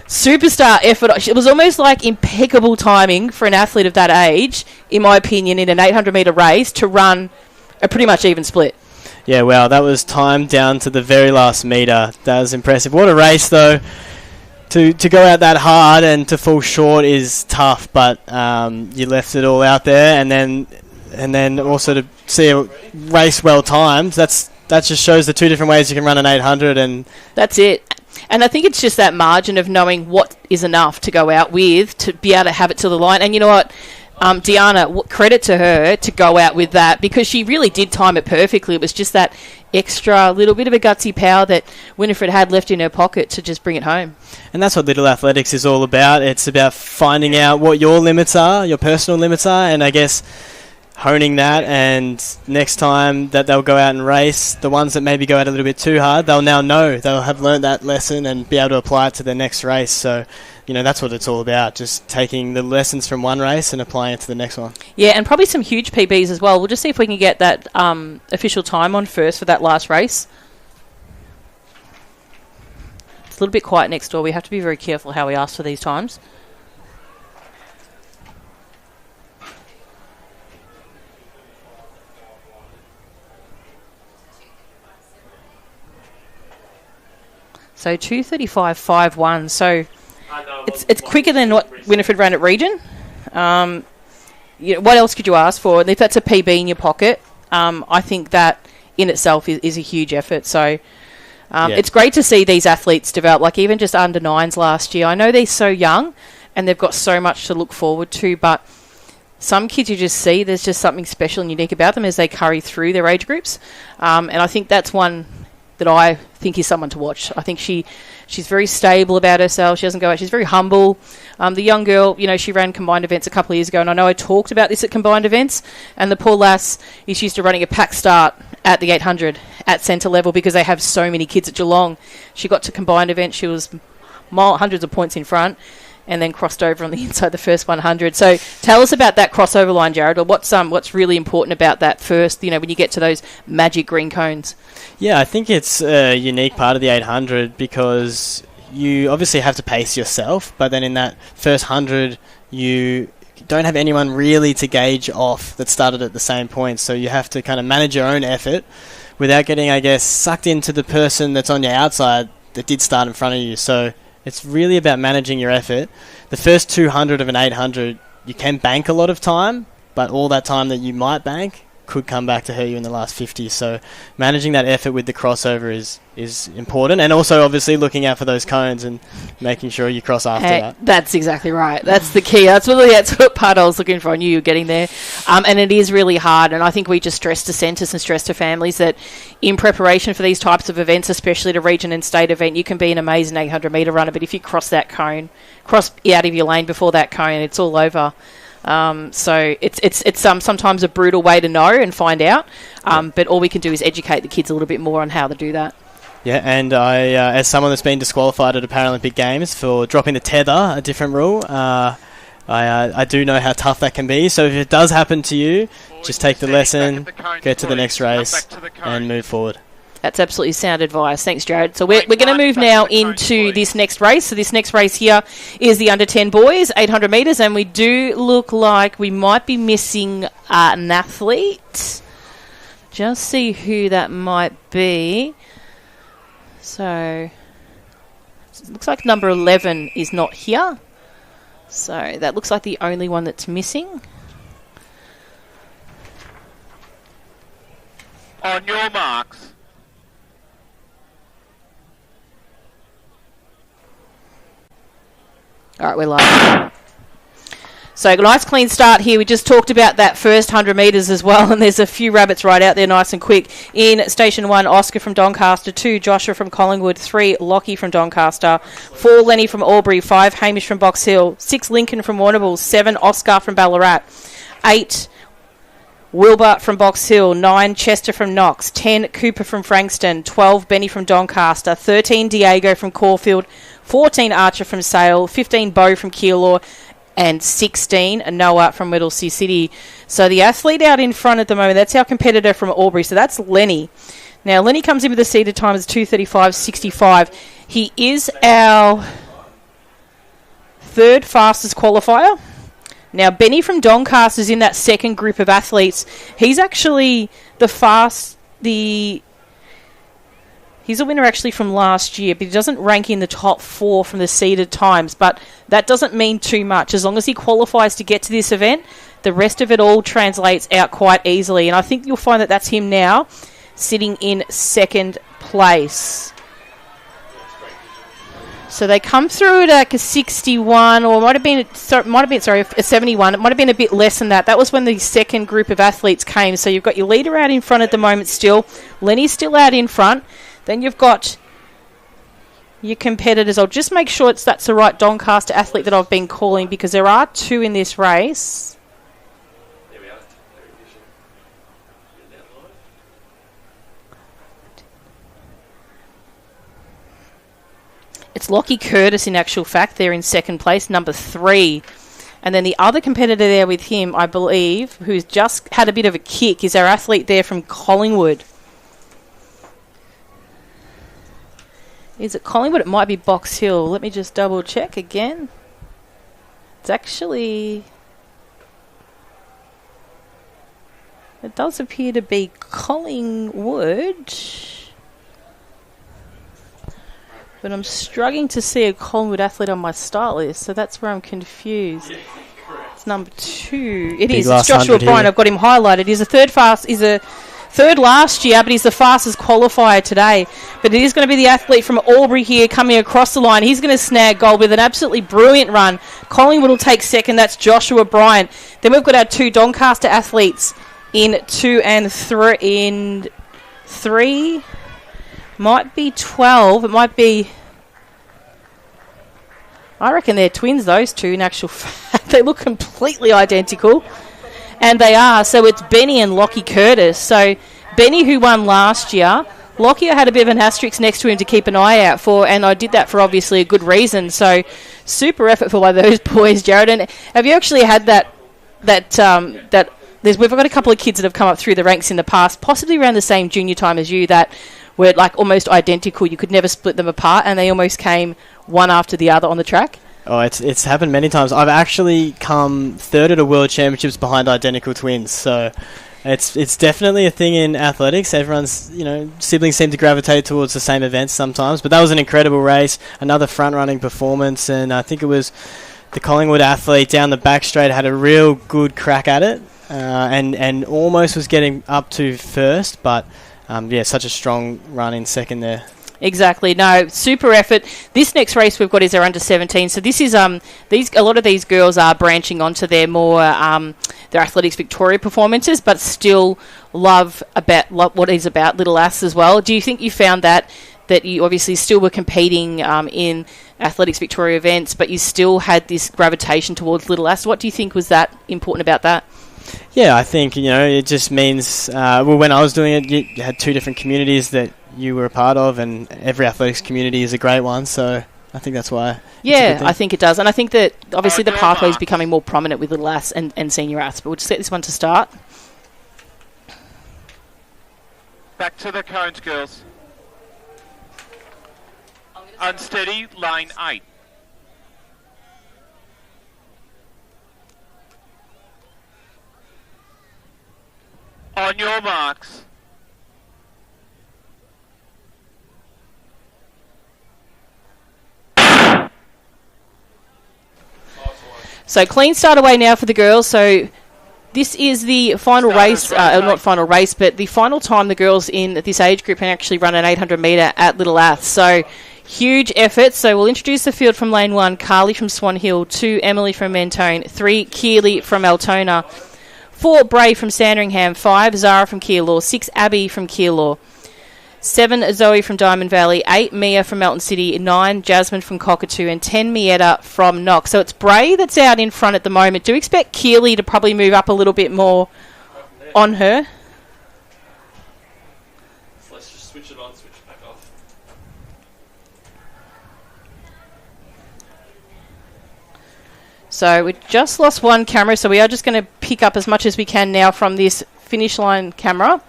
superstar effort. It was almost like impeccable timing for an athlete of that age, in my opinion, in an 800-metre race to run a pretty much even split. Yeah, wow, that was timed down to the very last metre. That was impressive. What a race, though. To go out that hard and to fall short is tough, but you left it all out there, and then also to see a race well timed. That just shows the two different ways you can run an 800, and that's it. And I think it's just that margin of knowing what is enough to go out with to be able to have it to the line. And you know what? Diana, credit to her to go out with that because she really did time it perfectly. It was just that extra little bit of a gutsy power that Winifred had left in her pocket to just bring it home. And that's what Little Athletics is all about. It's about finding out what your limits are, your personal limits are, and I guess honing that, and next time that they'll go out and race, the ones that maybe go out a little bit too hard, they'll now know. They'll have learned that lesson and be able to apply it to their next race. So, that's what it's all about, just taking the lessons from one race and applying it to the next one. Yeah, and probably some huge PBs as well. We'll just see if we can get that official time on first for that last race. It's a little bit quiet next door. We have to be very careful how we ask for these times. So 2:35.51. So it's quicker than what Winifred ran at Region. What else could you ask for? And if that's a PB in your pocket, I think that in itself is a huge effort. So it's great to see these athletes develop, like even just under 9s last year. I know they're so young, and they've got so much to look forward to. But some kids you just see, there's just something special and unique about them as they curry through their age groups. And I think that's one that I think is someone to watch. I think she's very stable about herself. She doesn't go out. She's very humble. The young girl, she ran combined events a couple of years ago, and I know I talked about this at combined events, and the poor lass is used to running a pack start at the 800 at centre level because they have so many kids at Geelong. She got to combined events. She was hundreds of points in front, and then crossed over on the inside the first 100. So tell us about that crossover line, Jared, or what's really important about that first, when you get to those magic green cones. Yeah, I think it's a unique part of the 800 because you obviously have to pace yourself, but then in that first 100, you don't have anyone really to gauge off that started at the same point, so you have to kind of manage your own effort without getting, I guess, sucked into the person that's on your outside that did start in front of you. So it's really about managing your effort. The first 200 of an 800, you can bank a lot of time, but all that time that you might bank could come back to hurt you in the last 50. So managing that effort with the crossover is important, and also obviously looking out for those cones and making sure you cross after that. That's exactly right. That's the key. That's what part I was looking for. I knew you were getting there. And it is really hard, and I think we just stress to centres and stress to families that in preparation for these types of events, especially at a region and state event, you can be an amazing 800 metre runner, but if you cross that cone, cross out of your lane before that cone, it's all over. So it's sometimes a brutal way to know and find out, but all we can do is educate the kids a little bit more on how to do that. Yeah, and I, as someone that's been disqualified at a Paralympic Games for dropping the tether, a different rule, I do know how tough that can be. So if it does happen to you, just take the lesson, get to the next race, and move forward. That's absolutely sound advice. Thanks, Jared. So we're going to move now into this next race. So this next race here is the under 10 boys, 800 metres, and we do look like we might be missing an athlete. Just see who that might be. So it looks like number 11 is not here. So that looks like the only one that's missing. On your marks. All right, we're live. So nice clean start here. We just talked about that first 100 metres as well, and there's a few rabbits right out there nice and quick. In Station 1, Oscar from Doncaster, 2, Joshua from Collingwood, 3, Lockie from Doncaster, 4, Lenny from Albury, 5, Hamish from Box Hill, 6, Lincoln from Warrnambool, 7, Oscar from Ballarat, 8, Wilbur from Box Hill, 9, Chester from Knox, 10, Cooper from Frankston, 12, Benny from Doncaster, 13, Diego from Caulfield, 14, Archer from Sale, 15, Bo from Keilor, and 16, Noah from Whittlesea City. So the athlete out in front at the moment, that's our competitor from Albury, so that's Lenny. Now, Lenny comes in with a seeded time as 2:35.65. He is our third fastest qualifier. Now, Benny from Doncaster is in that second group of athletes. He's actually He's a winner actually from last year, but he doesn't rank in the top 4 from the seeded times. But that doesn't mean too much. As long as he qualifies to get to this event, the rest of it all translates out quite easily. And I think you'll find that that's him now, sitting in second place. So they come through at like a 61, or a 71. It might have been a bit less than that. That was when the second group of athletes came. So you've got your leader out in front at the moment still. Lenny's still out in front. Then you've got your competitors. I'll just make sure that's the right Doncaster athlete that I've been calling, because there are 2 in this race. There we are. It's Lockie Curtis, in actual fact. They're in second place, number 3. And then the other competitor there with him, I believe, who's just had a bit of a kick, is our athlete there from Collingwood. Is it Collingwood? It might be Box Hill. Let me just double check again. It's actually... It does appear to be Collingwood. But I'm struggling to see a Collingwood athlete on my start list, so that's where I'm confused. Yeah, correct. It's number 2. It Big is. last It's Joshua 100 Bryan. here. I've got him highlighted. He's a third last year, but he's the fastest qualifier today. But it is going to be the athlete from Albury here coming across the line. He's going to snag gold with an absolutely brilliant run. Collingwood will take second. That's Joshua Bryant. Then we've got our two Doncaster athletes in 2 and 3. In 3, might be 12. It might be... I reckon they're twins, those two, in actual fact. They look completely identical. And they are. So it's Benny and Lockie Curtis. So Benny, who won last year, Lockie I had a bit of an asterisk next to him to keep an eye out for, and I did that for obviously a good reason. So super effort by those boys, Jared. And have you actually had we've got a couple of kids that have come up through the ranks in the past, possibly around the same junior time as you, that were like almost identical. You could never split them apart, and they almost came one after the other on the track. Oh, it's happened many times. I've actually come third at a World Championships behind identical twins, so it's definitely a thing in athletics. Everyone's, siblings seem to gravitate towards the same events sometimes, but that was an incredible race, another front-running performance, and I think it was the Collingwood athlete down the back straight had a real good crack at it, and almost was getting up to first, but such a strong run in second there. Exactly. No, super effort. This next race we've got is our under 17. So this is a lot of these girls are branching onto their more their Athletics Victoria performances, but still love what is about Little Ass as well. Do you think you found that you obviously still were competing in Athletics Victoria events, but you still had this gravitation towards Little Ass? What do you think was that important about that? Yeah, I think it just means when I was doing it, you had two different communities that you were a part of, and every athletics community is a great one, so I think that's why. Yeah, I think it does, and I think that obviously the pathway is becoming more prominent with Little Ass and Senior Ass, but we'll just get this one to start. Back to the cones, girls. Unsteady, lane 8. On your marks. So clean start away now for the girls. So this is the final race, not final race, but the final time the girls in this age group can actually run an 800 metre at Little Ath. So huge effort. So we'll introduce the field from lane 1, Carly from Swan Hill, 2, Emily from Mentone, 3, Keely from Altona, 4, Bray from Sandringham, 5, Zara from Keilor, 6, Abby from Keilor, 7, Zoe from Diamond Valley, 8, Mia from Melton City, 9, Jasmine from Cockatoo, and 10, Mietta from Knox. So it's Bray that's out in front at the moment. Do expect Keely to probably move up a little bit more on her. So let's just switch it on, switch it back off. So we just lost one camera, so we are just going to pick up as much as we can now from this finish line camera.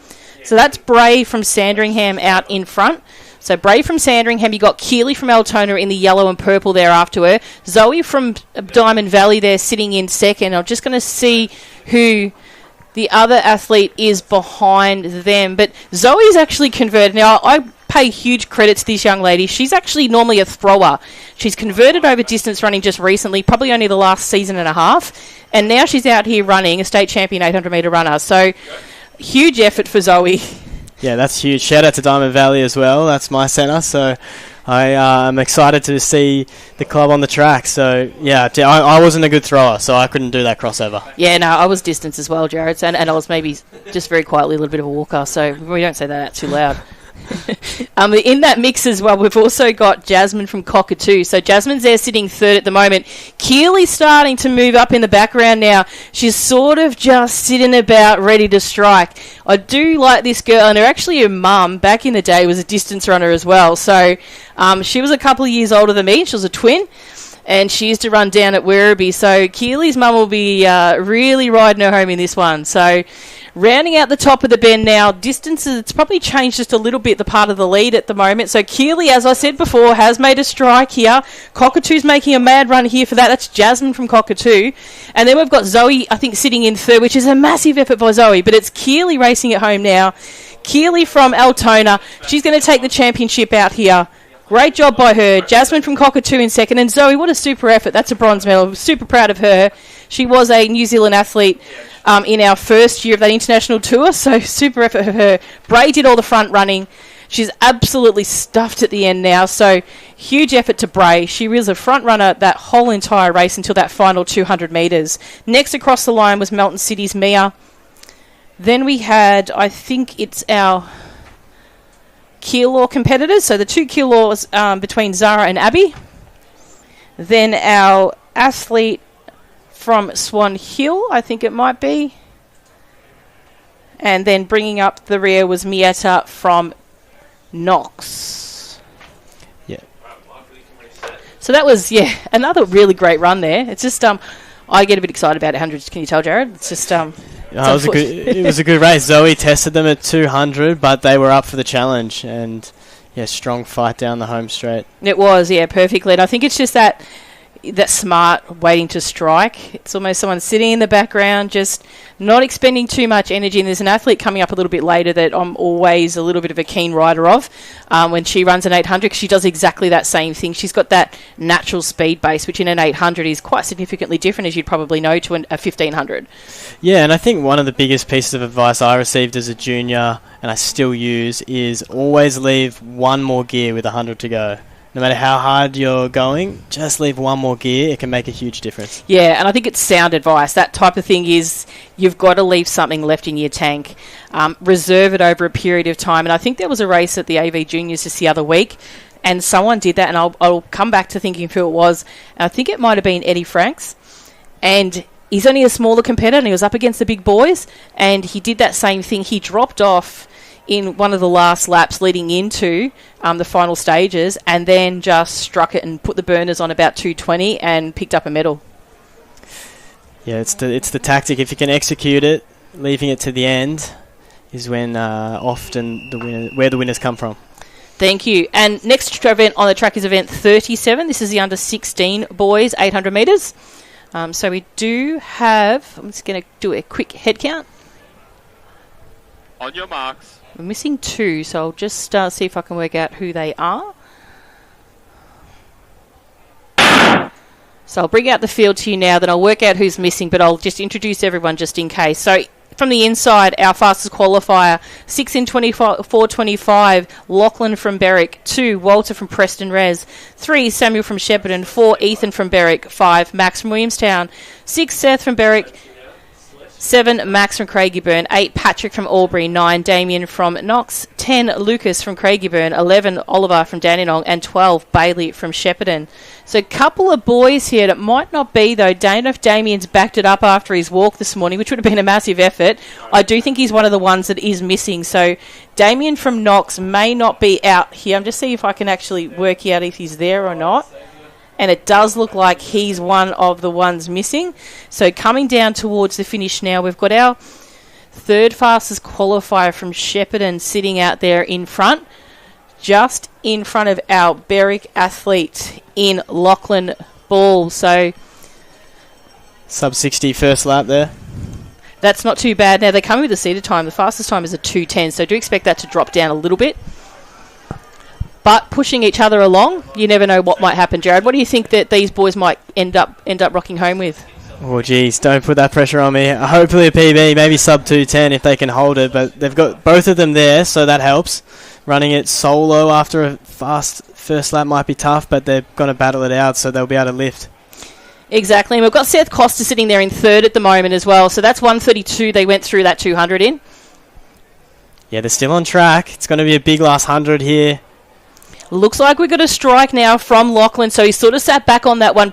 So that's Bray from Sandringham out in front. So Bray from Sandringham, you got Keely from Altona in the yellow and purple there after her. Zoe from Diamond Valley there sitting in second. I'm just going to see who the other athlete is behind them. But Zoe's actually converted. Now, I pay huge credit to this young lady. She's actually normally a thrower. She's converted over distance running just recently, probably only the last season and a half. And now she's out here running, a state champion 800 metre runner. So huge effort for Zoe. Yeah, that's huge. Shout out to Diamond Valley as well. That's my centre. So I'm excited to see the club on the track. So, yeah, I wasn't a good thrower, so I couldn't do that crossover. Yeah, no, I was distance as well, Jared. And I was maybe just very quietly a little bit of a walker. So we don't say that out too loud. In that mix as well, we've also got Jasmine from Cockatoo. So Jasmine's there sitting third at the moment. Keely's starting to move up in the background now. She's sort of just sitting about ready to strike. I do like this girl, and actually her mum back in the day was a distance runner as well. So she was a couple of years older than me. She was a twin, and she used to run down at Werribee. So Keely's mum will be really riding her home in this one. So rounding out the top of the bend now, distances, it's probably changed just a little bit, the part of the lead at the moment. So Keely, as I said before, has made a strike here. Cockatoo's making a mad run here for that. That's Jasmine from Cockatoo. And then we've got Zoe, I think, sitting in third, which is a massive effort by Zoe. But it's Keely racing at home now. Keely from Altona. She's going to take the championship out here. Great job by her. Jasmine from Cockatoo in second. And Zoe, what a super effort. That's a bronze medal. Super proud of her. She was a New Zealand athlete in our first year of that international tour. So super effort of her. Bray did all the front running. She's absolutely stuffed at the end now. So huge effort to Bray. She was a front runner that whole entire race until that final 200 metres. Next across the line was Melton City's Mia. Then we had, I think it's our Keilor competitors. So the two Keilors between Zara and Abby. Then our athlete from Swan Hill, I think it might be. And then bringing up the rear was Mieta from Knox. Yeah. So that was, another really great run there. It's just, I get a bit excited about 100s. Can you tell, Jared? It's just, it was a good race. Zoe tested them at 200, but they were up for the challenge. And, strong fight down the home straight. It was, perfectly. And I think it's just that smart waiting to strike. It's almost someone sitting in the background, just not expending too much energy. And there's an athlete coming up a little bit later that I'm always a little bit of a keen rider of when she runs an 800, because she does exactly that same thing. She's got that natural speed base, which in an 800 is quite significantly different, as you'd probably know, to a 1500. Yeah, and I think one of the biggest pieces of advice I received as a junior, and I still use, is always leave one more gear with 100 to go. No matter how hard you're going, just leave one more gear. It can make a huge difference. Yeah, and I think it's sound advice. That type of thing is you've got to leave something left in your tank. Reserve it over a period of time. And I think there was a race at the AV Juniors just the other week, and someone did that, and I'll come back to thinking who it was. And I think it might have been Eddie Franks. And he's only a smaller competitor, and he was up against the big boys, and he did that same thing. He dropped off in one of the last laps leading into the final stages, and then just struck it and put the burners on about 220 and picked up a medal. Yeah, it's the tactic. If you can execute it, leaving it to the end is when often where the winners come from. Thank you. And next event on the track is event 37. This is the under 16 boys 800 metres. So we do have, I'm just going to do a quick head count. On your marks. We're missing two, so I'll just see if I can work out who they are. So I'll bring out the field to you now, then I'll work out who's missing, but I'll just introduce everyone just in case. So from the inside, our fastest qualifier, 6 in 4:25, Lachlan from Berwick. 2, Walter from Preston Res. 3, Samuel from Shepparton. 4, Ethan from Berwick. 5, Max from Williamstown. 6, Seth from Berwick. 7, Max from Craigieburn. 8, Patrick from Albury. 9, Damien from Knox. 10, Lucas from Craigieburn. 11, Oliver from Dandenong. And 12, Bailey from Shepparton. So a couple of boys here that might not be, though. Don't know if Damien's backed it up after his walk this morning, which would have been a massive effort. I do think he's one of the ones that is missing. So Damien from Knox may not be out here. I'm just seeing if I can actually work out if he's there or not. And it does look like he's one of the ones missing. So coming down towards the finish now, we've got our third fastest qualifier from Shepparton sitting out there in front, just in front of our Berwick athlete in Lachlan Ball. So sub 60 first lap there. That's not too bad. Now they're coming with a seated time. The fastest time is a 2:10, so do expect that to drop down a little bit. But pushing each other along, you never know what might happen. Jared, what do you think that these boys might end up rocking home with? Oh, geez, don't put that pressure on me. Hopefully a PB, maybe sub 2:10 if they can hold it. But they've got both of them there, so that helps. Running it solo after a fast first lap might be tough, but they're going to battle it out, so they'll be able to lift. Exactly. And we've got Seth Costa sitting there in third at the moment as well. So that's 1:32 they went through that 200 in. Yeah, they're still on track. It's going to be a big last 100 here. Looks like we've got a strike now from Lachlan, so he sort of sat back on that one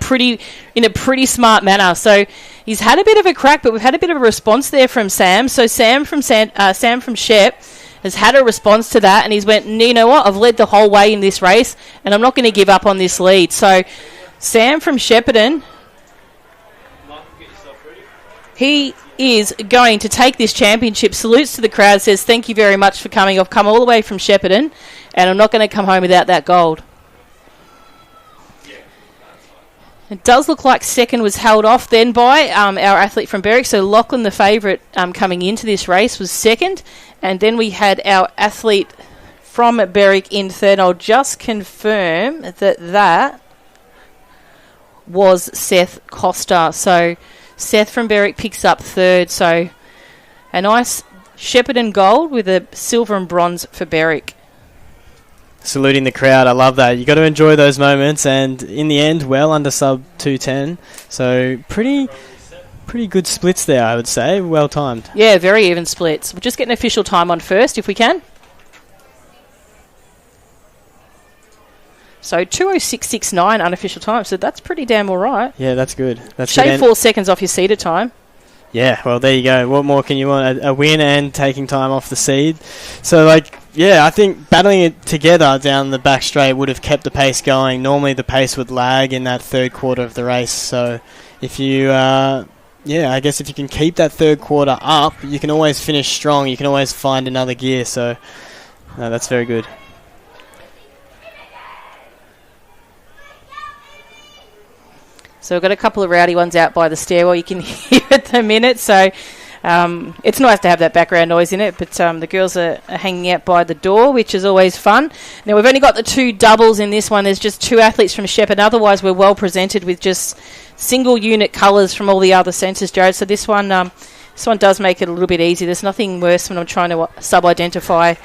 in a pretty smart manner. So he's had a bit of a crack, but we've had a bit of a response there from Sam. So Sam from Shep has had a response to that, and he's went, you know what, I've led the whole way in this race, and I'm not going to give up on this lead. So Sam from Shepparton, he is going to take this championship. Salutes to the crowd, says thank you very much for coming. I've come all the way from Shepparton, and I'm not going to come home without that gold. It does look like second was held off then by our athlete from Berwick. So Lachlan, the favourite coming into this race, was second. And then we had our athlete from Berwick in third. I'll just confirm that was Seth Costa. So Seth from Berwick picks up third. So a nice shepherd and gold with a silver and bronze for Berwick. Saluting the crowd, I love that. You got to enjoy those moments, and in the end, well under sub 2:10. So pretty good splits there, I would say. Well timed. Yeah, very even splits. We'll just get an official time on first, if we can. So 2:06.69 unofficial time. So that's pretty damn all right. Yeah, that's good. That's Shave good. 4 seconds off your seeded time. Yeah, well, there you go. What more can you want? A win and taking time off the seed. So, I think battling it together down the back straight would have kept the pace going. Normally, the pace would lag in that third quarter of the race. So, if you, I guess if you can keep that third quarter up, you can always finish strong. You can always find another gear. So, no, that's very good. So we've got a couple of rowdy ones out by the stairwell you can hear at the minute. So it's nice to have that background noise in it. But the girls are hanging out by the door, which is always fun. Now, we've only got the 2 doubles in this one. There's just 2 athletes from Shepherd. Otherwise, we're well presented with just single unit colours from all the other centres, Jared. So this one does make it a little bit easy. There's nothing worse when I'm trying to sub-identify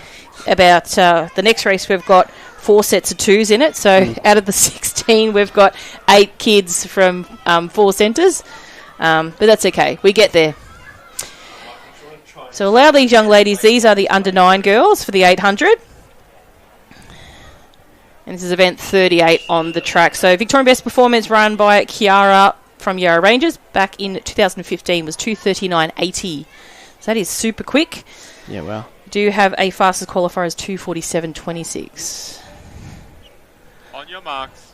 about the next race. We've got 4 sets of 2s in it. So out of the 16, we've got 8 kids from 4 centres. But that's okay. We get there. So allow these young ladies. These are the under 9 girls for the 800. And this is event 38 on the track. So Victorian Best Performance run by Kiara from Yarra Rangers back in 2015 was 2:39.80. So that is super quick. Yeah, well. Do have a fastest qualifier as 2:47.26. On your marks.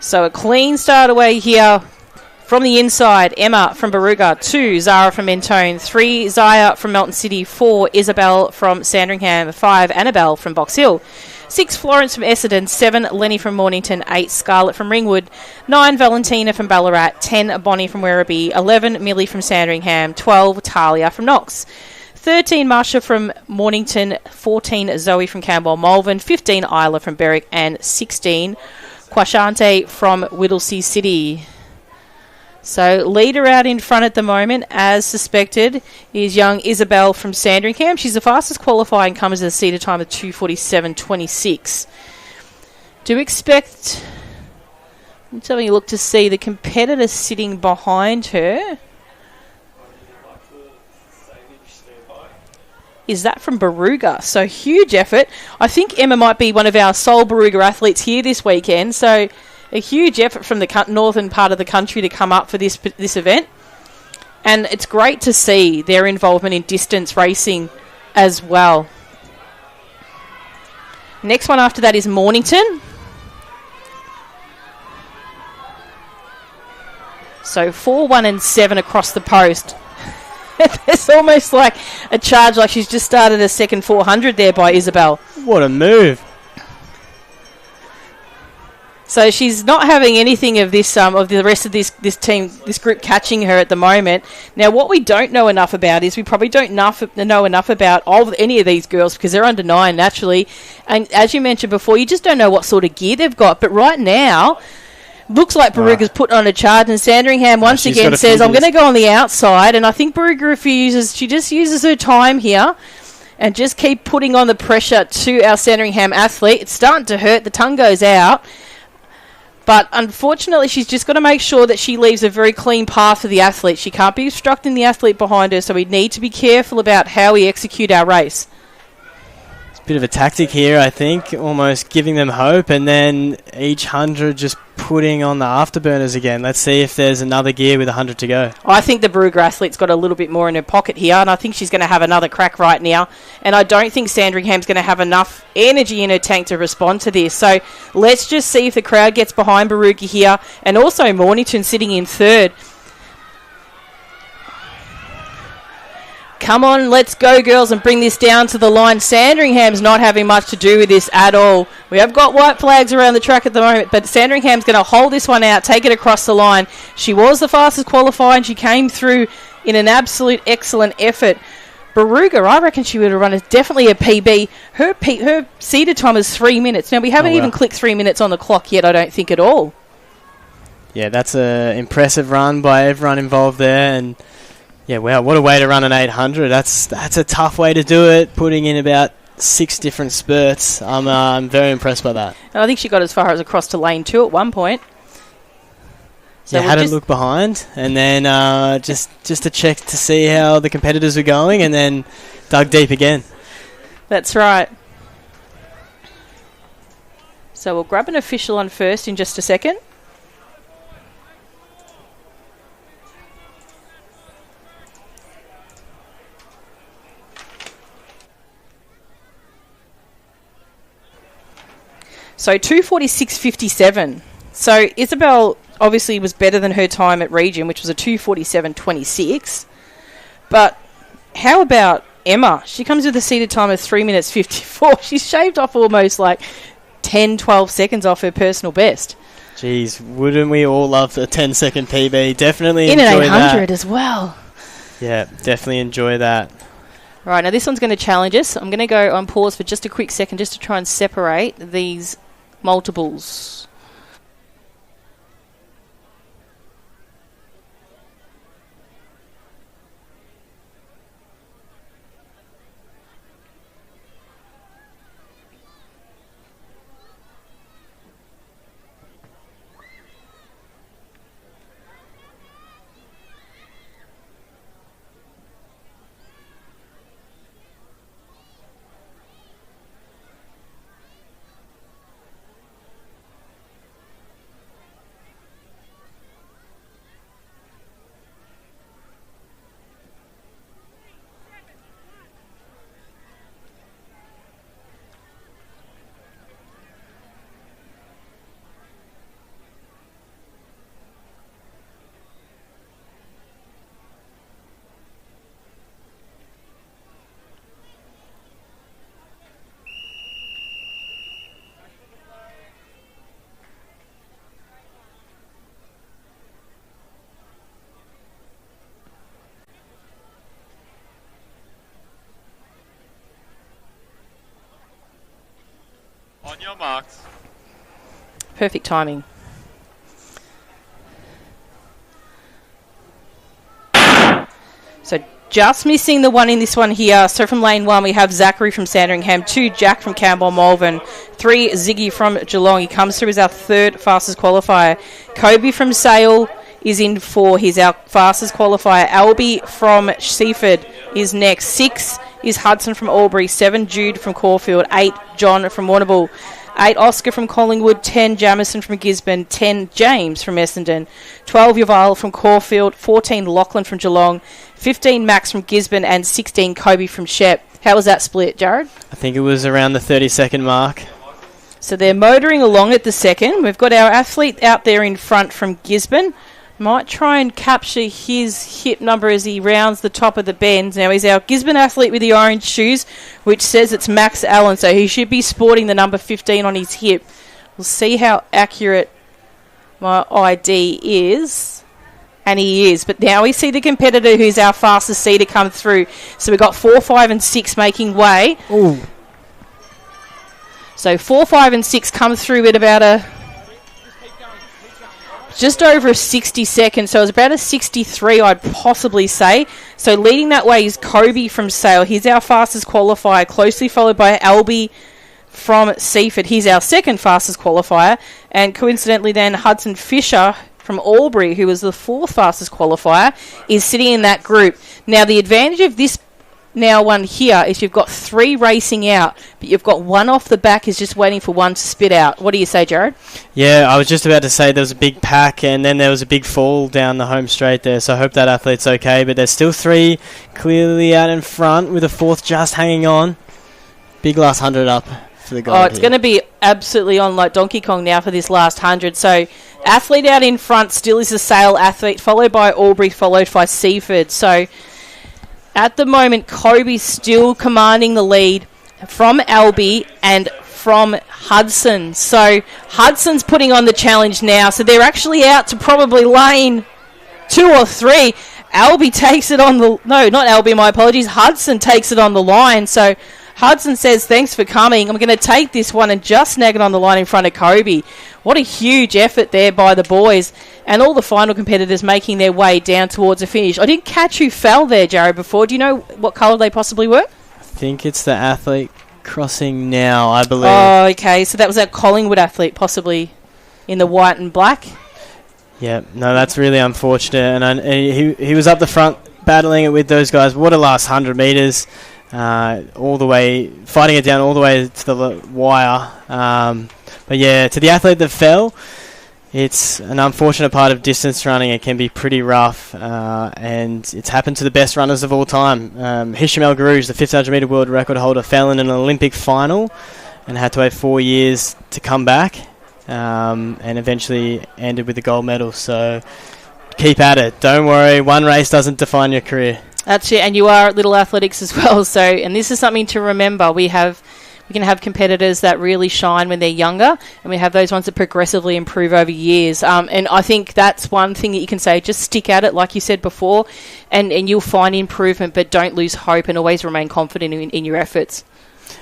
So a clean start away here from the inside. Emma from Baruga. 2, Zara from Mentone. 3, Zaya from Melton City. 4, Isabel from Sandringham. 5, Annabelle from Box Hill. 6, Florence from Essendon. 7, Lenny from Mornington. 8, Scarlett from Ringwood. 9, Valentina from Ballarat. 10, Bonnie from Werribee. 11, Millie from Sandringham. 12, Talia from Knox. 13, Marsha from Mornington. 14, Zoe from Campbell Malvern. 15, Isla from Berwick. And 16, Quashante from Whittlesea City. So leader out in front at the moment, as suspected, is young Isabel from Sandringham. She's the fastest qualifying, comes at a seated time of 2:47.26. Do expect, I'm having a look to see the competitor sitting behind her. Is that from Baruga? So huge effort. I think Emma might be one of our sole Baruga athletes here this weekend. So a huge effort from the northern part of the country to come up for this event. And it's great to see their involvement in distance racing as well. Next one after that is Mornington. So 4, 1 and 7 across the post. It's almost like a charge, like she's just started a second 400 there by Isabel. What a move. So she's not having anything of this, of the rest of this team, this group catching her at the moment. Now, what we don't know enough about is we probably don't know enough about any of these girls because they're under 9 naturally. And as you mentioned before, you just don't know what sort of gear they've got. But right now, looks like Baruga's put on a charge, and Sandringham once again says, I'm going to go on the outside. And I think Baruga refuses. She just uses her time here and just keep putting on the pressure to our Sandringham athlete. It's starting to hurt. The tongue goes out. But unfortunately, she's just got to make sure that she leaves a very clean path for the athlete. She can't be obstructing the athlete behind her, so we need to be careful about how we execute our race. It's a bit of a tactic here, I think, almost giving them hope, and then each 100 just putting on the afterburners again. Let's see if there's another gear with 100 to go. I think the Baruga athlete's got a little bit more in her pocket here, and I think she's going to have another crack right now. And I don't think Sandringham's going to have enough energy in her tank to respond to this. So let's just see if the crowd gets behind Baruga here, and also Mornington sitting in third. Come on, let's go, girls, and bring this down to the line. Sandringham's not having much to do with this at all. We have got white flags around the track at the moment, but Sandringham's going to hold this one out, take it across the line. She was the fastest qualifier, and she came through in an absolute excellent effort Baruga, I reckon she would have run definitely a PB. Her seeded time is 3 minutes. Now, we haven't even clicked 3 minutes on the clock yet, I don't think at all. Yeah, that's an impressive run by everyone involved there. And, yeah, wow, what a way to run an 800. That's a tough way to do it, putting in about 6 different spurts. I'm very impressed by that. And I think she got as far as across to lane 2 at one point. So had a look behind, and then just to check to see how the competitors were going, and then dug deep again. That's right. So we'll grab an official on first in just a second. So 2:46.57. So Isabel obviously was better than her time at Region, which was a 2:47.26. But how about Emma? She comes with a seated time of 3 minutes 54. She's shaved off almost like 10, 12 seconds off her personal best. Jeez, wouldn't we all love a 10-second PB? Definitely in enjoy an 800 that. as well. Yeah, definitely enjoy that. Right, now this one's going to challenge us. I'm going to go on pause for just a quick second just to try and separate these multiples. On your marks. Perfect timing. So just missing the one in this one here. So from lane 1 we have Zachary from Sandringham, 2 Jack from Campbell Malvern, 3 Ziggy from Geelong. He comes through as our 3rd fastest qualifier. Kobe from Sale is in 4. He's our fastest qualifier. Albie from Seaford is next. 6 is Hudson from Albury, 7 Jude from Caulfield, 8 John from Warrnambool, 8 Oscar from Collingwood, 10 Jamison from Gisborne, 10 James from Essendon, 12 Yuval from Caulfield, 14 Lachlan from Geelong, 15 Max from Gisborne, and 16 Kobe from Shep. How was that split, Jared? I think it was around the 30-second mark. So they're motoring along at the second. We've got our athlete out there in front from Gisborne. Might try and capture his hip number as he rounds the top of the bend. Now he's our Gisborne athlete with the orange shoes, which says it's Max Allen, so he should be sporting the number 15 on his hip. We'll see how accurate my ID is. And he is. But now we see the competitor who's our fastest seeder come through. So we've got 4, 5 and 6 making way. Ooh. So 4, 5 and 6 come through at about just over 60 seconds, so it's about a 63, I'd possibly say. So leading that way is Kobe from Sale. He's our fastest qualifier, closely followed by Albie from Seaford. He's our 2nd fastest qualifier. And coincidentally then, Hudson Fisher from Albury, who was the 4th fastest qualifier, is sitting in that group. Now, the advantage of this one here is you've got 3 racing out, but you've got 1 off the back is just waiting for 1 to spit out. What do you say, Jared? Yeah, I was just about to say there was a big pack and then there was a big fall down the home straight there, so I hope that athlete's okay, but there's still 3 clearly out in front with a 4th just hanging on. Big last 100 up for the guy. Oh, it's going to be absolutely on like Donkey Kong now for this last 100. So athlete out in front still is the Sale athlete, followed by Albury, followed by Seaford. So at the moment, Kobe's still commanding the lead from Albie and from Hudson. So Hudson's putting on the challenge now. So they're actually out to probably lane 2 or 3. Albie takes it on the... No, not Albie, my apologies. Hudson takes it on the line. So Hudson says, thanks for coming. I'm going to take this one and just snag it on the line in front of Kobe. What a huge effort there by the boys. And all the final competitors making their way down towards the finish. I didn't catch who fell there, Jared, before. Do you know what colour they possibly were? I think it's the athlete crossing now, I believe. Oh, okay. So that was that Collingwood athlete, possibly in the white and black. Yeah, no, that's really unfortunate. And he was up the front battling it with those guys. What a last 100 metres. All the way, fighting it down all the way to the wire. But yeah, to the athlete that fell, it's an unfortunate part of distance running. It can be pretty rough, and it's happened to the best runners of all time. Hisham El Garouj, the 1500 metre world record holder, fell in an Olympic final and had to wait 4 years to come back, and eventually ended with the gold medal. So keep at it. Don't worry, one race doesn't define your career. That's it, and you are at Little Athletics as well. So, and this is something to remember. We can have competitors that really shine when they're younger, and we have those ones that progressively improve over years. And I think that's one thing that you can say, just stick at it, like you said before, and you'll find improvement, but don't lose hope and always remain confident in your efforts.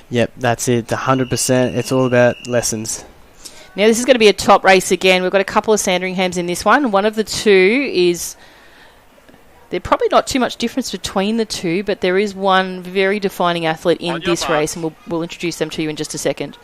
Yep, that's it, 100%. It's all about lessons. Now, this is going to be a top race again. We've got a couple of Sandringhams in this one. One of the two is... There's probably not too much difference between the two, but there is one very defining athlete in this race, and we'll introduce them to you in just a second.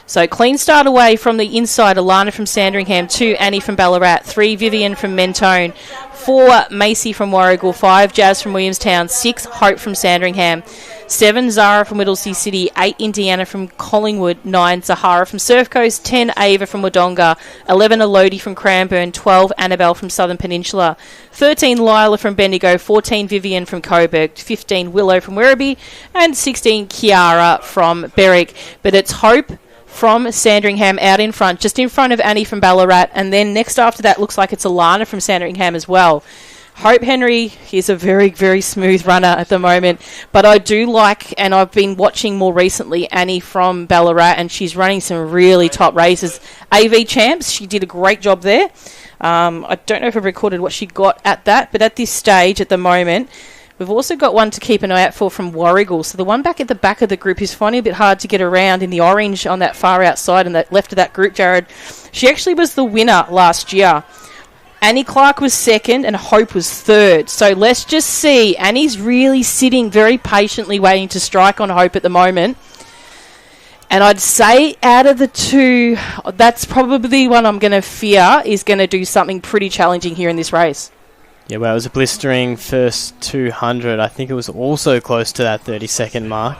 So clean start away from the inside, Alana from Sandringham, 2 Annie from Ballarat, 3 Vivian from Mentone, 4 Macy from Warragul, 5 Jazz from Williamstown, 6 Hope from Sandringham, 7 Zara from Whittlesea City, 8 Indiana from Collingwood, 9 Zahara from Surf Coast, 10 Ava from Wodonga, 11 Elodie from Cranbourne, 12 Annabelle from Southern Peninsula, 13 Lila from Bendigo, 14 Vivian from Coburg, 15 Willow from Werribee, and 16 Kiara from Berwick. But it's Hope from Sandringham out in front, just in front of Annie from Ballarat, and then next after that looks like it's Alana from Sandringham as well. Hope Henry is a very, very smooth runner at the moment, but I do like, and I've been watching more recently, Annie from Ballarat, and she's running some really top races. AV Champs, she did a great job there. I don't know if I've recorded what she got at that, but at this stage, at the moment, we've also got one to keep an eye out for from Warragul. So the one back at the back of the group is finding it a bit hard to get around in the orange on that far outside and that left of that group, Jared. She actually was the winner last year. Annie Clark was second and Hope was third. So let's just see. Annie's really sitting very patiently waiting to strike on Hope at the moment. And I'd say out of the two, that's probably the one I'm going to fear is going to do something pretty challenging here in this race. Yeah, well, it was a blistering first 200. I think it was also close to that 30-second mark.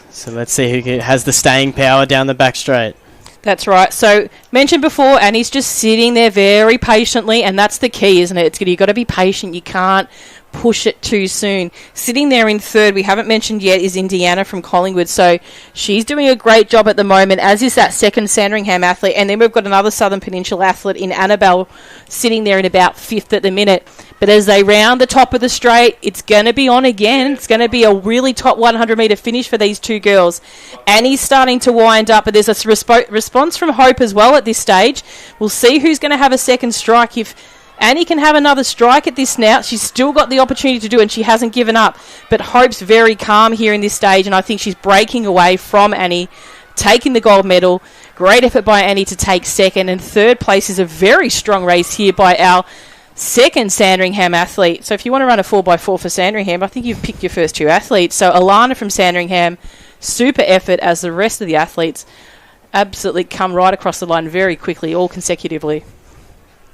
So let's see who has the staying power down the back straight. That's right. So, mentioned before, Annie's just sitting there very patiently, and that's the key, isn't it? You've got to be patient. You can't push it too soon. Sitting there in third, we haven't mentioned yet, is Indiana from Collingwood. So, she's doing a great job at the moment, as is that second Sandringham athlete. And then we've got another Southern Peninsula athlete in Annabelle sitting there in about fifth at the minute. But as they round the top of the straight, it's going to be on again. It's going to be a really top 100-metre finish for these two girls. Annie's starting to wind up, but there's a response from Hope as well at this stage. We'll see who's going to have a second strike. If Annie can have another strike at this now, she's still got the opportunity to do it, and she hasn't given up. But Hope's very calm here in this stage, and I think she's breaking away from Annie, taking the gold medal. Great effort by Annie to take second, and third place is a very strong race here by our second Sandringham athlete. So if you want to run a 4x4 for Sandringham, I think you've picked your first two athletes. So Alana from Sandringham, super effort as the rest of the athletes absolutely come right across the line very quickly, all consecutively.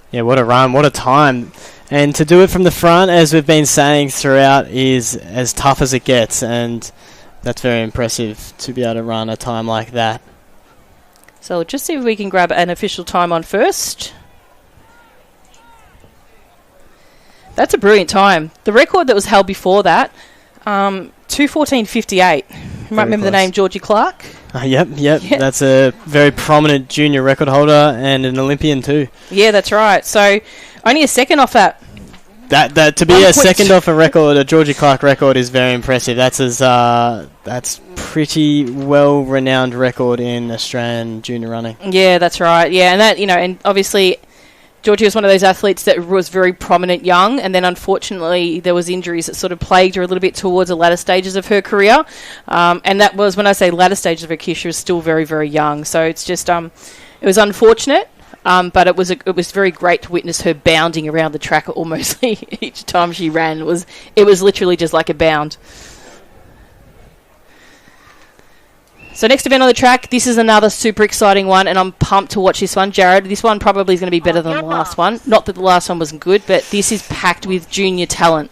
Yeah, what a run, what a time. And to do it from the front, as we've been saying throughout, is as tough as it gets. And that's very impressive to be able to run a time like that. So we'll just see if we can grab an official time on first. That's a brilliant time. The record that was held before that, 2:14.58. You might remember the name Georgie Clark? Yep. That's a very prominent junior record holder and an Olympian too. Yeah, that's right. So only a second off that That to be a second off a record, a Georgie Clark record, is very impressive. That's pretty well renowned record in Australian junior running. Yeah, that's right. Yeah, and that, you know, and obviously Georgie was one of those athletes that was very prominent young, and then unfortunately there was injuries that sort of plagued her a little bit towards the latter stages of her career. And that was, when I say latter stages of her career, she was still very, very young. So it's just, it was unfortunate, but it was very great to witness her bounding around the track almost each time she ran. It was literally just like a bound. So next event on the track, this is another super exciting one, and I'm pumped to watch this one. Jared, this one probably is going to be better than the last one. Not that the last one wasn't good, but this is packed with junior talent.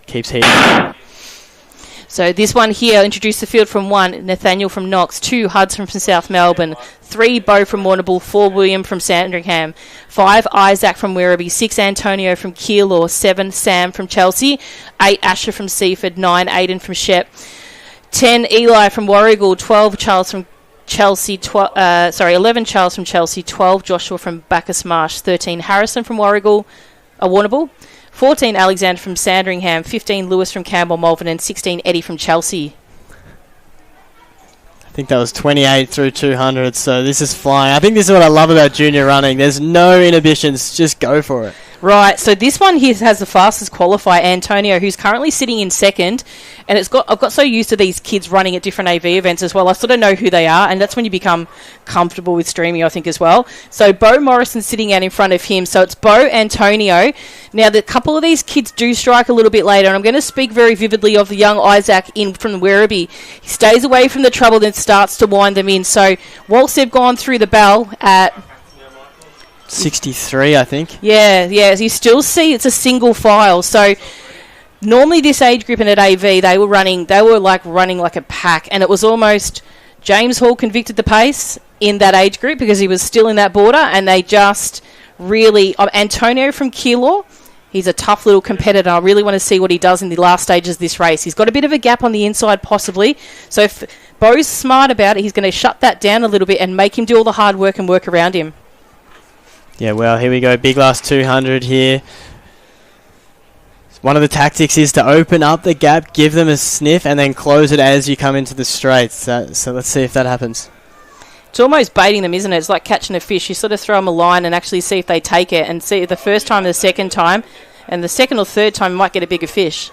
Keeps heating. So this one here, introduced the field from 1, Nathaniel from Knox, 2, Hudson from South Melbourne, 3, Bo from Warrnambool, 4, William from Sandringham, 5, Isaac from Werribee, 6, Antonio from Keilor, 7, Sam from Chelsea, 8, Asher from Seaford, 9, Aidan from Shep, 10, Eli from Warragul, 12, Charles from Chelsea, 11, Charles from Chelsea, 12, Joshua from Bacchus Marsh, 13, Harrison from Warragul, Warrnambool, 14, Alexander from Sandringham, 15, Lewis from Campbell Malvern, and 16, Eddie from Chelsea. I think that was 28 through 200, so this is flying. I think this is what I love about junior running. There's no inhibitions, just go for it. Right, so this one here has the fastest qualifier, Antonio, who's currently sitting in second, and I've got so used to these kids running at different AV events as well, I sort of know who they are, and that's when you become comfortable with streaming, I think, as well. So Bo Morrison sitting out in front of him, so it's Bo, Antonio. Now, the couple of these kids do strike a little bit later, and I'm going to speak very vividly of the young Isaac in from Werribee. He stays away from the trouble, then starts to wind them in. So whilst they've gone through the bell at 63, I think. Yeah. You still see it's a single file. So normally this age group and at AV, they were running like a pack, and it was almost James Hall convicted the pace in that age group because he was still in that border, and they just really Antonio from Keilor. He's a tough little competitor. I really want to see what he does in the last stages of this race. He's got a bit of a gap on the inside, possibly. So if Bo's smart about it, he's going to shut that down a little bit and make him do all the hard work and work around him. Yeah, well, here we go. Big last 200 here. One of the tactics is to open up the gap, give them a sniff, and then close it as you come into the straights. So let's see if that happens. It's almost baiting them, isn't it? It's like catching a fish. You sort of throw them a line and actually see if they take it, and see the first time, the second time, and the second or third time you might get a bigger fish.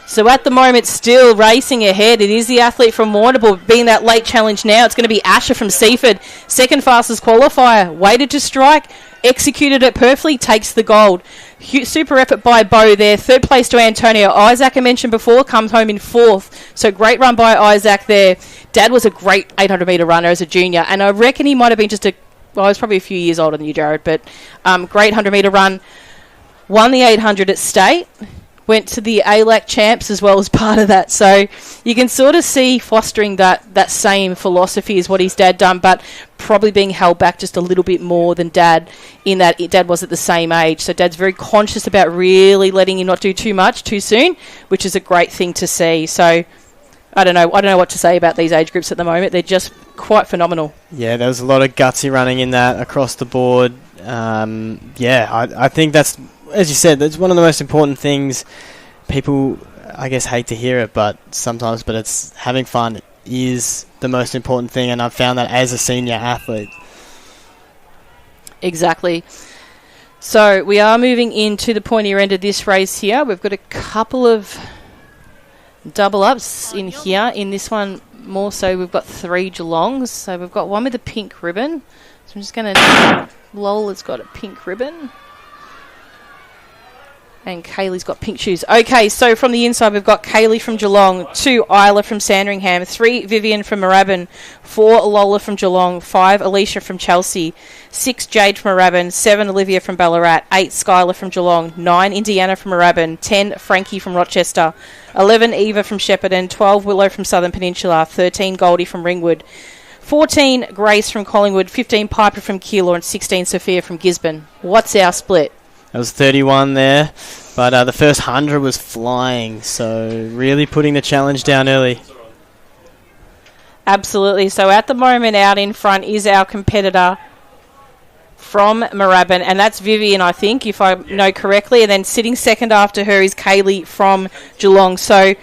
So at the moment, still racing ahead. It is the athlete from Warrnambool being that late challenge now. It's going to be Asher from Seaford, second fastest qualifier. Waited to strike, executed it perfectly, takes the gold. Super effort by Bo there. Third place to Antonio. Isaac, I mentioned before, comes home in fourth. So great run by Isaac there. Dad was a great 800 metre runner as a junior, and I reckon he might have been just he was probably a few years older than you, Jared, but great 100 metre run. Won the 800 at state. Went to the ALAC champs as well as part of that. So you can sort of see fostering that same philosophy as what his dad done, but probably being held back just a little bit more than Dad, in that Dad was at the same age. So Dad's very conscious about really letting him not do too much too soon, which is a great thing to see. So I don't know what to say about these age groups at the moment. They're just quite phenomenal. Yeah, there was a lot of gutsy running in that across the board. I think that's, as you said, that's one of the most important things. People, I guess, hate to hear it, but it's having fun is the most important thing, and I've found that as a senior athlete. Exactly. So we are moving into the pointier end of this race here. We've got a couple of double ups in here. In this one, more so, we've got 3 Geelongs. So we've got one with a pink ribbon. So I'm just going to... Lola's got a pink ribbon. And Kaylee's got pink shoes. Okay, so from the inside, we've got Kaylee from Geelong, 2 Isla from Sandringham, 3 Vivian from Moorabbin, 4 Lola from Geelong, 5 Alicia from Chelsea, 6 Jade from Moorabbin, 7 Olivia from Ballarat, 8 Skylar from Geelong, 9 Indiana from Moorabbin, 10 Frankie from Rochester, 11 Eva from Shepparton, 12 Willow from Southern Peninsula, 13 Goldie from Ringwood, 14 Grace from Collingwood, 15 Piper from Keilor, and 16 Sophia from Gisborne. What's our split? That was 31 there, but the first 100 was flying, so really putting the challenge down early. Absolutely. So at the moment, out in front is our competitor from Moorabbin, and that's Vivian, I think, if I know correctly. And then sitting second after her is Kaylee from Geelong. So,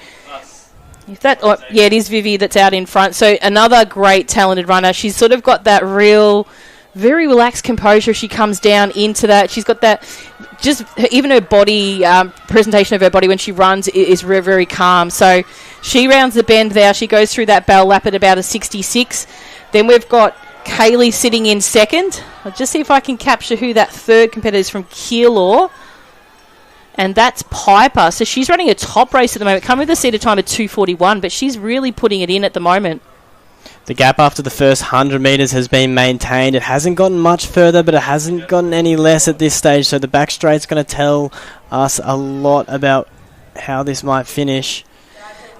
if that, yeah, it is Vivi that's out in front. So another great talented runner. She's sort of got that real, very relaxed composure. She comes down into that. She's got that, just even her body, presentation of her body when she runs is very, very calm. So she rounds the bend there. She goes through that bell lap at about a 66. Then we've got Kaylee sitting in second. I'll just see if I can capture who that third competitor is from Keilor. And that's Piper. So she's running a top race at the moment. Come with a seated time of 2:41, but she's really putting it in at the moment. The gap after the first 100 metres has been maintained. It hasn't gotten much further, but it hasn't gotten any less at this stage. So the back straight's going to tell us a lot about how this might finish.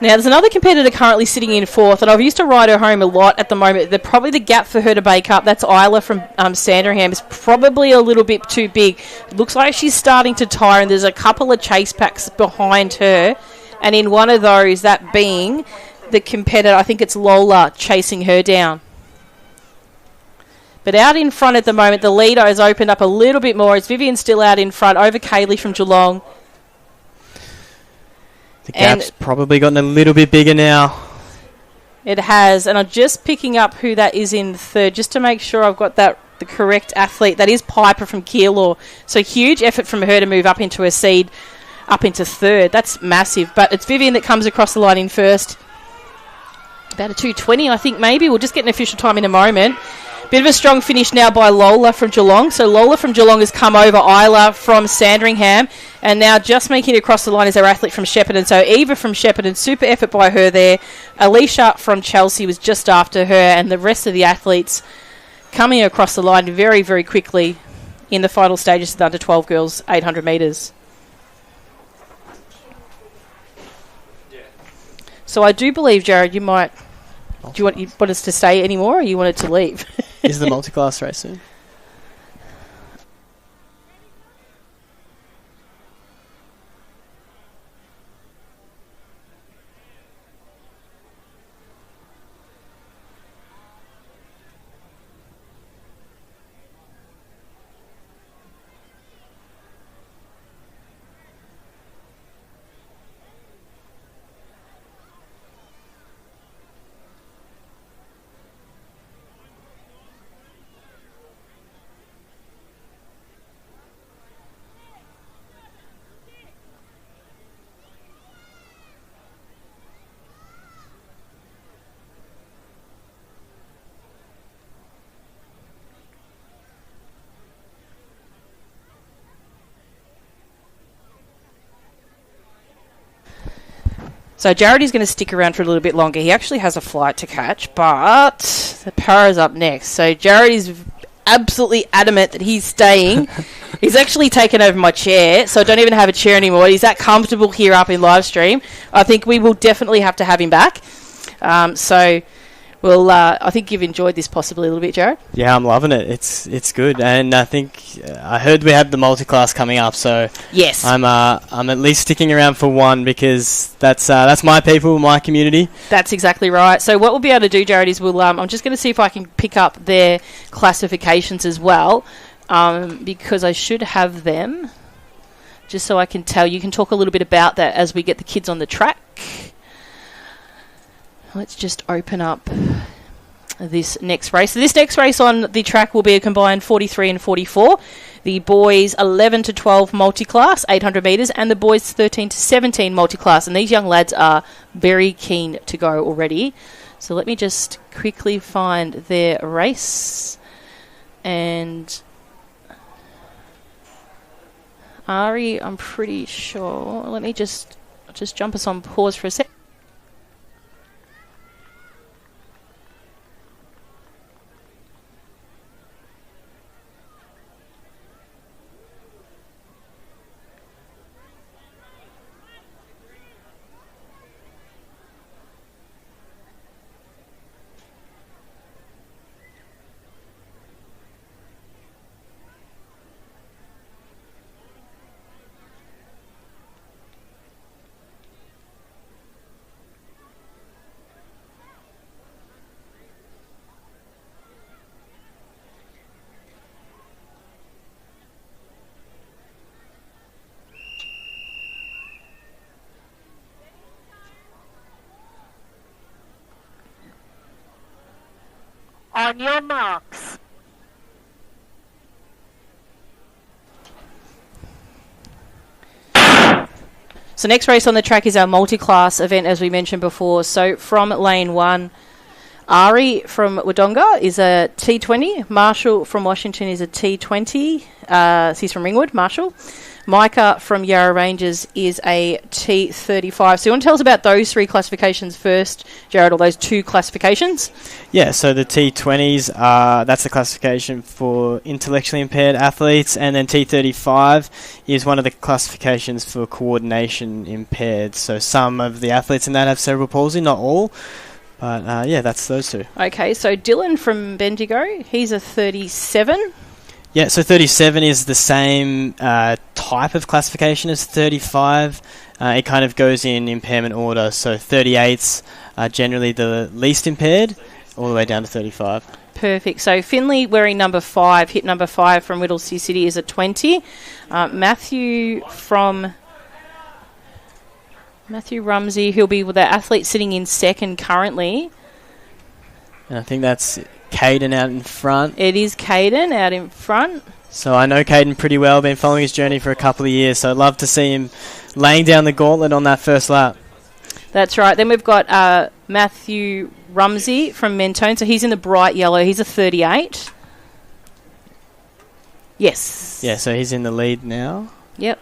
Now, there's another competitor currently sitting in fourth, and I've used to ride her home a lot at the moment. Probably the gap for her to make up, that's Isla from Sandringham, is probably a little bit too big. It looks like she's starting to tire, and there's a couple of chase packs behind her. And in one of those, that being the competitor, I think it's Lola, chasing her down. But out in front at the moment, the leader has opened up a little bit more. It's Vivian still out in front over Kaylee from Geelong. The gap's probably gotten a little bit bigger now. It has, and I'm just picking up who that is in third, just to make sure I've got the correct athlete. That is Piper from Keilor. So huge effort from her to move up into her seed, up into third. That's massive. But it's Vivian that comes across the line in first. About a 2:20, I think, maybe. We'll just get an official time in a moment. Bit of a strong finish now by Lola from Geelong. So Lola from Geelong has come over Isla from Sandringham. And now just making it across the line is our athlete from Shepparton. So Eva from Shepparton, super effort by her there. Alicia from Chelsea was just after her. And the rest of the athletes coming across the line very, very quickly in the final stages of the under-12 girls 800 metres. So I do believe, Jared, you might... Do you want us to stay anymore, or you wanted to leave? Is the multi-class race soon? So Jared is going to stick around for a little bit longer. He actually has a flight to catch, but the Para's up next. So Jared is absolutely adamant that he's staying. He's actually taken over my chair, so I don't even have a chair anymore. He's that comfortable here up in live stream. I think we will definitely have to have him back. So we'll. I think you've enjoyed this possibly a little bit, Jared. Yeah, I'm loving it. It's good, and I think I heard we have the multi-class coming up, so yes, I'm at least sticking around for one because that's my people, my community. That's exactly right. So what we'll be able to do, Jared, is we'll. I'm just going to see if I can pick up their classifications as well, because I should have them, just so I can tell you. You can talk a little bit about that as we get the kids on the track. Let's just open up this next race. So this next race on the track will be a combined 43 and 44. The boys 11 to 12 multi-class, 800 metres, and the boys 13 to 17 multi-class. And these young lads are very keen to go already. So let me just quickly find their race. And Ari, I'm pretty sure. Let me just jump us on pause for a sec. On your marks. So next race on the track is our multi-class event, as we mentioned before. So from lane 1, Ari from Wodonga is a T20. Marshall from Washington is a T20. He's from Ringwood, Marshall. Micah from Yarra Ranges is a T35. So you want to tell us about those 3 classifications first, Jared, or those 2 classifications? Yeah, so the T20s, that's the classification for intellectually impaired athletes, and then T35 is one of the classifications for coordination impaired. So some of the athletes in that have cerebral palsy, not all, but yeah, that's those 2. Okay, so Dylan from Bendigo, he's a 37. Yeah, so 37 is the same type of classification as 35. It kind of goes in impairment order. So 38's are generally the least impaired, all the way down to 35. Perfect. So Finley wearing number 5, hit number 5 from Whittlesea City is a 20. Matthew Rumsey, he'll be with the athlete sitting in second currently. And I think that's Caden out in front. It is Caden out in front. So I know Caden pretty well, been following his journey for a couple of years, so I'd love to see him laying down the gauntlet on that first lap. That's right. Then we've got Matthew Rumsey from Mentone, so he's in the bright yellow. He's a 38. Yes. Yeah, so he's in the lead now. Yep.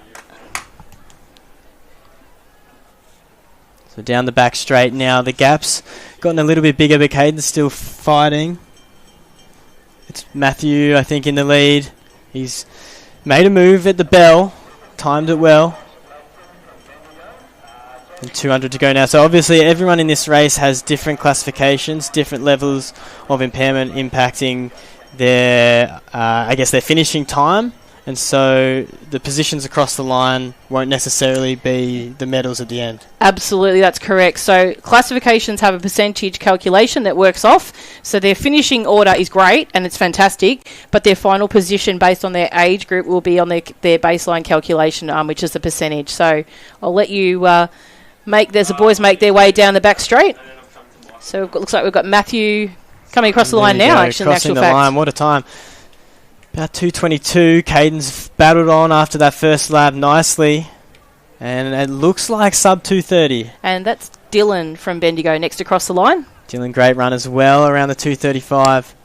So down the back straight now. The gap's gotten a little bit bigger, but Caden's still fighting. It's Matthew, I think, in the lead. He's made a move at the bell, timed it well. And 200 to go now. So obviously everyone in this race has different classifications, different levels of impairment impacting their, I guess, their finishing time. And so the positions across the line won't necessarily be the medals at the end. Absolutely, that's correct. So classifications have a percentage calculation that works off. So their finishing order is great and it's fantastic, but their final position based on their age group will be on their baseline calculation, which is the percentage. So I'll let you the boys make their way down the back straight. So looks like we've got Matthew coming across the line now, actually, in crossing actual the fact. line. What a time. About 2:22. Caden's battled on after that first lap nicely. And it looks like sub 2:30. And that's Dylan from Bendigo next across the line. Dylan, great run as well, around the 2:35.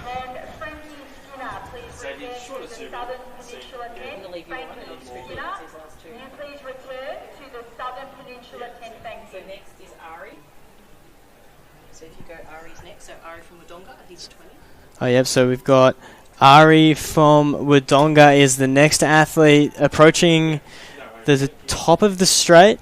And Frankie Skinner, please return to the Southern Peninsula tent. Frankie Skinner, you please return to the Southern Peninsula tent. Thank you. So next is Ari. So if you go, Ari's next. So Ari from Wodonga, he's 20. Oh, yep, so we've got Ari from Wodonga is the next athlete approaching the top of the straight.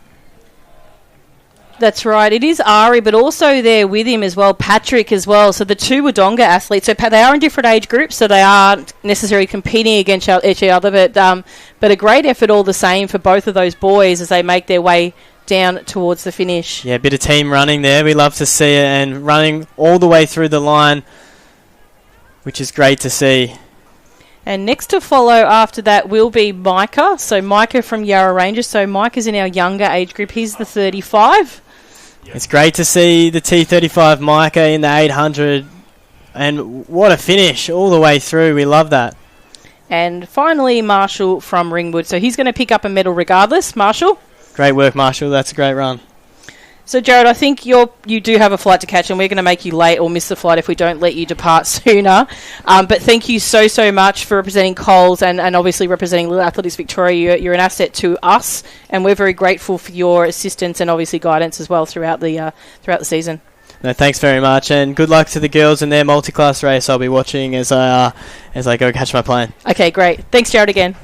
That's right. It is Ari, but also there with him as well, Patrick as well. So the 2 Wodonga athletes, so they are in different age groups, so they aren't necessarily competing against each other, but a great effort all the same for both of those boys as they make their way down towards the finish. Yeah, a bit of team running there. We love to see it, and running all the way through the line, which is great to see. And next to follow after that will be Micah. So Micah from Yarra Ranges. So Micah's in our younger age group. He's the 35. It's great to see the T35 Micah in the 800. And what a finish all the way through. We love that. And finally, Marshall from Ringwood. So he's going to pick up a medal regardless. Marshall? Great work, Marshall. That's a great run. So, Jared, I think you do have a flight to catch, and we're going to make you late or miss the flight if we don't let you depart sooner. But thank you so much for representing Coles and obviously representing Little Athletics Victoria. You're an asset to us, and we're very grateful for your assistance and obviously guidance as well throughout the season. No, thanks very much, and good luck to the girls in their multi-class race. I'll be watching as I go catch my plane. Okay, great. Thanks, Jared, again.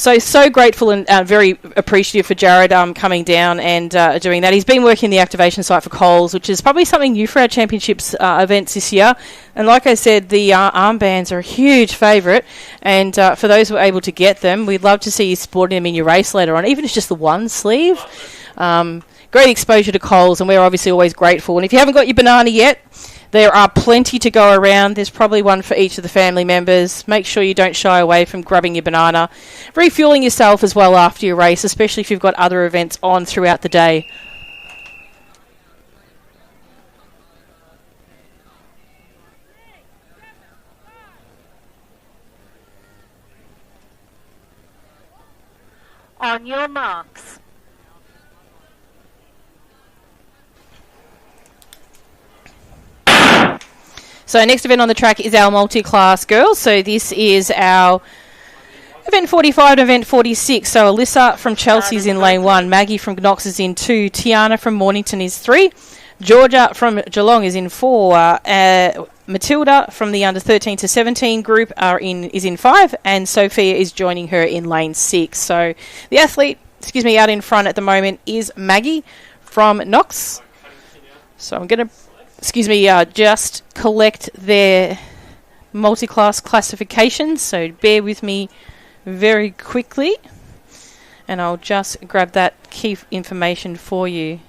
So grateful and very appreciative for Jared coming down and doing that. He's been working the activation site for Coles, which is probably something new for our championships events this year. And like I said, the armbands are a huge favourite. And for those who are able to get them, we'd love to see you sporting them in your race later on, even if it's just the one sleeve. Great exposure to Coles, and we're obviously always grateful. And if you haven't got your banana yet, there are plenty to go around. There's probably one for each of the family members. Make sure you don't shy away from grabbing your banana. Refueling yourself as well after your race, especially if you've got other events on throughout the day. On your marks. So next event on the track is our multi-class girls. So this is our event 45 and event 46. So Alyssa from Chelsea is in lane 1. Maggie from Knox is in 2. Tiana from Mornington is 3. Georgia from Geelong is in 4. Matilda from the under 13 to 17 group is in 5. And Sophia is joining her in lane 6. So the athlete, out in front at the moment is Maggie from Knox. So I'm going to just collect their multi-class classifications. So bear with me very quickly, and I'll just grab that key information for you.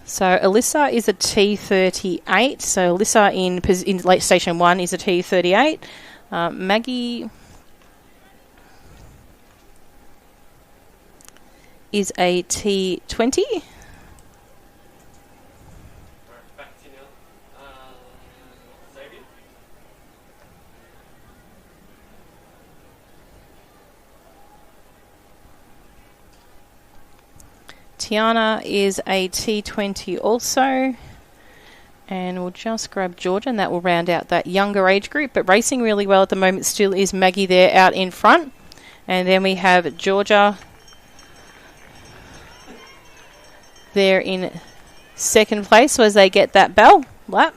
So Alyssa is a T38. So Alyssa in late station 1 is a T38. Maggie is a T20. Tiana is a T20 also. And we'll just grab Georgia, and that will round out that younger age group. But racing really well at the moment still is Maggie there out in front. And then we have Georgia there in second place, so as they get that bell lap.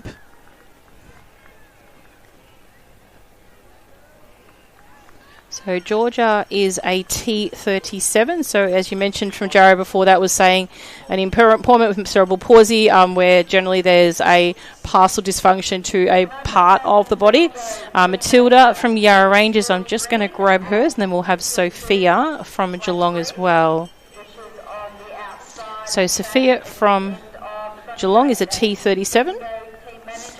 So Georgia is a T37. So as you mentioned from Jarrow before, that was saying an impairment with cerebral palsy, where generally there's a partial dysfunction to a part of the body. Matilda from Yarra Rangers, I'm just going to grab hers, and then we'll have Sophia from Geelong as well. So Sophia from Geelong is a T37.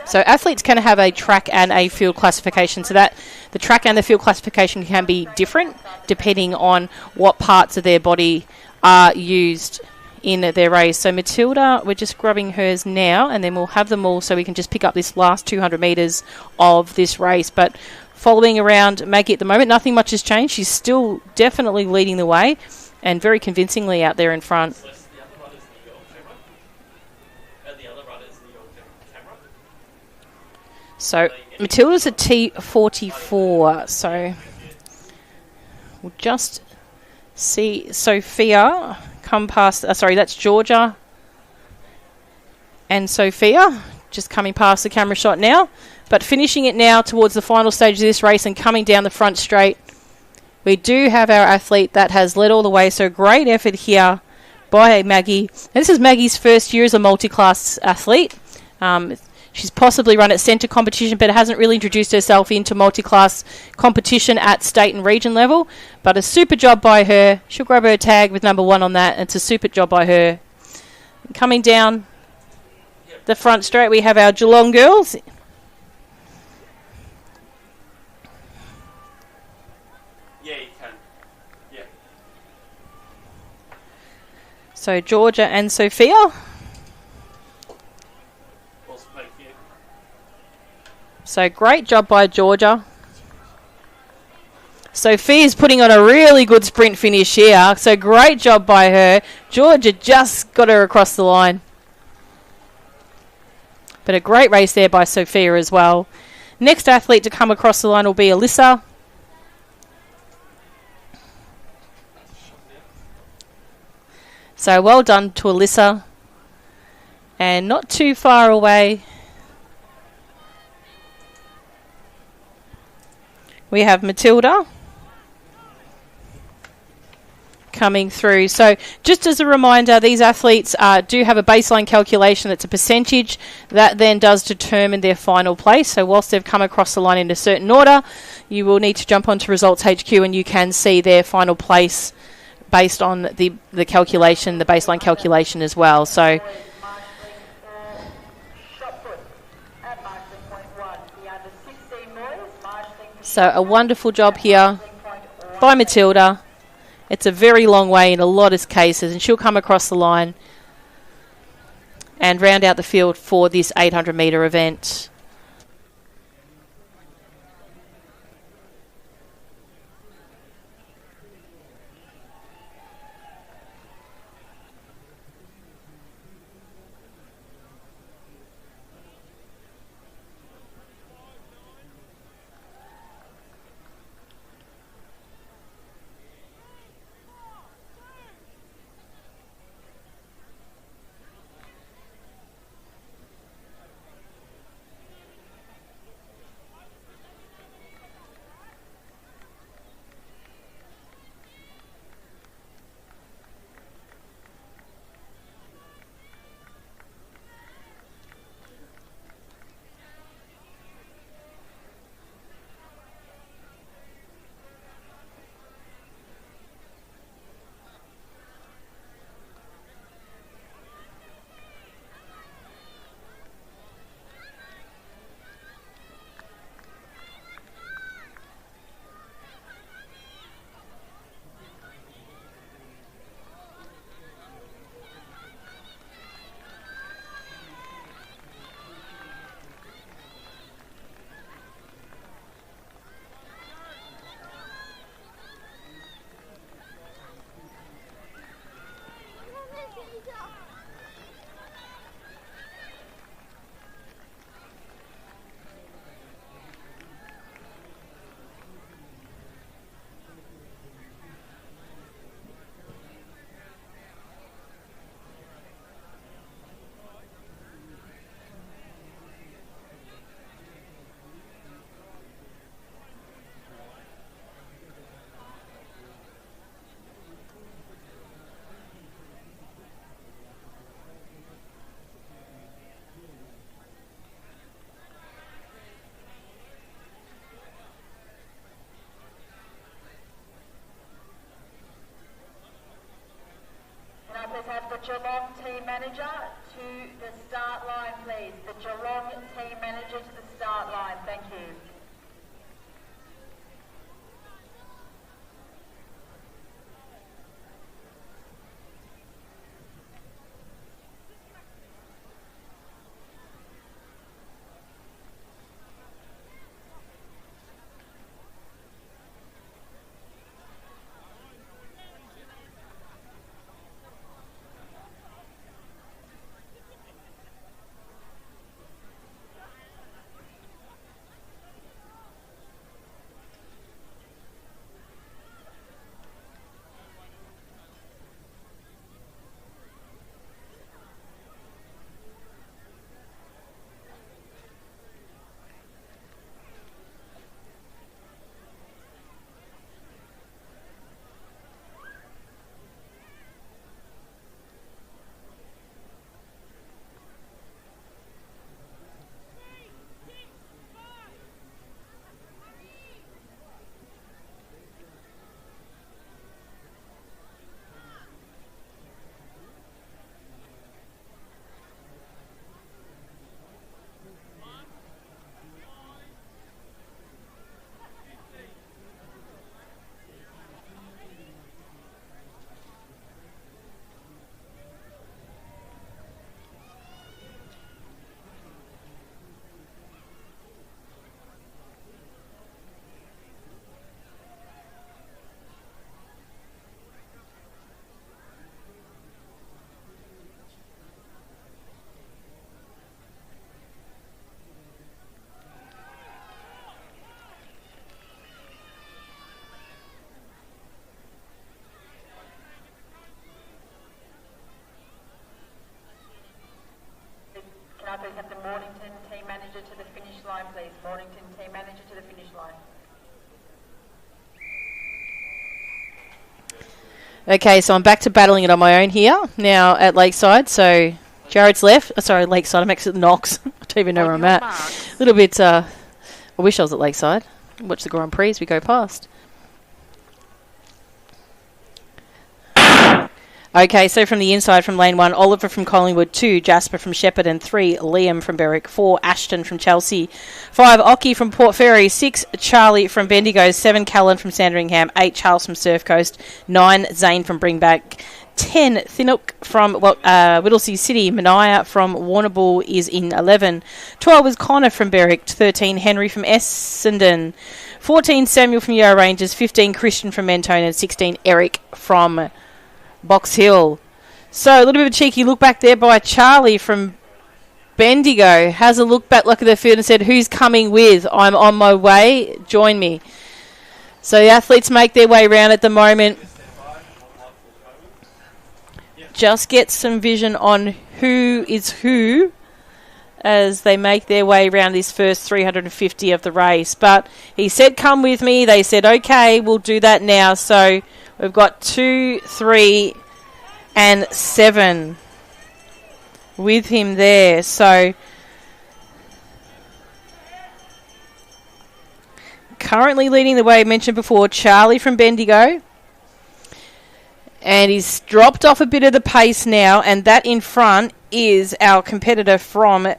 So athletes can have a track and a field classification. So that the track and the field classification can be different depending on what parts of their body are used in their race. So Matilda, we're just grabbing hers now, and then we'll have them all so we can just pick up this last 200 metres of this race. But following around Maggie at the moment, nothing much has changed. She's still definitely leading the way and very convincingly out there in front. So Matilda's a T44, so we'll just see Sophia come past. That's Georgia and Sophia just coming past the camera shot now. But finishing it now towards the final stage of this race and coming down the front straight, we do have our athlete that has led all the way. So great effort here by Maggie. And this is Maggie's first year as a multi-class athlete. She's possibly run at centre competition, but hasn't really introduced herself into multi-class competition at state and region level. But a super job by her. She'll grab her tag with number 1 on that. And it's a super job by her. Coming down the front straight, we have our Geelong girls. Yeah, you can. Yeah. So Georgia and Sophia. So great job by Georgia. Sophia's putting on a really good sprint finish here. So great job by her. Georgia just got her across the line. But a great race there by Sophia as well. Next athlete to come across the line will be Alyssa. So well done to Alyssa. And not too far away, we have Matilda coming through. So just as a reminder, these athletes do have a baseline calculation that's a percentage that then does determine their final place. So whilst they've come across the line in a certain order, you will need to jump onto Results HQ and you can see their final place based on the calculation, the baseline calculation as well. So a wonderful job here by Matilda. It's a very long way in a lot of cases, and she'll come across the line and round out the field for this 800 metre event. Let's have the Geelong team manager to the start line, please. The Geelong team manager to the start line. Thank you. have the Mornington team manager to the finish line, please? Mornington team manager to the finish line. Okay, so I'm back to battling it on my own here now at Lakeside. So Jared's left. Sorry, Lakeside. I'm actually at Knox. I don't even know where I'm at. A little bit. I wish I was at Lakeside. Watch the Grand Prix as we go past. Okay, so from the inside, from lane 1, Oliver from Collingwood, 2, Jasper from Shepparton, 3, Liam from Berwick, 4, Ashton from Chelsea, 5, Ockie from Port Fairy, 6, Charlie from Bendigo, 7, Callan from Sandringham, 8, Charles from Surf Coast, 9, Zane from Bringback, 10, Thinnook from Whittlesea City, Mania from Warrnambool is in 11, 12 is Connor from Berwick, 13, Henry from Essendon, 14, Samuel from Yarra Rangers, 15, Christian from Mentone, and 16, Eric from Box Hill. So a little bit of a cheeky look back there by Charlie from Bendigo. Has a look back, look at the field and said, who's coming with? I'm on my way. Join me. So the athletes make their way around at the moment. Just get some vision on who is who as they make their way around this first 350 of the race. But he said, come with me. They said, okay, we'll do that now. So we've got 2, 3, and 7 with him there. So currently leading the way, I mentioned before, Charlie from Bendigo. And he's dropped off a bit of the pace now. And that in front is our competitor from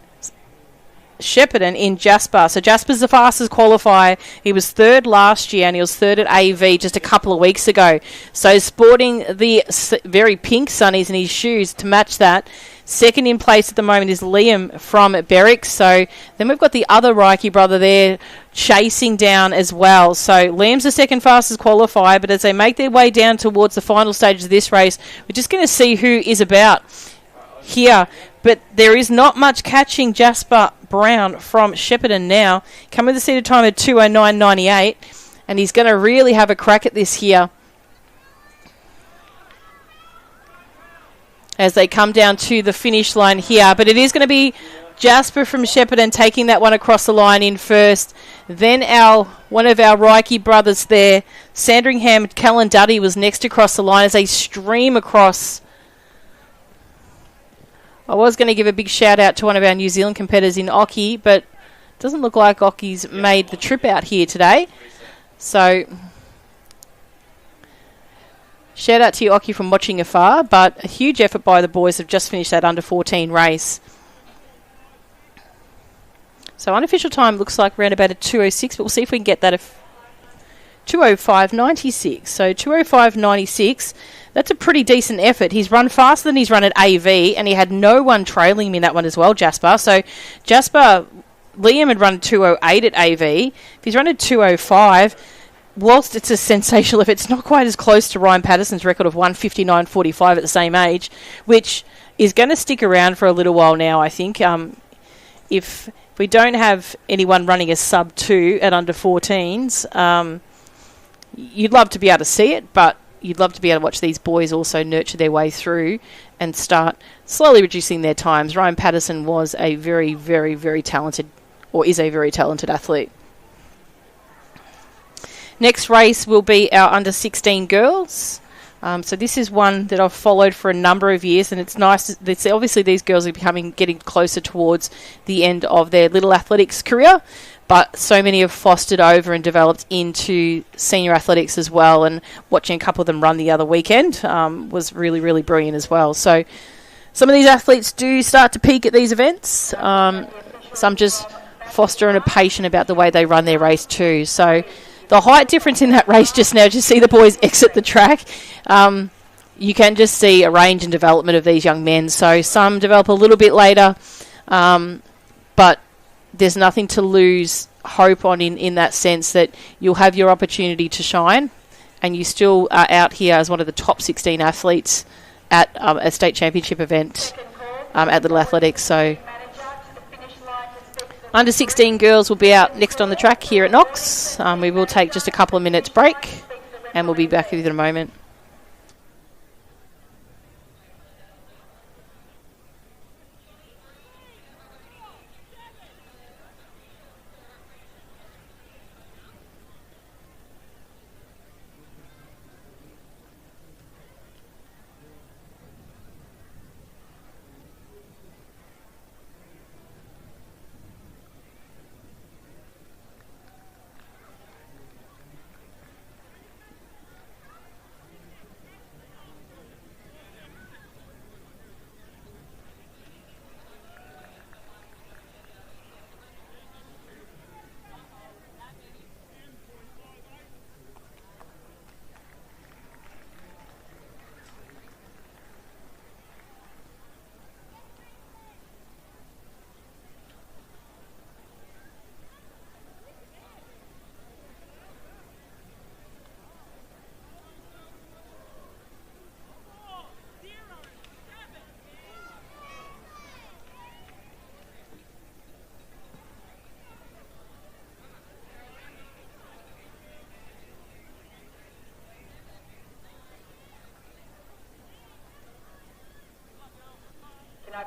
Shepparton in Jasper. So Jasper's the fastest qualifier. He was 3rd last year and he was 3rd at AV just a couple of weeks ago. So sporting the very pink sunnies in his shoes to match that. Second in place at the moment is Liam from Berwick. So then we've got the other Reiki brother there chasing down as well. So Liam's the second fastest qualifier, but as they make their way down towards the final stages of this race, we're just going to see who is about here. But there is not much catching Jasper Brown from Shepparton now. Coming to the seated time at 2:09.98. And he's going to really have a crack at this here as they come down to the finish line here. But it is going to be Jasper from Shepparton taking that one across the line in first. Then one of our Reiki brothers there, Sandringham Callan Duddy, was next across the line as they stream across. I was going to give a big shout out to one of our New Zealand competitors in Ockie, but it doesn't look like Ockie's made the trip out here today. So shout out to you, Ockie, from watching afar, but a huge effort by the boys have just finished that under 14 race. So unofficial time looks like around about a 2:06, but we'll see if we can get that 2:05.96. So 2:05.96. That's a pretty decent effort. He's run faster than he's run at AV, and he had no one trailing him in that one as well, Jasper. So Jasper, Liam had run 2:08 at AV. If he's run at 2:05, whilst it's a sensational effort, it's not quite as close to Ryan Patterson's record of 1:59.45 at the same age, which is going to stick around for a little while now, I think. If we don't have anyone running a sub-2 at under 14s, you'd love to be able to see it, but you'd love to be able to watch these boys also nurture their way through and start slowly reducing their times. Ryan Patterson was a very, very, very talented, or is a very talented athlete. Next race will be our under 16 girls. So this is one that I've followed for a number of years, and it's nice. Obviously, these girls are getting closer towards the end of their little athletics career, but so many have fostered over and developed into senior athletics as well, and watching a couple of them run the other weekend was really, really brilliant as well. So some of these athletes do start to peak at these events. Some just foster and are patient about the way they run their race too. So the height difference in that race just now, just see the boys exit the track. You can just see a range and development of these young men. So some develop a little bit later, but there's nothing to lose hope on in that sense that you'll have your opportunity to shine, and you still are out here as one of the top 16 athletes at a state championship event at Little Athletics. So under 16 girls will be out next on the track here at Knox. We will take just a couple of minutes break, and we'll be back with you in a moment.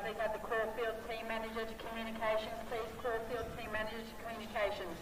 please have the Caulfield team manager to communications, please. Caulfield team manager to communications.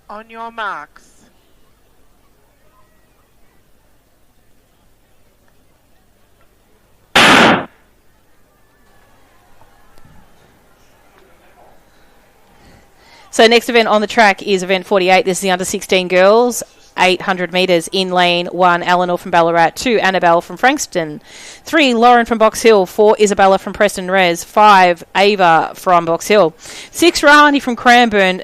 On your marks. So next event on the track is event 48. This is the under 16 girls. 800 metres in lane 1, Eleanor from Ballarat. 2, Annabelle from Frankston. 3, Lauren from Box Hill. 4, Isabella from Preston Res. 5, Ava from Box Hill. 6, Rahani from Cranbourne.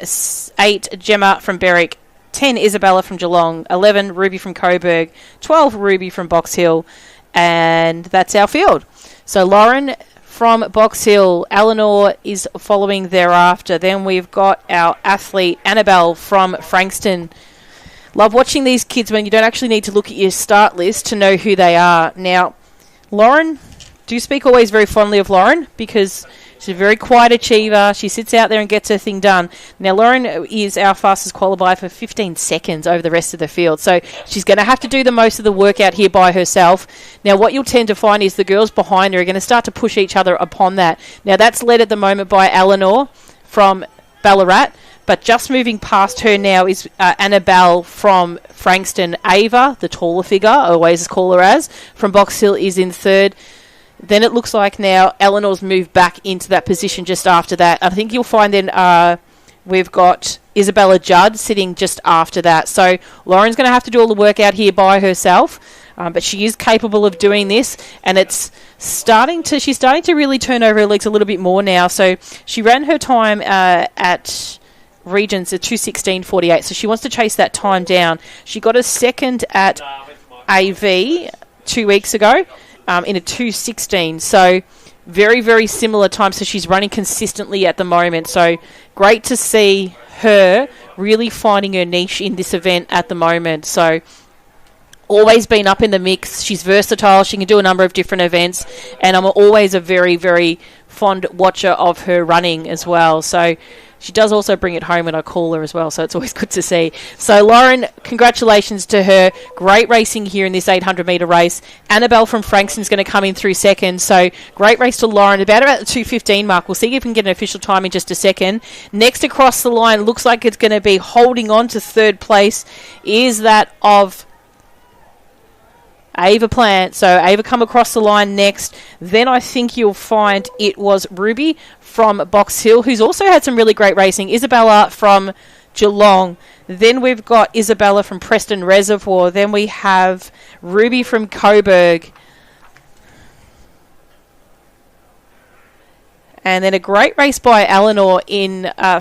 8, Gemma from Berwick. 10, Isabella from Geelong. 11, Ruby from Coburg. 12, Ruby from Box Hill. And that's our field. So Lauren from Box Hill, Eleanor is following thereafter. Then we've got our athlete, Annabelle from Frankston. Love watching these kids when you don't actually need to look at your start list to know who they are. Now, Lauren, do speak always very fondly of Lauren because she's a very quiet achiever. She sits out there and gets her thing done. Now, Lauren is our fastest qualifier for 15 seconds over the rest of the field. So she's going to have to do the most of the work out here by herself. Now, what you'll tend to find is the girls behind her are going to start to push each other upon that. Now, that's led at the moment by Eleanor from Ballarat. But just moving past her now is Annabelle from Frankston. Ava, the taller figure, I always call her as, from Box Hill is in third. Then it looks like now Eleanor's moved back into that position just after that. I think you'll find then we've got Isabella Judd sitting just after that. So Lauren's going to have to do all the work out here by herself, but she is capable of doing this, and it's she's starting to really turn over her legs a little bit more now. So she ran her time at Regions at 2:16.48, so she wants to chase that time down. She got a second at AV 2 weeks ago in a 2:16, so very, very similar time. So she's running consistently at the moment, so great to see her really finding her niche in this event at the moment. So always been up in the mix. She's versatile. She can do a number of different events, and I'm always a very, very fond watcher of her running as well. So she does also bring it home when I call her as well, so it's always good to see. So Lauren, congratulations to her. Great racing here in this 800 metre race. Annabelle from Frankston's going to come in through second, so great race to Lauren. About the 2:15 mark. We'll see if we can get an official time in just a second. Next across the line, looks like it's going to be holding on to third place, is that of Ava Plant. So Ava come across the line next. Then I think you'll find it was Ruby from Box Hill, who's also had some really great racing. Isabella from Geelong. Then we've got Isabella from Preston Reservoir. Then we have Ruby from Coburg. And then a great race by Eleanor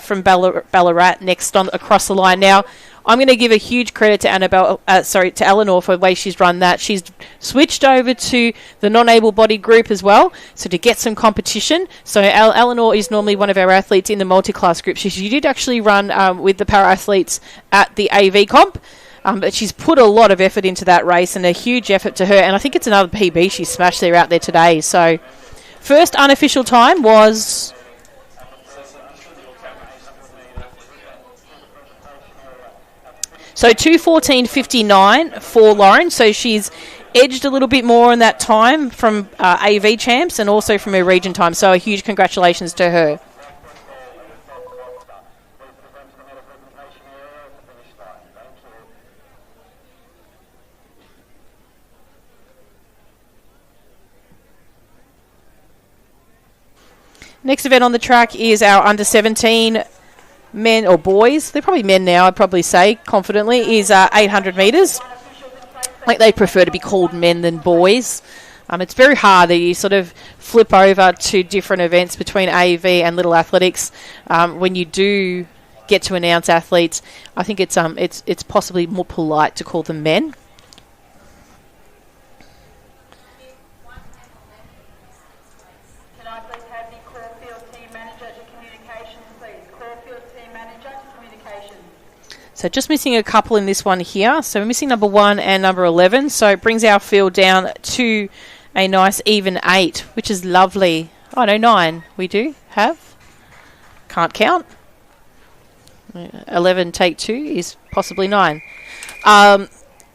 from Ballarat next across the line. Now, I'm going to give a huge credit to to Eleanor for the way she's run that. She's switched over to the non-able-bodied group as well, so to get some competition. So Eleanor is normally one of our athletes in the multi-class group. She did actually run with the para-athletes at the AV comp, but she's put a lot of effort into that race, and a huge effort to her. And I think it's another PB she smashed there out there today. So first unofficial time was... So 2:14.59 for Lauren. So she's edged a little bit more in that time from AV champs and also from her region time. So a huge congratulations to her. Next event on the track is our under 17 men or boys. They're probably men now, I'd probably say confidently, is 800 metres. I think they prefer to be called men than boys. It's very hard that you sort of flip over to different events between AV and Little Athletics. When you do get to announce athletes, I think it's possibly more polite to call them men. Can I please have the Caulfield team manager to communications, please? Caulfield team manager to communications. So just missing a couple in this one here. So we're missing number 1 and number 11. So it brings our field down to a nice even 8, which is lovely. Oh, no, 9 we do have. Can't count. 11 take 2 is possibly 9.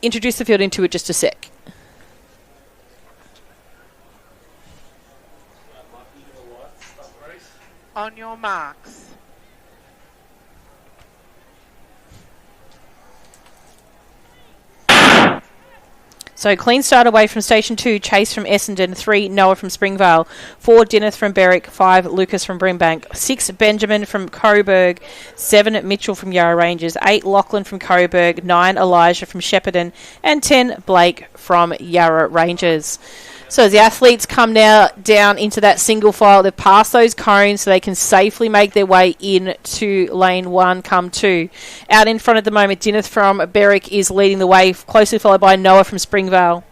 Introduce the field into it just a sec. On your marks. So clean start away from Station 2, Chase from Essendon, 3, Noah from Springvale, 4, Dineth from Berwick, 5, Lucas from Brimbank, 6, Benjamin from Coburg, 7, Mitchell from Yarra Ranges, 8, Lachlan from Coburg, 9, Elijah from Shepparton, and 10, Blake from Yarra Ranges. So as the athletes come now down into that single file, they've passed those cones so they can safely make their way into lane 1, come 2. Out in front at the moment, Dineth from Berwick is leading the way, closely followed by Noah from Springvale.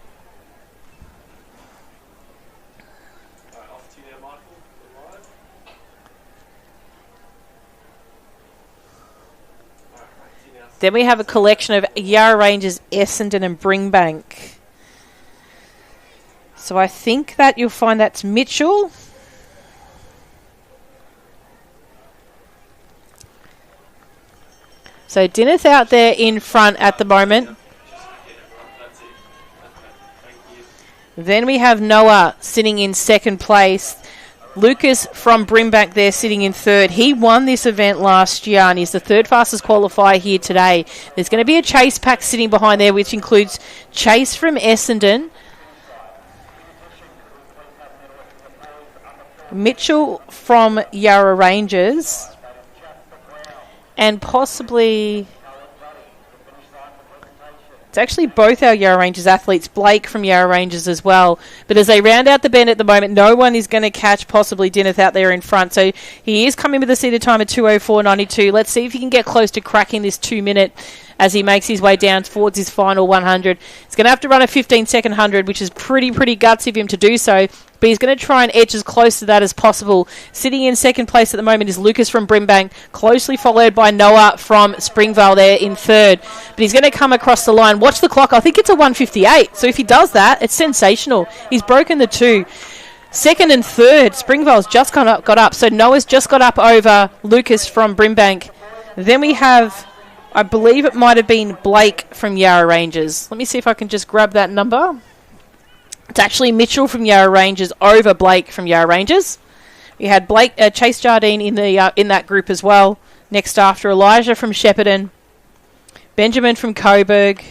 Off to you now, Michael. Live. Then we have a collection of Yarra Ranges, Essendon and Brimbank. So I think that you'll find that's Mitchell. So Dineth out there in front at the moment. Then we have Noah sitting in second place. Lucas from Brimbank there sitting in third. He won this event last year and he's the third fastest qualifier here today. There's going to be a chase pack sitting behind there, which includes Chase from Essendon, Mitchell from Yarra Ranges, and possibly, it's actually both our Yarra Ranges athletes, Blake from Yarra Ranges as well. But as they round out the bend at the moment, no one is going to catch possibly Dineth out there in front. So he is coming with a seated time at 2:04.92. Let's see if he can get close to cracking this 2 minute as he makes his way down towards his final 100. He's going to have to run a 15-second 100, which is pretty gutsy of him to do so. But he's going to try and edge as close to that as possible. Sitting in second place at the moment is Lucas from Brimbank, closely followed by Noah from Springvale there in third. But he's going to come across the line. Watch the clock. I think it's a 1:58. So if he does that, it's sensational. He's broken the 2. Second and third, Springvale's just got up. So Noah's just got up over Lucas from Brimbank. Then we have, I believe it might have been Blake from Yarra Ranges. Let me see if I can just grab that number. It's actually Mitchell from Yarra Ranges over Blake from Yarra Ranges. We had Blake, Chase Jardine in that group as well. Next after Elijah from Shepparton, Benjamin from Coburg.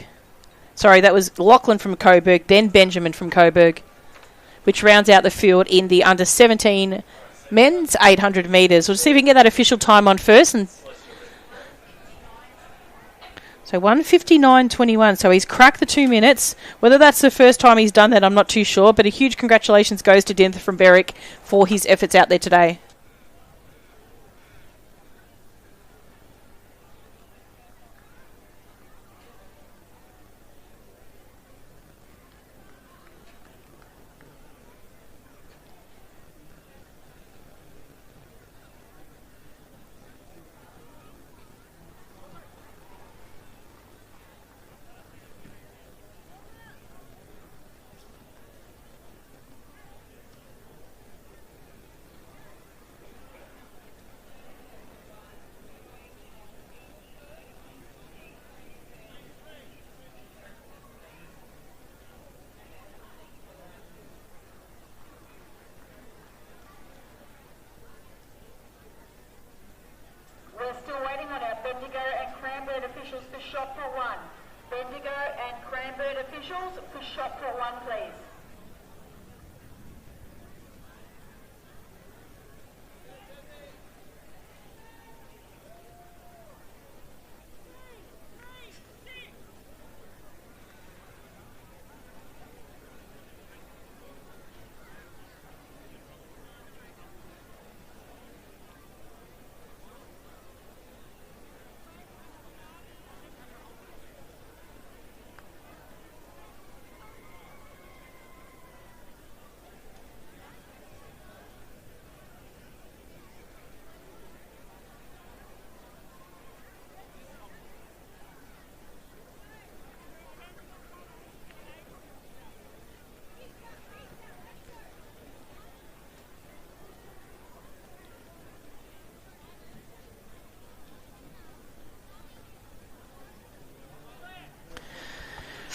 Sorry, that was Lachlan from Coburg, then Benjamin from Coburg, which rounds out the field in the under 17 men's 800 metres. We'll see if we can get that official time on first. And so 1:59.21. So he's cracked the 2 minutes. Whether that's the first time he's done that, I'm not too sure. But a huge congratulations goes to Dineth from Berwick for his efforts out there today.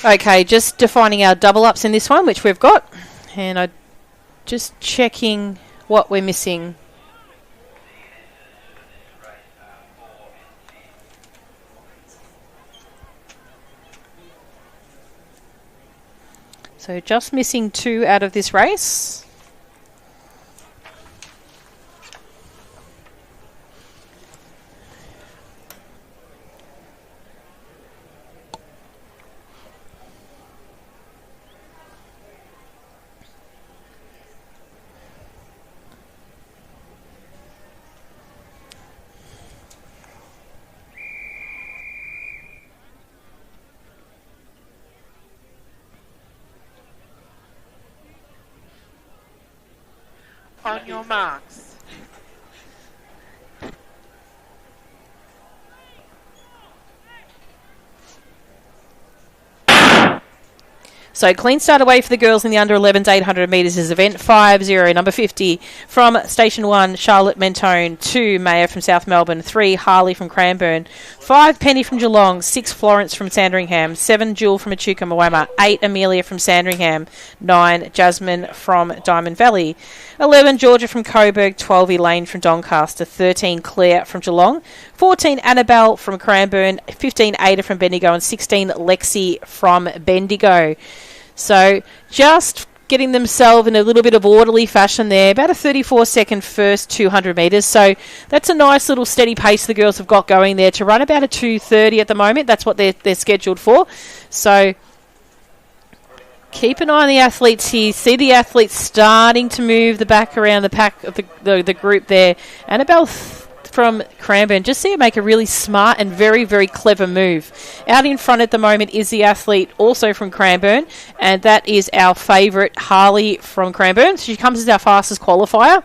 Okay, just defining our double ups in this one, which we've got. And I just checking what we're missing. So just missing 2 out of this race. On your marks. So clean start away for the girls in the under 11s 800 metres is event 5-0, number 50 from Station 1, Charlotte Mentone, 2 Maya from South Melbourne, 3 Harley from Cranbourne, 5 Penny from Geelong, 6 Florence from Sandringham, 7 Jewel from Echuca Moama, 8 Amelia from Sandringham, 9 Jasmine from Diamond Valley, 11 Georgia from Coburg, 12 Elaine from Doncaster, 13 Claire from Geelong, 14 Annabelle from Cranbourne, 15 Ada from Bendigo, and 16 Lexi from Bendigo. So just getting themselves in a little bit of orderly fashion there, about a 34-second first 200 metres. So that's a nice little steady pace the girls have got going there to run about a 2:30 at the moment. That's what they're scheduled for. So keep an eye on the athletes here. See the athletes starting to move the back around the pack of the group there. Annabelle from Cranbourne, just see her make a really smart and very, very clever move. Out in front at the moment is the athlete also from Cranbourne, and that is our favourite Harley from Cranbourne. So she comes as our fastest qualifier.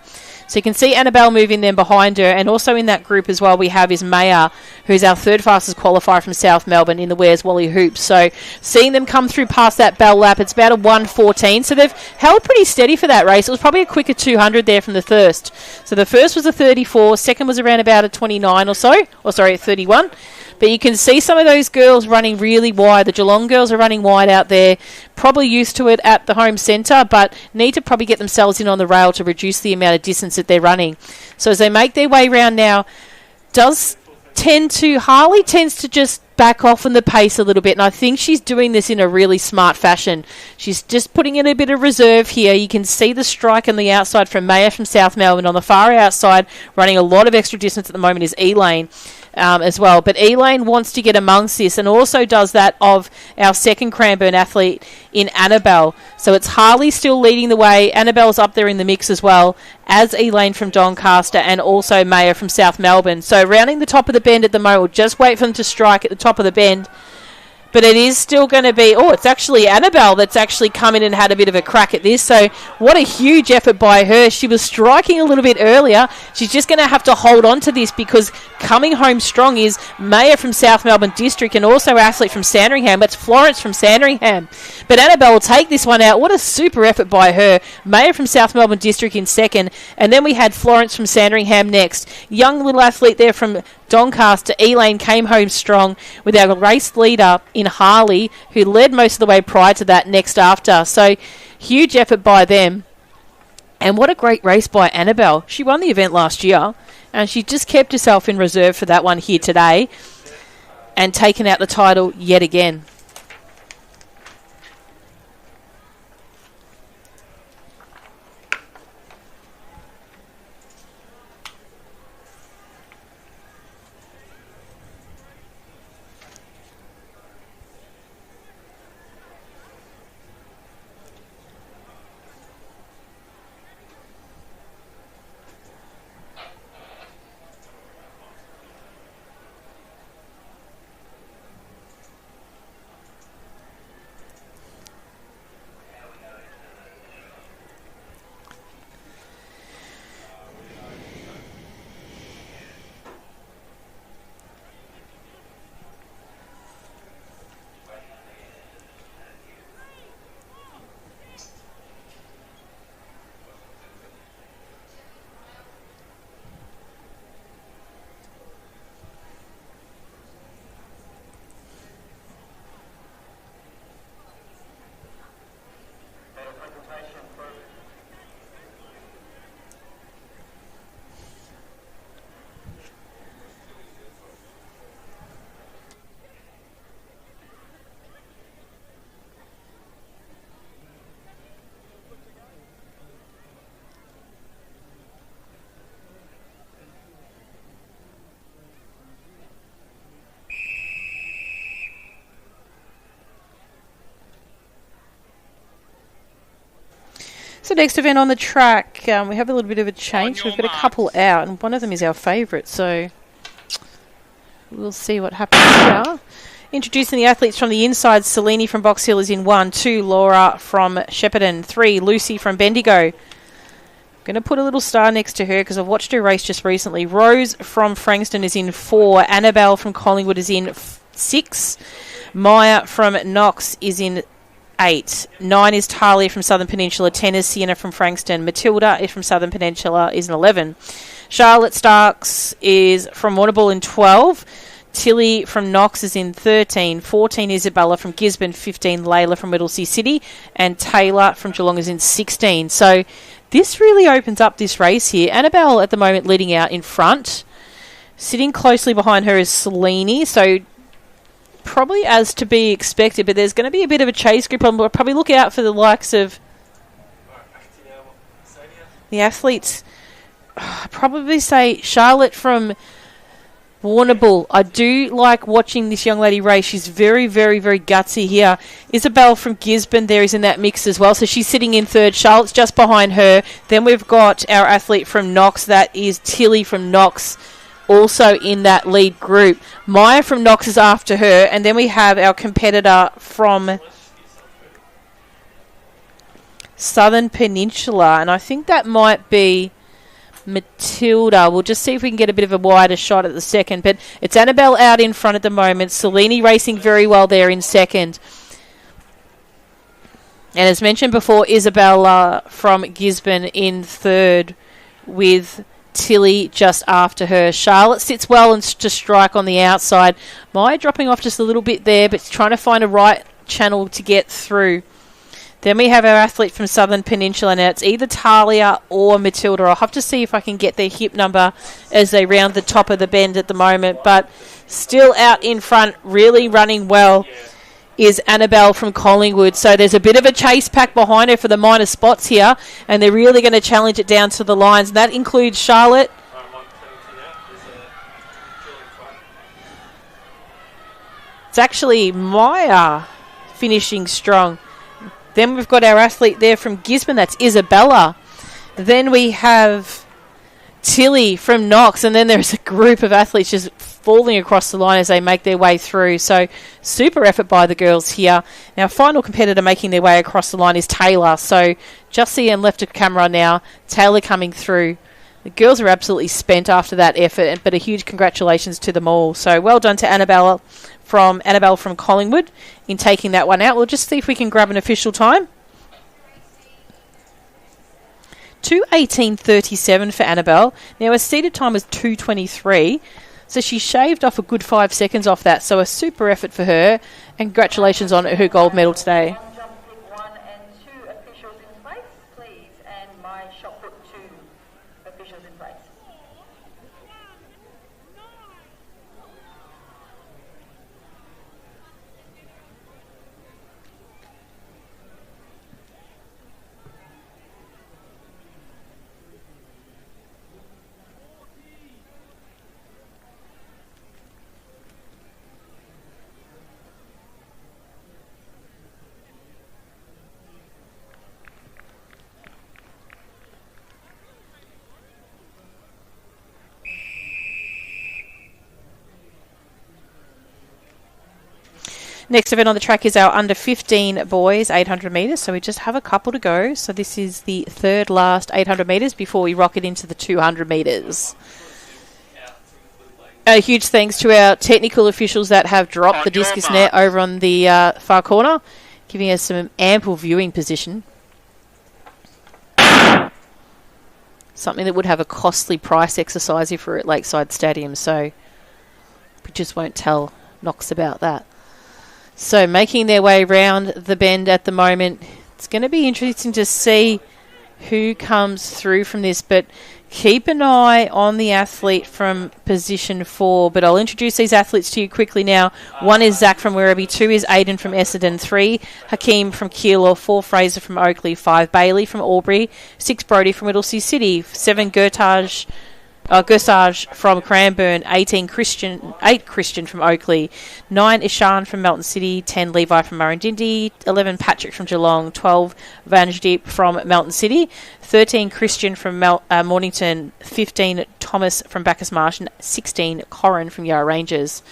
So you can see Annabelle moving then behind her, and also in that group as well we have is Maya, who's our third fastest qualifier from South Melbourne in the Wares Wally Hoops. So seeing them come through past that bell lap, it's about a 1:14. So they've held pretty steady for that race. It was probably a quicker 200 there from the first. So the first was a 34, second was around about a 29 or so, or sorry, a 31. But you can see some of those girls running really wide. The Geelong girls are running wide out there, probably used to it at the home centre, but need to probably get themselves in on the rail to reduce the amount of distance that they're running. So as they make their way round now, Harley tends to just back off on the pace a little bit, and I think she's doing this in a really smart fashion. She's just putting in a bit of reserve here. You can see the strike on the outside from Maya from South Melbourne. On the far outside, running a lot of extra distance at the moment is Elaine. As well, but Elaine wants to get amongst this, and also does that of our second Cranbourne athlete in Annabelle. So it's Harley still leading the way. Annabelle's up there in the mix as well as Elaine from Doncaster, and also Maya from South Melbourne. So rounding the top of the bend at the moment, we'll just wait for them to strike at the top of the bend. But it is still going to be... Oh, it's actually Annabelle that's actually come in and had a bit of a crack at this. So what a huge effort by her. She was striking a little bit earlier. She's just going to have to hold on to this, because coming home strong is Maya from South Melbourne District, and also athlete from Sandringham. That's Florence from Sandringham. But Annabelle will take this one out. What a super effort by her. Maya from South Melbourne District in second. And then we had Florence from Sandringham next. Young little athlete there from Doncaster. Elaine came home strong with our race leader in Harley, who led most of the way prior to that, next after. So huge effort by them. And what a great race by Annabelle. She won the event last year, and she just kept herself in reserve for that one here today and taken out the title yet again. So next event on the track, we have a little bit of a change. We've got a couple out, and one of them is our favourite, so we'll see what happens here. Introducing the athletes from the inside, Selene from Box Hill is in 1, 2, Laura from Shepparton, 3, Lucy from Bendigo. I'm going to put a little star next to her because I've watched her race just recently. Rose from Frankston is in 4, Annabelle from Collingwood is in 6, Maya from Knox is in 8. 9 is Talia from Southern Peninsula. 10 is Sienna from Frankston. Matilda is from Southern Peninsula is in 11. Charlotte Starks is from Warrnambool in 12. Tilly from Knox is in 13. 14 Isabella from Gisborne. 15 Layla from Whittlesea City. And Taylor from Geelong is in 16. So this really opens up this race here. Annabelle at the moment leading out in front. Sitting closely behind her is Selene. So probably as to be expected, but there's going to be a bit of a chase group. I'll probably look out for the likes of the athletes. I'd probably say Charlotte from Warrnambool. I do like watching this young lady race. She's very, very, very gutsy here. Isabel from Gisborne there is in that mix as well, so she's sitting in 3rd. Charlotte's just behind her. Then we've got our athlete from Knox. That is Tilly from Knox, also in that lead group. Maya from Knox is after her, and then we have our competitor from Southern Peninsula, and I think that might be Matilda. We'll just see if we can get a bit of a wider shot at the second, but it's Annabelle out in front at the moment. Selene racing very well there in 2nd. And as mentioned before, Isabella from Gisborne in 3rd with Tilly just after her. Charlotte sits well and to strike on the outside. Maya dropping off just a little bit there, but trying to find a right channel to get through. Then we have our athlete from Southern Peninsula. Now it's either Talia or Matilda. I'll have to see if I can get their hip number as they round the top of the bend at the moment, but still out in front, really running well, is Annabelle from Collingwood. So there's a bit of a chase pack behind her for the minor spots here, and they're really going to challenge it down to the lines. And that includes Charlotte. It's actually Maya finishing strong. Then we've got our athlete there from Gisborne. That's Isabella. Then we have Tilly from Knox, and then there's a group of athletes just falling across the line as they make their way through. So super effort by the girls here. Now final competitor making their way across the line is Taylor. So just see and left of camera now, Taylor coming through. The girls are absolutely spent after that effort, but a huge congratulations to them all. So well done to Annabelle from Collingwood in taking that one out. We'll just see if we can grab an official time. 2:18:37 for Annabelle. Now her seated time was 2:23, so she shaved off a good 5 seconds off that. So a super effort for her, and congratulations on her gold medal today. One jump stick 1 and 2 officials in place, please, and my shot put 2 officials in place. Next event on the track is our under 15 boys 800 metres, so we just have a couple to go. So this is the 3rd last 800 metres before we rocket into the 200 metres. A huge thanks to our technical officials that have dropped the discus net over on the far corner, giving us some ample viewing position. Something that would have a costly price exercise if we're at Lakeside Stadium, so we just won't tell Knox about that. So making their way round the bend at the moment. It's going to be interesting to see who comes through from this, but keep an eye on the athlete from position 4. But I'll introduce these athletes to you quickly now. 1 is Zach from Werribee, 2 is Aidan from Essendon, 3 Hakeem from Keilor, 4 Fraser from Oakley, 5 Bailey from Albury, 6 Brody from Whittlesea City, 7 Gertage Gursage from Cranbourne, 8 Christian from Oakley, 9 Ishan from Melton City, 10 Levi from Murrindindi, 11 Patrick from Geelong, 12 Vanjdeep from Melton City, 13 Christian from Mornington, 15 Thomas from Bacchus Marsh, and 16 Corrin from Yarra Rangers.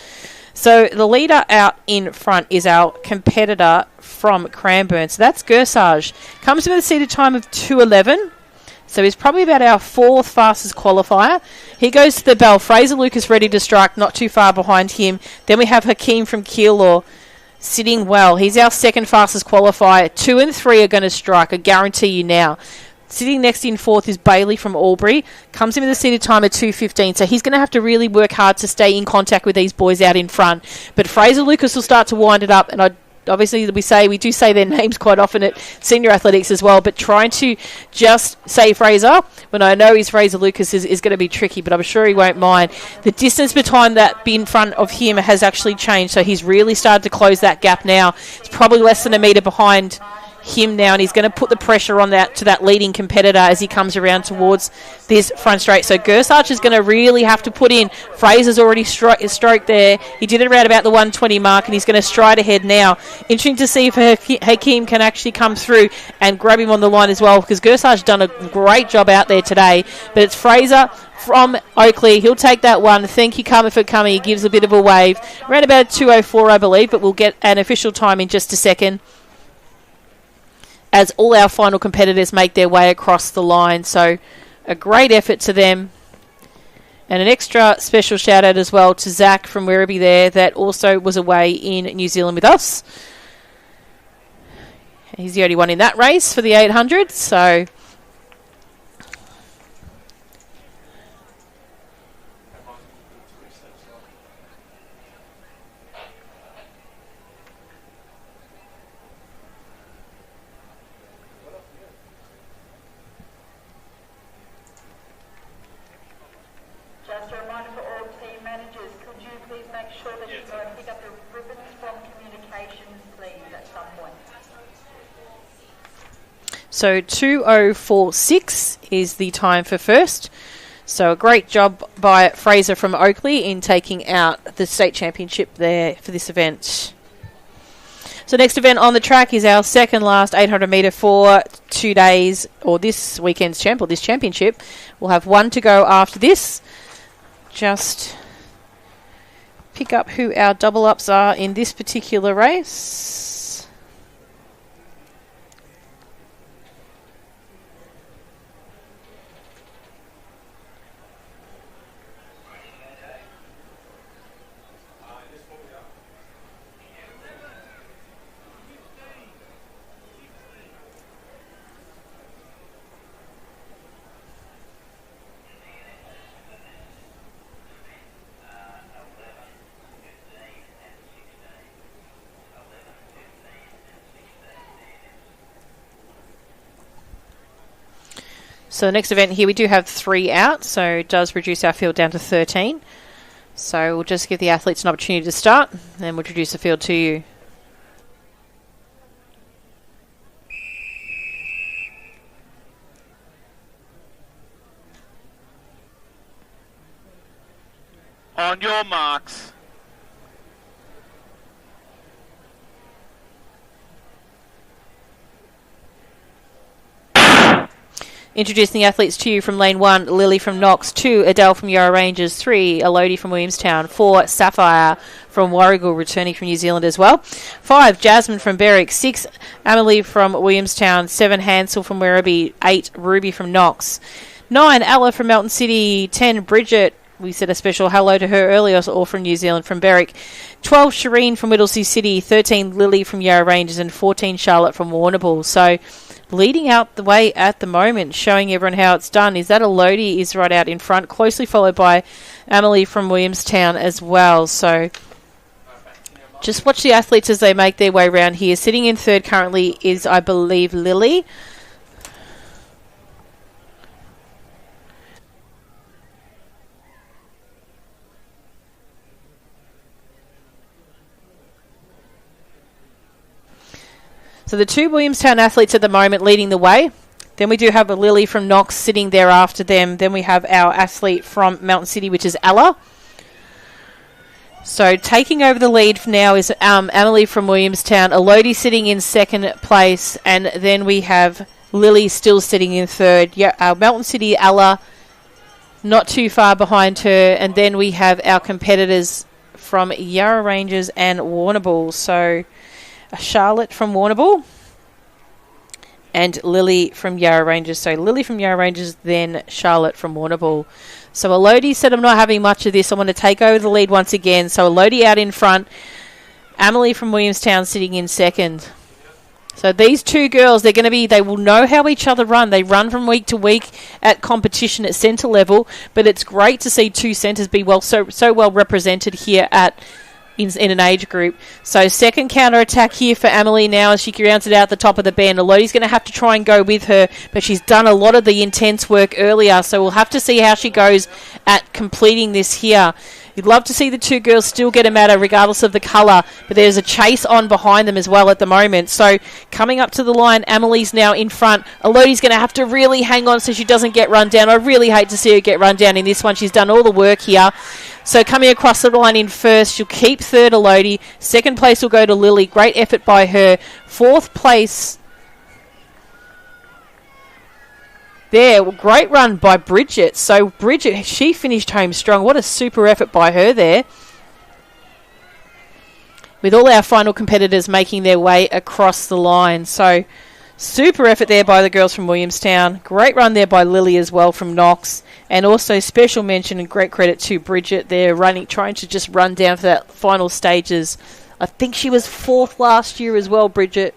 So the leader out in front is our competitor from Cranbourne. So that's Gursage. Comes with a seated time of 2:11. So he's probably about our 4th fastest qualifier. He goes to the bell. Fraser Lucas ready to strike, not too far behind him. Then we have Hakeem from Keilor sitting well. He's our 2nd fastest qualifier. 2 and 3 are going to strike, I guarantee you now. Sitting next in 4th is Bailey from Albury. Comes in with a seated time at 2:15. So he's going to have to really work hard to stay in contact with these boys out in front. But Fraser Lucas will start to wind it up. And obviously we do say their names quite often at senior athletics as well. But trying to just say Fraser, when I know he's Fraser Lucas, is going to be tricky. But I'm sure he won't mind. The distance behind that in front of him has actually changed. So he's really started to close that gap now. It's probably less than a metre behind him now, and he's going to put the pressure on that to that leading competitor as he comes around towards this front straight. So Gursage is going to really have to put in. Fraser's already stroked there. He did it around about the 120 mark, and he's going to stride ahead now. Interesting to see if Hakeem can actually come through and grab him on the line as well, because Gursage done a great job out there today. But it's Fraser from Oakley. He'll take that one. Thank you, Karma, for coming. He gives a bit of a wave. Around about 2:04, I believe, but we'll get an official time in just a second, as all our final competitors make their way across the line. So a great effort to them. And an extra special shout out as well to Zach from Werribee there, that also was away in New Zealand with us. He's the only one in that race for the 800. So Just a reminder for all team managers, could you please make sure that you go and pick up the ribbons from communications, please, at some point. So 2:046 is the time for first. So a great job by Fraser from Oakley in taking out the state championship there for this event. So next event on the track is our second last 800 metre for 2 days, or this weekend's this championship. We'll have one to go after this. Just pick up who our double ups are in this particular race. So the next event here, we do have 3 out, so it does reduce our field down to 13. So we'll just give the athletes an opportunity to start, and we'll introduce the field to you. On your marks. Introducing the athletes to you from lane 1, Lily from Knox, 2, Adele from Yarra Rangers, 3, Elodie from Williamstown, 4, Sapphire from Warragul, returning from New Zealand as well, 5, Jasmine from Berwick, 6, Amelie from Williamstown, 7, Hansel from Werribee, 8, Ruby from Knox, 9, Ella from Melton City, 10, Bridget, we said a special hello to her earlier, all from New Zealand, from Berwick, 12, Shireen from Whittlesea City, 13, Lily from Yarra Rangers, and 14, Charlotte from Warrnambool. So leading out the way at the moment, showing everyone how it's done, is that Elodie is right out in front, closely followed by Amelie from Williamstown as well. So just watch the athletes as they make their way around here. Sitting in third currently is, I believe, Lily. So the 2 Williamstown athletes at the moment leading the way. Then we do have a Lily from Knox sitting there after them. Then we have our athlete from Mountain City, which is Ella. So taking over the lead now is Emily from Williamstown. Elodie sitting in second place. And then we have Lily still sitting in third. Yeah, Mountain City, Ella, not too far behind her. And then we have our competitors from Yarra Rangers and Warrnambool. So Charlotte from Warrnambool and Lily from Yarra Rangers. So Lily from Yarra Rangers, then Charlotte from Warrnambool. So Elodie said, I'm not having much of this. I want to take over the lead once again. So Elodie out in front. Emily from Williamstown sitting in second. So these two girls, they will know how each other run. They run from week to week at competition at centre level, but it's great to see two centres be so well represented here in an age group. So second counter attack here for Emily now as she rounds it out the top of the band. Elodie's going to have to try and go with her, but she's done a lot of the intense work earlier, so we'll have to see how she goes at completing this here. You'd love to see the two girls still get a matter regardless of the colour, but there's a chase on behind them as well at the moment. So coming up to the line, Emily's now in front. Elodie's going to have to really hang on so she doesn't get run down. I really hate to see her get run down in this one. She's done all the work here. So coming across the line in first, she'll keep third, Elodie. Second place will go to Lily. Great effort by her. Fourth place there, great run by Bridget. So Bridget, she finished home strong. What a super effort by her there. With all our final competitors making their way across the line. So super effort there by the girls from Williamstown. Great run there by Lily as well from Knox. And also special mention and great credit to Bridget there trying to just run down for that final stages. I think she was fourth last year as well, Bridget.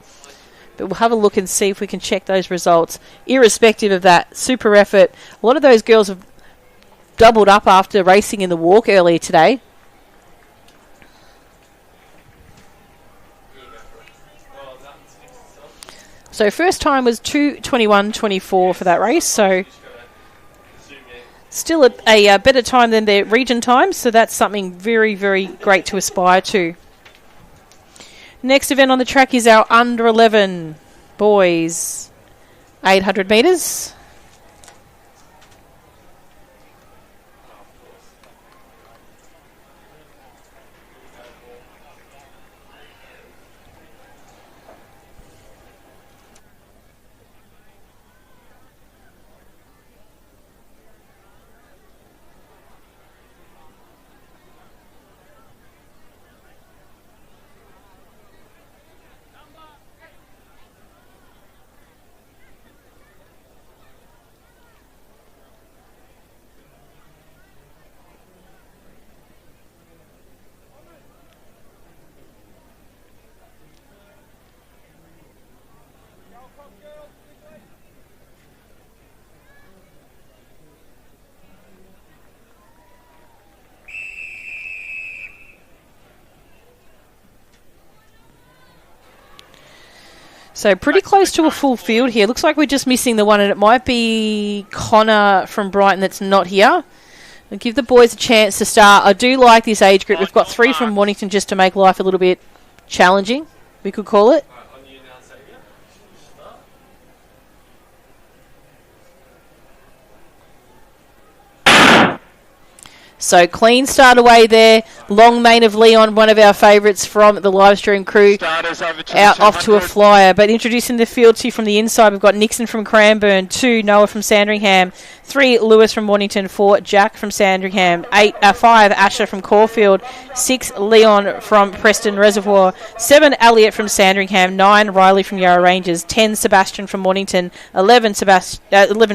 But we'll have a look and see if we can check those results. Irrespective of that, super effort. A lot of those girls have doubled up after racing in the walk earlier today. So first time was 2:21.24 for that race. So still a better time than their region time. So that's something very, very great to aspire to. Next event on the track is our under 11 boys 800 metres. So pretty close to a full field here. Looks like we're just missing the one, and it might be Connor from Brighton that's not here. We'll give the boys a chance to start. I do like this age group. We've got 3 from Mornington just to make life a little bit challenging, we could call it. So clean start away there. Long mane of Leon, one of our favourites from the live stream crew, out off to a flyer. But introducing the field to you from the inside, we've got Nixon from Cranbourne, 2 Noah from Sandringham, 3 Lewis from Mornington, 4 Jack from Sandringham, 5 Asher from Caulfield, 6 Leon from Preston Reservoir, 7 Elliot from Sandringham, 9 Riley from Yarra Rangers, 10 Sebastian from Mornington, 11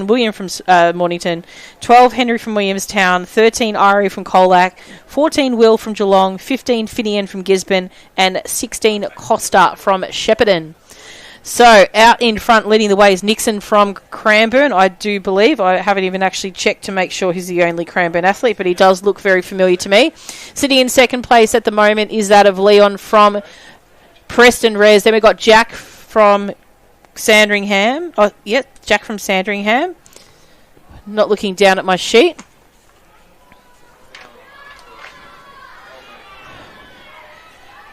William from Mornington, 12 Henry from Williamstown, 13 Ari from Colac, 14 Will from Geelong, 15 Finian from Gisborne, and 16 Costa from Shepparton. So out in front leading the way is Nixon from Cranbourne, I do believe. I haven't even actually checked to make sure he's the only Cranbourne athlete, but he does look very familiar to me. Sitting in second place at the moment is that of Leon from Preston Res. Then we've got Jack from Sandringham. Oh, yep, Jack from Sandringham. Not looking down at my sheet.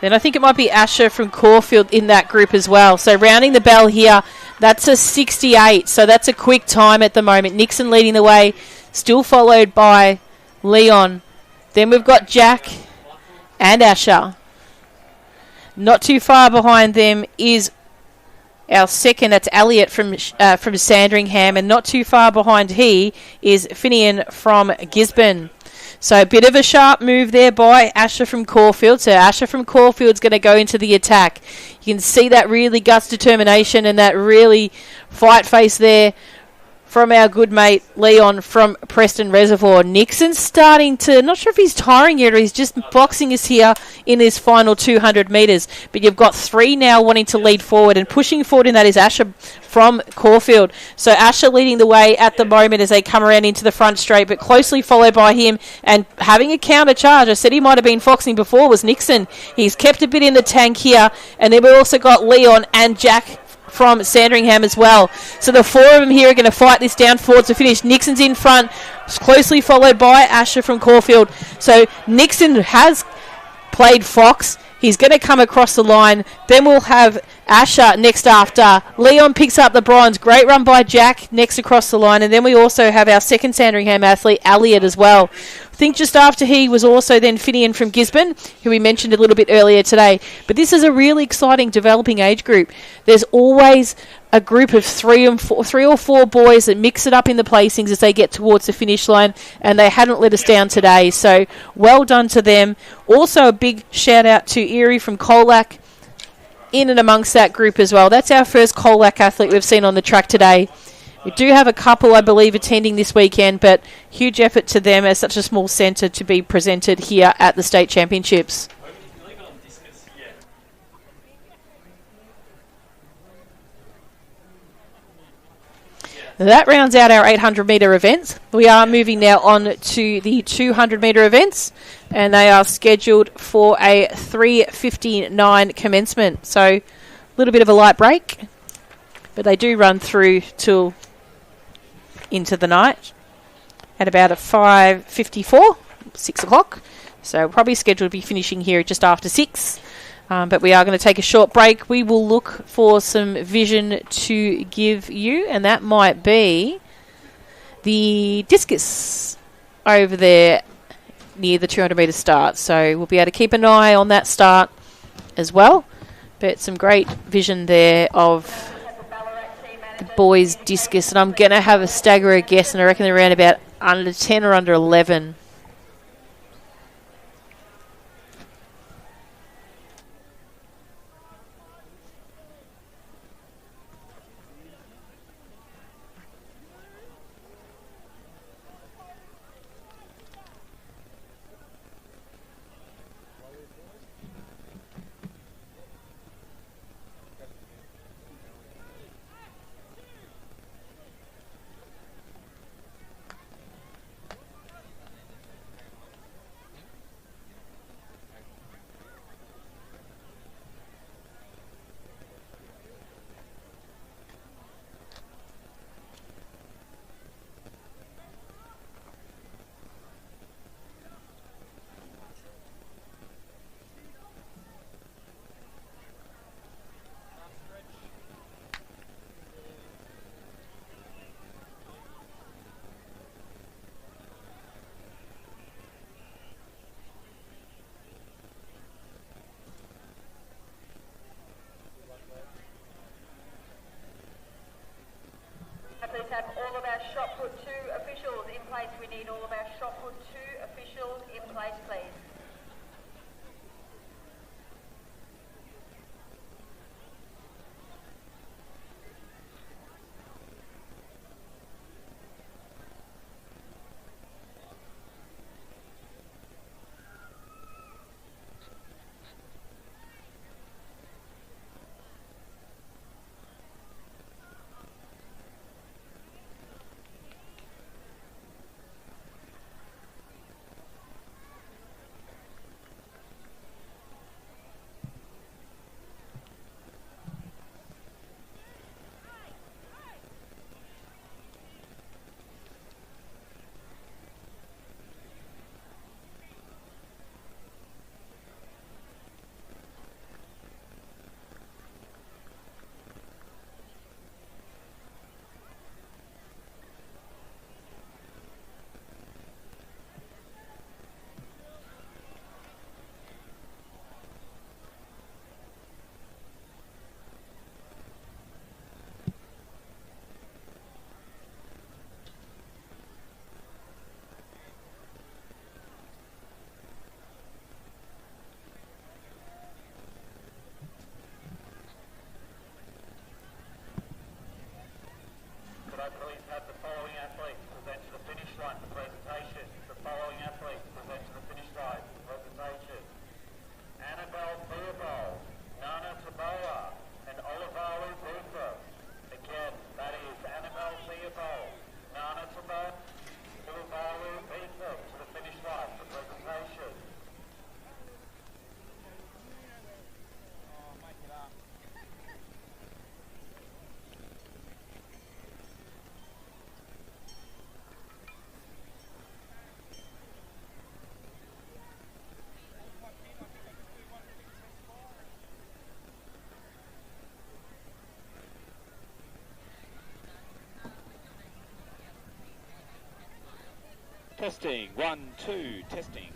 Then I think it might be Asher from Caulfield in that group as well. So rounding the bell here, That's a 68, so that's a quick time at the moment. Nixon leading the way, still followed by Leon. Then we've got Jack and Asher. Not too far behind them is our second, that's Elliot from Sandringham, and not too far behind he is Finian from Gisborne. So a bit of a sharp move there by Asher from Caulfield. So Asher from Caulfield's going to go into the attack. You can see that really guts determination and that really fight face there from our good mate Leon from Preston Reservoir. Nixon's starting to, not sure if he's tiring yet or he's just boxing us here in his final 200 metres. But you've got three now wanting to lead forward, and pushing forward in that is Asher from Caulfield. So Asher leading the way at the moment as they come around into the front straight, but closely followed by him and having a counter charge. I said he might have been foxing before, was Nixon. He's kept a bit in the tank here, and then we've also got Leon and Jack from Sandringham as well. So the four of them here are going to fight this down forward to finish. Nixon's in front, closely followed by Asher from Caulfield. So Nixon has played fox. He's going to come across the line. Then we'll have Asher next after. Leon picks up the bronze. Great run by Jack next across the line. And then we also have our second Sandringham athlete, Elliot, as well. I think just after he was also then Finian from Gisborne, who we mentioned a little bit earlier today. But this is a really exciting developing age group. There's always a group of three or four boys that mix it up in the placings as they get towards the finish line, and they hadn't let us down today. So well done to them. Also a big shout out to Erie from Colac in and amongst that group as well. That's our first Colac athlete we've seen on the track today. We do have a couple, I believe, attending this weekend, but huge effort to them as such a small centre to be presented here at the State Championships. That rounds out our 800 metre events. We are moving now on to the 200 metre events, and they are scheduled for a 3:59 commencement. So a little bit of a light break, but they do run through till into the night at about a 5:54, 6 o'clock. So probably scheduled to be finishing here just after 6. But we are going to take a short break. We will look for some vision to give you, and that might be the discus over there near the 200 metre start. So we'll be able to keep an eye on that start as well. But some great vision there of the boys' discus, and I'm going to have a stagger guess, and I reckon they're around about under 10 or under 11. Please have all of our shot put 2 officials in place. We need all of our shot put 2 officials in place, please. Testing. 1, 2, testing.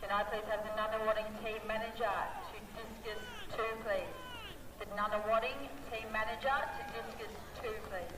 Can I please have the Nunawading team manager to discus 2, please? The Nunawading team manager to discus 2, please.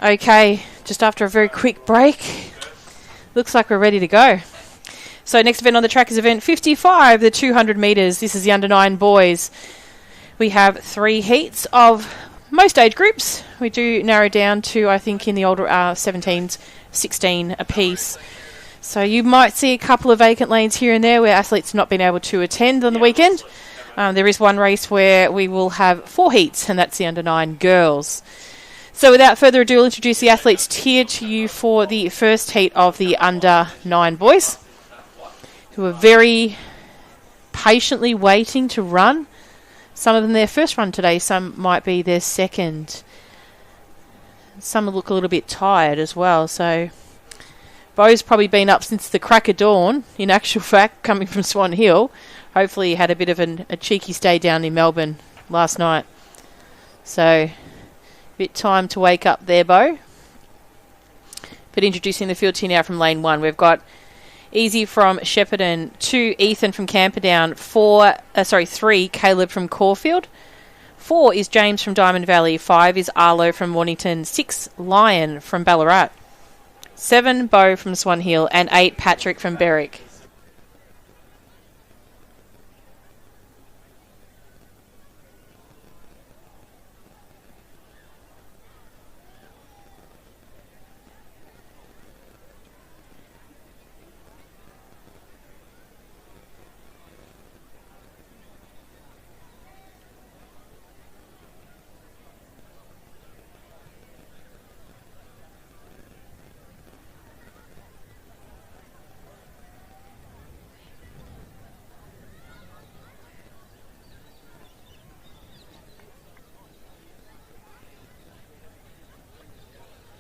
Okay, just after a very quick break, looks like we're ready to go. So next event on the track is event 55, the 200 metres. This is the under 9 boys. We have 3 heats of most age groups. We do narrow down to, I think, in the older 17s, 16 apiece. So you might see a couple of vacant lanes here and there where athletes have not been able to attend on the weekend. There is one race where we will have 4 heats, and that's the under 9 girls. So without further ado, I'll introduce the athletes tiered to you for the first heat of the under 9 boys, who are very patiently waiting to run. Some of them their first run today, some might be their second. Some look a little bit tired as well, so Bo's probably been up since the crack of dawn, in actual fact, coming from Swan Hill. Hopefully he had a bit of a cheeky stay down in Melbourne last night. So, a bit time to wake up there, Bo. But introducing the field to you now from lane 1. We've got Easy from Shepparton, 2 Ethan from Camperdown, 3 Caleb from Caulfield, 4 is James from Diamond Valley, 5 is Arlo from Mornington, 6 Lion from Ballarat, 7 Bo from Swan Hill, and 8 Patrick from Berwick.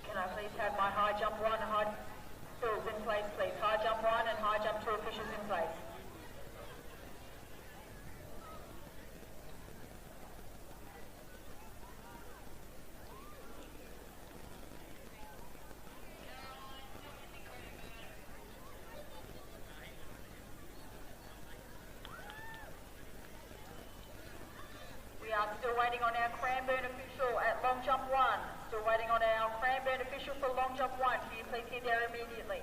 Can I please have my high jump 1 and high fills in place, please? High jump 1 and high jump 2 officials in place. We are still waiting on our Cranbourne official at long jump 1. Still waiting on our Cranbourne official for long jump 1. Can you please get there immediately?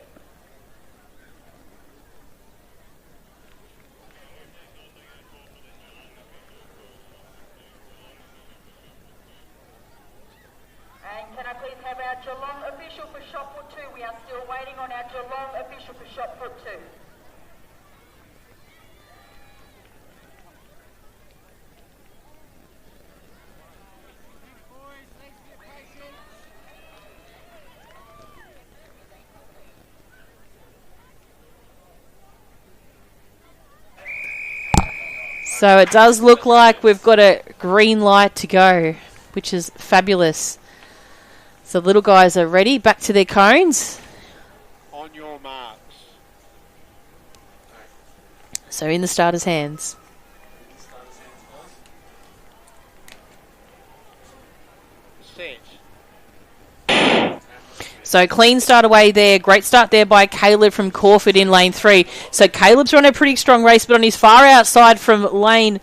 And can I please have our Geelong official for shot put 2? We are still waiting on our Geelong official for shot put 2. So it does look like we've got a green light to go, which is fabulous. So the little guys are ready, back to their cones. On your marks. So in the starters' hands. Set. So clean start away there. Great start there by Caleb from Caulfield in lane 3. So Caleb's run a pretty strong race, but on his far outside from lane...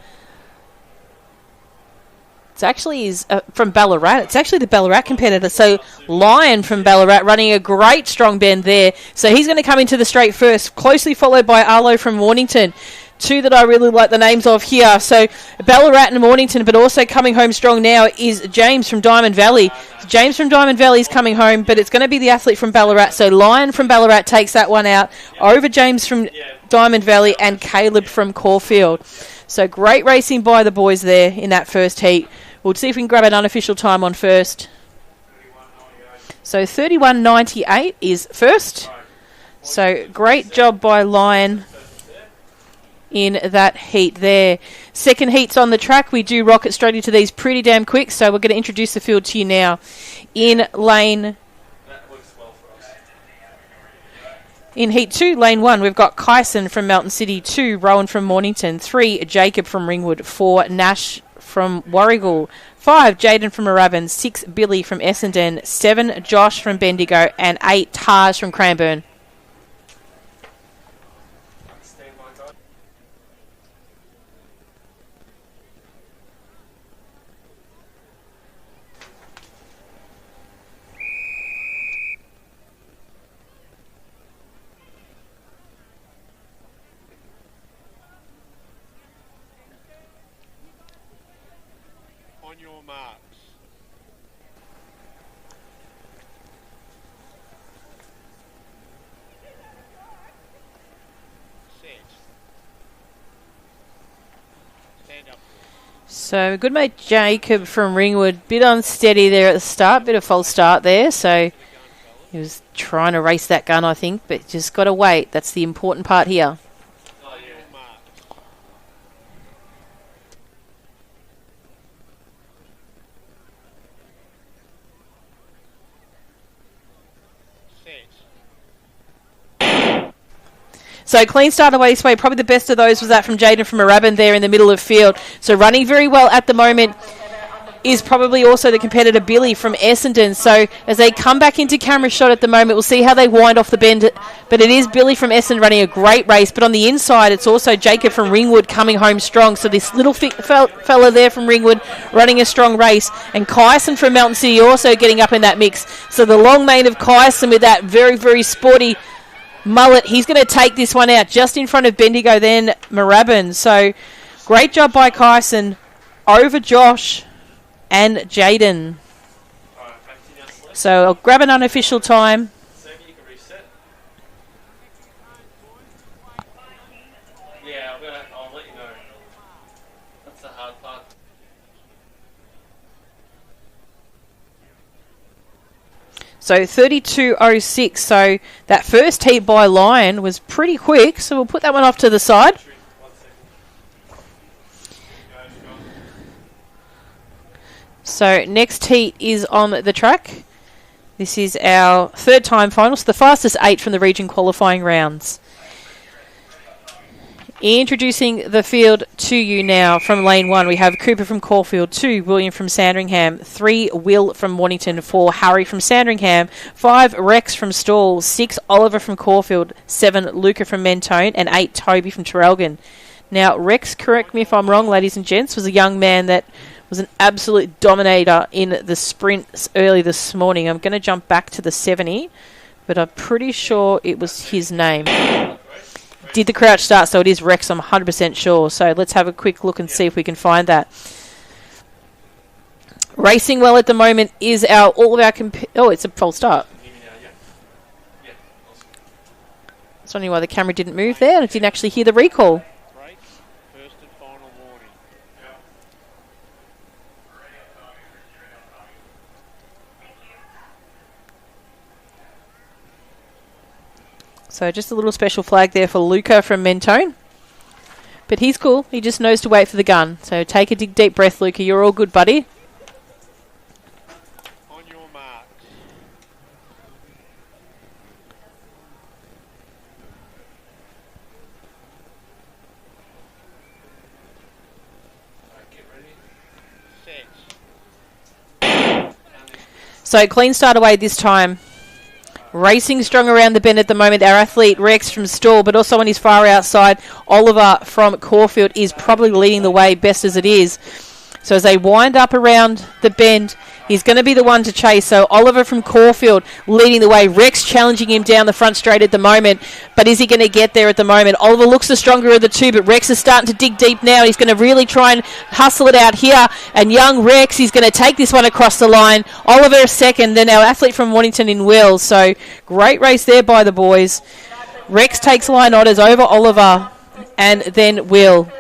It's actually from Ballarat. It's actually the Ballarat competitor. So Lion from Ballarat running a great strong bend there. So he's going to come into the straight first, closely followed by Arlo from Mornington. 2 that I really like the names of here. So Ballarat and Mornington, but also coming home strong now is James from Diamond Valley. James from Diamond Valley is coming home, but it's going to be the athlete from Ballarat. So Lion from Ballarat takes that one out over James from Diamond Valley and Caleb from Caulfield. So great racing by the boys there in that first heat. We'll see if we can grab an unofficial time on first. So 31.98 is first. So great job by Lion in that heat there. Second heat's on the track. We do rocket straight into these pretty damn quick, so we're going to introduce the field to you now. In heat 2, lane 1, we've got Kyson from Melton City, 2 Rowan from Mornington, 3 Jacob from Ringwood, 4 Nash from Warrigal, 5 Jaden from Moorabbin, 6 Billy from Essendon, 7 Josh from Bendigo, and 8 Taj from Cranbourne. On your marks. Set. Stand up. So good mate Jacob from Ringwood, bit unsteady there at the start, bit of false start there, so he was trying to race that gun I think, but just got to wait, that's the important part here. So clean start away this way. Probably the best of those was that from Jaden from Moorabbin there in the middle of field. So running very well at the moment is probably also the competitor Billy from Essendon. So as they come back into camera shot at the moment, we'll see how they wind off the bend. But it is Billy from Essendon running a great race. But on the inside, it's also Jacob from Ringwood coming home strong. So this little fella there from Ringwood running a strong race. And Kyson from Mountain City also getting up in that mix. So the long mane of Kyson with that very, very sporty mullet, he's going to take this one out just in front of Bendigo then Moorabbin. So great job by Kyson over Josh and Jaden. So I'll grab an unofficial time. Yeah, I'll let you know. That's the hard part. So 32.06. So that first heat by Lion was pretty quick. So we'll put that one off to the side. So next heat is on the track. This is our third time final. So the fastest 8 from the region qualifying rounds. Introducing the field to you now from lane 1. We have Cooper from Caulfield, 2 William from Sandringham, 3 Will from Mornington, 4 Harry from Sandringham, 5 Rex from Stawell, 6 Oliver from Caulfield, 7 Luca from Mentone, and 8 Toby from Traralgon. Now Rex, correct me if I'm wrong ladies and gents, was a young man that was an absolute dominator in the sprints early this morning. I'm going to jump back to the 70, but I'm pretty sure it was his name. Did the crouch start, so it is Rex, I'm 100% sure. So let's have a quick look and see if we can find that. Racing well at the moment is all of our... oh, it's a false start. That's only why the camera didn't move there, and I didn't actually hear the recall. First and final warning. So just a little special flag there for Luca from Mentone. But he's cool. He just knows to wait for the gun. So take a deep breath, Luca. You're all good, buddy. On your mark. Set. So clean start away this time. Racing strong around the bend at the moment. Our athlete Rex from Stawell, but also on his far outside, Oliver from Caulfield is probably leading the way best as it is. So as they wind up around the bend, he's going to be the one to chase. So Oliver from Caulfield leading the way. Rex challenging him down the front straight at the moment. But is he going to get there at the moment? Oliver looks the stronger of the two, but Rex is starting to dig deep now. He's going to really try and hustle it out here. And young Rex, he's going to take this one across the line. Oliver a second, then our athlete from Mornington in Will. So great race there by the boys. Rex takes line orders over Oliver and then Will.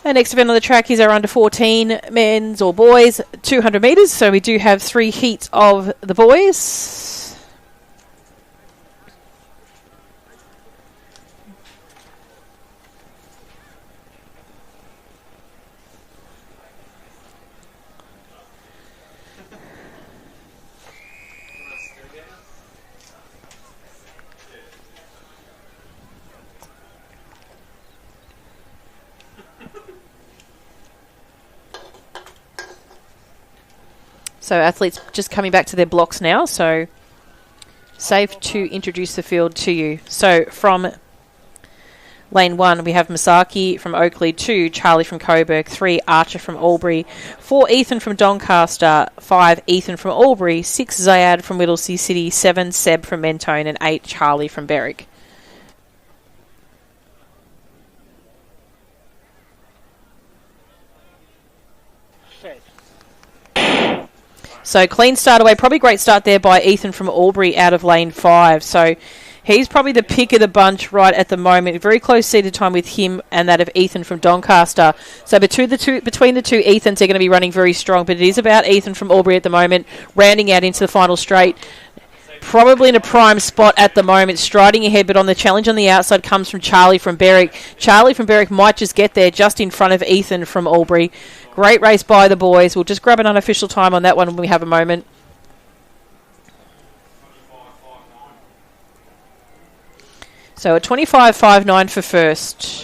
Our next event on the track is our under 14 men's or boys 200 metres. So we do have 3 heats of the boys. So athletes just coming back to their blocks now. So safe to introduce the field to you. So from lane 1, we have Masaki from Oakley, 2, Charlie from Coburg, 3, Archer from Albury, 4, Ethan from Doncaster, 5, Ethan from Albury, 6, Zayad from Whittlesea City, 7, Seb from Mentone, and 8, Charlie from Berwick. So clean start away. Probably great start there by Ethan from Albury out of lane 5. So he's probably the pick of the bunch right at the moment. Very close seated time with him and that of Ethan from Doncaster. So between the two Ethans, they're going to be running very strong. But it is about Ethan from Albury at the moment, rounding out into the final straight. Probably in a prime spot at the moment, striding ahead, but on the challenge on the outside comes from Charlie from Berwick. Charlie from Berwick might just get there just in front of Ethan from Albury. Great race by the boys. We'll just grab an unofficial time on that one when we have a moment. So a 25.59 for first.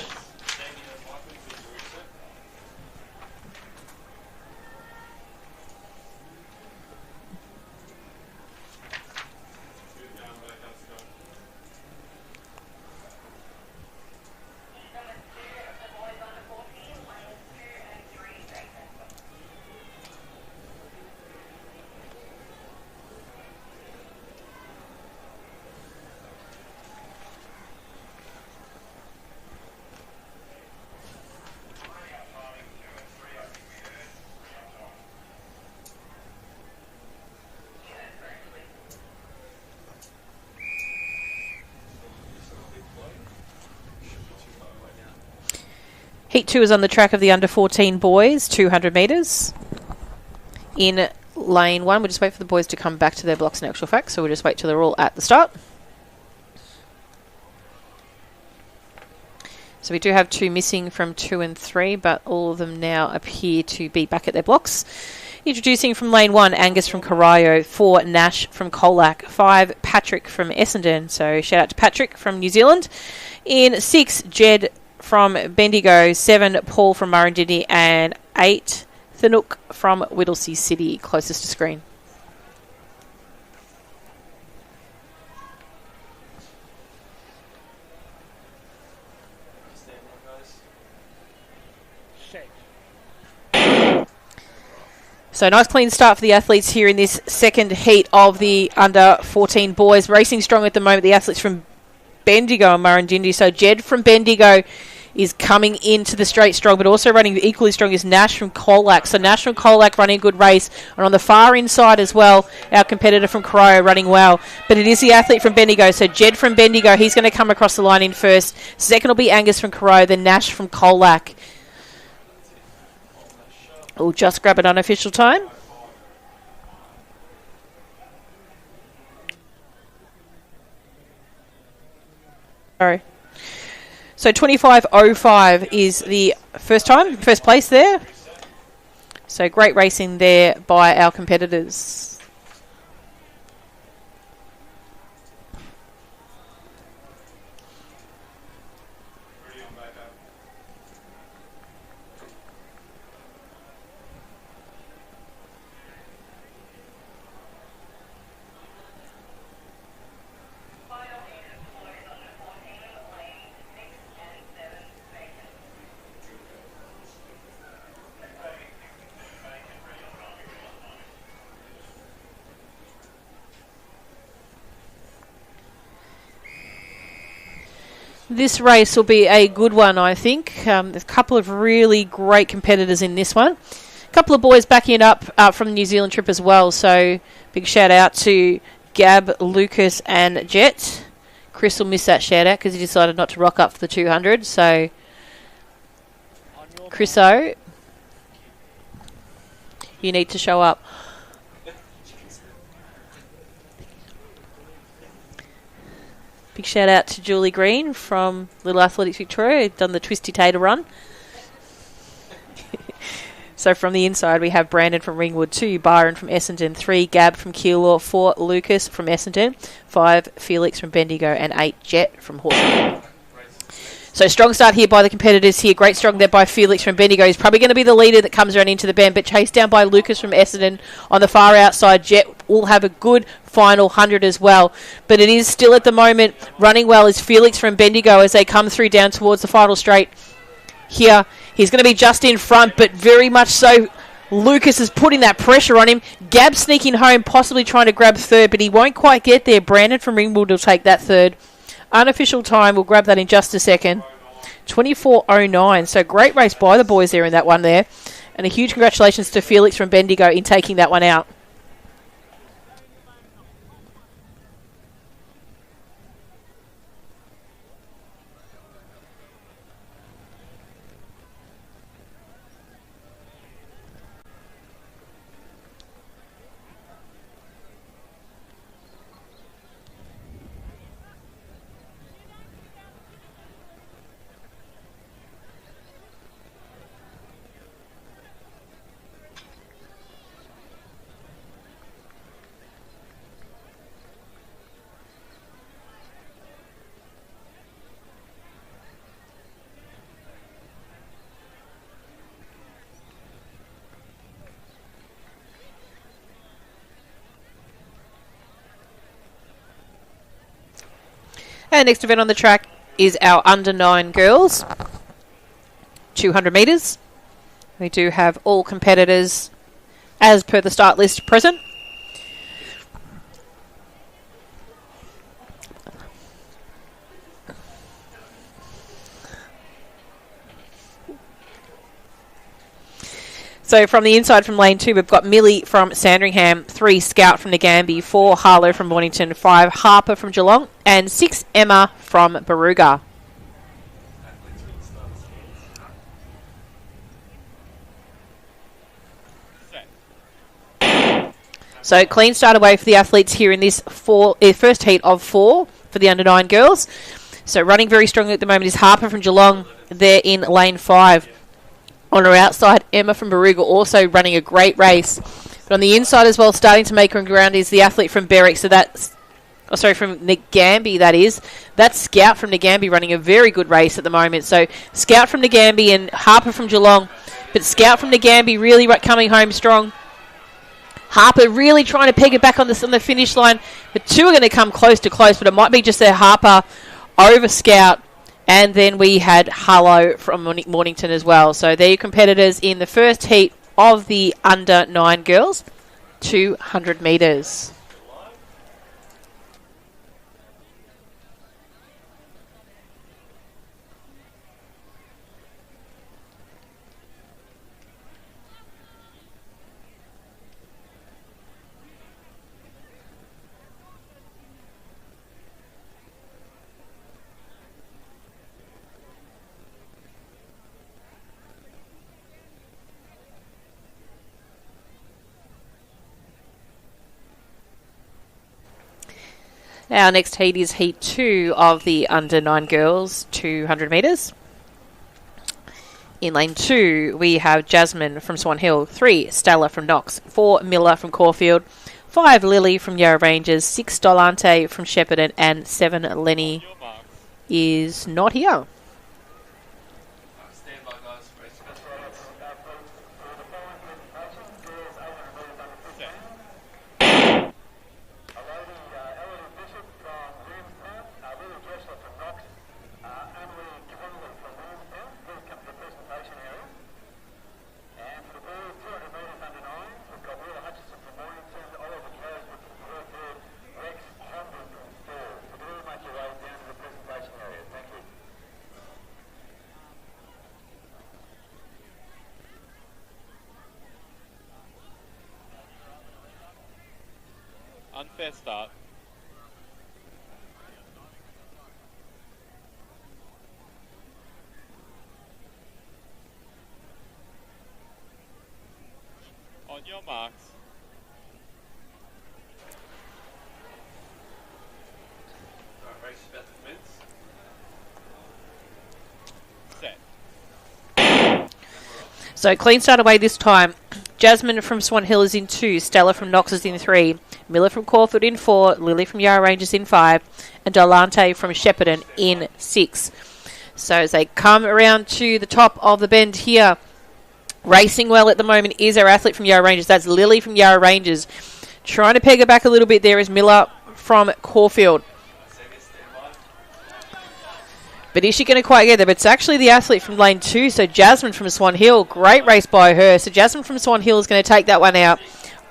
Heat 2 is on the track of the under-14 boys, 200 metres. In lane 1, we'll just wait for the boys to come back to their blocks in actual fact, so we'll just wait till they're all at the start. So we do have 2 missing from 2 and 3, but all of them now appear to be back at their blocks. Introducing from lane 1, Angus from Corio, 4, Nash from Colac, 5, Patrick from Essendon, so shout out to Patrick from New Zealand. In 6, Jed from Bendigo, 7, Paul from Murrindindi, and 8, Thanuk from Whittlesea City, closest to screen. So nice clean start for the athletes here in this second heat of the under-14 boys. Racing strong at the moment, the athletes from Bendigo and Murrindindi. So Jed from Bendigo is coming into the straight strong, but also running equally strong is Nash from Colac. So Nash from Colac running a good race. And on the far inside as well, our competitor from Corio running well. But it is the athlete from Bendigo. So Jed from Bendigo, he's going to come across the line in first. Second will be Angus from Corio, then Nash from Colac. We'll just grab an unofficial time. Sorry. So 25.05 is the first place there. So great racing there by our competitors. This race will be a good one, I think. There's a couple of really great competitors in this one. A couple of boys backing it up from the New Zealand trip as well. So big shout out to Gab, Lucas and Jet. Chris will miss that shout out because he decided not to rock up for the 200. So Chris O, you need to show up. Big shout out to Julie Green from Little Athletics Victoria, done the Twisty Tater run. So from the inside we have Brandon from Ringwood, 2, Byron from Essendon, 3, Gab from Keilor, 4, Lucas from Essendon, 5, Felix from Bendigo, and 8, Jet from Hawthorn. So strong start here by the competitors here. Great strong there by Felix from Bendigo. He's probably going to be the leader that comes around into the bend, but chased down by Lucas from Essendon on the far outside. Jet will have a good final 100 as well. But it is still at the moment running well is Felix from Bendigo as they come through down towards the final straight. Here, he's going to be just in front, but very much so Lucas is putting that pressure on him. Gab sneaking home, possibly trying to grab third, but he won't quite get there. Brandon from Ringwood will take that third. Unofficial time, we'll grab that in just a second. 24.09. So great race by the boys there in that one there. And a huge congratulations to Felix from Bendigo in taking that one out. Our next event on the track is our under 9 girls, 200 metres. We do have all competitors as per the start list present. So from the inside from lane 2, we've got Millie from Sandringham, 3 Scout from Nagambie, 4 Harlow from Mornington, 5 Harper from Geelong, and 6 Emma from Baruga. So clean start away for the athletes here in this first heat of 4 for the under 9 girls. So running very strongly at the moment is Harper from Geelong there in lane 5. On her outside, Emma from Baruga also running a great race. But on the inside as well, starting to make her ground is the athlete from Berwick. So that's, from Nagambie, that is. That's Scout from Nagambie running a very good race at the moment. So Scout from Nagambie and Harper from Geelong. But Scout from Nagambie really coming home strong. Harper really trying to peg it back on the finish line. The two are going to come close to close, but it might be just their Harper over Scout. And then we had Harlow from Mornington as well. So they're your competitors in the first heat of the under 9 girls, 200 metres. Our next heat is heat 2 of the under 9 girls, 200 metres. In lane 2, we have Jasmine from Swan Hill, 3 Stella from Knox, 4 Miller from Caulfield, 5 Lily from Yarra Rangers, 6 Dolante from Shepparton, and 7 Lenny is not here. Unfair start. On your marks. Race about to commence. Set. So clean start away this time. Jasmine from Swan Hill is in 2, Stella from Knox is in 3, Miller from Caulfield in 4, Lily from Yarra Rangers in 5, and Dolante from Shepparton in 6. So as they come around to the top of the bend here, racing well at the moment is our athlete from Yarra Ranges. That's Lily from Yarra Ranges. Trying to peg her back a little bit there is Miller from Caulfield. But is she going to quite get there? But it's actually the athlete from lane 2, so Jasmine from Swan Hill. Great race by her. So Jasmine from Swan Hill is going to take that one out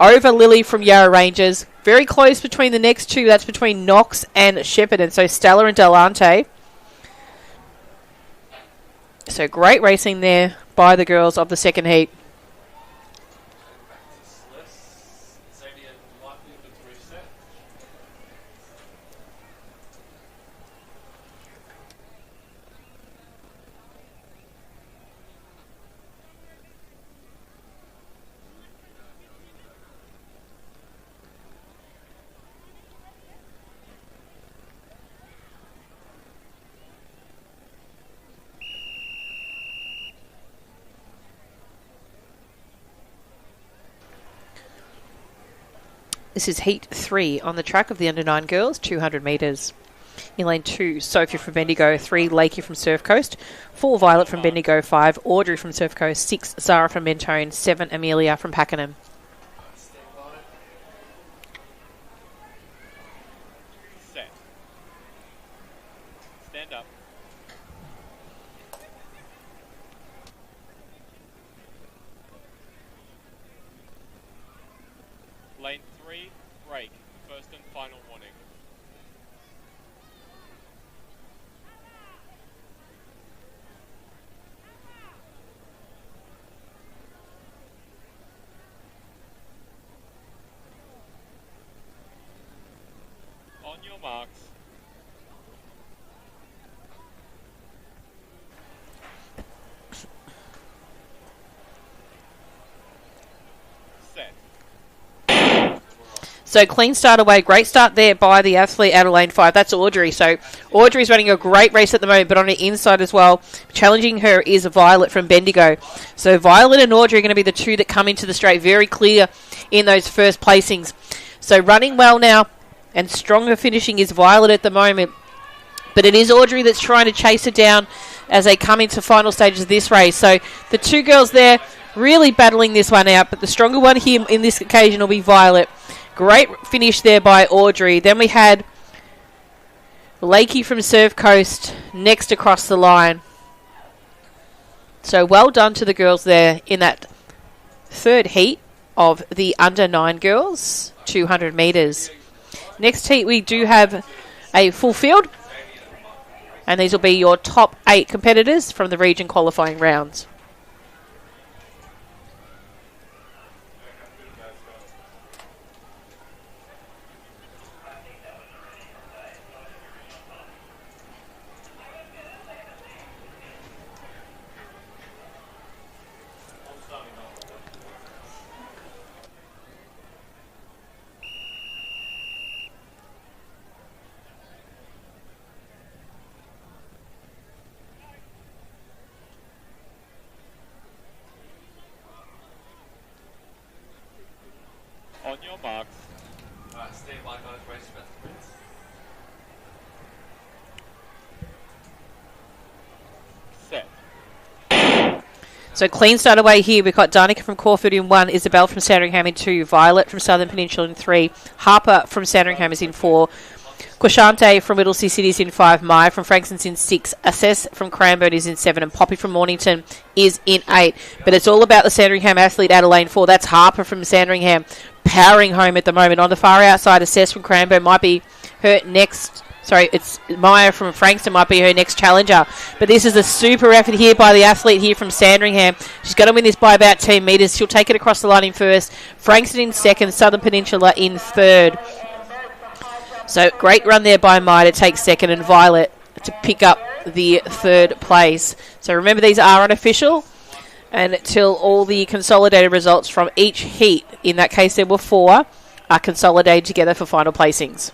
over Lily from Yarra Ranges. Very close between the next two. That's between Knox and Shepherd, and so Stella and Delante. So great racing there by the girls of the second heat. This is heat 3 on the track of the under-9 girls, 200 metres. In lane 2, Sophie from Bendigo, 3, Lakey from Surf Coast, 4, Violet from Bendigo, 5, Audrey from Surf Coast, 6, Zara from Mentone, 7, Amelia from Pakenham. Set. Stand up. Lane 3, break. First and final warning. On your marks. Set. So clean start away. Great start there by the athlete out of lane 5. That's Audrey. So Audrey's running a great race at the moment, but on the inside as well. Challenging her is Violet from Bendigo. So Violet and Audrey are going to be the two that come into the straight, very clear in those first placings. So running well now and stronger finishing is Violet at the moment. But it is Audrey that's trying to chase her down as they come into final stages of this race. So the two girls there really battling this one out, but the stronger one here in this occasion will be Violet. Great finish there by Audrey. Then we had Lakey from Surf Coast next across the line. So well done to the girls there in that third heat of the under-9 girls, 200 metres. Next heat we do have a full field, and these will be your top 8 competitors from the region qualifying rounds. On your marks. Steve, like on his race about the Set. So clean start away here. We've got Danica from Caulfield in 1, Isabel from Sandringham in 2, Violet from Southern Peninsula in 3, Harper from Sandringham is in 4, Quashante from Whittlesea City is in 5, Maya from Frankston's in 6, Assess from Cranbourne is in 7, and Poppy from Mornington is in 8. But it's all about the Sandringham athlete out of lane 4. That's Harper from Sandringham powering home at the moment. On the far outside, Assess from Cranbourne might be her next... Sorry, it's Maya from Frankston might be her next challenger. But this is a super effort here by the athlete here from Sandringham. She's going to win this by about 10 metres. She'll take it across the line in first. Frankston in second. Southern Peninsula in third. So great run there by Maya to take second, and Violet to pick up the third place. So remember, these are unofficial, and until all the consolidated results from each heat, in that case there were 4, are consolidated together for final placings.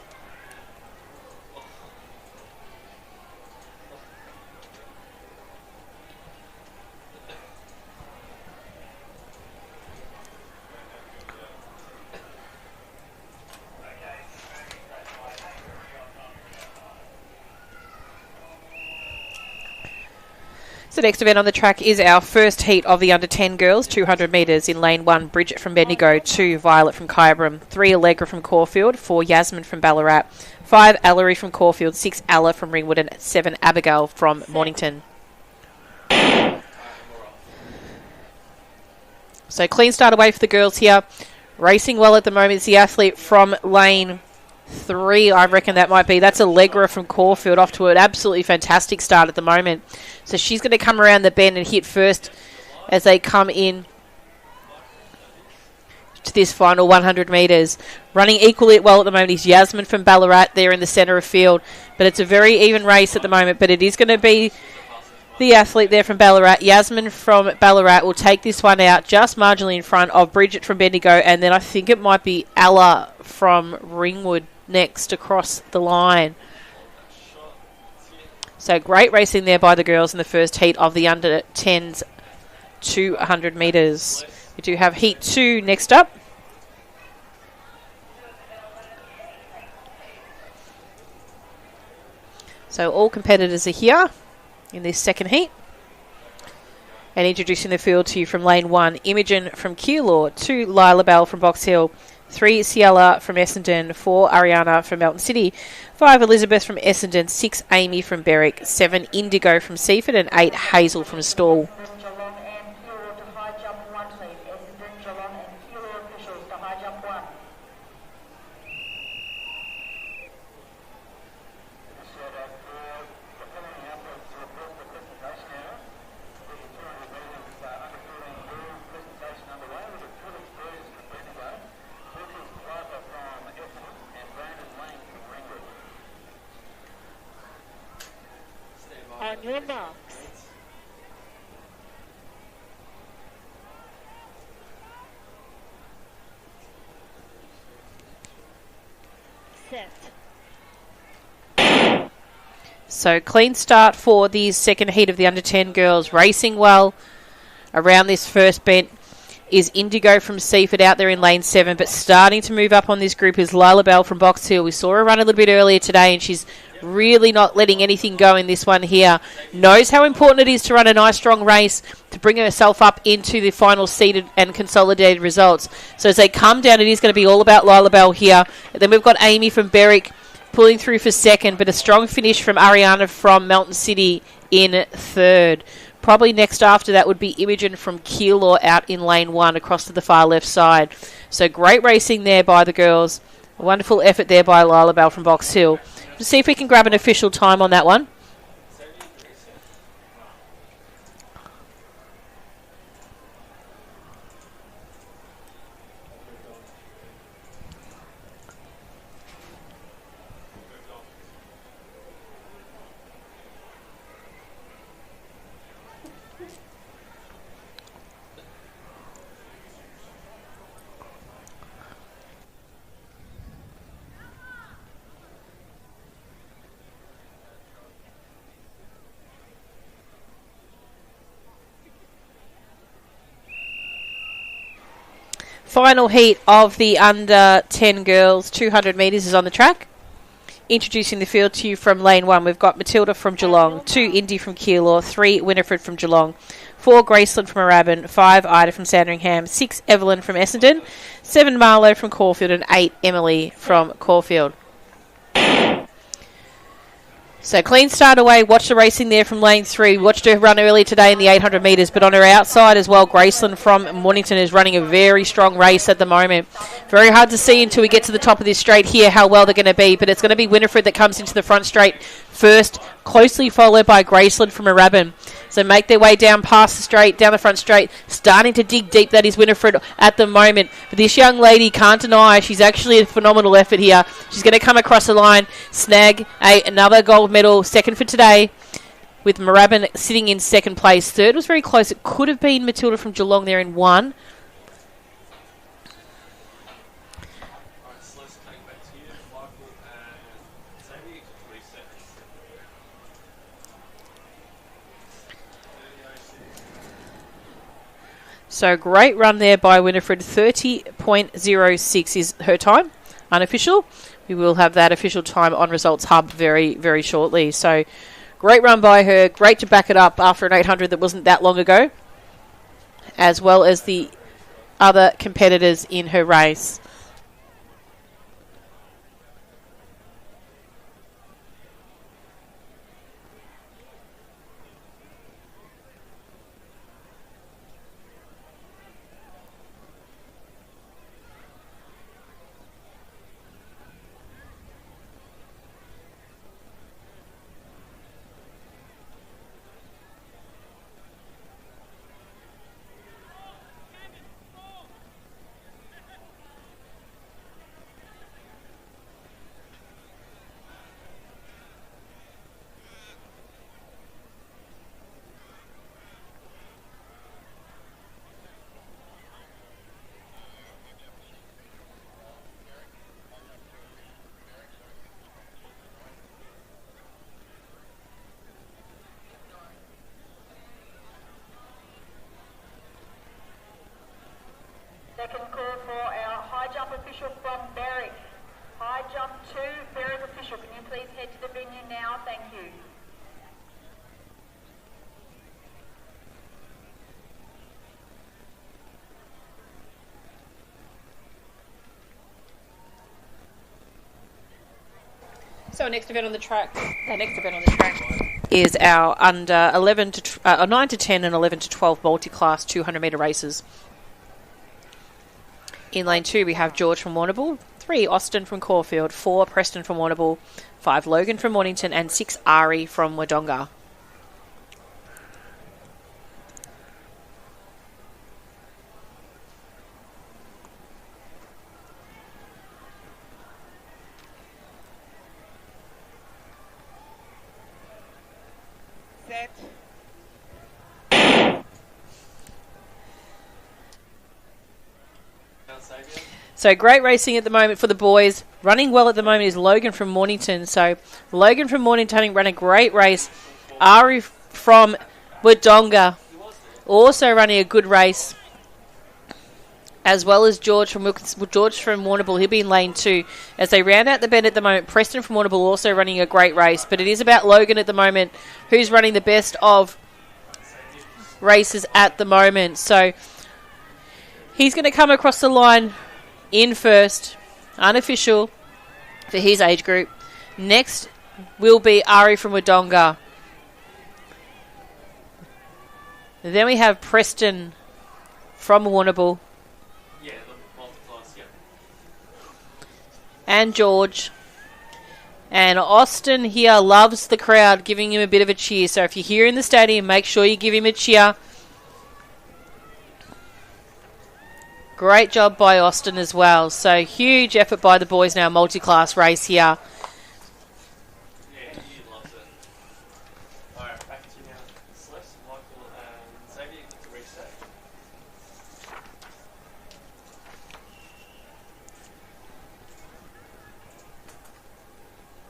So next event on the track is our first heat of the under 10 girls, 200 metres. In lane 1, Bridget from Bendigo, 2, Violet from Kyabram, 3, Allegra from Caulfield, 4, Yasmin from Ballarat, 5, Ellery from Caulfield, 6, Ella from Ringwood, and 7, Abigail from Mornington. So clean start away for the girls here. Racing well at the moment is the athlete from lane 3, I reckon that might be. That's Allegra from Caulfield, off to an absolutely fantastic start at the moment. So she's going to come around the bend and hit first as they come in to this final 100 metres. Running equally well at the moment is Yasmin from Ballarat there in the centre of field. But it's a very even race at the moment. But it is going to be the athlete there from Ballarat. Yasmin from Ballarat will take this one out just marginally in front of Bridget from Bendigo. And then I think it might be Ella from Ringwood next across the line. So great racing there by the girls in the first heat of the under 10s 200 metres. We do have heat 2 next up. So all competitors are here in this second heat. And introducing the field to you from lane 1, Imogen from Keilor, 2, Lila Bell from Box Hill, 3, Ciela from Essendon, 4, Ariana from Melton City, 5, Elizabeth from Essendon, 6, Amy from Berwick, 7, Indigo from Seaford, and 8, Hazel from Stawell. Geelong and Keilor to high jump 1, please. Essendon, Geelong and Keilor officials to high jump 1. On your marks. Set. So clean start for the second heat of the under 10 girls. Racing well around this first bent is Indigo from Seaford out there in lane 7, but starting to move up on this group is Lila Bell from Box Hill. We saw her run a little bit earlier today, and she's really not letting anything go in this one here. Knows how important it is to run a nice strong race to bring herself up into the final seeded and consolidated results. So as they come down, it is going to be all about Lila Bell here. And then we've got Amy from Berwick pulling through for second, but a strong finish from Ariana from Melton City in third. Probably next after that would be Imogen from Keilor out in lane 1 across to the far left side. So great racing there by the girls. A wonderful effort there by Lila Bell from Box Hill. Let's see if we can grab an official time on that one. Final heat of the under 10 girls, 200 metres is on the track. Introducing the field to you from lane 1, we've got Matilda from Geelong, 2, Indy from Keilor, 3, Winifred from Geelong, 4, Graceland from Moorabbin, 5, Ida from Sandringham, 6, Evelyn from Essendon, 7, Marlo from Caulfield, and 8, Emily from Caulfield. So clean start away. Watch the racing there from lane 3. Watched her run earlier today in the 800 metres, but on her outside as well, Graceland from Mornington is running a very strong race at the moment. Very hard to see until we get to the top of this straight here how well they're going to be, but it's going to be Winifred that comes into the front straight first, closely followed by Graceland from Moorabbin. So make their way down past the straight, down the front straight, starting to dig deep. That is Winifred at the moment. But this young lady, can't deny, she's actually a phenomenal effort here. She's going to come across the line, snag another gold medal, second for today, with Moorabbin sitting in second place. Third was very close. It could have been Matilda from Geelong there in 1. So great run there by Winifred. 30.06 is her time, unofficial. We will have that official time on Results Hub very, very shortly. So Great run by her. Great to back it up after an 800 that wasn't that long ago, as well as the other competitors in her race. Second call for our high jump official from Berwick. High jump 2, Berwick official. Can you please head to the venue now? Thank you. So our next event on the track, is our under 11 to 9 to 10 and 11 to 12 multi-class 200 metre races. In lane 2, we have George from Warrnambool, 3 Austin from Caulfield, 4 Preston from Warrnambool, 5 Logan from Mornington, and 6 Ari from Wodonga. Set. So great racing at the moment for the boys. Running well at the moment is Logan from Mornington. So Logan from Mornington ran a great race. Ari from Wodonga also running a good race, as well as George from Warrnambool. He'll be in lane 2 as they round out the bend at the moment. Preston from Warrnambool also running a great race, but it is about Logan at the moment, who's running the best of races at the moment. So he's going to come across the line in first, unofficial for his age group. Next will be Ari from Wodonga. Then we have Preston from Warrnambool. Yeah, the multi-class, yeah. And George. And Austin here loves the crowd giving him a bit of a cheer. So if you're here in the stadium, make sure you give him a cheer. Great job by Austin as well. So huge effort by the boys now. Multi-class race here. Yeah, he loves it. Alright, back to you now. Celeste, Michael, and Xavier get to reset.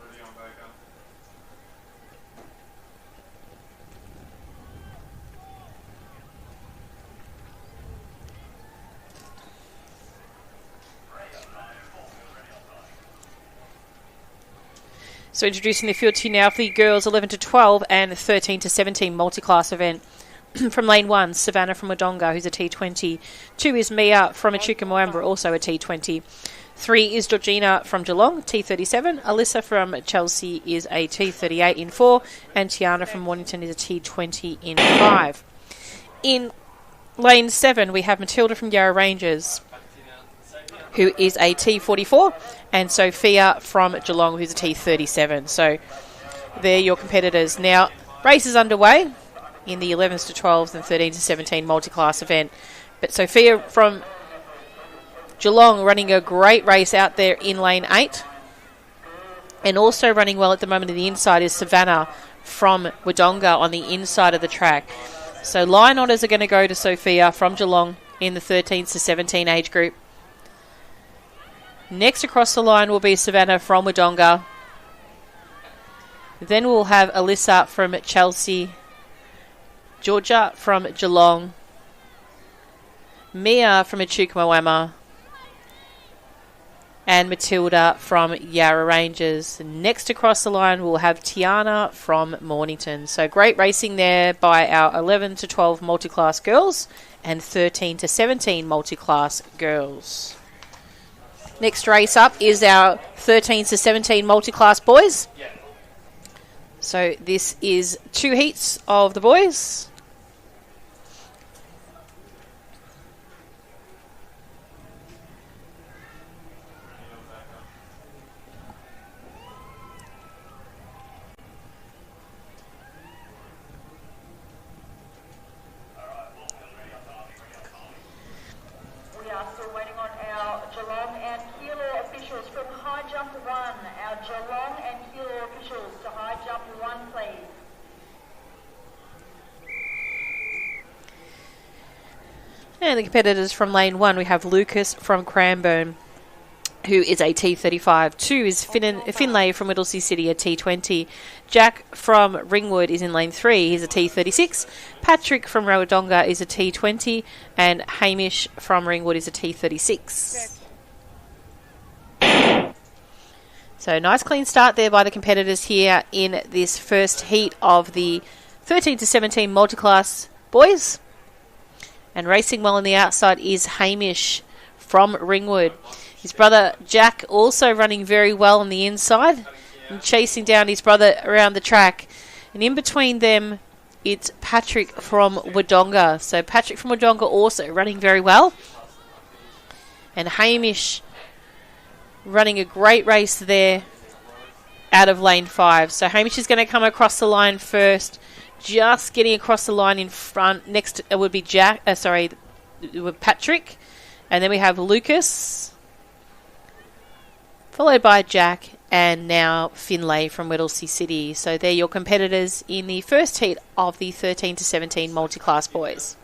Ready on Vega. So introducing the field to you now for the girls 11 to 12 and 13 to 17 multi-class event. From lane 1, Savannah from Wodonga, who's a T20. 2 is Mia from Echuca-Moamba, also a T20. 3 is Georgina from Geelong, T37. Alyssa from Chelsea is a T38 in 4. And Tiana from Mornington is a T20 in 5. In lane 7, we have Matilda from Yarra Rangers, who is a T44, and Sophia from Geelong, who's a T37. So they're your competitors. Now, race is underway in the 11s to 12s and 13 to 17 multi-class event. But Sophia from Geelong running a great race out there in lane 8. And also running well at the moment on the inside is Savannah from Wodonga on the inside of the track. So line honours are going to go to Sophia from Geelong in the 13s to 17 age group. Next across the line will be Savannah from Wodonga. Then we'll have Alyssa from Chelsea, Georgia from Geelong, Mia from Echuca-Moamba, and Matilda from Yarra Rangers. Next across the line, we'll have Tiana from Mornington. So great racing there by our 11 to 12 multi-class girls and 13 to 17 multi-class girls. Next race up is our 13 to 17 multi-class boys. So this is 2 heats of the boys. We are still waiting on our Geelong and Keilor officials from high jump 1. Our Geelong and Keilor officials to high jump 1, please. And the competitors from lane 1, we have Lucas from Cranbourne, who is a T35. 2 is Finlay from Whittlesea City, a T20. Jack from Ringwood is in lane 3. He's a T36. Patrick from Rawodonga is a T20. And Hamish from Ringwood is a T36. So nice clean start there by the competitors here in this first heat of the 13 to 17 multi-class boys. And racing well on the outside is Hamish from Ringwood. His brother Jack also running very well on the inside and chasing down his brother around the track. And in between them, it's Patrick from Wodonga. So Patrick from Wodonga also running very well. And Hamish running a great race there out of lane 5. So Hamish is going to come across the line first. Just getting across the line in front. Next would be Patrick. And then we have Lucas, followed by Jack, and now Finlay from Whittlesea City. So they're your competitors in the first heat of the 13 to 17 multi-class boys.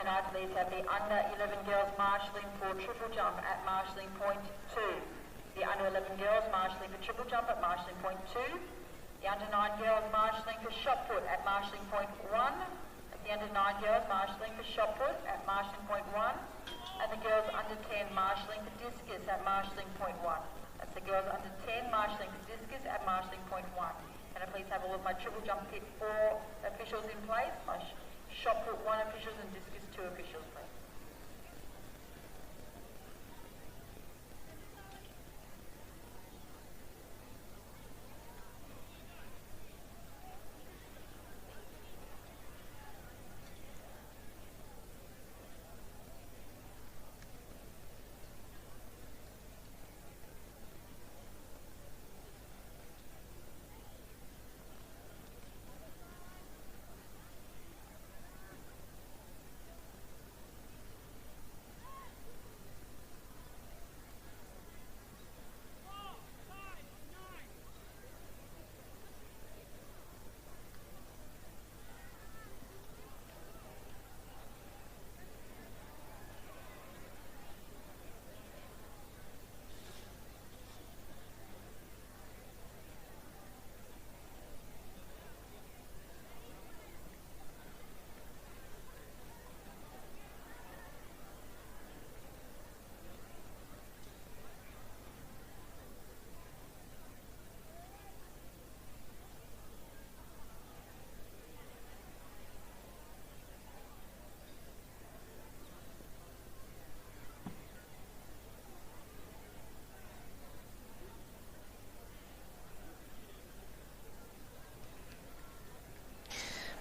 Can I please have the under 11 girls marshalling for triple jump at marshalling point 2? The under 11 girls marshalling for triple jump at marshalling point 2. The under 9 girls marshalling for shot put at marshalling point 1. The under 9 girls marshalling for shot put at marshalling point 1. And the girls under 10 marshalling for discus at marshalling point 1. That's the girls under 10 marshalling for discus at marshalling point 1. Can I please have all of my triple jump pit 4 officials in place? My shot put 1 officials and discus 2 officials, please.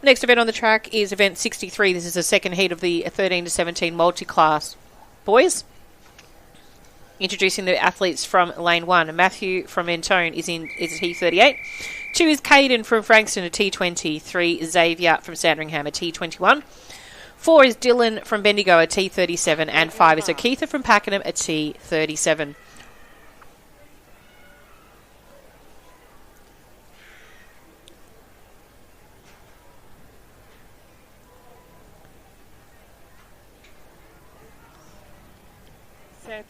Next event on the track is event 63. This is the second heat of the 13 to 17 multi-class boys. Introducing the athletes from lane 1. Matthew from Mentone is at T38. 2 is Caden from Frankston, a T20. 3 is Xavier from Sandringham, a T21. 4 is Dylan from Bendigo, a T37. And 5 is Okeitha from Pakenham, a T37. Set.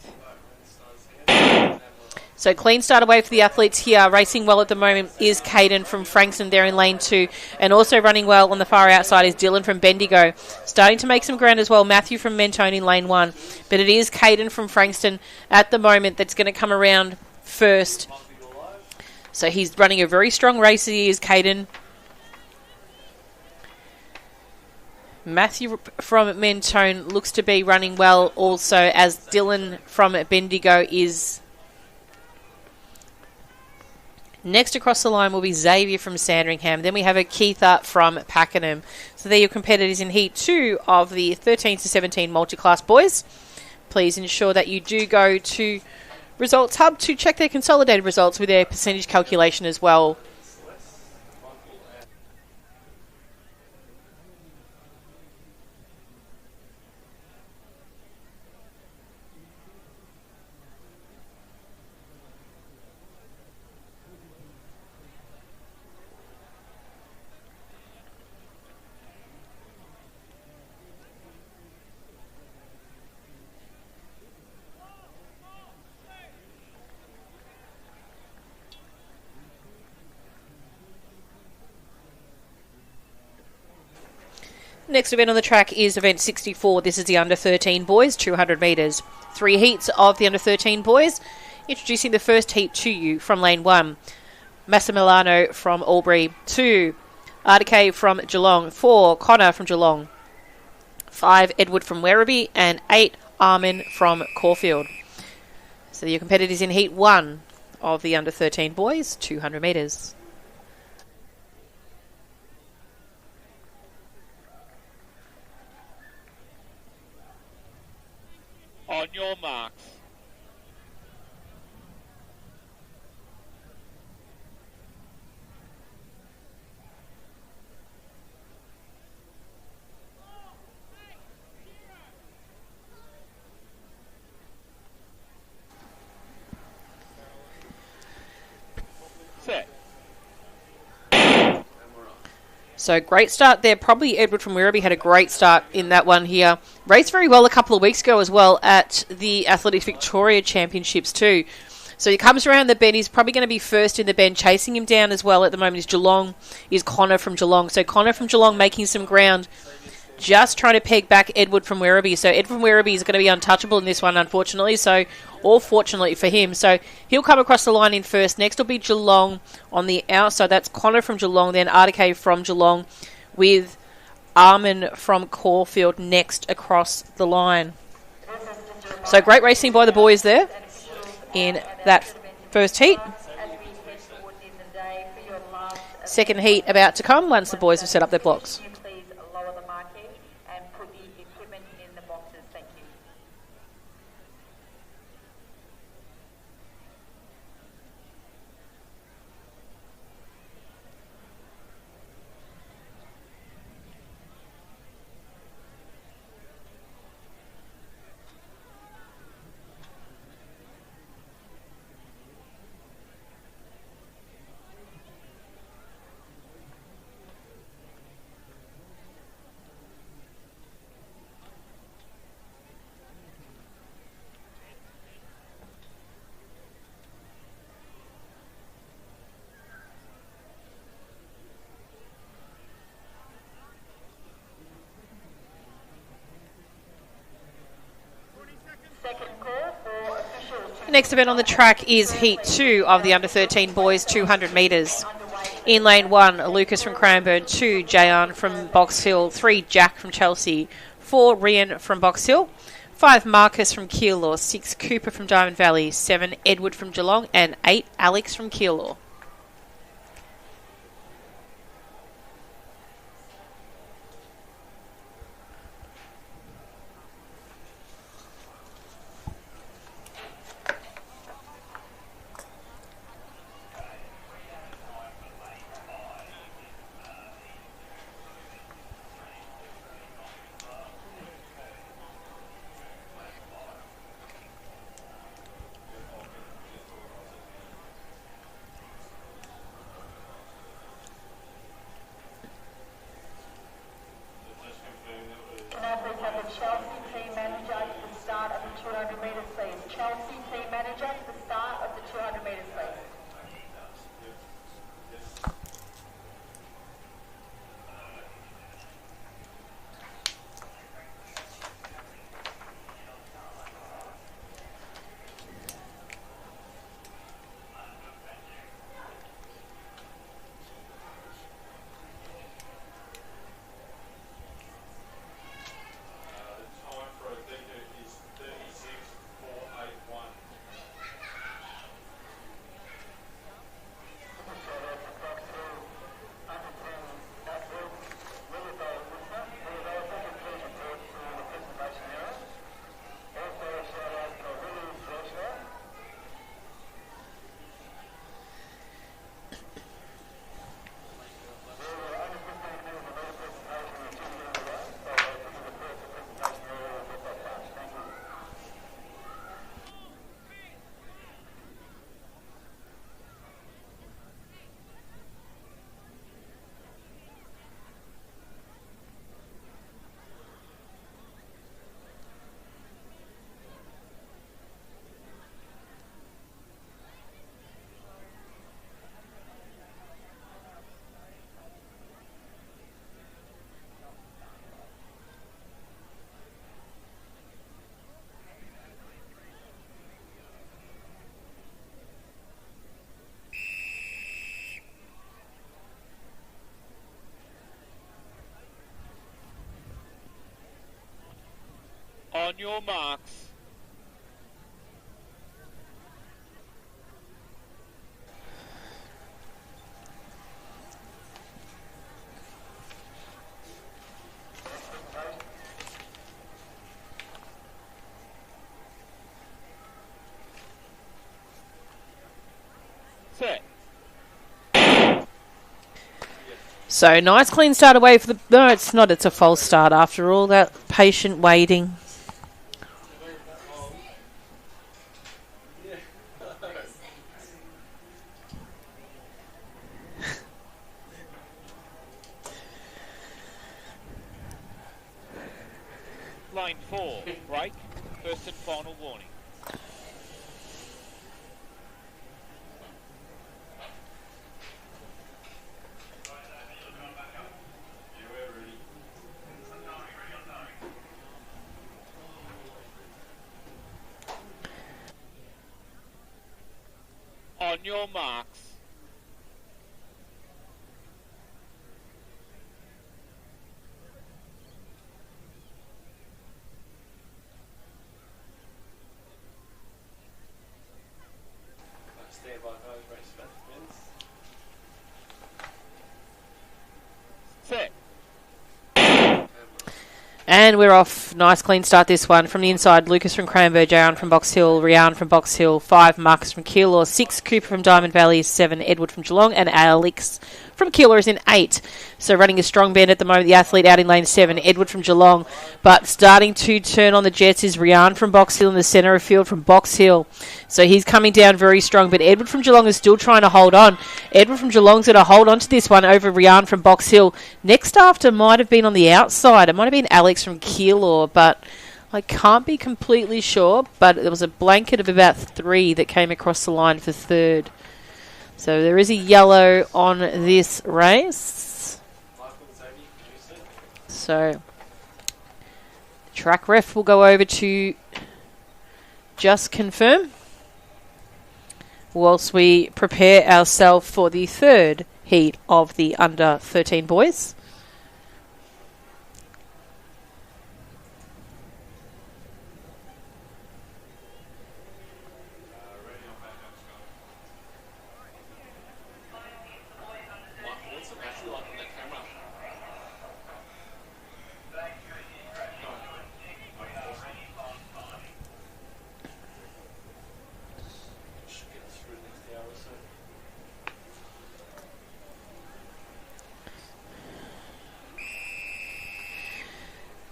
So clean start away for the athletes here. Racing well at the moment is Caden from Frankston there in lane 2. And also running well on the far outside is Dylan from Bendigo. Starting to make some ground as well. Matthew from Mentone in lane 1. But it is Caden from Frankston at the moment that's going to come around first. So he's running a very strong race. He is Caden. Matthew from Mentone looks to be running well also, as Dylan from Bendigo is. Next across the line will be Xavier from Sandringham. Then we have Okeitha from Pakenham. So they're your competitors in Heat 2 of the 13 to 17 multi-class boys. Please ensure that you do go to Results Hub to check their consolidated results with their percentage calculation as well. Next event on the track is event 64. This is the under 13 boys, 200 metres. 3 heats of the under 13 boys. Introducing the first heat to you from lane 1. Massimiliano from Albury. 2, Ardeke from Geelong. 4, Connor from Geelong. 5, Edward from Werribee. And 8, Armin from Caulfield. So your competitors in heat 1 of the under 13 boys, 200 metres. On your marks. Set. So great start there. Probably Edward from Werribee had a great start in that one here. Raced very well a couple of weeks ago as well at the Athletics Victoria Championships too. So he comes around the bend. He's probably going to be first in the bend. Chasing him down as well at the moment is Geelong, is Connor from Geelong. So Connor from Geelong making some ground. Just trying to peg back Edward from Werribee. So Ed from Werribee is going to be untouchable in this one, unfortunately. So, or fortunately for him. So he'll come across the line in first. Next will be Geelong on the outside. That's Connor from Geelong. Then Ardeke from Geelong with Armin from Caulfield next across the line. So great racing by the boys there in that first heat. Second heat about to come once the boys have set up their blocks. The next event on the track is Heat 2 of the under-13 boys 200 metres. In lane 1, Lucas from Cranbourne. 2, Jayan from Box Hill. 3, Jack from Chelsea. 4, Rian from Box Hill. 5, Marcus from Keilor. 6, Cooper from Diamond Valley. 7, Edward from Geelong. And 8, Alex from Keilor. your marks. Set. So nice clean start away for the... No, it's not. It's a false start after all that patient waiting. Line 4, break. First and final warning. On your marks. Stand by those race participants. Set. And we're off. Nice clean start this one. From the inside, Lucas from Cranbourne, Jaron from Box Hill, Rian from Box Hill, 5 Marcus from Keilor, 6 Cooper from Diamond Valley, 7 Edward from Geelong, and Alex from Keilor is in 8. So running a strong bend at the moment, the athlete out in lane 7, Edward from Geelong. But starting to turn on the jets is Rian from Box Hill in the centre of field from Box Hill. So he's coming down very strong, but Edward from Geelong is still trying to hold on. Edward from Geelong's going to hold on to this one over Rian from Box Hill. Next after might have been on the outside. It might have been Alex from Keilor, but I can't be completely sure. But there was a blanket of about 3 that came across the line for third. So there is a yellow on this race. So track ref will go over to just confirm whilst we prepare ourselves for the third heat of the under 13 boys.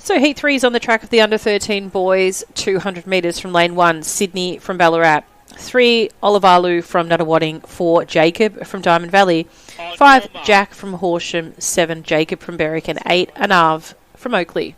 So heat 3 is on the track of the under 13 boys, 200 metres from lane 1, Sydney from Ballarat, 3 Olivalu from Nuttawading, 4 Jacob from Diamond Valley, 5 Jack from Horsham, 7 Jacob from Berwick, and 8 Anav from Oakley.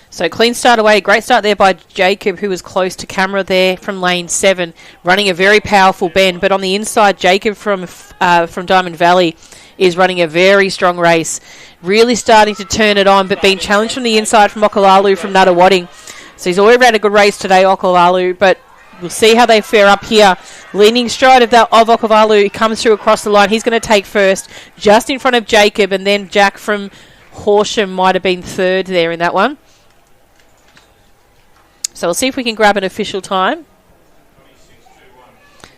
So clean start away. Great start there by Jacob, who was close to camera there from lane 7, running a very powerful bend. But on the inside, Jacob from Diamond Valley is running a very strong race. Really starting to turn it on, but being challenged from the inside from Okalalu from Nuttawading. So he's already ran a good race today, Okalalu, but we'll see how they fare up here. Leaning stride of Okalalu, he comes through across the line. He's going to take first, just in front of Jacob, and then Jack from Horsham might have been third there in that one. So we'll see if we can grab an official time.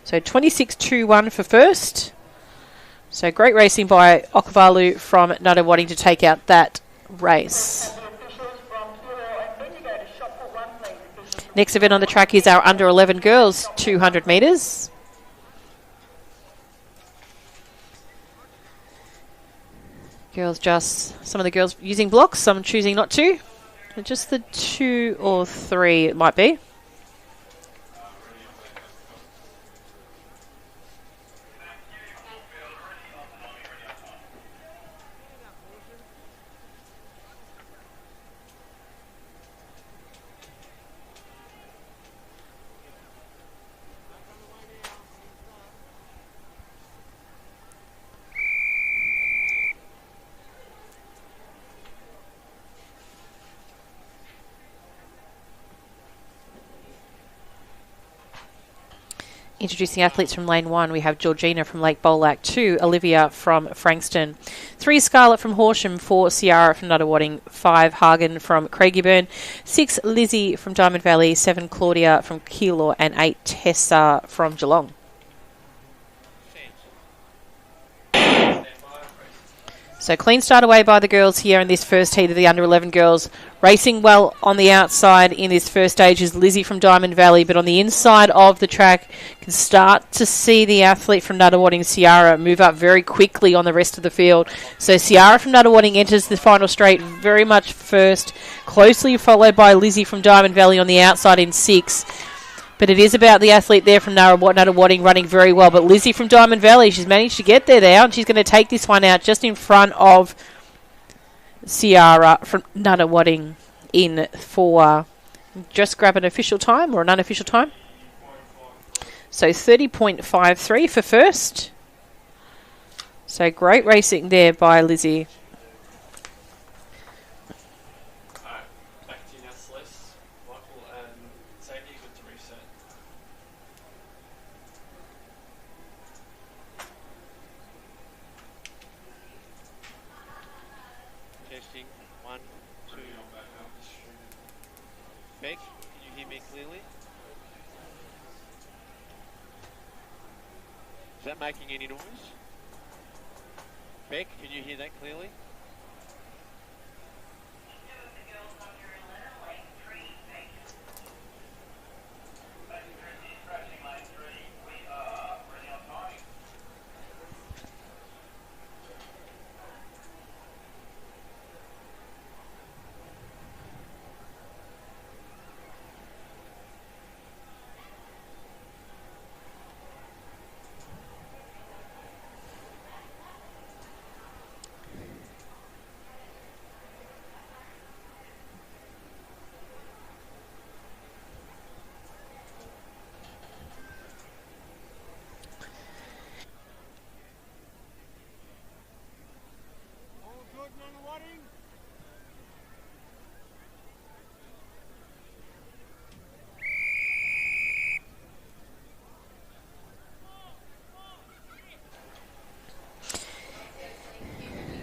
So 26.21 for first. So great racing by Okavalu from Nuttawading to take out that race. Next event on the track is our under 11 girls, 200 metres. Some of the girls using blocks, some choosing not to. Just the 2 or 3 it might be. Introducing athletes from lane 1, we have Georgina from Lake Bolac, 2, Olivia from Frankston, 3, Scarlett from Horsham, 4, Ciara from Nuttawading, 5, Hagen from Craigieburn, 6, Lizzie from Diamond Valley, 7, Claudia from Keilor, and 8, Tessa from Geelong. So clean start away by the girls here in this first heat of the under-11 girls. Racing well on the outside in this first stage is Lizzie from Diamond Valley, but on the inside of the track, can start to see the athlete from Nuttawading, Ciara, move up very quickly on the rest of the field. So Ciara from Nuttawading enters the final straight very much first, closely followed by Lizzie from Diamond Valley on the outside in 6. But it is about the athlete there from Nuttawading running very well. But Lizzie from Diamond Valley, she's managed to get there now, and she's going to take this one out just in front of Ciara from Nuttawading in for just grab an official time or an unofficial time. So 30.53 for first. So great racing there by Lizzie. Testing, 1, 2. Beck, can you hear me clearly? Is that making any noise? Beck, can you hear that clearly?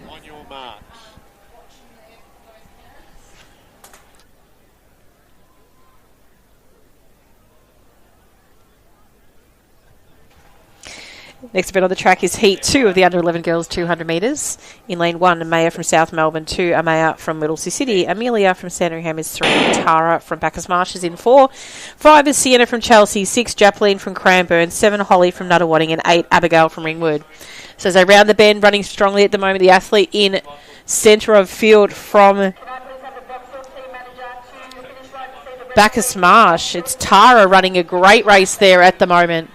On your marks. Next event on the track is Heat 2 of the under-11 girls 200 metres. In lane 1, Amaya from South Melbourne, 2, Amaya from Middlesea City, Amelia from Sandringham is 3, Tara from Bacchus Marsh is in 4, 5 is Sienna from Chelsea, 6, Japleen from Cranbourne, 7, Holly from Nuttawading, and 8, Abigail from Ringwood. So as they round the bend, running strongly at the moment, the athlete in centre of field from Bacchus Marsh. It's Tara running a great race there at the moment.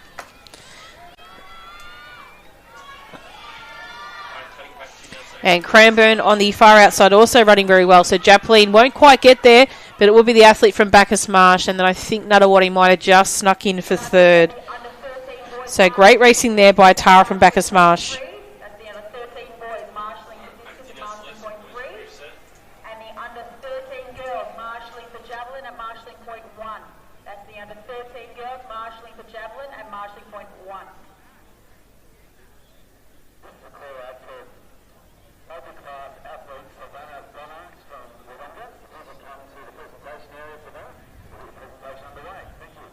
And Cranbourne on the far outside also running very well. So Japleen won't quite get there, but it will be the athlete from Bacchus Marsh. And then I think Nuttawading might have just snuck in for third. So great racing there by Tara from Bacchus Marsh. That's the under 13 boys marshalling for distance, marshalling point 3. And the under 13 girls marshalling for javelin and marshalling point 1. That's the under 13 girls marshalling for javelin and marshalling point 1. Multi-class athlete Savannah Bonner from Wodonga. Please come to the presentation area for that. The presentation underway. Thank you.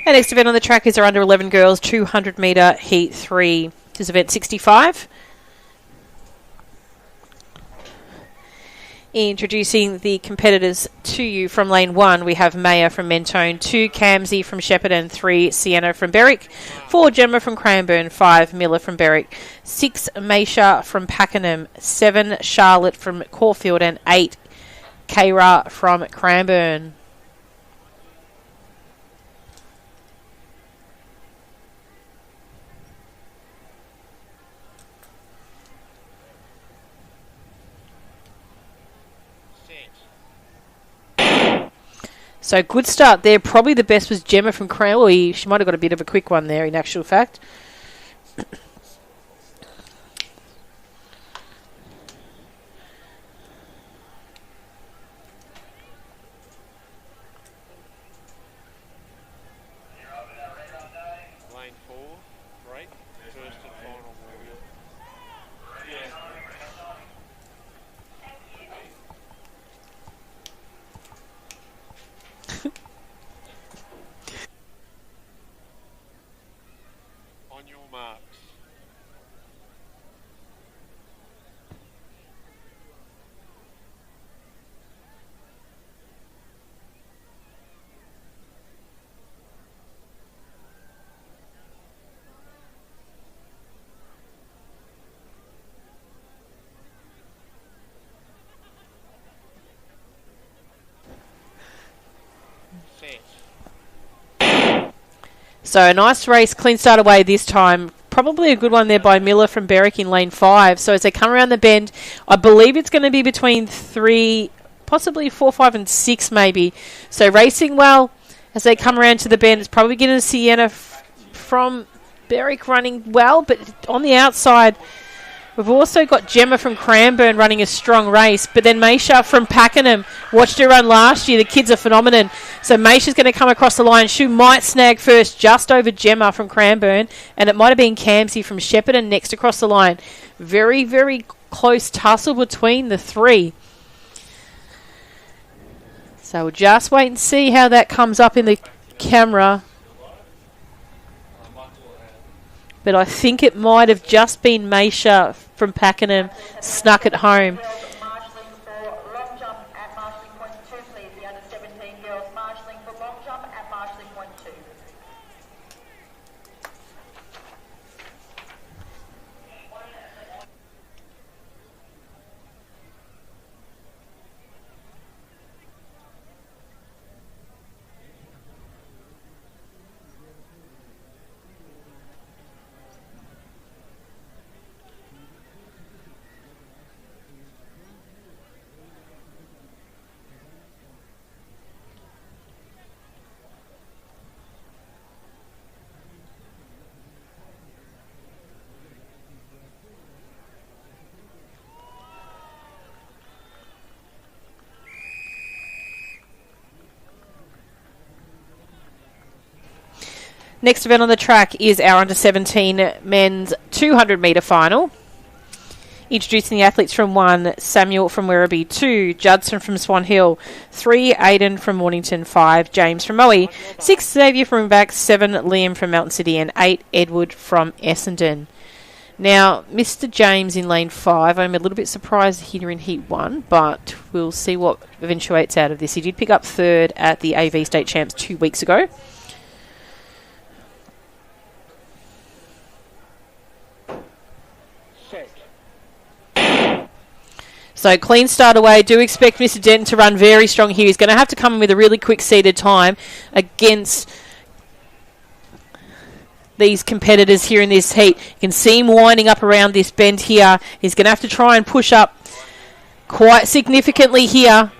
Our next event on the track is our under 11 girls 200 metre heat 3. This is event 65. Introducing the competitors to you from lane 1, we have Maya from Mentone, 2, Camsey from Shepparton, 3, Sienna from Berwick, 4, 4 Gemma from Cranbourne, 5 Miller from Berwick, 6 Maisha from Pakenham, 7 Charlotte from Caulfield, and 8 Kara from Cranbourne. So good start there. Probably the best was Gemma from Cranbourne. She might have got a bit of a quick one there in actual fact. Lane 4, break, first and final warrior. On your marks. So a nice race, clean start away this time. Probably a good one there by Miller from Berwick in lane 5. So as they come around the bend, I believe it's going to be between 3, possibly 4, 5 and 6 maybe. So racing well as they come around to the bend. It's probably going to Sienna from Berwick running well, but on the outside we've also got Gemma from Cranbourne running a strong race, but then Maisha from Pakenham, watched her run last year. The kid's a phenomenon. So Maisha's going to come across the line. She might snag first just over Gemma from Cranbourne, and it might have been Camsey from Shepparton next across the line. Very, very close tussle between the three. So we'll just wait and see how that comes up in the camera. But I think it might have just been Maisha from Pakenham snuck it home. Marshalling for long jump at marshalling point 2, please. The under 17 girls marshalling for long jump at marshalling point 2. Next event on the track is our under 17 men's 200 metre final. Introducing the athletes from 1, Samuel from Werribee, 2, Judson from Swan Hill, 3, Aidan from Mornington, 5, James from Moe, 6, Xavier from Back, 7, Liam from Melton City, and 8, Edward from Essendon. Now, Mr. James in lane 5, I'm a little bit surprised here in heat 1, but we'll see what eventuates out of this. He did pick up 3rd at the AV State Champs 2 weeks ago. So clean start away. Do expect Mr. Denton to run very strong here. He's going to have to come in with a really quick seated time against these competitors here in this heat. You can see him winding up around this bend here. He's going to have to try and push up quite significantly here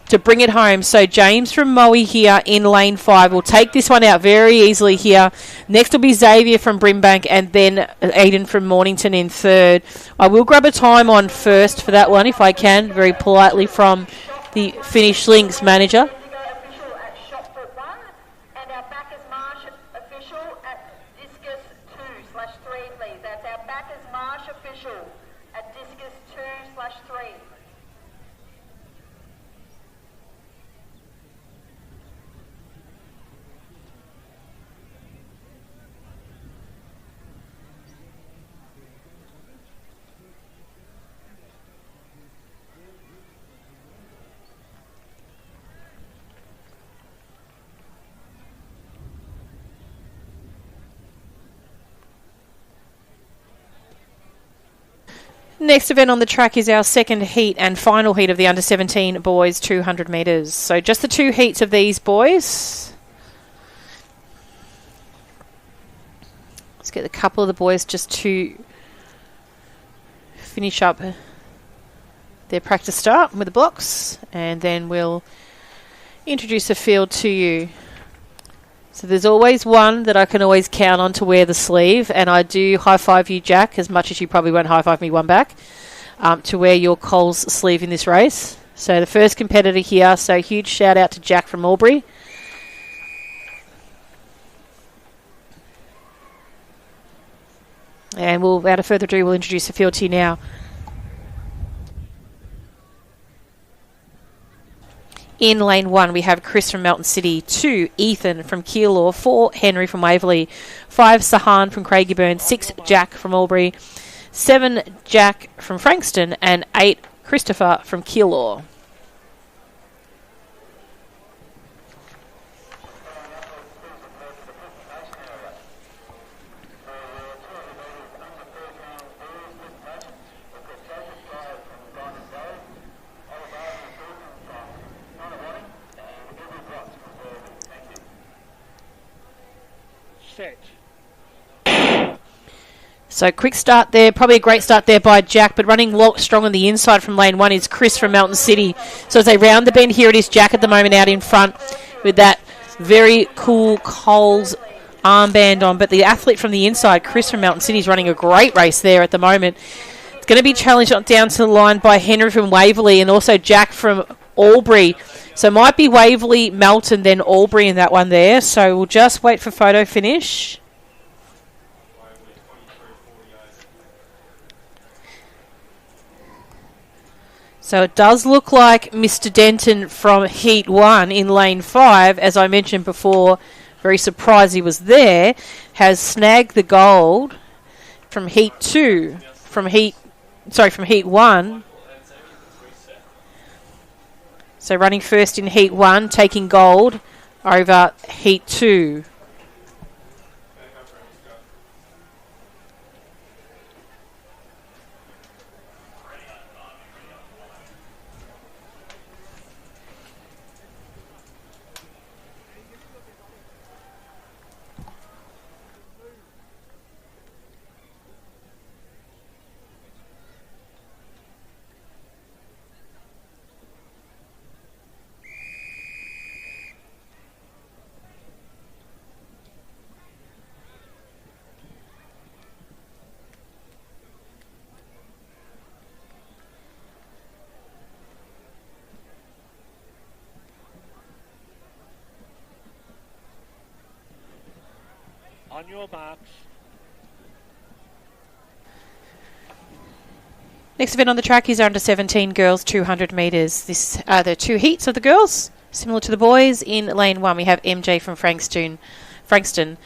to bring it home. So James from Moe here in lane 5 will take this one out very easily here. Next will be Xavier from Brimbank, and then Aidan from Mornington in 3rd. I will grab a time on first for that one if I can, very politely from the Finish Links manager. Official at shot put 1, and our backers marsh official at discus 2/3, please. That's our backers marsh official at discus 2/3. Next event on the track is our second heat and final heat of the under-17 boys 200 metres. So just the 2 heats of these boys. Let's get a couple of the boys just to finish up their practice start with the blocks, and then we'll introduce the field to you. So there's always one that I can always count on to wear the sleeve, and I do high-five you, Jack, as much as you probably won't high-five me one back, to wear your Coles sleeve in this race. So the first competitor here, so huge shout-out to Jack from Albury. And without further ado, we'll introduce the field to you now. In lane 1, we have Chris from Melton City, 2, Ethan from Keilor, 4, Henry from Waverley, 5, Sahan from Craigieburn, 6, Jack from Albury, 7, Jack from Frankston, and 8, Christopher from Keilor. Set. So quick start there, probably a great start there by Jack, but running strong on the inside from lane 1 is Chris from Melton City. So as they round the bend here, it is Jack at the moment out in front with that very cool Coles armband on. But the athlete from the inside, Chris from Melton City, is running a great race there at the moment. It's going to be challenged down to the line by Henry from Waverley and also Jack from Albury. So might be Waverley, Melton, then Albury in that one there. So we'll just wait for photo finish. So it does look like Mr. Denton from Heat 1 in lane 5, as I mentioned before, very surprised he was there, has snagged the gold from Heat 2, from Heat 1. So running first in Heat 1, taking gold over Heat 2. On your marks. Next event on the track is under 17 girls 200 metres. This are the 2 heats of the girls, similar to the boys. In lane 1, we have MJ from Frankston, 2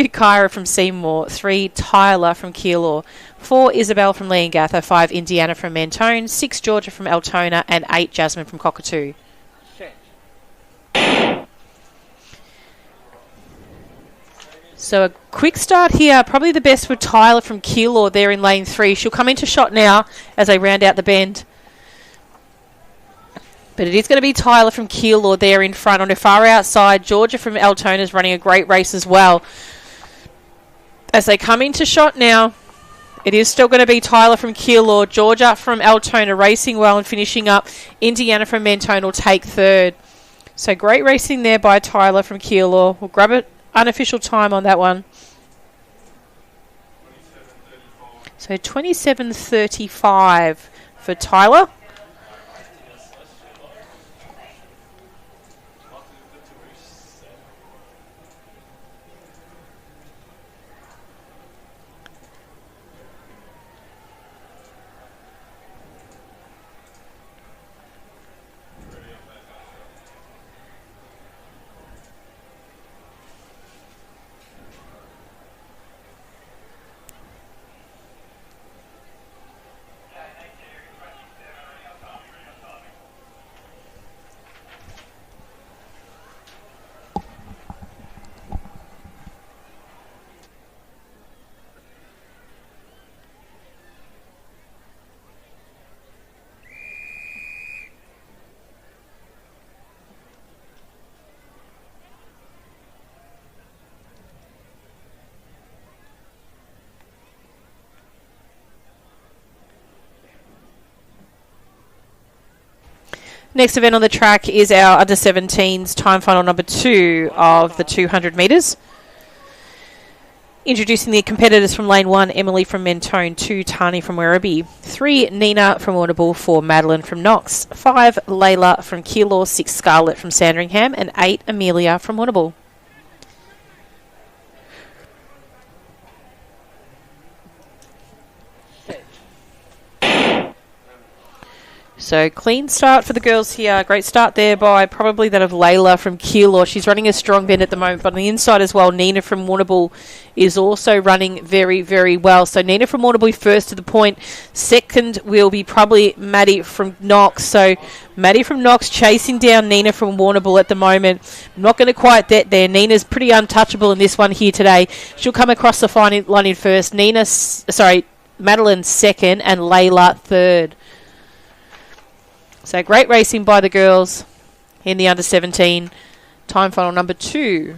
Kyra from Seymour, 3 Tyler from Keilor, 4 Isabel from Leongatha, 5 Indiana from Mentone, 6 Georgia from Altona, and 8 Jasmine from Cockatoo. Set. So a quick start here, probably the best for Tyler from Keilor there in lane 3. She'll come into shot now as they round out the bend. But it is going to be Tyler from Keilor there in front. On her far outside, Georgia from Altona is running a great race as well. As they come into shot now, it is still going to be Tyler from Keilor, Georgia from Altona racing well and finishing up. Indiana from Mentone will take third. So great racing there by Tyler from Keilor. We'll grab it. Unofficial time on that one. So 27:35 for Tyler. Next event on the track is our under-17s time final number 2 of the 200 metres. Introducing the competitors from lane 1, Emily from Mentone, 2, Tani from Werribee, 3, Nina from Warrnambool, 4, Madeline from Knox, 5, Layla from Keilor, 6, Scarlett from Sandringham, and 8, Amelia from Warrnambool. So clean start for the girls here. Great start there by probably that of Layla from Keilor. She's running a strong bend at the moment, but on the inside as well, Nina from Warrnambool is also running very, very well. So Nina from Warrnambool first to the point. Second will be probably Maddie from Knox. So Maddie from Knox chasing down Nina from Warrnambool at the moment. Not going to quite get there. Nina's pretty untouchable in this one here today. She'll come across the final line in first. Madeline second and Layla third. So great racing by the girls in the under-17 time final number 2.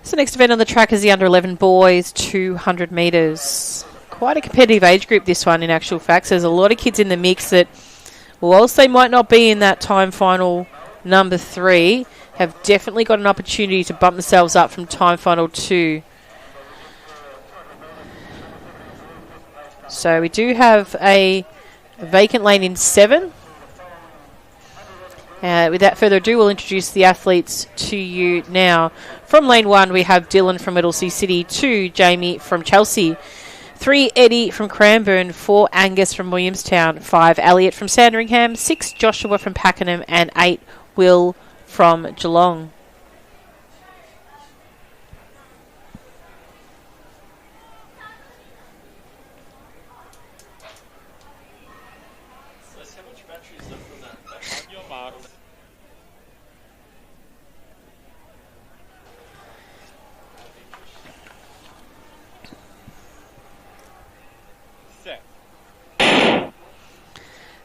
So next event on the track is the under-11 boys 200 metres. Quite a competitive age group, this one, in actual fact. So there's a lot of kids in the mix that, whilst they might not be in that time final number 3, have definitely got an opportunity to bump themselves up from time final 2. So we do have a vacant lane in 7. Without further ado, we'll introduce the athletes to you now. From lane 1, we have Dylan from Middlesea City, 2, Jamie from Chelsea, 3, Eddie from Cranbourne, 4, Angus from Williamstown, 5, Elliot from Sandringham, 6, Joshua from Pakenham, and 8, Will from Geelong.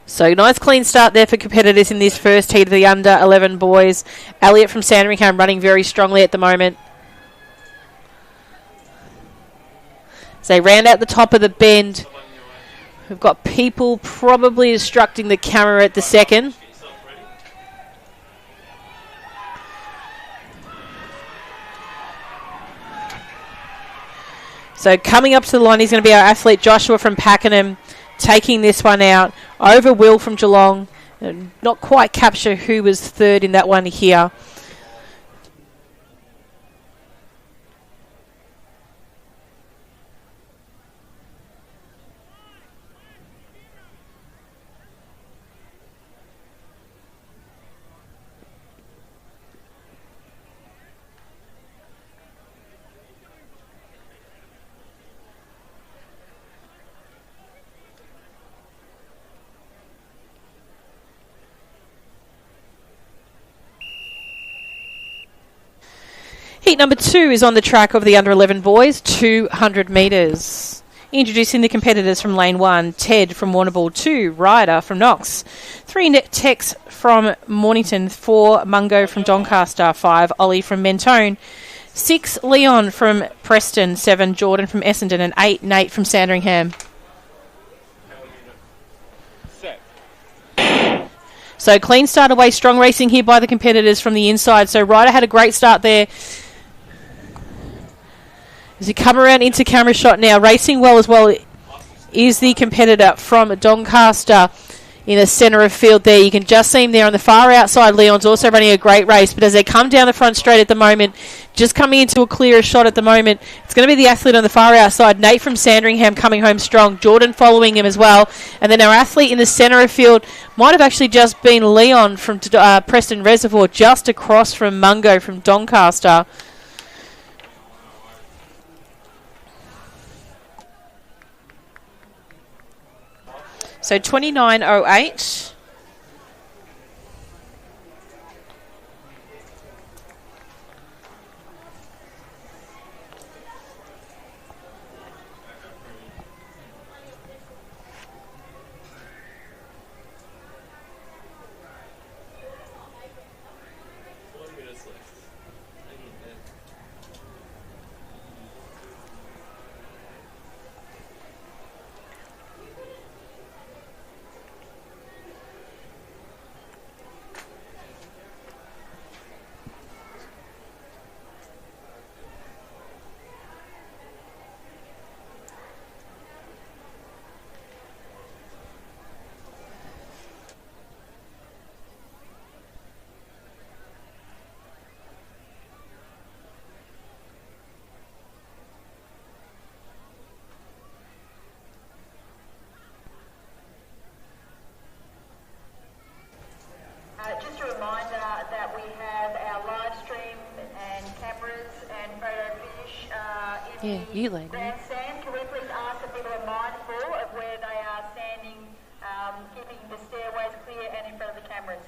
So nice clean start there for competitors in this first heat of the under-11 boys. Elliot from Sandringham running very strongly at the moment. So they round out the top of the bend. We've got people probably obstructing the camera at the second. So coming up to the line is going to be our athlete Joshua from Pakenham, taking this one out over Will from Geelong. Not quite capture who was third in that one here. Heat number 2 is on the track of the under-11 boys, 200 metres. Introducing the competitors from lane 1, Ted from Warrnambool, 2, Ryder from Knox, 3, Tex from Mornington, 4, Mungo from Doncaster, 5, Ollie from Mentone, 6, Leon from Preston, 7, Jordan from Essendon, and 8, Nate from Sandringham. So clean start away, strong racing here by the competitors from the inside. So Ryder had a great start there. As he come around into camera shot now, racing well as well is the competitor from Doncaster in the centre of field there. You can just see him there on the far outside. Leon's also running a great race, but as they come down the front straight at the moment, just coming into a clearer shot at the moment, it's going to be the athlete on the far outside, Nate from Sandringham, coming home strong. Jordan following him as well. And then our athlete in the centre of field might have actually just been Leon from Preston Reservoir, just across from Mungo from Doncaster. So 29.08. Just a reminder that we have our live stream and cameras and photo finish in the grandstand. Can we please ask that people are mindful of where they are standing, keeping the stairways clear and in front of the cameras?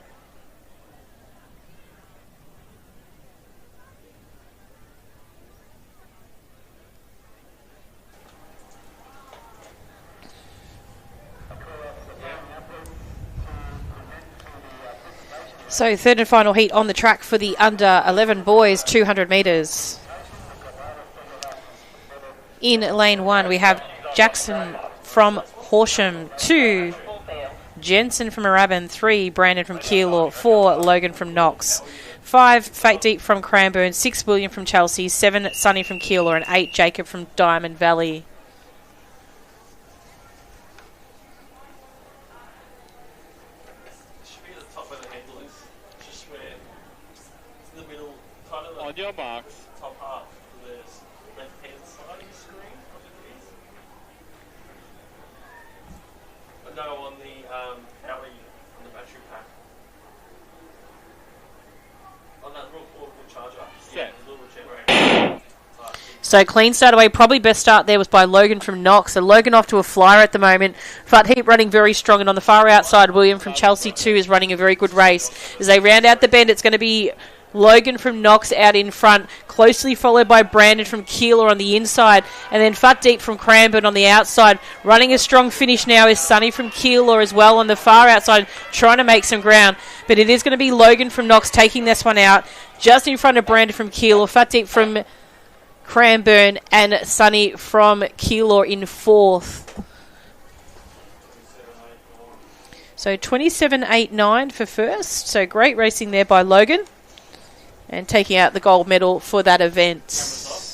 So third and final heat on the track for the under 11 boys, 200 metres. In lane 1, we have Jackson from Horsham, 2 Jensen from Moorabbin, 3 Brandon from Keilor, 4 Logan from Knox, 5 Fate Deep from Cranbourne, 6 William from Chelsea, 7 Sonny from Keilor, and 8 Jacob from Diamond Valley. On your marks. Top half of the left-hand side of the screen of the quiz. But no, on the power unit, on the battery pack. On that little portable charger. Yeah, the little generator. So clean start away. Probably best start there was by Logan from Knox. So Logan off to a flyer at the moment. Fat Heap running very strong. And on the far outside, William from Chelsea 2 is running a very good race. As they round out the bend, it's going to be Logan from Knox out in front, closely followed by Brandon from Keilor on the inside, and then Fat Deep from Cranbourne on the outside. Running a strong finish now is Sonny from Keilor as well on the far outside, trying to make some ground. But it is going to be Logan from Knox taking this one out, just in front of Brandon from Keilor, Fat Deep from Cranbourne, and Sonny from Keilor in 4th. So 27.89 for first. So great racing there by Logan. And taking out the gold medal for that event.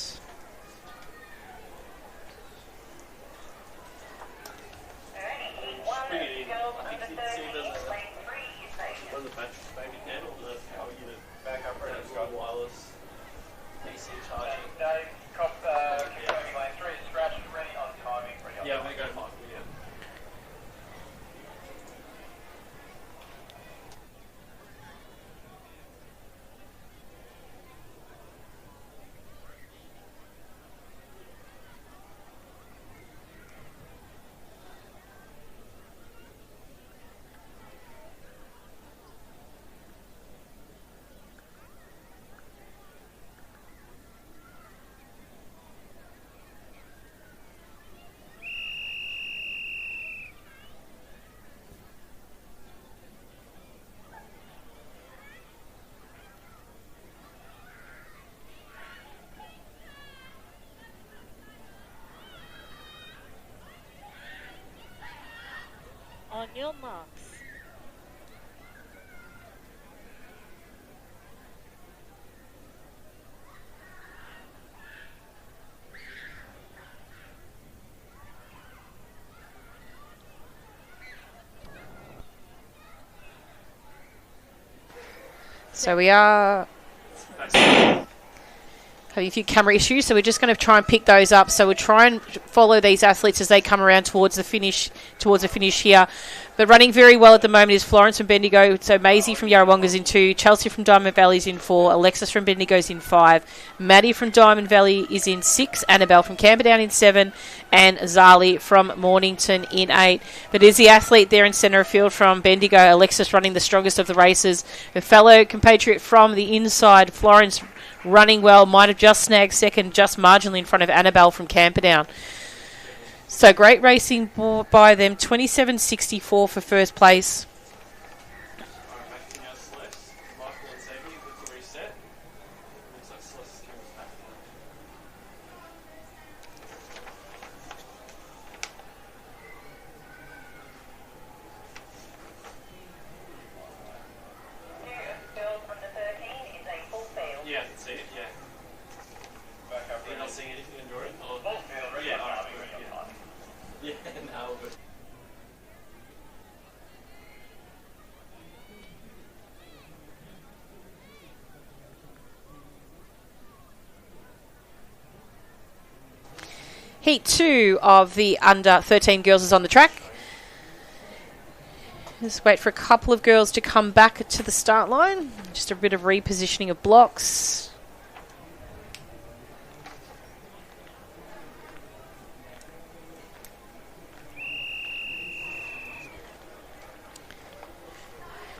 On your marks. So we are having a few camera issues, so we're just going to try and pick those up. So we'll try and follow these athletes as they come around towards the finish here. But running very well at the moment is Florence from Bendigo. So Maisie from Yarrawonga's in 2, Chelsea from Diamond Valley's in 4, Alexis from Bendigo's in 5, Maddie from Diamond Valley is in 6, Annabelle from Camperdown in 7, and Zali from Mornington in 8. But is the athlete there in centre of field from Bendigo, Alexis running the strongest of the races. Her fellow compatriot from the inside, Florence, running well, might have just snagged second, just marginally in front of Annabelle from Camperdown. So great racing by them, 27.64 for first place. Heat 2 of the under 13 girls is on the track. Just wait for a couple of girls to come back to the start line. Just a bit of repositioning of blocks.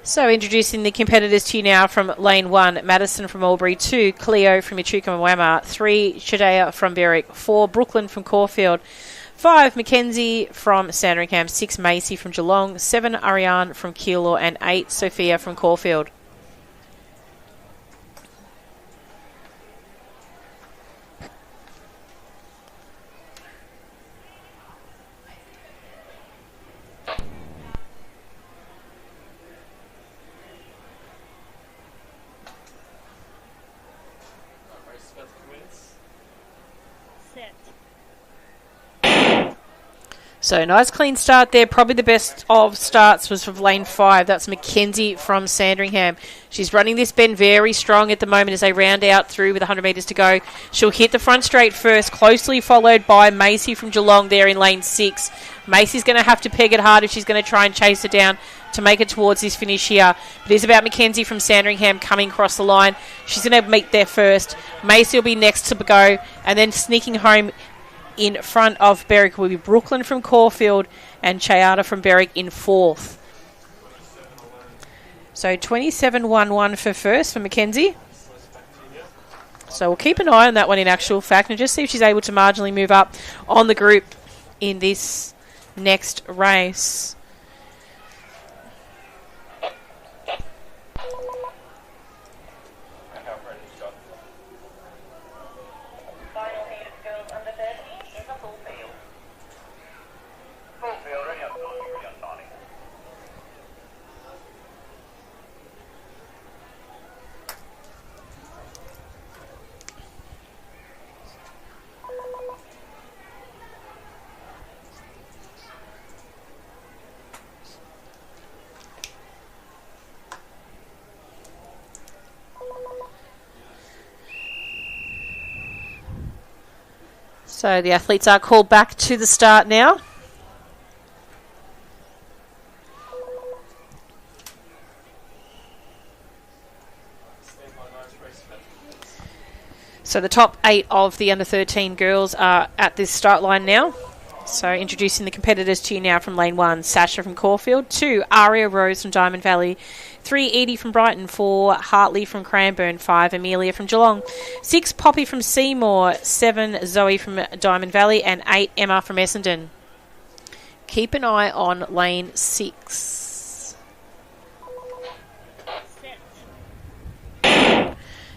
So introducing the competitors to you now from lane 1, Madison from Albury, 2, Cleo from Echuca Wamma, 3, Shadea from Berwick, 4, Brooklyn from Caulfield, 5, Mackenzie from Sandringham, 6, Macy from Geelong, 7, Ariane from Keilor, and 8, Sophia from Caulfield. So nice clean start there. Probably the best of starts was from lane 5. That's Mackenzie from Sandringham. She's running this bend very strong at the moment as they round out through with 100 metres to go. She'll hit the front straight first, closely followed by Macy from Geelong there in lane 6. Macy's going to have to peg it hard if she's going to try and chase her down to make it towards this finish here. But it is about Mackenzie from Sandringham coming across the line. She's going to meet there first. Macy will be next to go, and then sneaking home in front of Berwick will be Brooklyn from Caulfield and Chayada from Berwick in 4th. So 27.11 for first for Mackenzie. So we'll keep an eye on that one in actual fact and just see if she's able to marginally move up on the group in this next race. So the athletes are called back to the start now. So the top 8 of the under 13 girls are at this start line now. So introducing the competitors to you now from lane 1, Sasha from Caulfield, 2, Aria Rose from Diamond Valley, 3, Edie from Brighton, 4, Hartley from Cranbourne, 5, Amelia from Geelong, 6, Poppy from Seymour, 7, Zoe from Diamond Valley, and 8, Emma from Essendon. Keep an eye on lane 6.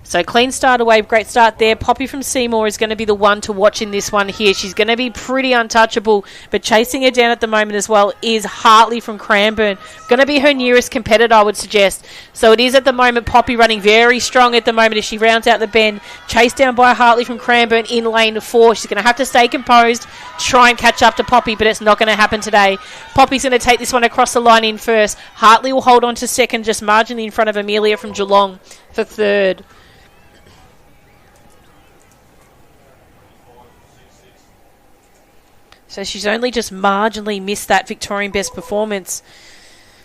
So clean start away, great start there. Poppy from Seymour is going to be the one to watch in this one here. She's going to be pretty untouchable, but chasing her down at the moment as well is Hartley from Cranbourne. Going to be her nearest competitor, I would suggest. So it is at the moment Poppy running very strong at the moment as she rounds out the bend. Chased down by Hartley from Cranbourne in lane 4. She's going to have to stay composed, try and catch up to Poppy, but it's not going to happen today. Poppy's going to take this one across the line in first. Hartley will hold on to second, just marginally in front of Amelia from Geelong for third. So she's only just marginally missed that Victorian best performance.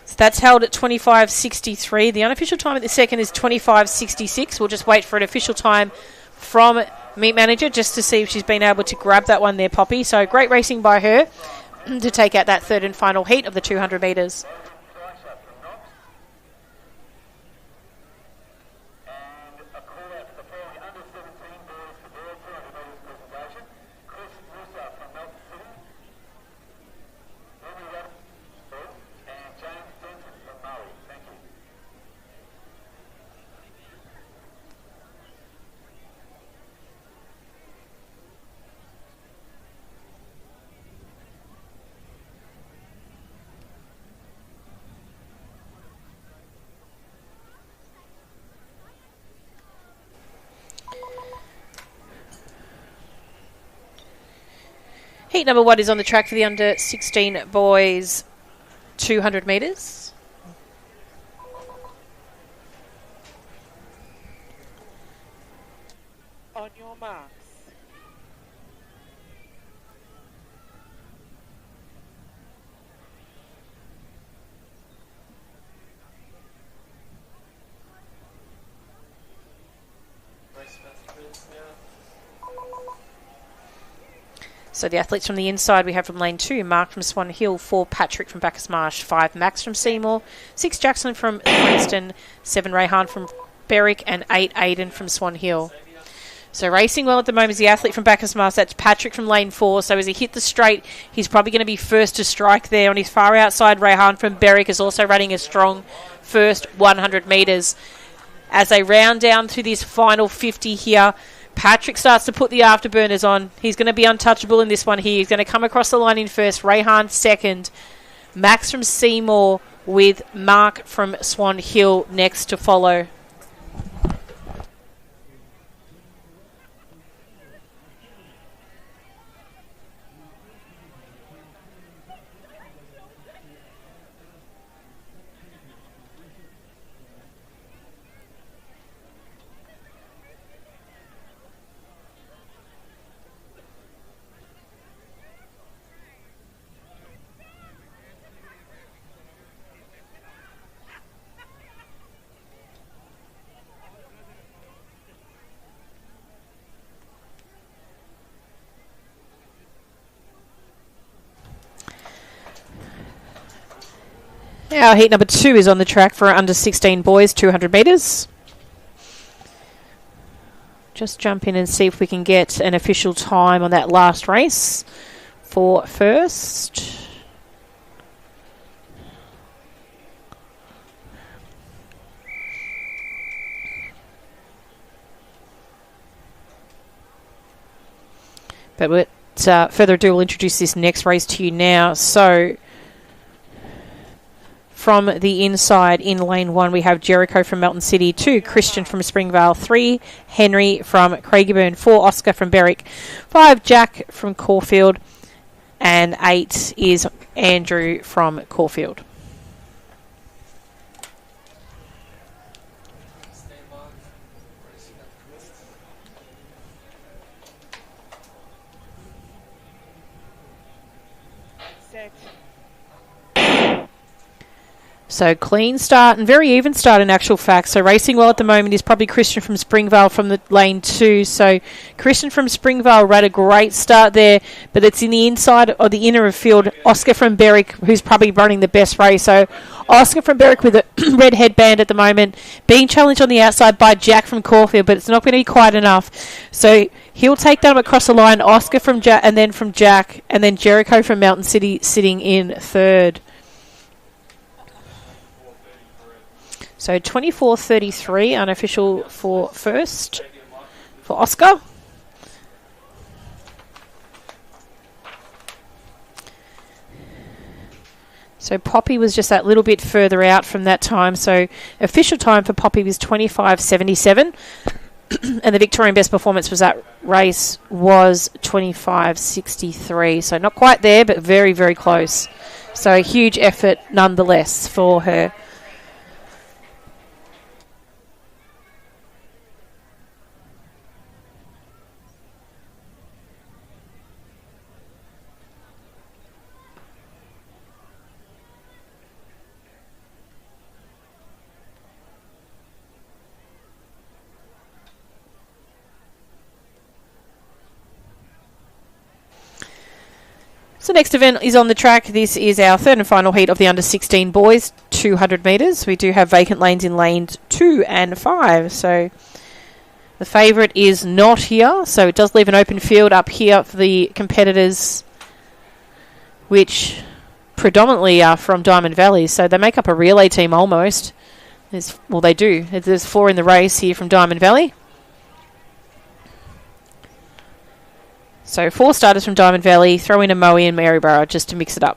So that's held at 25.63. The unofficial time at the second is 25.66. We'll just wait for an official time from Meet Manager just to see if she's been able to grab that one there, Poppy. So great racing by her to take out that third and final heat of the 200 metres. Heat number 1 is on the track for the under 16 boys 200 metres. On your marks. So the athletes from the inside we have from lane 2, Mark from Swan Hill, 4 Patrick from Bacchus Marsh, 5 Max from Seymour, 6 Jackson from Queenston, 7 Rayhan from Berwick, and 8 Aiden from Swan Hill. So racing well at the moment is the athlete from Bacchus Marsh. That's Patrick from lane 4. So as he hit the straight, he's probably going to be first to strike there. On his far outside, Rayhan from Berwick is also running a strong first 100 metres. As they round down to this final 50 here, Patrick starts to put the afterburners on. He's going to be untouchable in this one here. He's going to come across the line in first. Rayhan second. Max from Seymour with Mark from Swan Hill next to follow. Our heat number 2 is on the track for under 16 boys, 200 metres. Just jump in and see if we can get an official time on that last race for first. But without further ado, we'll introduce this next race to you now. So from the inside in lane 1, we have Jericho from Melton City, 2 Christian from Springvale, 3 Henry from Craigieburn, 4 Oscar from Berwick, 5 Jack from Caulfield, and 8 is Andrew from Caulfield. So clean start and very even start in actual fact. So racing well at the moment is probably Christian from Springvale from the lane 2. So Christian from Springvale ran a great start there, but it's in the inside or the inner of field. Oscar from Berwick, who's probably running the best race. So Oscar from Berwick with a red headband at the moment, being challenged on the outside by Jack from Caulfield, but it's not going to be quite enough. So he'll take that across the line. Oscar from Jack, and then from Jack, and then Jericho from Mountain City sitting in third. So 24:33 unofficial for first for Oscar. So Poppy was just that little bit further out from that time. So official time for Poppy was 25:77. And the Victorian best performance was that race was 25:63. So not quite there, but very, very close. So a huge effort nonetheless for her. So next event is on the track. This is our third and final heat of the under-16 boys, 200 metres. We do have vacant lanes in lanes 2 and 5. So the favourite is not here. So it does leave an open field up here for the competitors, which predominantly are from Diamond Valley. So they make up a relay team almost. Well, they do. There's 4 in the race here from Diamond Valley. So 4 starters from Diamond Valley, throw in a Moe and Maryborough just to mix it up.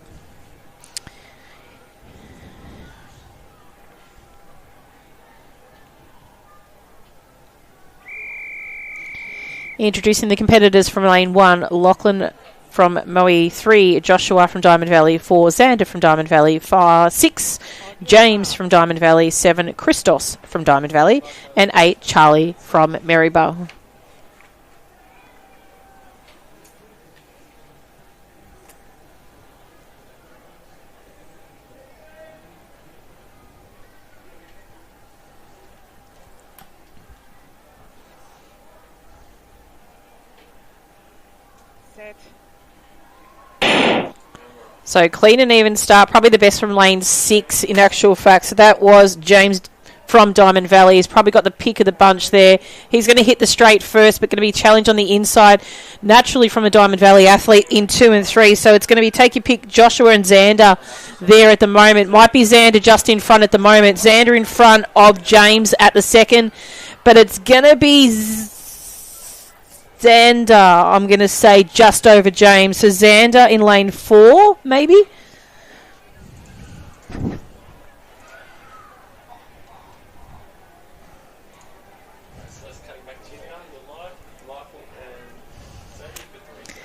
Introducing the competitors from lane 1, Lachlan from Moe, 3, Joshua from Diamond Valley, 4, Xander from Diamond Valley, 6, James from Diamond Valley, 7, Christos from Diamond Valley, and 8, Charlie from Maryborough. So clean and even start, probably the best from lane 6 in actual fact. So that was James from Diamond Valley. He's probably got the pick of the bunch there. He's going to hit the straight first, but going to be challenged on the inside, naturally from a Diamond Valley athlete in 2 and 3. So it's going to be take your pick, Joshua and Xander there at the moment. Might be Xander just in front at the moment. Xander in front of James at the second, but it's going to be Xander, I'm going to say, just over James. So Xander in lane 4, maybe? Let's cut back to you now. You're live, Michael and Sandy for 3.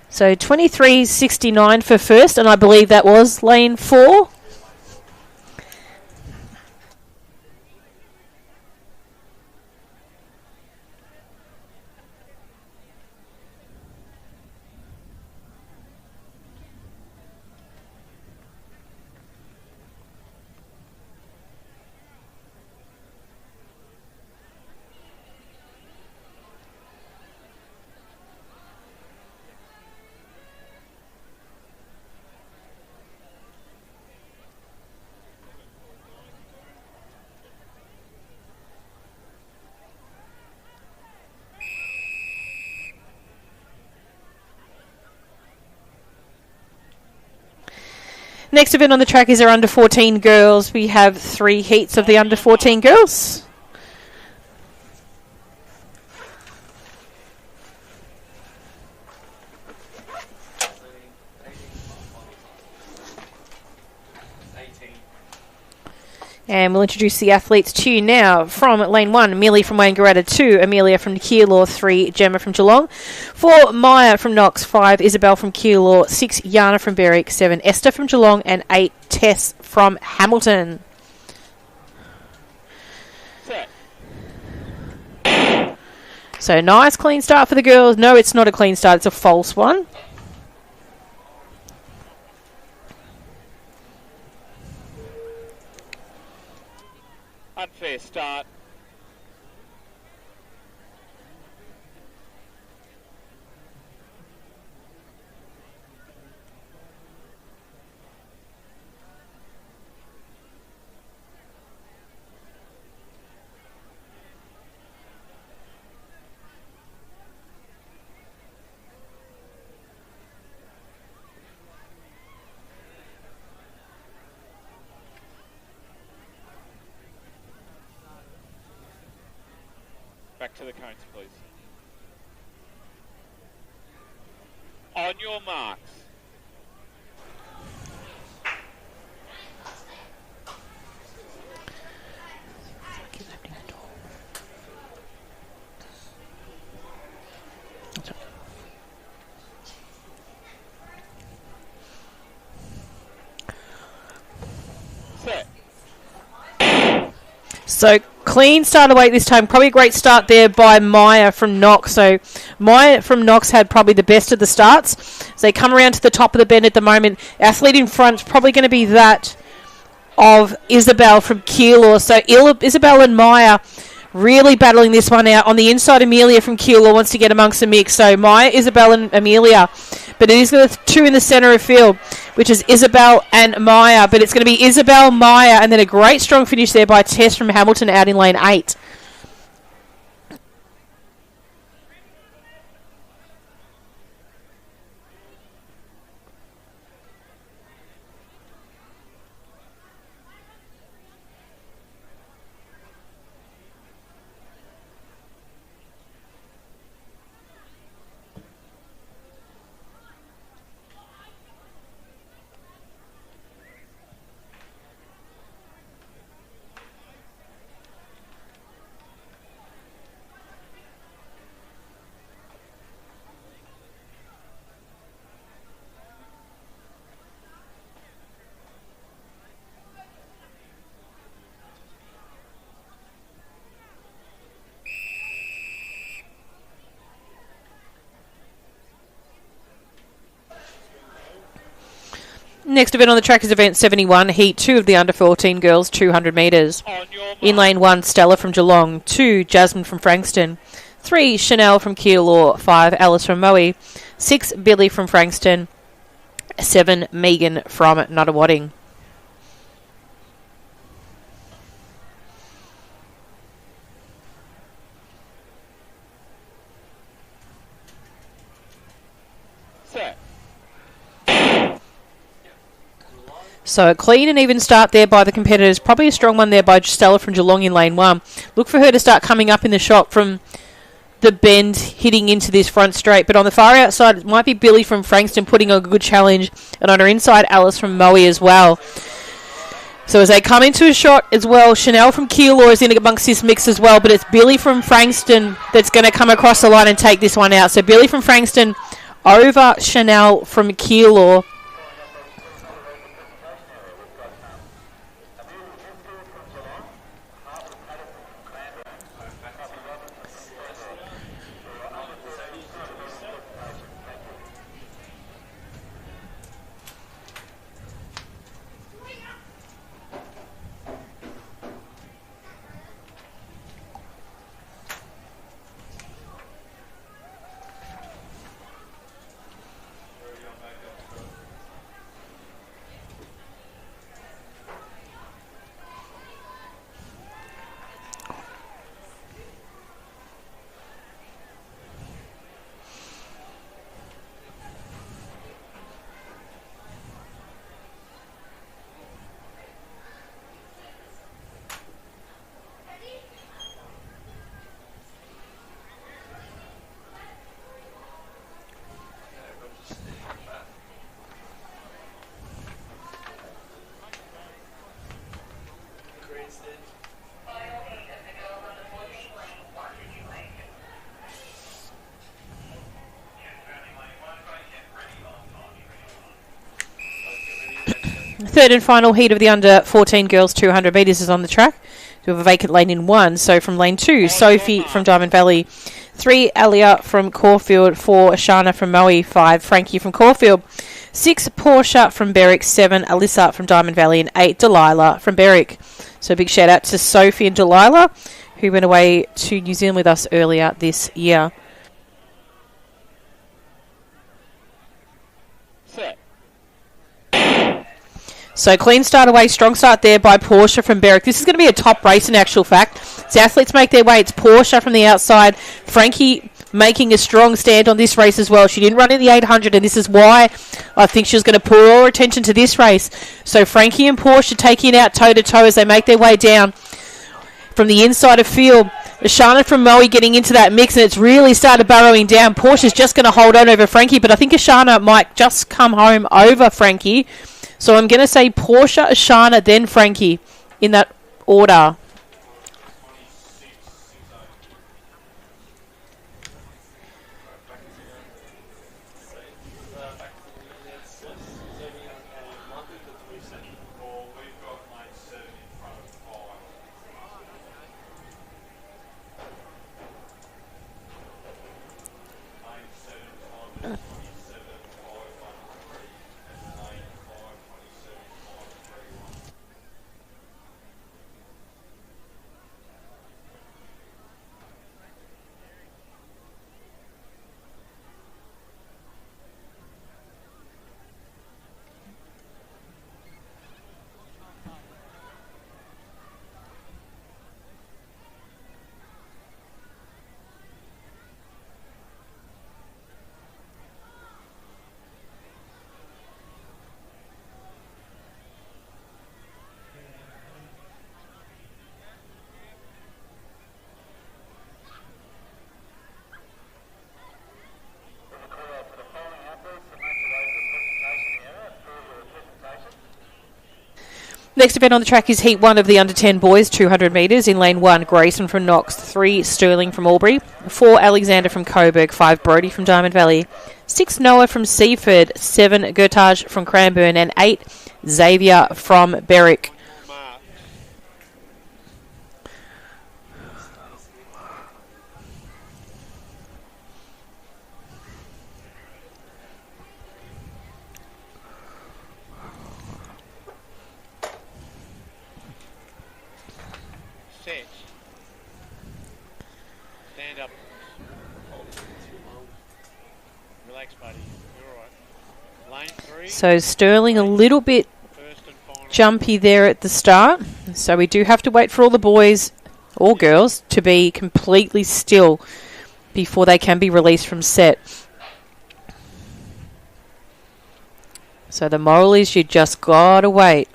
23:69. So 23:69 for first, and I believe that was lane 4. Next event on the track is our under 14 girls. We have 3 heats of the under 14 girls. And we'll introduce the athletes to you now. From lane 1, Millie from Wangaratta, 2, Amelia from Keilor, 3, Gemma from Geelong, 4, Maya from Knox, 5, Isabel from Keilor, 6, Yana from Berwick, 7, Esther from Geelong, and 8, Tess from Hamilton. So nice clean start for the girls. No, it's not a clean start, it's a false one. Unfair start. Back to the cones, please. On your marks. Set. So clean start away this time. Probably a great start there by Maya from Knox. So Maya from Knox had probably the best of the starts. So they come around to the top of the bend at the moment. Athlete in front is probably going to be that of Isabel from Keilor. So Isabel and Maya really battling this one out. On the inside, Amelia from Keilor wants to get amongst the mix. So Maya, Isabel and Amelia. But it is the two in the centre of field, which is Isabel and Maya. But it's going to be Isabel, Maya, and then a great strong finish there by Tess from Hamilton out in lane 8. Next event on the track is event 71, heat 2 of the under 14 girls, 200 metres. In lane 1, Stella from Geelong. 2, Jasmine from Frankston. 3, Chanel from Keilor. 5, Alice from Moe. 6, Billy from Frankston. 7, Megan from Nuttawading. Set. So a clean and even start there by the competitors. Probably a strong one there by Stella from Geelong in lane 1. Look for her to start coming up in the shot from the bend, hitting into this front straight. But on the far outside, it might be Billy from Frankston putting a good challenge. And on her inside, Alice from Moe as well. So as they come into a shot as well, Chanel from Keilor is in amongst this mix as well. But it's Billy from Frankston that's going to come across the line and take this one out. So Billy from Frankston over Chanel from Keilor. Third and final heat of the under 14 girls 200 metres is on the track. We have a vacant lane in 1. So from lane 2, Sophie from Diamond Valley. 3, Alia from Caulfield. 4, Ashana from Moe. 5, Frankie from Caulfield. 6, Portia from Berwick. 7, Alyssa from Diamond Valley. And 8, Delilah from Berwick. So a big shout out to Sophie and Delilah, who went away to New Zealand with us earlier this year. Set. So clean start away, strong start there by Portia from Berwick. This is going to be a top race in actual fact. As athletes make their way, it's Portia from the outside. Frankie making a strong stand on this race as well. She didn't run in the 800, and this is why I think she was going to pull all her attention to this race. So Frankie and Portia taking it out toe-to-toe as they make their way down from the inside of field. Ashana from Moe getting into that mix, and it's really started burrowing down. Portia's just going to hold on over Frankie, but I think Ashana might just come home over Frankie. So I'm going to say Portia, Ashana, then Frankie in that order. Next event on the track is Heat 1 of the under 10 boys, 200 metres. In lane 1, Grayson from Knox, 3, Sterling from Albury, 4, Alexander from Coburg, 5, Brody from Diamond Valley, 6, Noah from Seaford, 7, Gertage from Cranbourne, and 8, Xavier from Berwick. So Sterling a little bit jumpy there at the start. So we do have to wait for all the boys or girls to be completely still before they can be released from set. So the moral is you just gotta wait.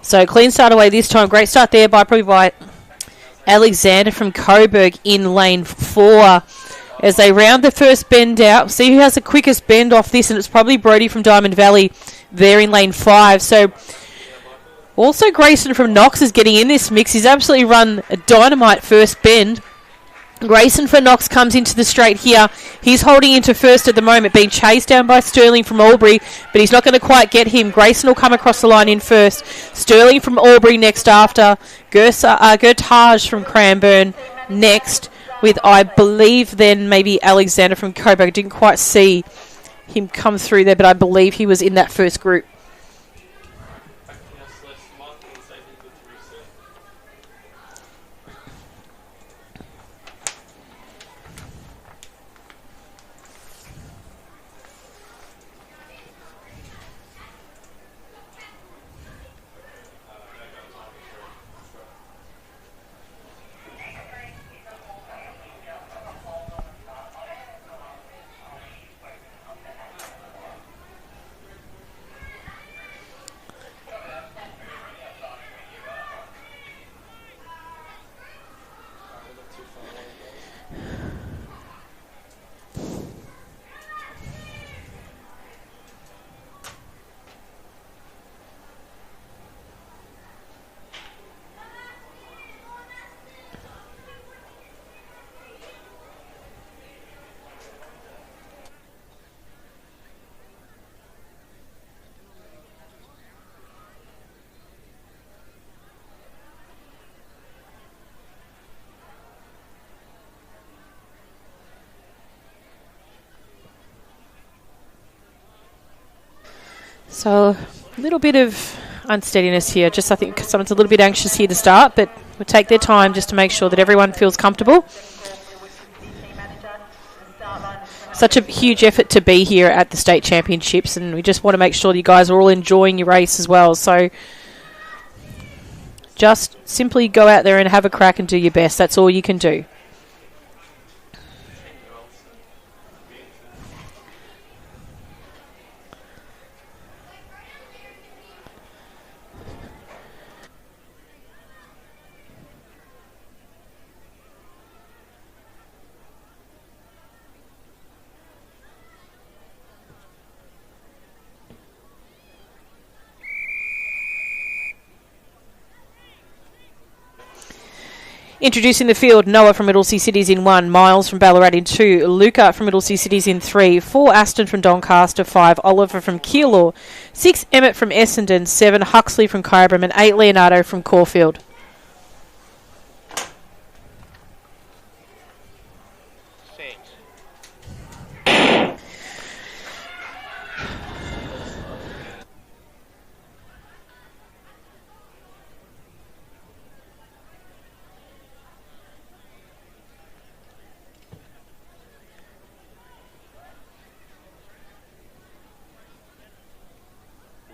So clean start away this time. Great start there probably by Alexander from Coburg in lane 4. As they round the first bend out, see who has the quickest bend off this, and it's probably Brody from Diamond Valley there in lane 5. So also Grayson from Knox is getting in this mix. He's absolutely run a dynamite first bend. Grayson for Knox comes into the straight here. He's holding into first at the moment, being chased down by Sterling from Albury, but he's not going to quite get him. Grayson will come across the line in first. Sterling from Albury next after. Gertage from Cranbourne next, with, I believe, then maybe Alexander from Coburg. I didn't quite see him come through there, but I believe he was in that first group. So a little bit of unsteadiness here. Just I think someone's a little bit anxious here to start, but we'll take their time just to make sure that everyone feels comfortable. Such a huge effort to be here at the state championships, and we just want to make sure that you guys are all enjoying your race as well. So Just simply go out there and have a crack and do your best. That's all you can do. Introducing the field, Noah from Middlesea Cities in 1, Miles from Ballarat in 2, Luca from Middlesea Cities in 3, 4 Aston from Doncaster, 5 Oliver from Keilor, 6 Emmett from Essendon, 7 Huxley from Kyabram and 8 Leonardo from Caulfield.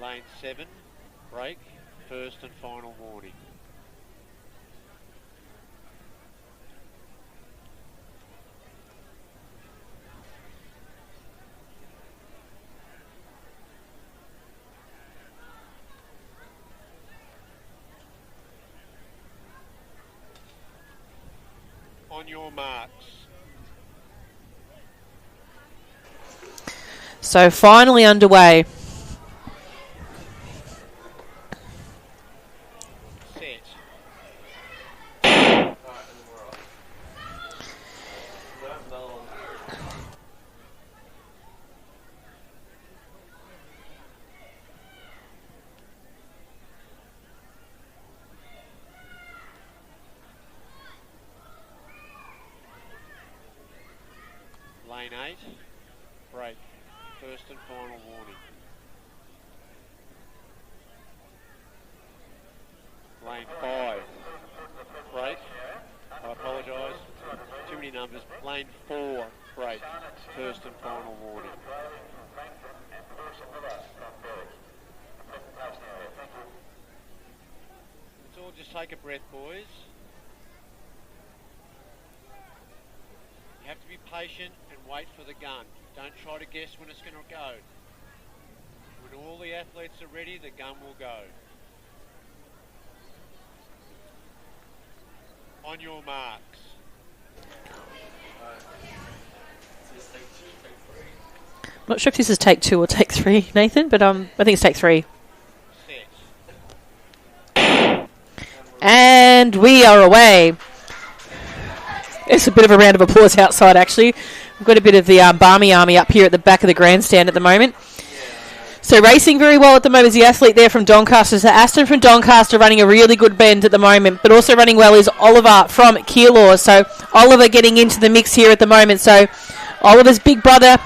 Lane 7, break, first and final warning. On your marks. So finally underway. Lane 8, break, first and final warning. Lane 5, break, I apologise, too many numbers. Lane 4, break, first and final warning. Let's all just take a breath, boys. You have to be patient and wait for the gun. Don't try to guess when it's going to go. When all the athletes are ready, the gun will go. On your marks. I'm not sure if this is take 2 or take 3, Nathan, but I think it's take 3. Set. And we are away. It's a bit of a round of applause outside, actually. We've got a bit of the Barmy Army up here at the back of the grandstand at the moment. So racing very well at the moment is the athlete there from Doncaster. So Aston from Doncaster running a really good bend at the moment, but also running well is Oliver from Keilor. So Oliver getting into the mix here at the moment. So Oliver's big brothers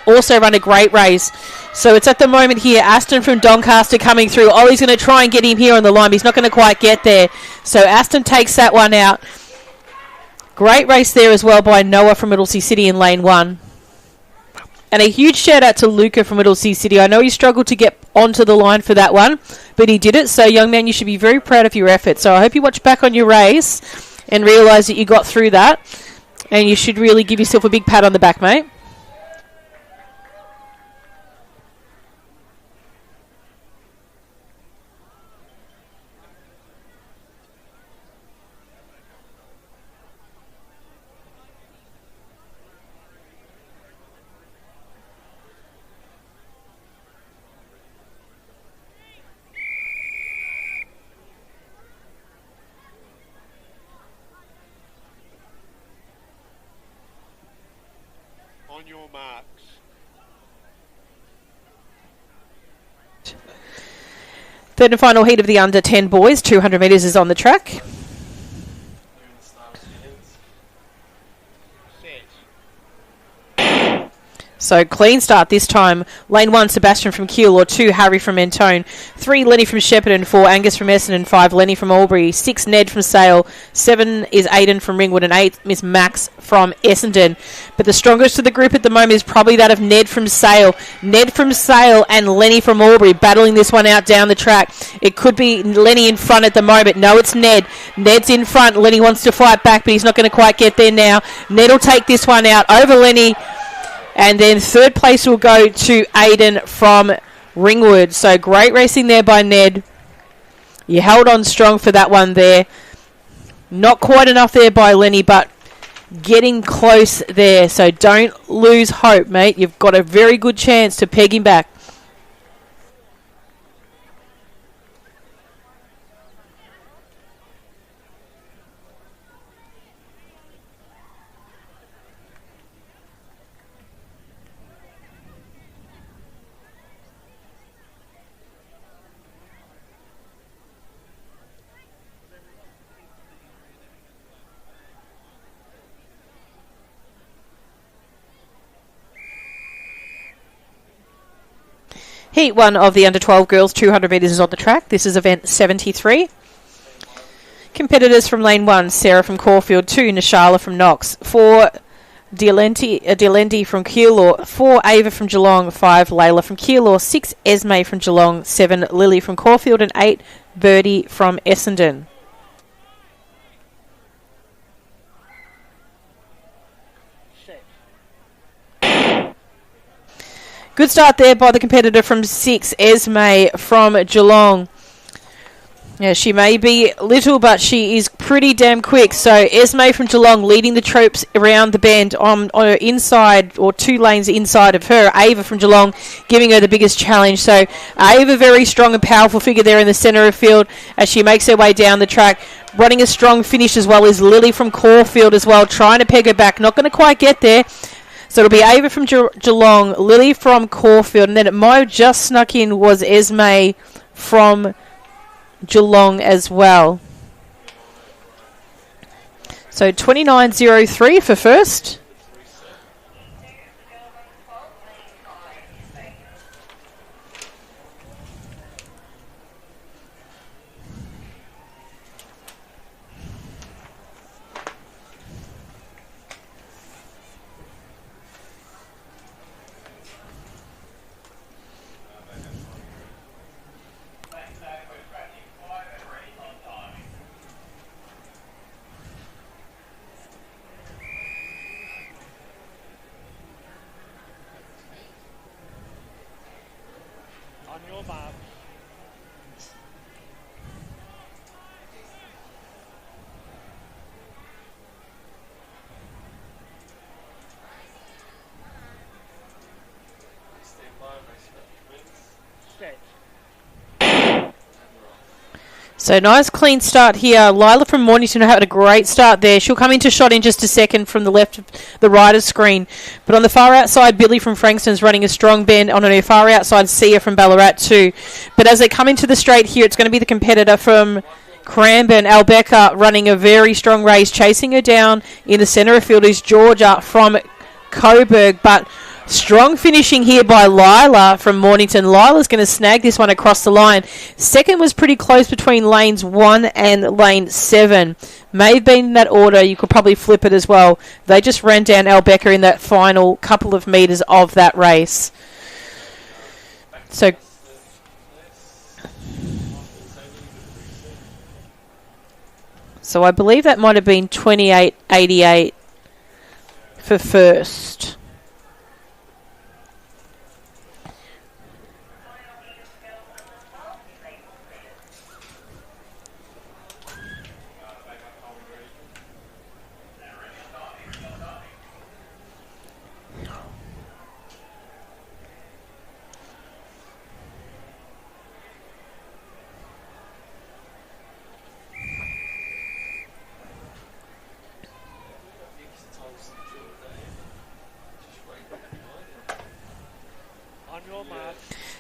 also run a great race. So it's at the moment here, Aston from Doncaster coming through. Ollie's going to try and get him here on the line, but he's not going to quite get there. So Aston takes that one out. Great race there as well by Noah from Middlesea City in lane 1. And a huge shout out to Luca from Middlesea City. I know he struggled to get onto the line for that one, but he did it. So young man, you should be very proud of your effort. So I hope you watch back on your race and realise that you got through that. And you should really give yourself a big pat on the back, mate. On your marks. Third and final heat of the under 10 boys. 200 metres is on the track. Set. So clean start this time. Lane 1, Sebastian from Keilor. 2, Harry from Mentone. 3, Lenny from Shepparton. 4, Angus from Essendon. 5, Lenny from Albury. 6, Ned from Sale. 7 is Aiden from Ringwood. And 8, Miss Max from Essendon. But the strongest of the group at the moment is probably that of Ned from Sale. Ned from Sale and Lenny from Albury battling this one out down the track. It could be Lenny in front at the moment. No, it's Ned. Ned's in front. Lenny wants to fight back, but he's not going to quite get there now. Ned will take this one out over Lenny. And then third place will go to Aiden from Ringwood. So great racing there by Ned. You held on strong for that one there. Not quite enough there by Lenny, but getting close there. So don't lose hope, mate. You've got a very good chance to peg him back. Heat 1 of the under-12 girls, 200 metres is on the track. This is event 73. Competitors from lane 1, Sarah from Caulfield. 2, Nishala from Knox. 4, Dialendi from Keilor. 4, Ava from Geelong. 5, Layla from Keilor. 6, Esme from Geelong. 7, Lily from Caulfield. And 8, Birdie from Essendon. Good start there by the competitor from 6, Esme from Geelong. Yeah, she may be little, but she is pretty damn quick. So Esme from Geelong leading the troops around the bend on inside, or 2 lanes inside of her. Ava from Geelong giving her the biggest challenge. So Ava, very strong and powerful figure there in the centre of field as she makes her way down the track. Running a strong finish as well is Lily from Caulfield as well, trying to peg her back. Not going to quite get there. So it'll be Ava from Geelong, Lily from Caulfield, and then it might have just snuck in was Esme from Geelong as well. So 29.03 for first. So nice clean start here. Lila from Mornington had a great start there. She'll come into shot in just a second from the left of the rider's screen. But on the far outside, Billy from Frankston's running a strong bend. On her far outside, Sia from Ballarat too. But as they come into the straight here, it's going to be the competitor from Cranbourne, Albeca, running a very strong race. Chasing her down in the centre of field is Georgia from Coburg. But strong finishing here by Lila from Mornington. Lila's going to snag this one across the line. Second was pretty close between lanes 1 and lane 7. May have been in that order. You could probably flip it as well. They just ran down Albeca in that final couple of metres of that race. So I believe that might have been 28.88 for first.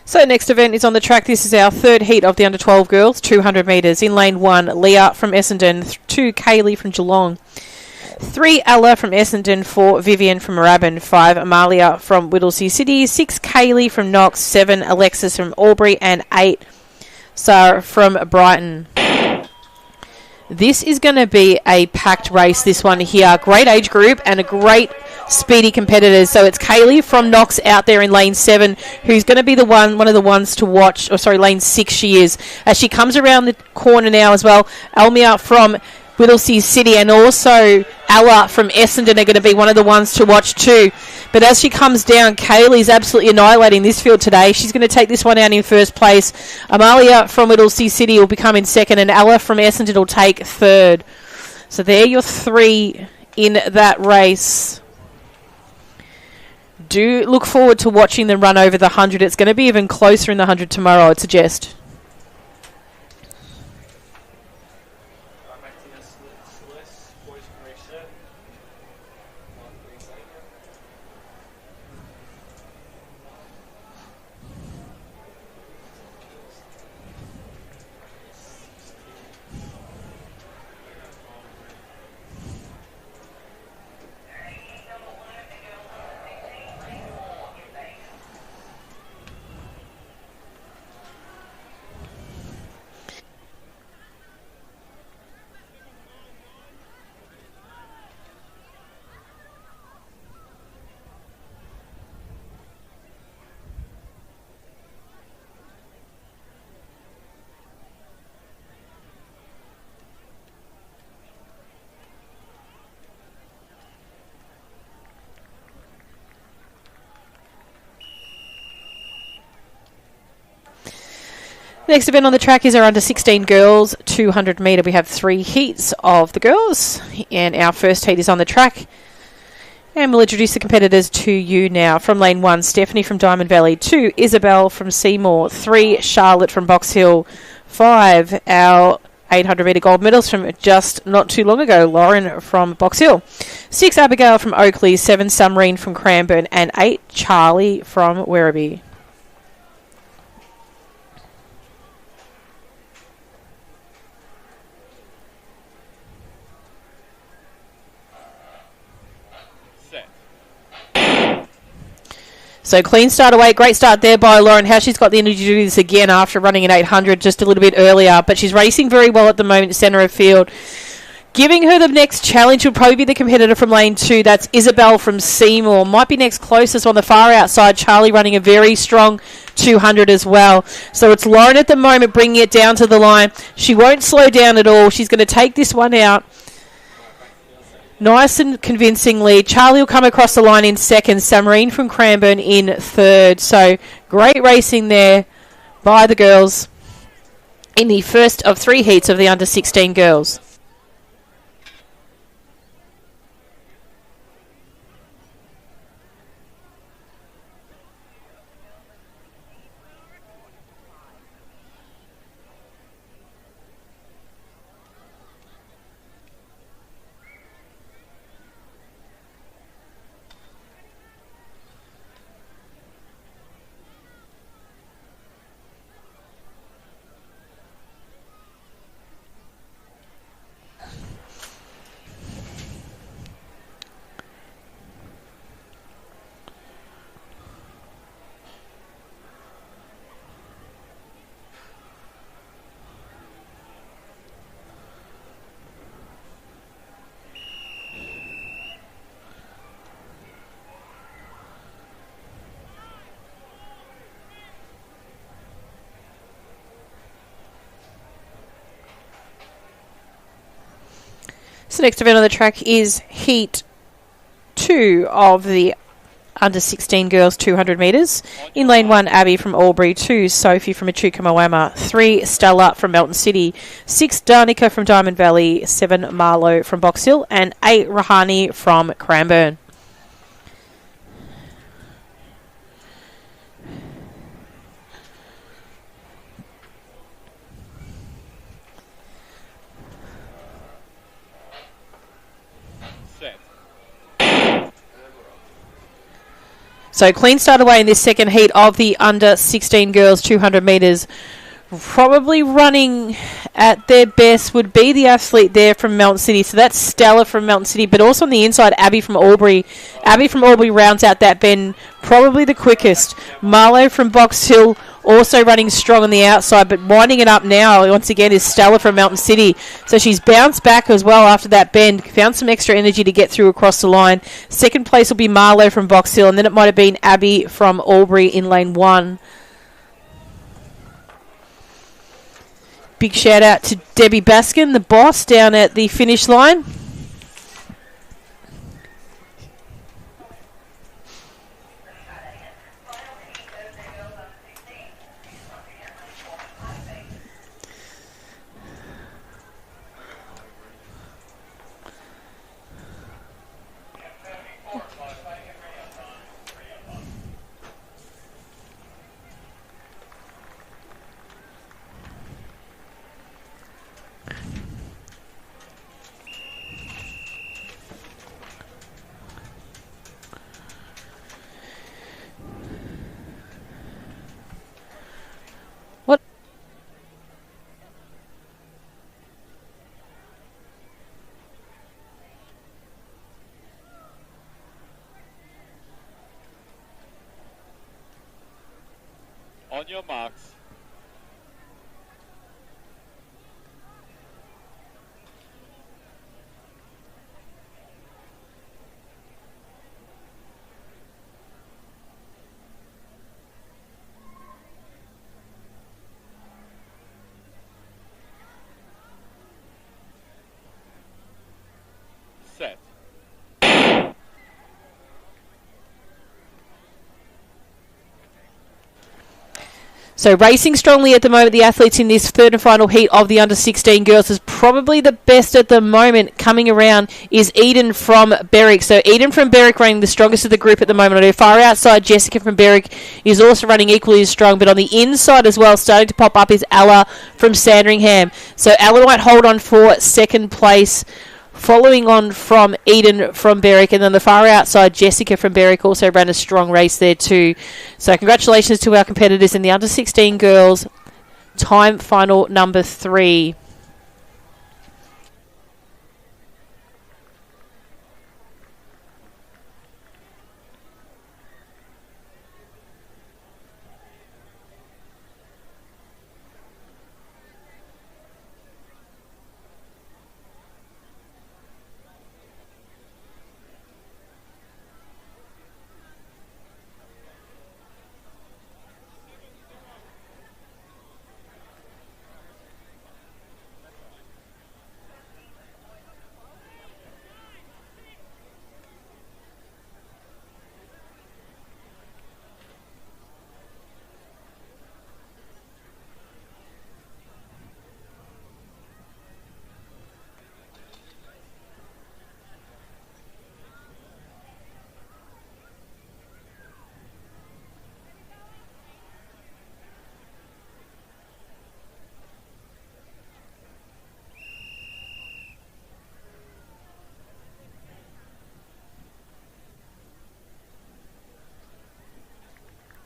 So next event is on the track. This is our third heat of the under-12 girls, 200 metres. In lane 1, Leah from Essendon. 2, Kaylee from Geelong. 3 Ella from Essendon, 4 Vivian from Moorabbin, 5 Amalia from Whittlesea City, 6 Kaylee from Knox, 7 Alexis from Albury, and 8 Sarah from Brighton. This is going to be a packed race, this one here. Great age group and a great speedy competitors. So it's Kaylee from Knox out there in lane 7, who's going to be the one of the ones to watch. Or sorry, lane 6 she is. As she comes around the corner now as well, Elmia from Whittlesea City and also Ella from Essendon are going to be one of the ones to watch too. But as she comes down, Kaylee's absolutely annihilating this field today. She's going to take this one out in first place. Amalia from Whittlesea City will become in second, and Ella from Essendon will take third. So there are your 3 in that race. Do look forward to watching them run over the 100. It's going to be even closer in the 100 tomorrow, I'd suggest. Next event on the track is our under 16 girls 200 metre. We have 3 heats of the girls, and our first heat is on the track. And we'll introduce the competitors to you now. From lane 1, Stephanie from Diamond Valley, 2 Isabel from Seymour, 3 Charlotte from Box Hill, 5 our 800 metre gold medals from just not too long ago, Lauren from Box Hill, 6 Abigail from Oakley, 7 Sumrine from Cranbourne, and 8 Charlie from Werribee. So clean start away. Great start there by Lauren. How she's got the energy to do this again after running an 800 just a little bit earlier. But she's racing very well at the moment, centre of field. Giving her the next challenge will probably be the competitor from lane 2. That's Isabel from Seymour. Might be next closest on the far outside. Charlie running a very strong 200 as well. So it's Lauren at the moment bringing it down to the line. She won't slow down at all. She's going to take this one out nice and convincingly. Charlie will come across the line in second. Samarine from Cranbourne in third. So great racing there by the girls in the first of 3 heats of the under 16 girls. So next event on the track is Heat 2 of the under 16 girls 200 metres. In lane 1, Abby from Albury, 2 Sophie from Echuca Moama, 3 Stella from Melton City, 6 Danica from Diamond Valley, 7 Marlowe from Box Hill, and 8 Rahani from Cranbourne. So clean start away in this second heat of the under 16 girls 200 metres. Probably running at their best would be the athlete there from Melton City. So that's Stella from Melton City, but also on the inside, Abby from Albury. Abby from Albury rounds out that bend probably the quickest. Marlo from Box Hill also running strong on the outside, but winding it up now, once again, is Stella from Melton City. So she's bounced back as well after that bend, found some extra energy to get through across the line. Second place will be Marlo from Box Hill, and then it might have been Abby from Albury in lane 1. Big shout out to Debbie Baskin, the boss, down at the finish line. On your marks. Set. So racing strongly at the moment, the athletes in this third and final heat of the under-16 girls is probably the best at the moment. Coming around is Eden from Berwick. So Eden from Berwick running the strongest of the group at the moment. On her far outside, Jessica from Berwick is also running equally as strong. But on the inside as well, starting to pop up is Ella from Sandringham. So Ella might hold on for second place, following on from Eden from Berwick, and then the far outside, Jessica from Berwick also ran a strong race there too. So congratulations to our competitors in the under-16 girls. Time final number 3.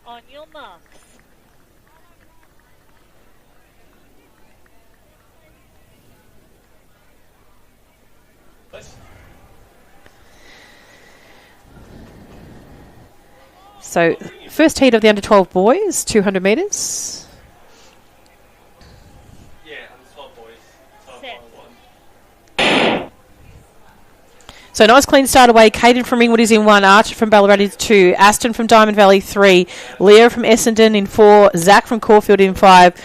On your marks. So first heat of the under-12 boys, 200 metres. Yeah, under 12 boys. Top Set. one. So nice clean start away. Caden from Ringwood is in 1. Archer from Ballarat is 2. Aston from Diamond Valley 3. Leo from Essendon in 4. Zach from Caulfield in 5.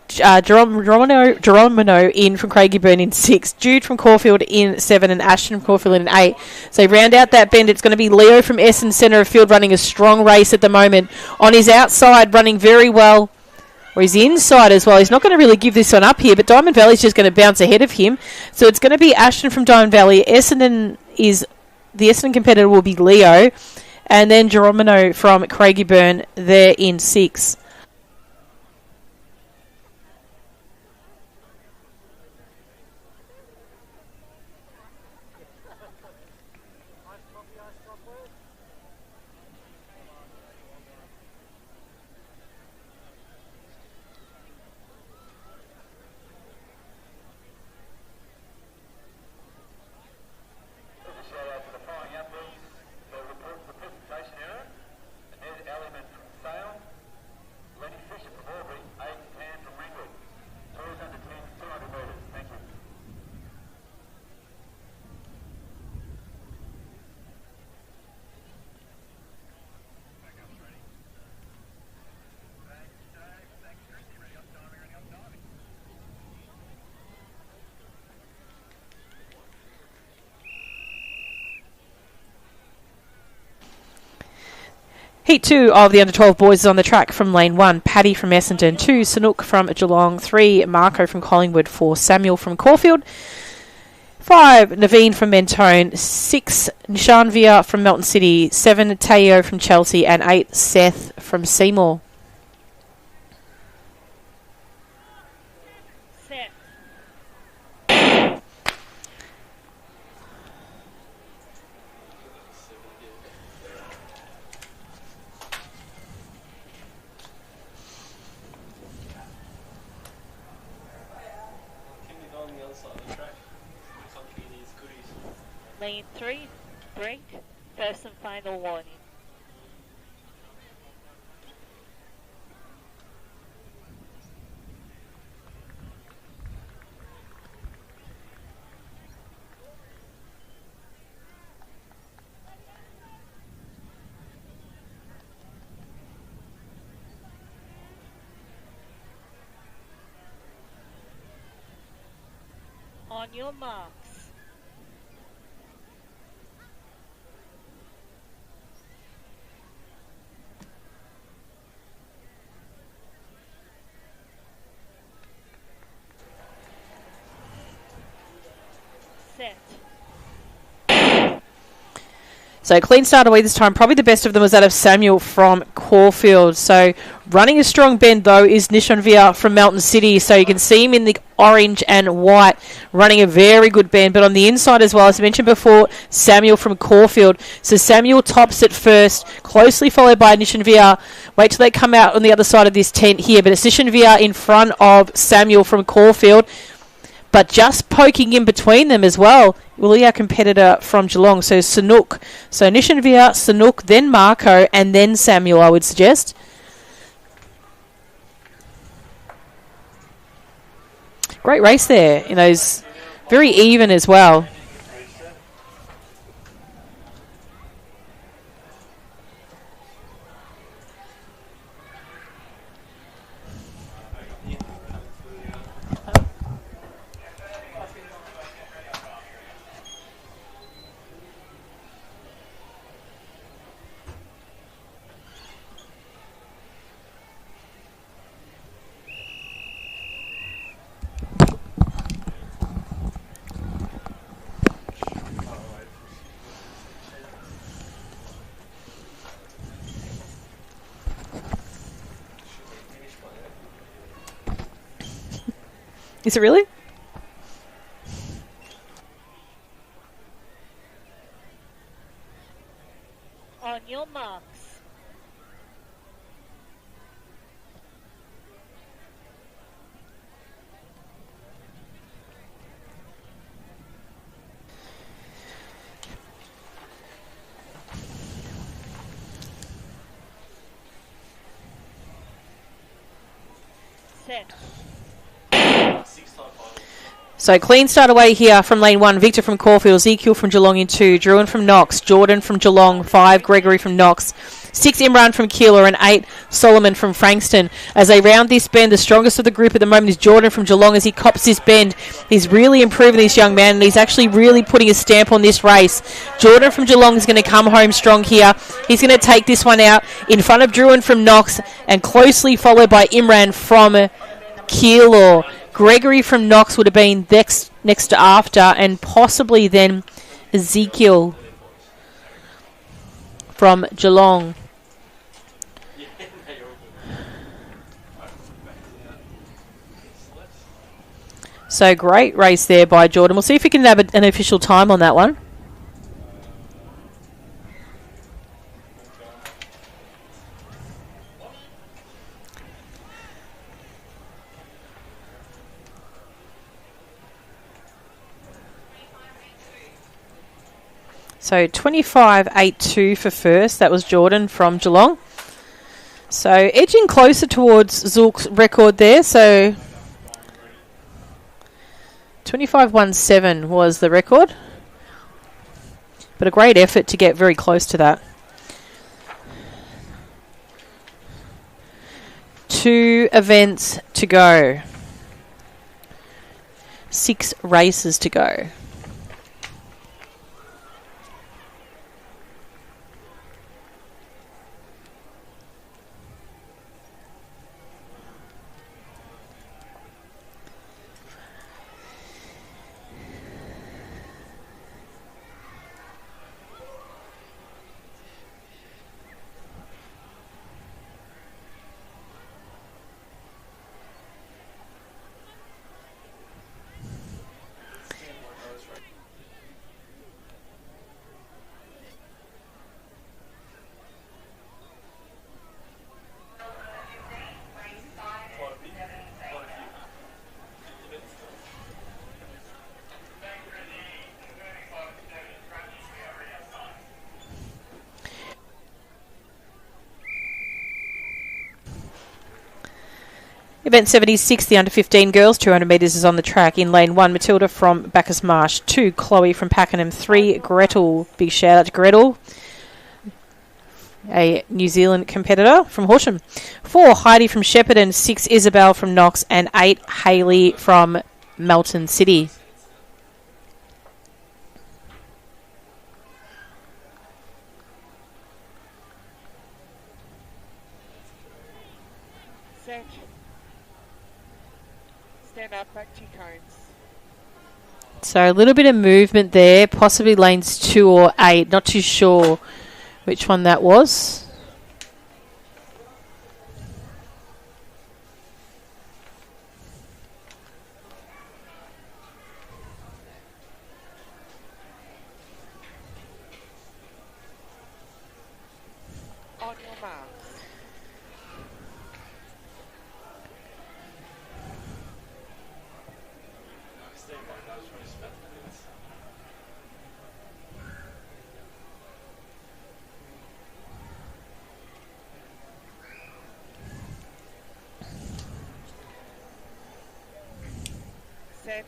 Geronimo in from Craigieburn in 6. Jude from Caulfield in 7. And Ashton from Caulfield in 8. So round out that bend, it's going to be Leo from Essendon centre of field running a strong race at the moment. On his outside, running very well. Or his inside as well. He's not going to really give this one up here, but Diamond Valley's just going to bounce ahead of him. So it's going to be Ashton from Diamond Valley. The Essendon competitor will be Leo. And then Geronimo from Craigieburn there in 6. Heat 2 of the under-12 boys is on the track from lane 1. Paddy from Essendon. 2, Sanook from Geelong. 3, Marco from Collingwood. 4, Samuel from Caulfield. 5, Naveen from Mentone. 6, Nishanvia from Melton City. 7, Teo from Chelsea. And 8, Seth from Seymour. Set. Can you go on the other side of the track? Looks like he needs goodies. Lane 3, break. First and final warning. On your marks. Set. So clean start away this time. Probably the best of them was that of Samuel from Caulfield. So running a strong bend, though, is Nishanvia from Melton City. So you can see him in the orange and white running a very good bend. But on the inside as well, as I mentioned before, Samuel from Caulfield. So Samuel tops it first, closely followed by Nishanvia. Wait till they come out on the other side of this tent here. But it's Nishanvia in front of Samuel from Caulfield. But just poking in between them as well will be our competitor from Geelong. So Sanook. So Nishanvia, Sanook, then Marco, and then Samuel, I would suggest. Great race there. You know, it's very even as well. Is it really? On your marks. Set. So clean start away here from lane 1. Victor from Caulfield, Ezekiel from Geelong in 2, Druin from Knox, Jordan from Geelong 5, Gregory from Knox 6, Imran from Keeler, and 8, Solomon from Frankston. As they round this bend, the strongest of the group at the moment is Jordan from Geelong as he cops this bend. He's really improving, this young man, and he's actually really putting a stamp on this race. Jordan from Geelong is going to come home strong here. He's going to take this one out in front of Druin from Knox and closely followed by Imran from Keeler. Gregory from Knox would have been next to after, and possibly then Ezekiel from Geelong. So great race there by Jordan. We'll see if we can have an official time on that one. So 25.82 for first. That was Jordan from Geelong. So edging closer towards Zook's record there. So 25.17 was the record. But a great effort to get very close to that. 2 events to go. 6 races to go. Event 76, the under-15 girls, 200 metres is on the track. In lane 1, Matilda from Bacchus Marsh. 2, Chloe from Pakenham. 3, Gretel. Big shout out to Gretel, a New Zealand competitor from Horsham. 4, Heidi from Shepparton. 6, Isabel from Knox. And 8, Hayley from Melton City. Set. Stand up, back to your cones. So a little bit of movement there, possibly lanes 2 or 8. Not too sure which one that was. On your marks. Set.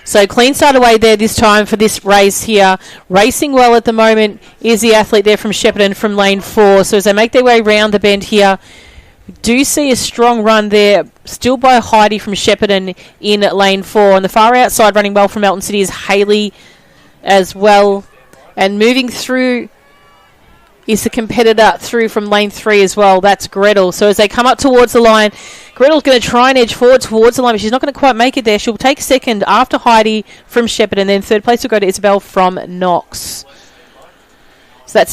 So clean start away there this time for this race here. Racing well at the moment is the athlete there from Shepparton from lane 4. So as they make their way round the bend here, we do see a strong run there, still by Heidi from Shepparton in lane 4. On the far outside, running well from Melton City is Hayley as well. And moving through is the competitor through from lane 3 as well. That's Gretel. So as they come up towards the line, Gretel's going to try and edge forward towards the line, but she's not going to quite make it there. She'll take second after Heidi from Shepparton, and then third place will go to Isabel from Knox. So that's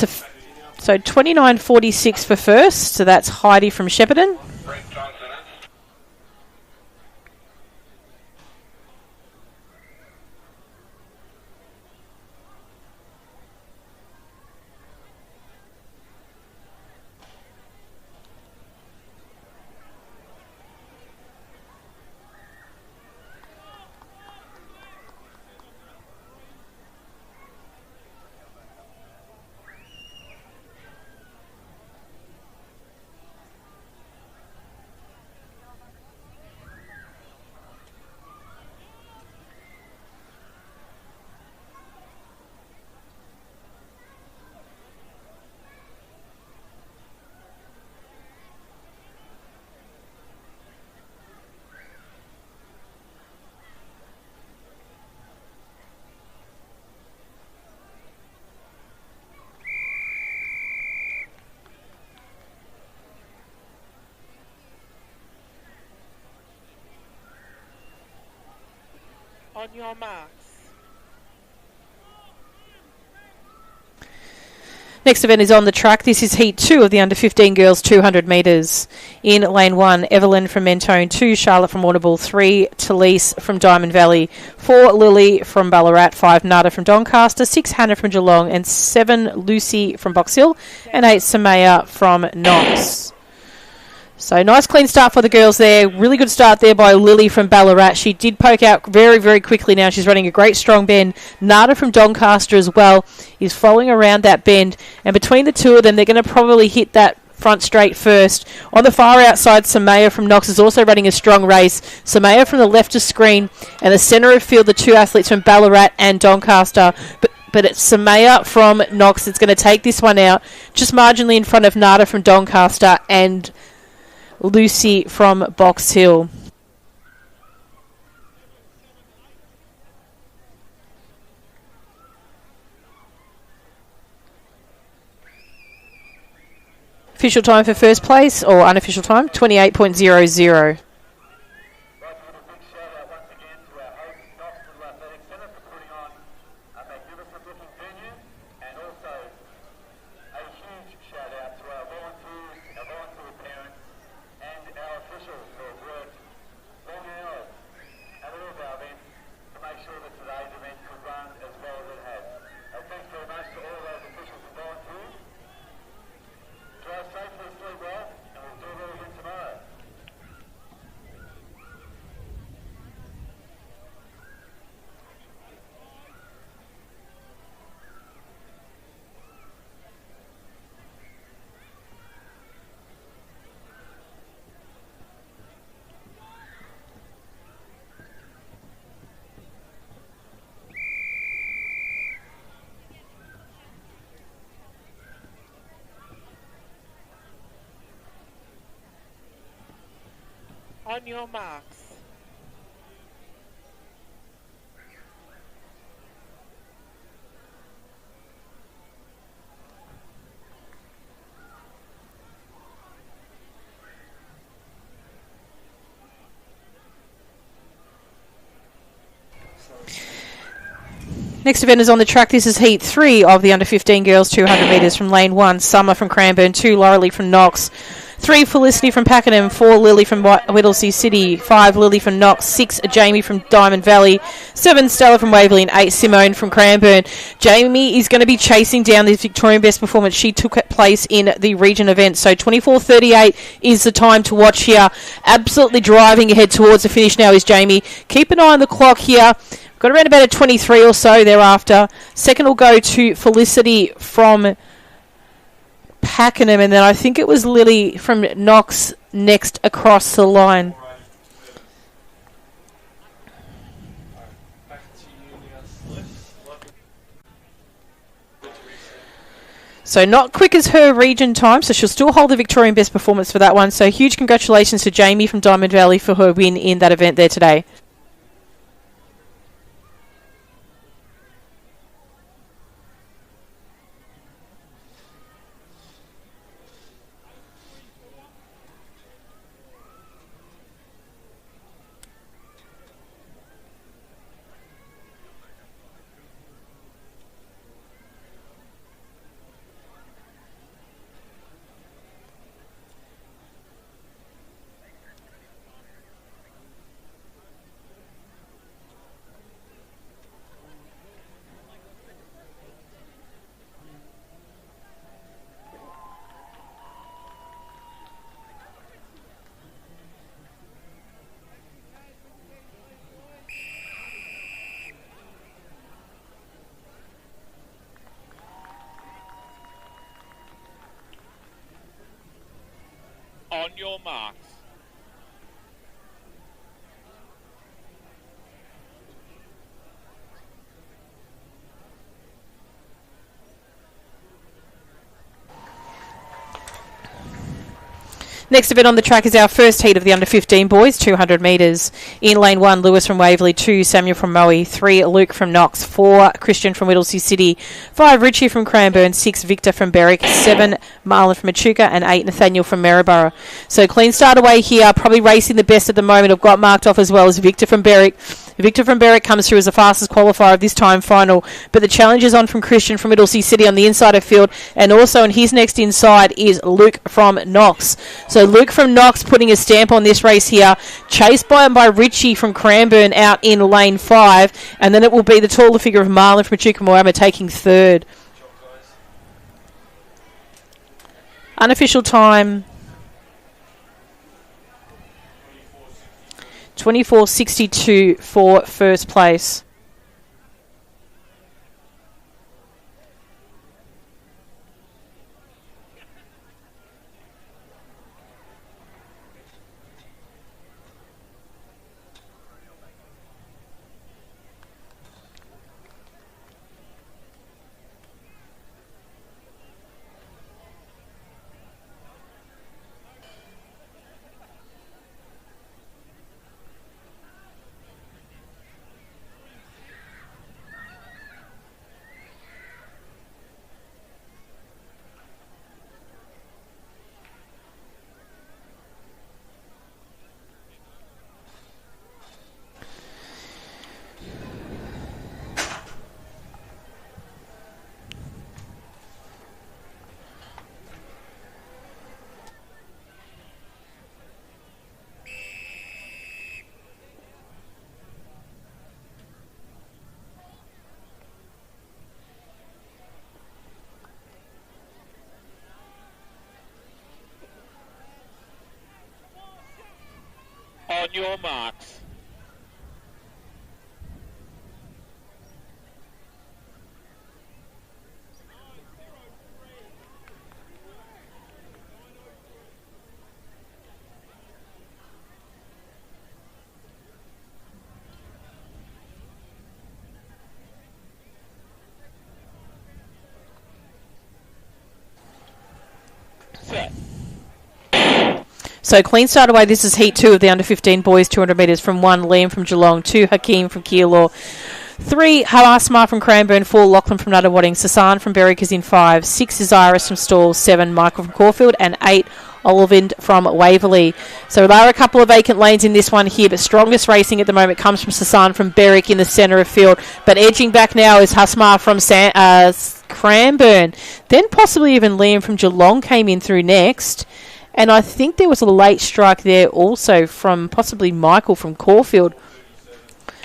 so 29.46 for first. So that's Heidi from Shepparton. On your marks. Next event is on the track. This is Heat 2 of the under-15 girls 200 metres. In lane 1, Evelyn from Mentone. 2, Charlotte from Warrnambool. 3, Talise from Diamond Valley. 4, Lily from Ballarat. 5, Nada from Doncaster. 6, Hannah from Geelong. And 7, Lucy from Box Hill. And 8, Samaya from Knox. So nice clean start for the girls there. Really good start there by Lily from Ballarat. She did poke out very, very quickly now. She's running a great strong bend. Nada from Doncaster as well is following around that bend. And between the two of them, they're going to probably hit that front straight first. On the far outside, Samaya from Knox is also running a strong race. Samaya from the left of screen, and the centre of field, the two athletes from Ballarat and Doncaster. But it's Samaya from Knox that's going to take this one out, just marginally in front of Nada from Doncaster and Lucy from Box Hill. Official time for first place, or unofficial time, 28.00. On your marks. Next event is on the track. This is Heat 3 of the under-15 girls, 200 metres from lane 1. Summer from Cranbourne, 2 Laurelie from Knox, 3 Felicity from Pakenham, 4 Lily from Whittlesea City, 5 Lily from Knox, 6 Jamie from Diamond Valley, 7 Stella from Waverley, and 8 Simone from Cranbourne. Jamie is going to be chasing down this Victorian best performance. She took place in the region event, so 24:38 is the time to watch here. Absolutely driving ahead towards the finish now is Jamie. Keep an eye on the clock here. Got around about a 23 or so thereafter. Second will go to Felicity from Pakenham, and then I think it was Lily from Knox next across the line. So not quick as her region time, so she'll still hold the Victorian best performance for that one. So huge congratulations to Jamie from Diamond Valley for her win in that event there today. On your marks. Next event on the track is our first heat of the under-15 boys, 200 metres. In lane 1, Lewis from Waverley, 2 Samuel from Moe, 3 Luke from Knox, 4 Christian from Whittlesea City, 5 Richie from Cranbourne, 6 Victor from Berwick, 7 Marlon from Echuca, and 8 Nathaniel from Maryborough. So clean start away here, probably racing the best at the moment. I've got marked off as well as Victor from Berwick. Victor from Berwick comes through as the fastest qualifier of this time final, but the challenge is on from Christian from Whittlesea City on the inside of field, and also on his next inside is Luke from Knox. So Luke from Knox putting a stamp on this race here, chased by Richie from Cranbourne out in lane 5, and then it will be the taller figure of Marlon from Echuca Moama taking third. Unofficial time 24:62 for first place. On your marks. So clean start away. This is heat 2 of the under 15 boys, 200 metres from 1, Liam from Geelong, 2, Hakeem from Keilor, 3, Halasma from Cranbourne, 4, Lachlan from Nuttawading, Sasan from Berwick is in 5, 6 is Iris from Stawell, 7, Michael from Caulfield, and 8, Olivind from Waverley. So there are a couple of vacant lanes in this one here, but strongest racing at the moment comes from Sasan from Berwick in the centre of field. But edging back now is Hasmar from Cranbourne. Then possibly even Liam from Geelong came in through next. And I think there was a late strike there also from possibly Michael from Caulfield.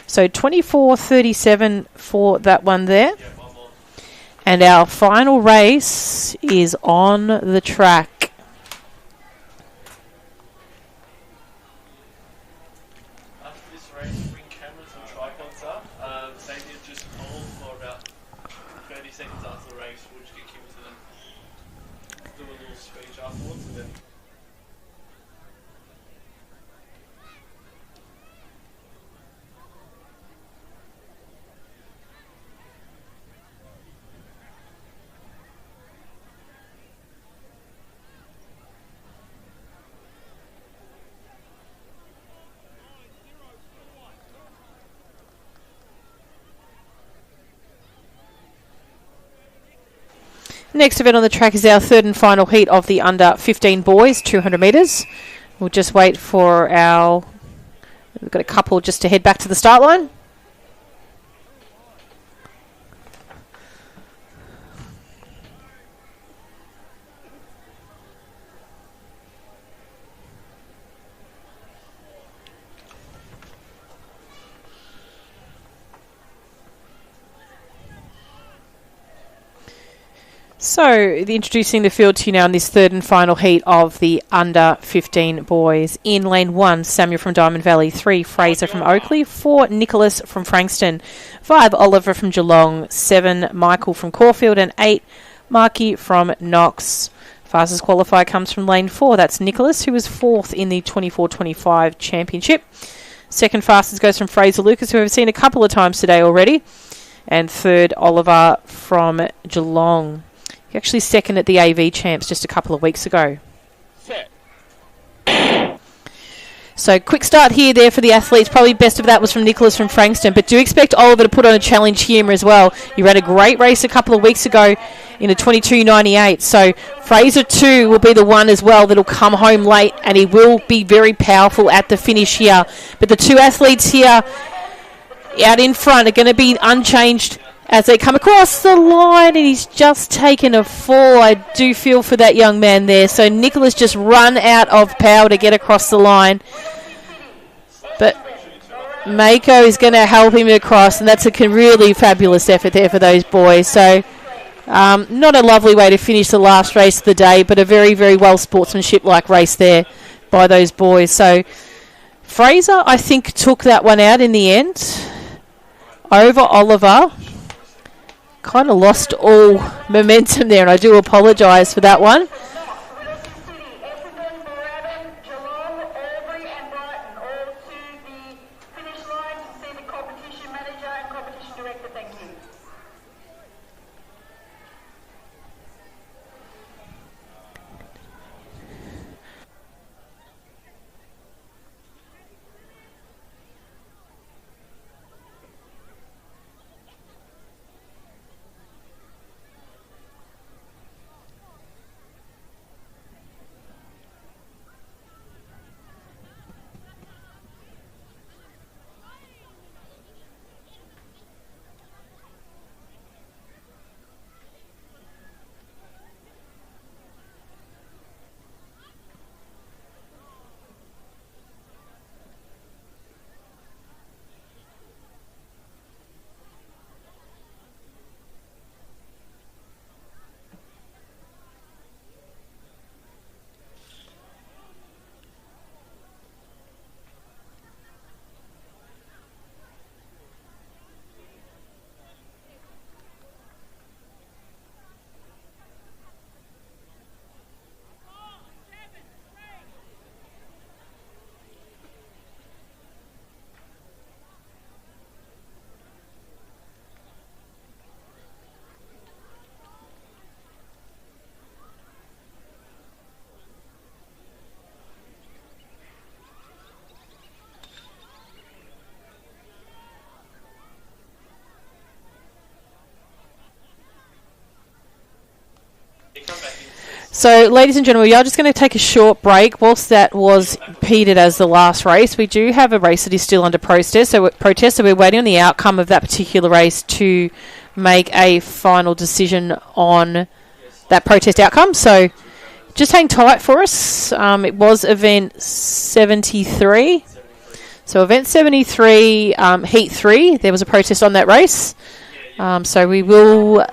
So 24:37 for that one there. And our final race is on the track. Next event on the track is our third and final heat of the under 15 boys, 200 metres. We'll just wait for we've got a couple just to head back to the start line. So, introducing the field to you now in this third and final heat of the under 15 boys. In lane 1, Samuel from Diamond Valley, 3, Fraser from Oakley, 4, Nicholas from Frankston, 5, Oliver from Geelong, 7, Michael from Caulfield, and 8, Marky from Knox. Fastest qualifier comes from lane 4. That's Nicholas, who was 4th in the 24-25 championship. Second fastest goes from Fraser Lucas, who we've seen a couple of times today already. And third, Oliver from Geelong. Actually second at the AV Champs just a couple of weeks ago. Set. So quick start here there for the athletes. Probably best of that was from Nicholas from Frankston. But do expect Oliver to put on a challenge here as well. You ran a great race a couple of weeks ago in a 22.98. So Fraser too will be the one as well that'll come home late. And he will be very powerful at the finish here. But the two athletes here out in front are going to be unchanged as they come across the line, and he's just taken a fall. I do feel for that young man there. So Nicholas just run out of power to get across the line. But Mako is going to help him across, and that's a really fabulous effort there for those boys. So not a lovely way to finish the last race of the day, but a very, very well sportsmanship-like race there by those boys. So Fraser, I think, took that one out in the end over Oliver. Kind of lost all momentum there, and I do apologise for that one. So, ladies and gentlemen, we are just going to take a short break. Whilst that was repeated as the last race, we do have a race that is still under protest. So we're waiting on the outcome of that particular race to make a final decision on that protest outcome. So just hang tight for us. It was event 73. So event 73, heat 3, there was a protest on that race. So we will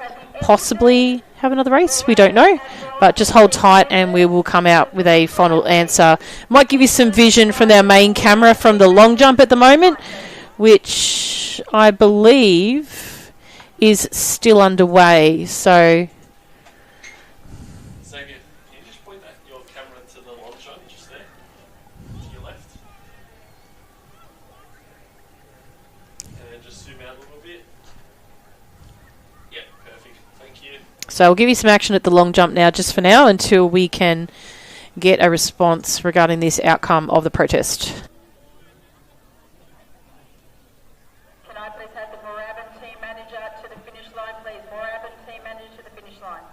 possibly have another race. We don't know. But just hold tight and we will come out with a final answer. Might give you some vision from our main camera from the long jump at the moment, which I believe is still underway. So Xavier, can you just point your camera to the long jump just there? To your left. And then just zoom out a little bit. Yep, perfect. Thank you. So I'll give you some action at the long jump now, just for now, until we can get a response regarding this outcome of the protest. Can I please have the Moorabbin team manager to the finish line, please? Moorabbin team manager to the finish line.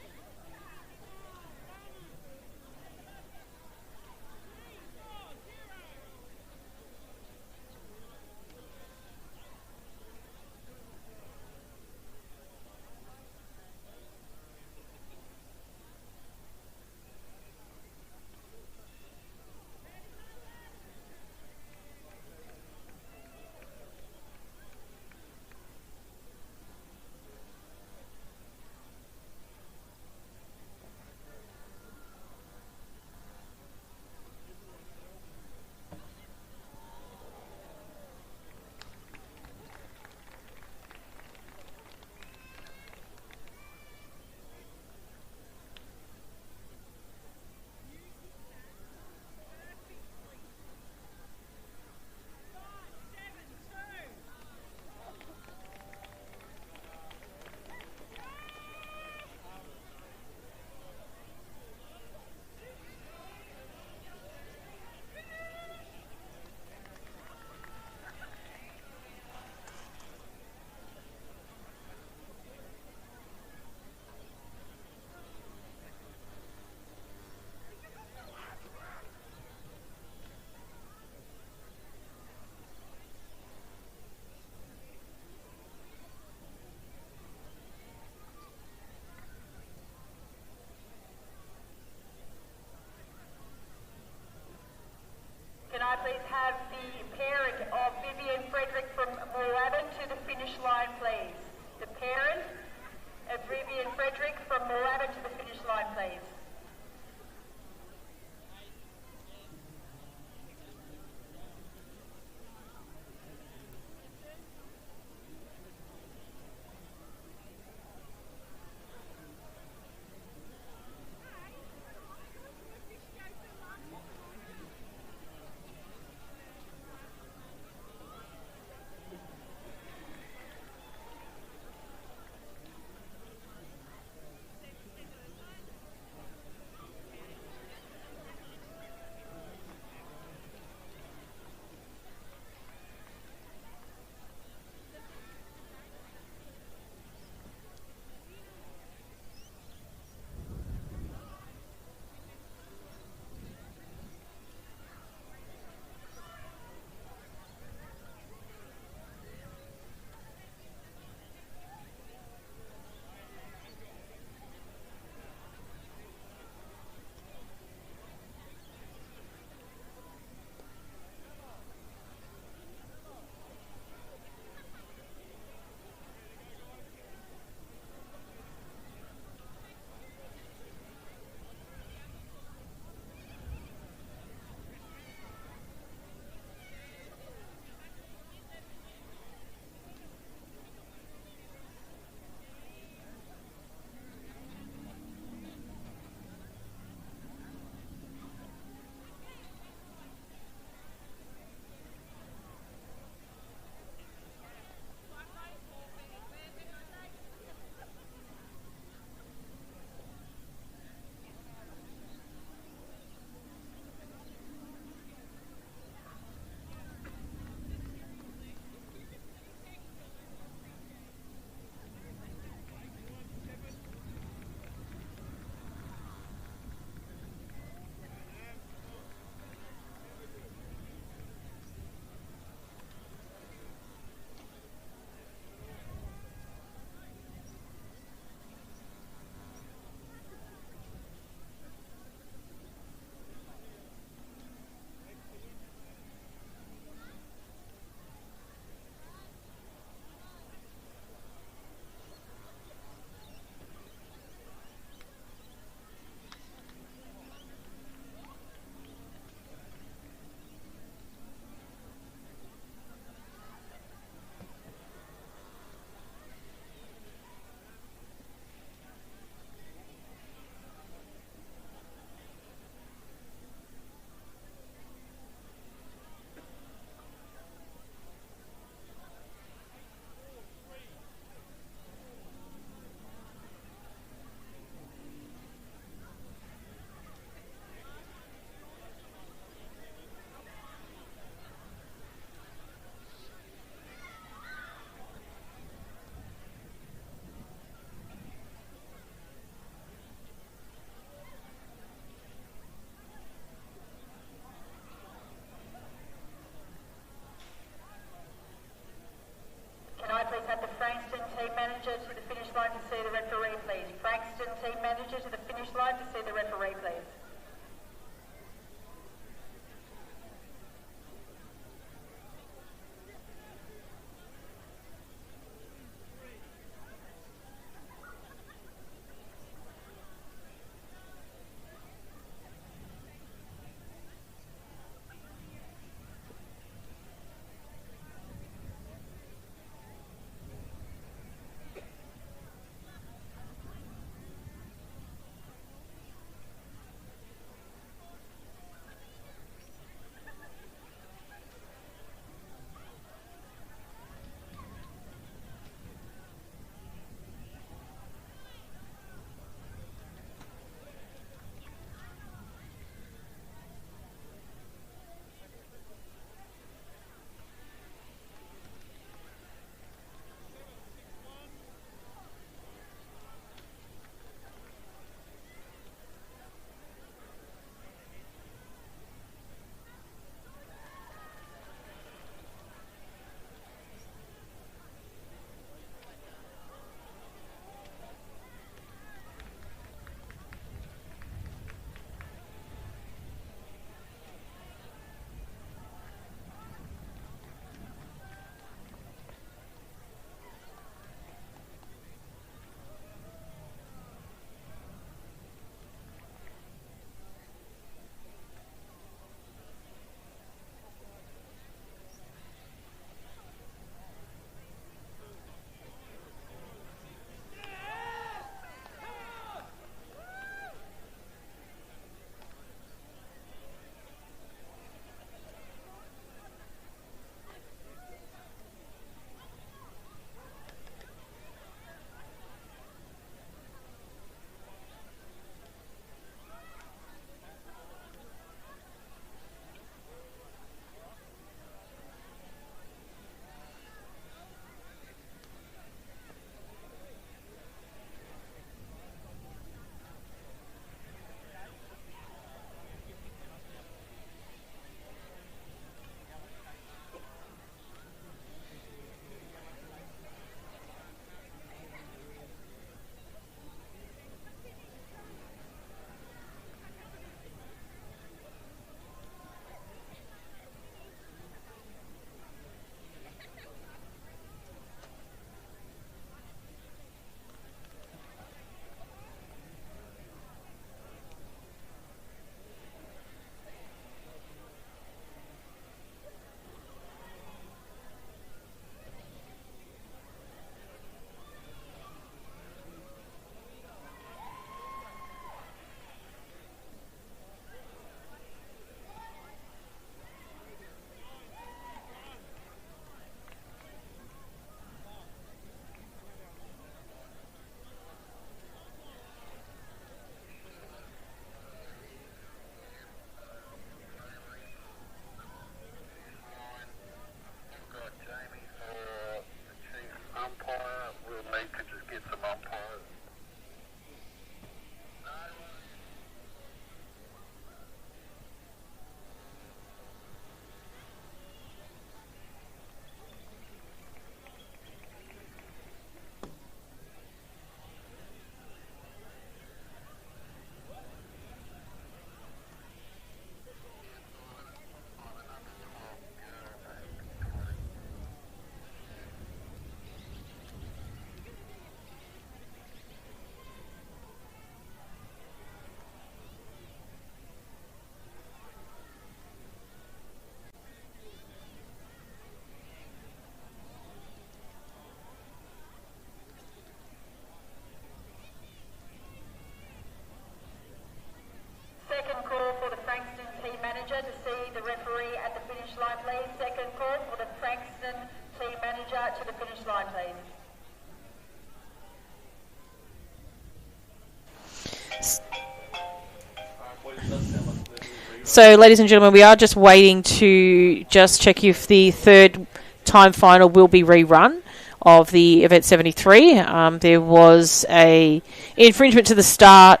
So, ladies and gentlemen, we are just waiting to just check if the third time final will be rerun of the event 73. There was a infringement to the start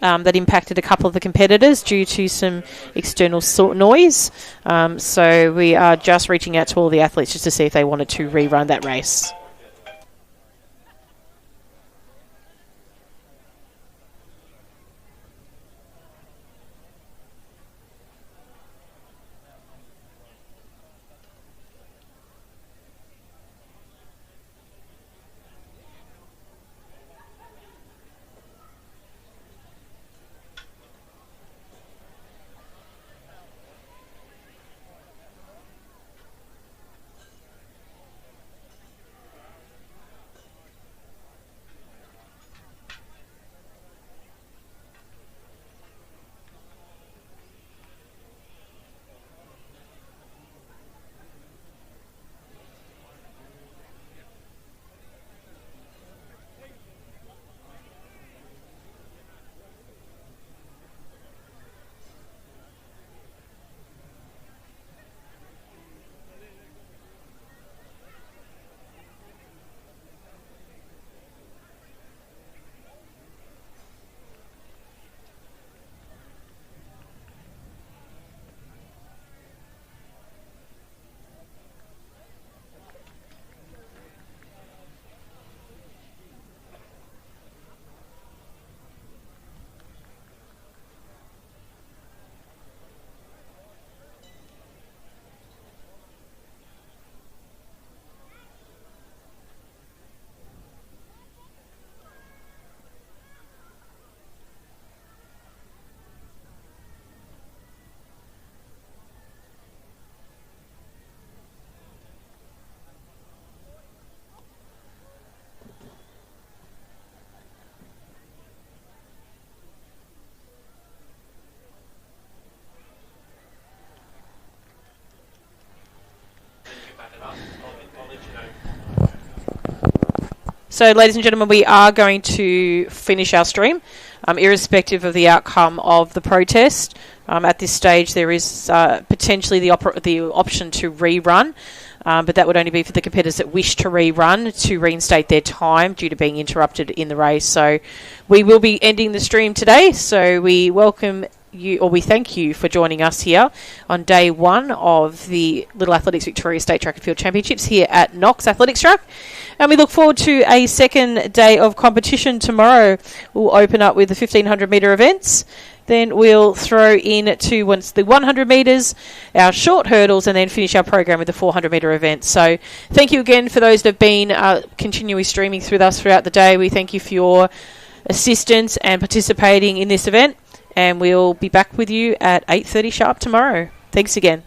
that impacted a couple of the competitors due to some external noise. So we are just reaching out to all the athletes just to see if they wanted to rerun that race. So, ladies and gentlemen, we are going to finish our stream, irrespective of the outcome of the protest. At this stage, there is potentially the option to rerun, but that would only be for the competitors that wish to rerun to reinstate their time due to being interrupted in the race. So, we will be ending the stream today. So, we welcome you, or we thank you for joining us here on day one of the Little Athletics Victoria State Track and Field Championships here at Knox Athletics Track. And we look forward to a second day of competition tomorrow. We'll open up with the 1500 metre events. Then we'll throw in to once the 100 metres, our short hurdles, and then finish our program with the 400 metre event. So thank you again for those that have been continually streaming with us throughout the day. We thank you for your assistance and participating in this event. And we'll be back with you at 8:30 sharp tomorrow. Thanks again.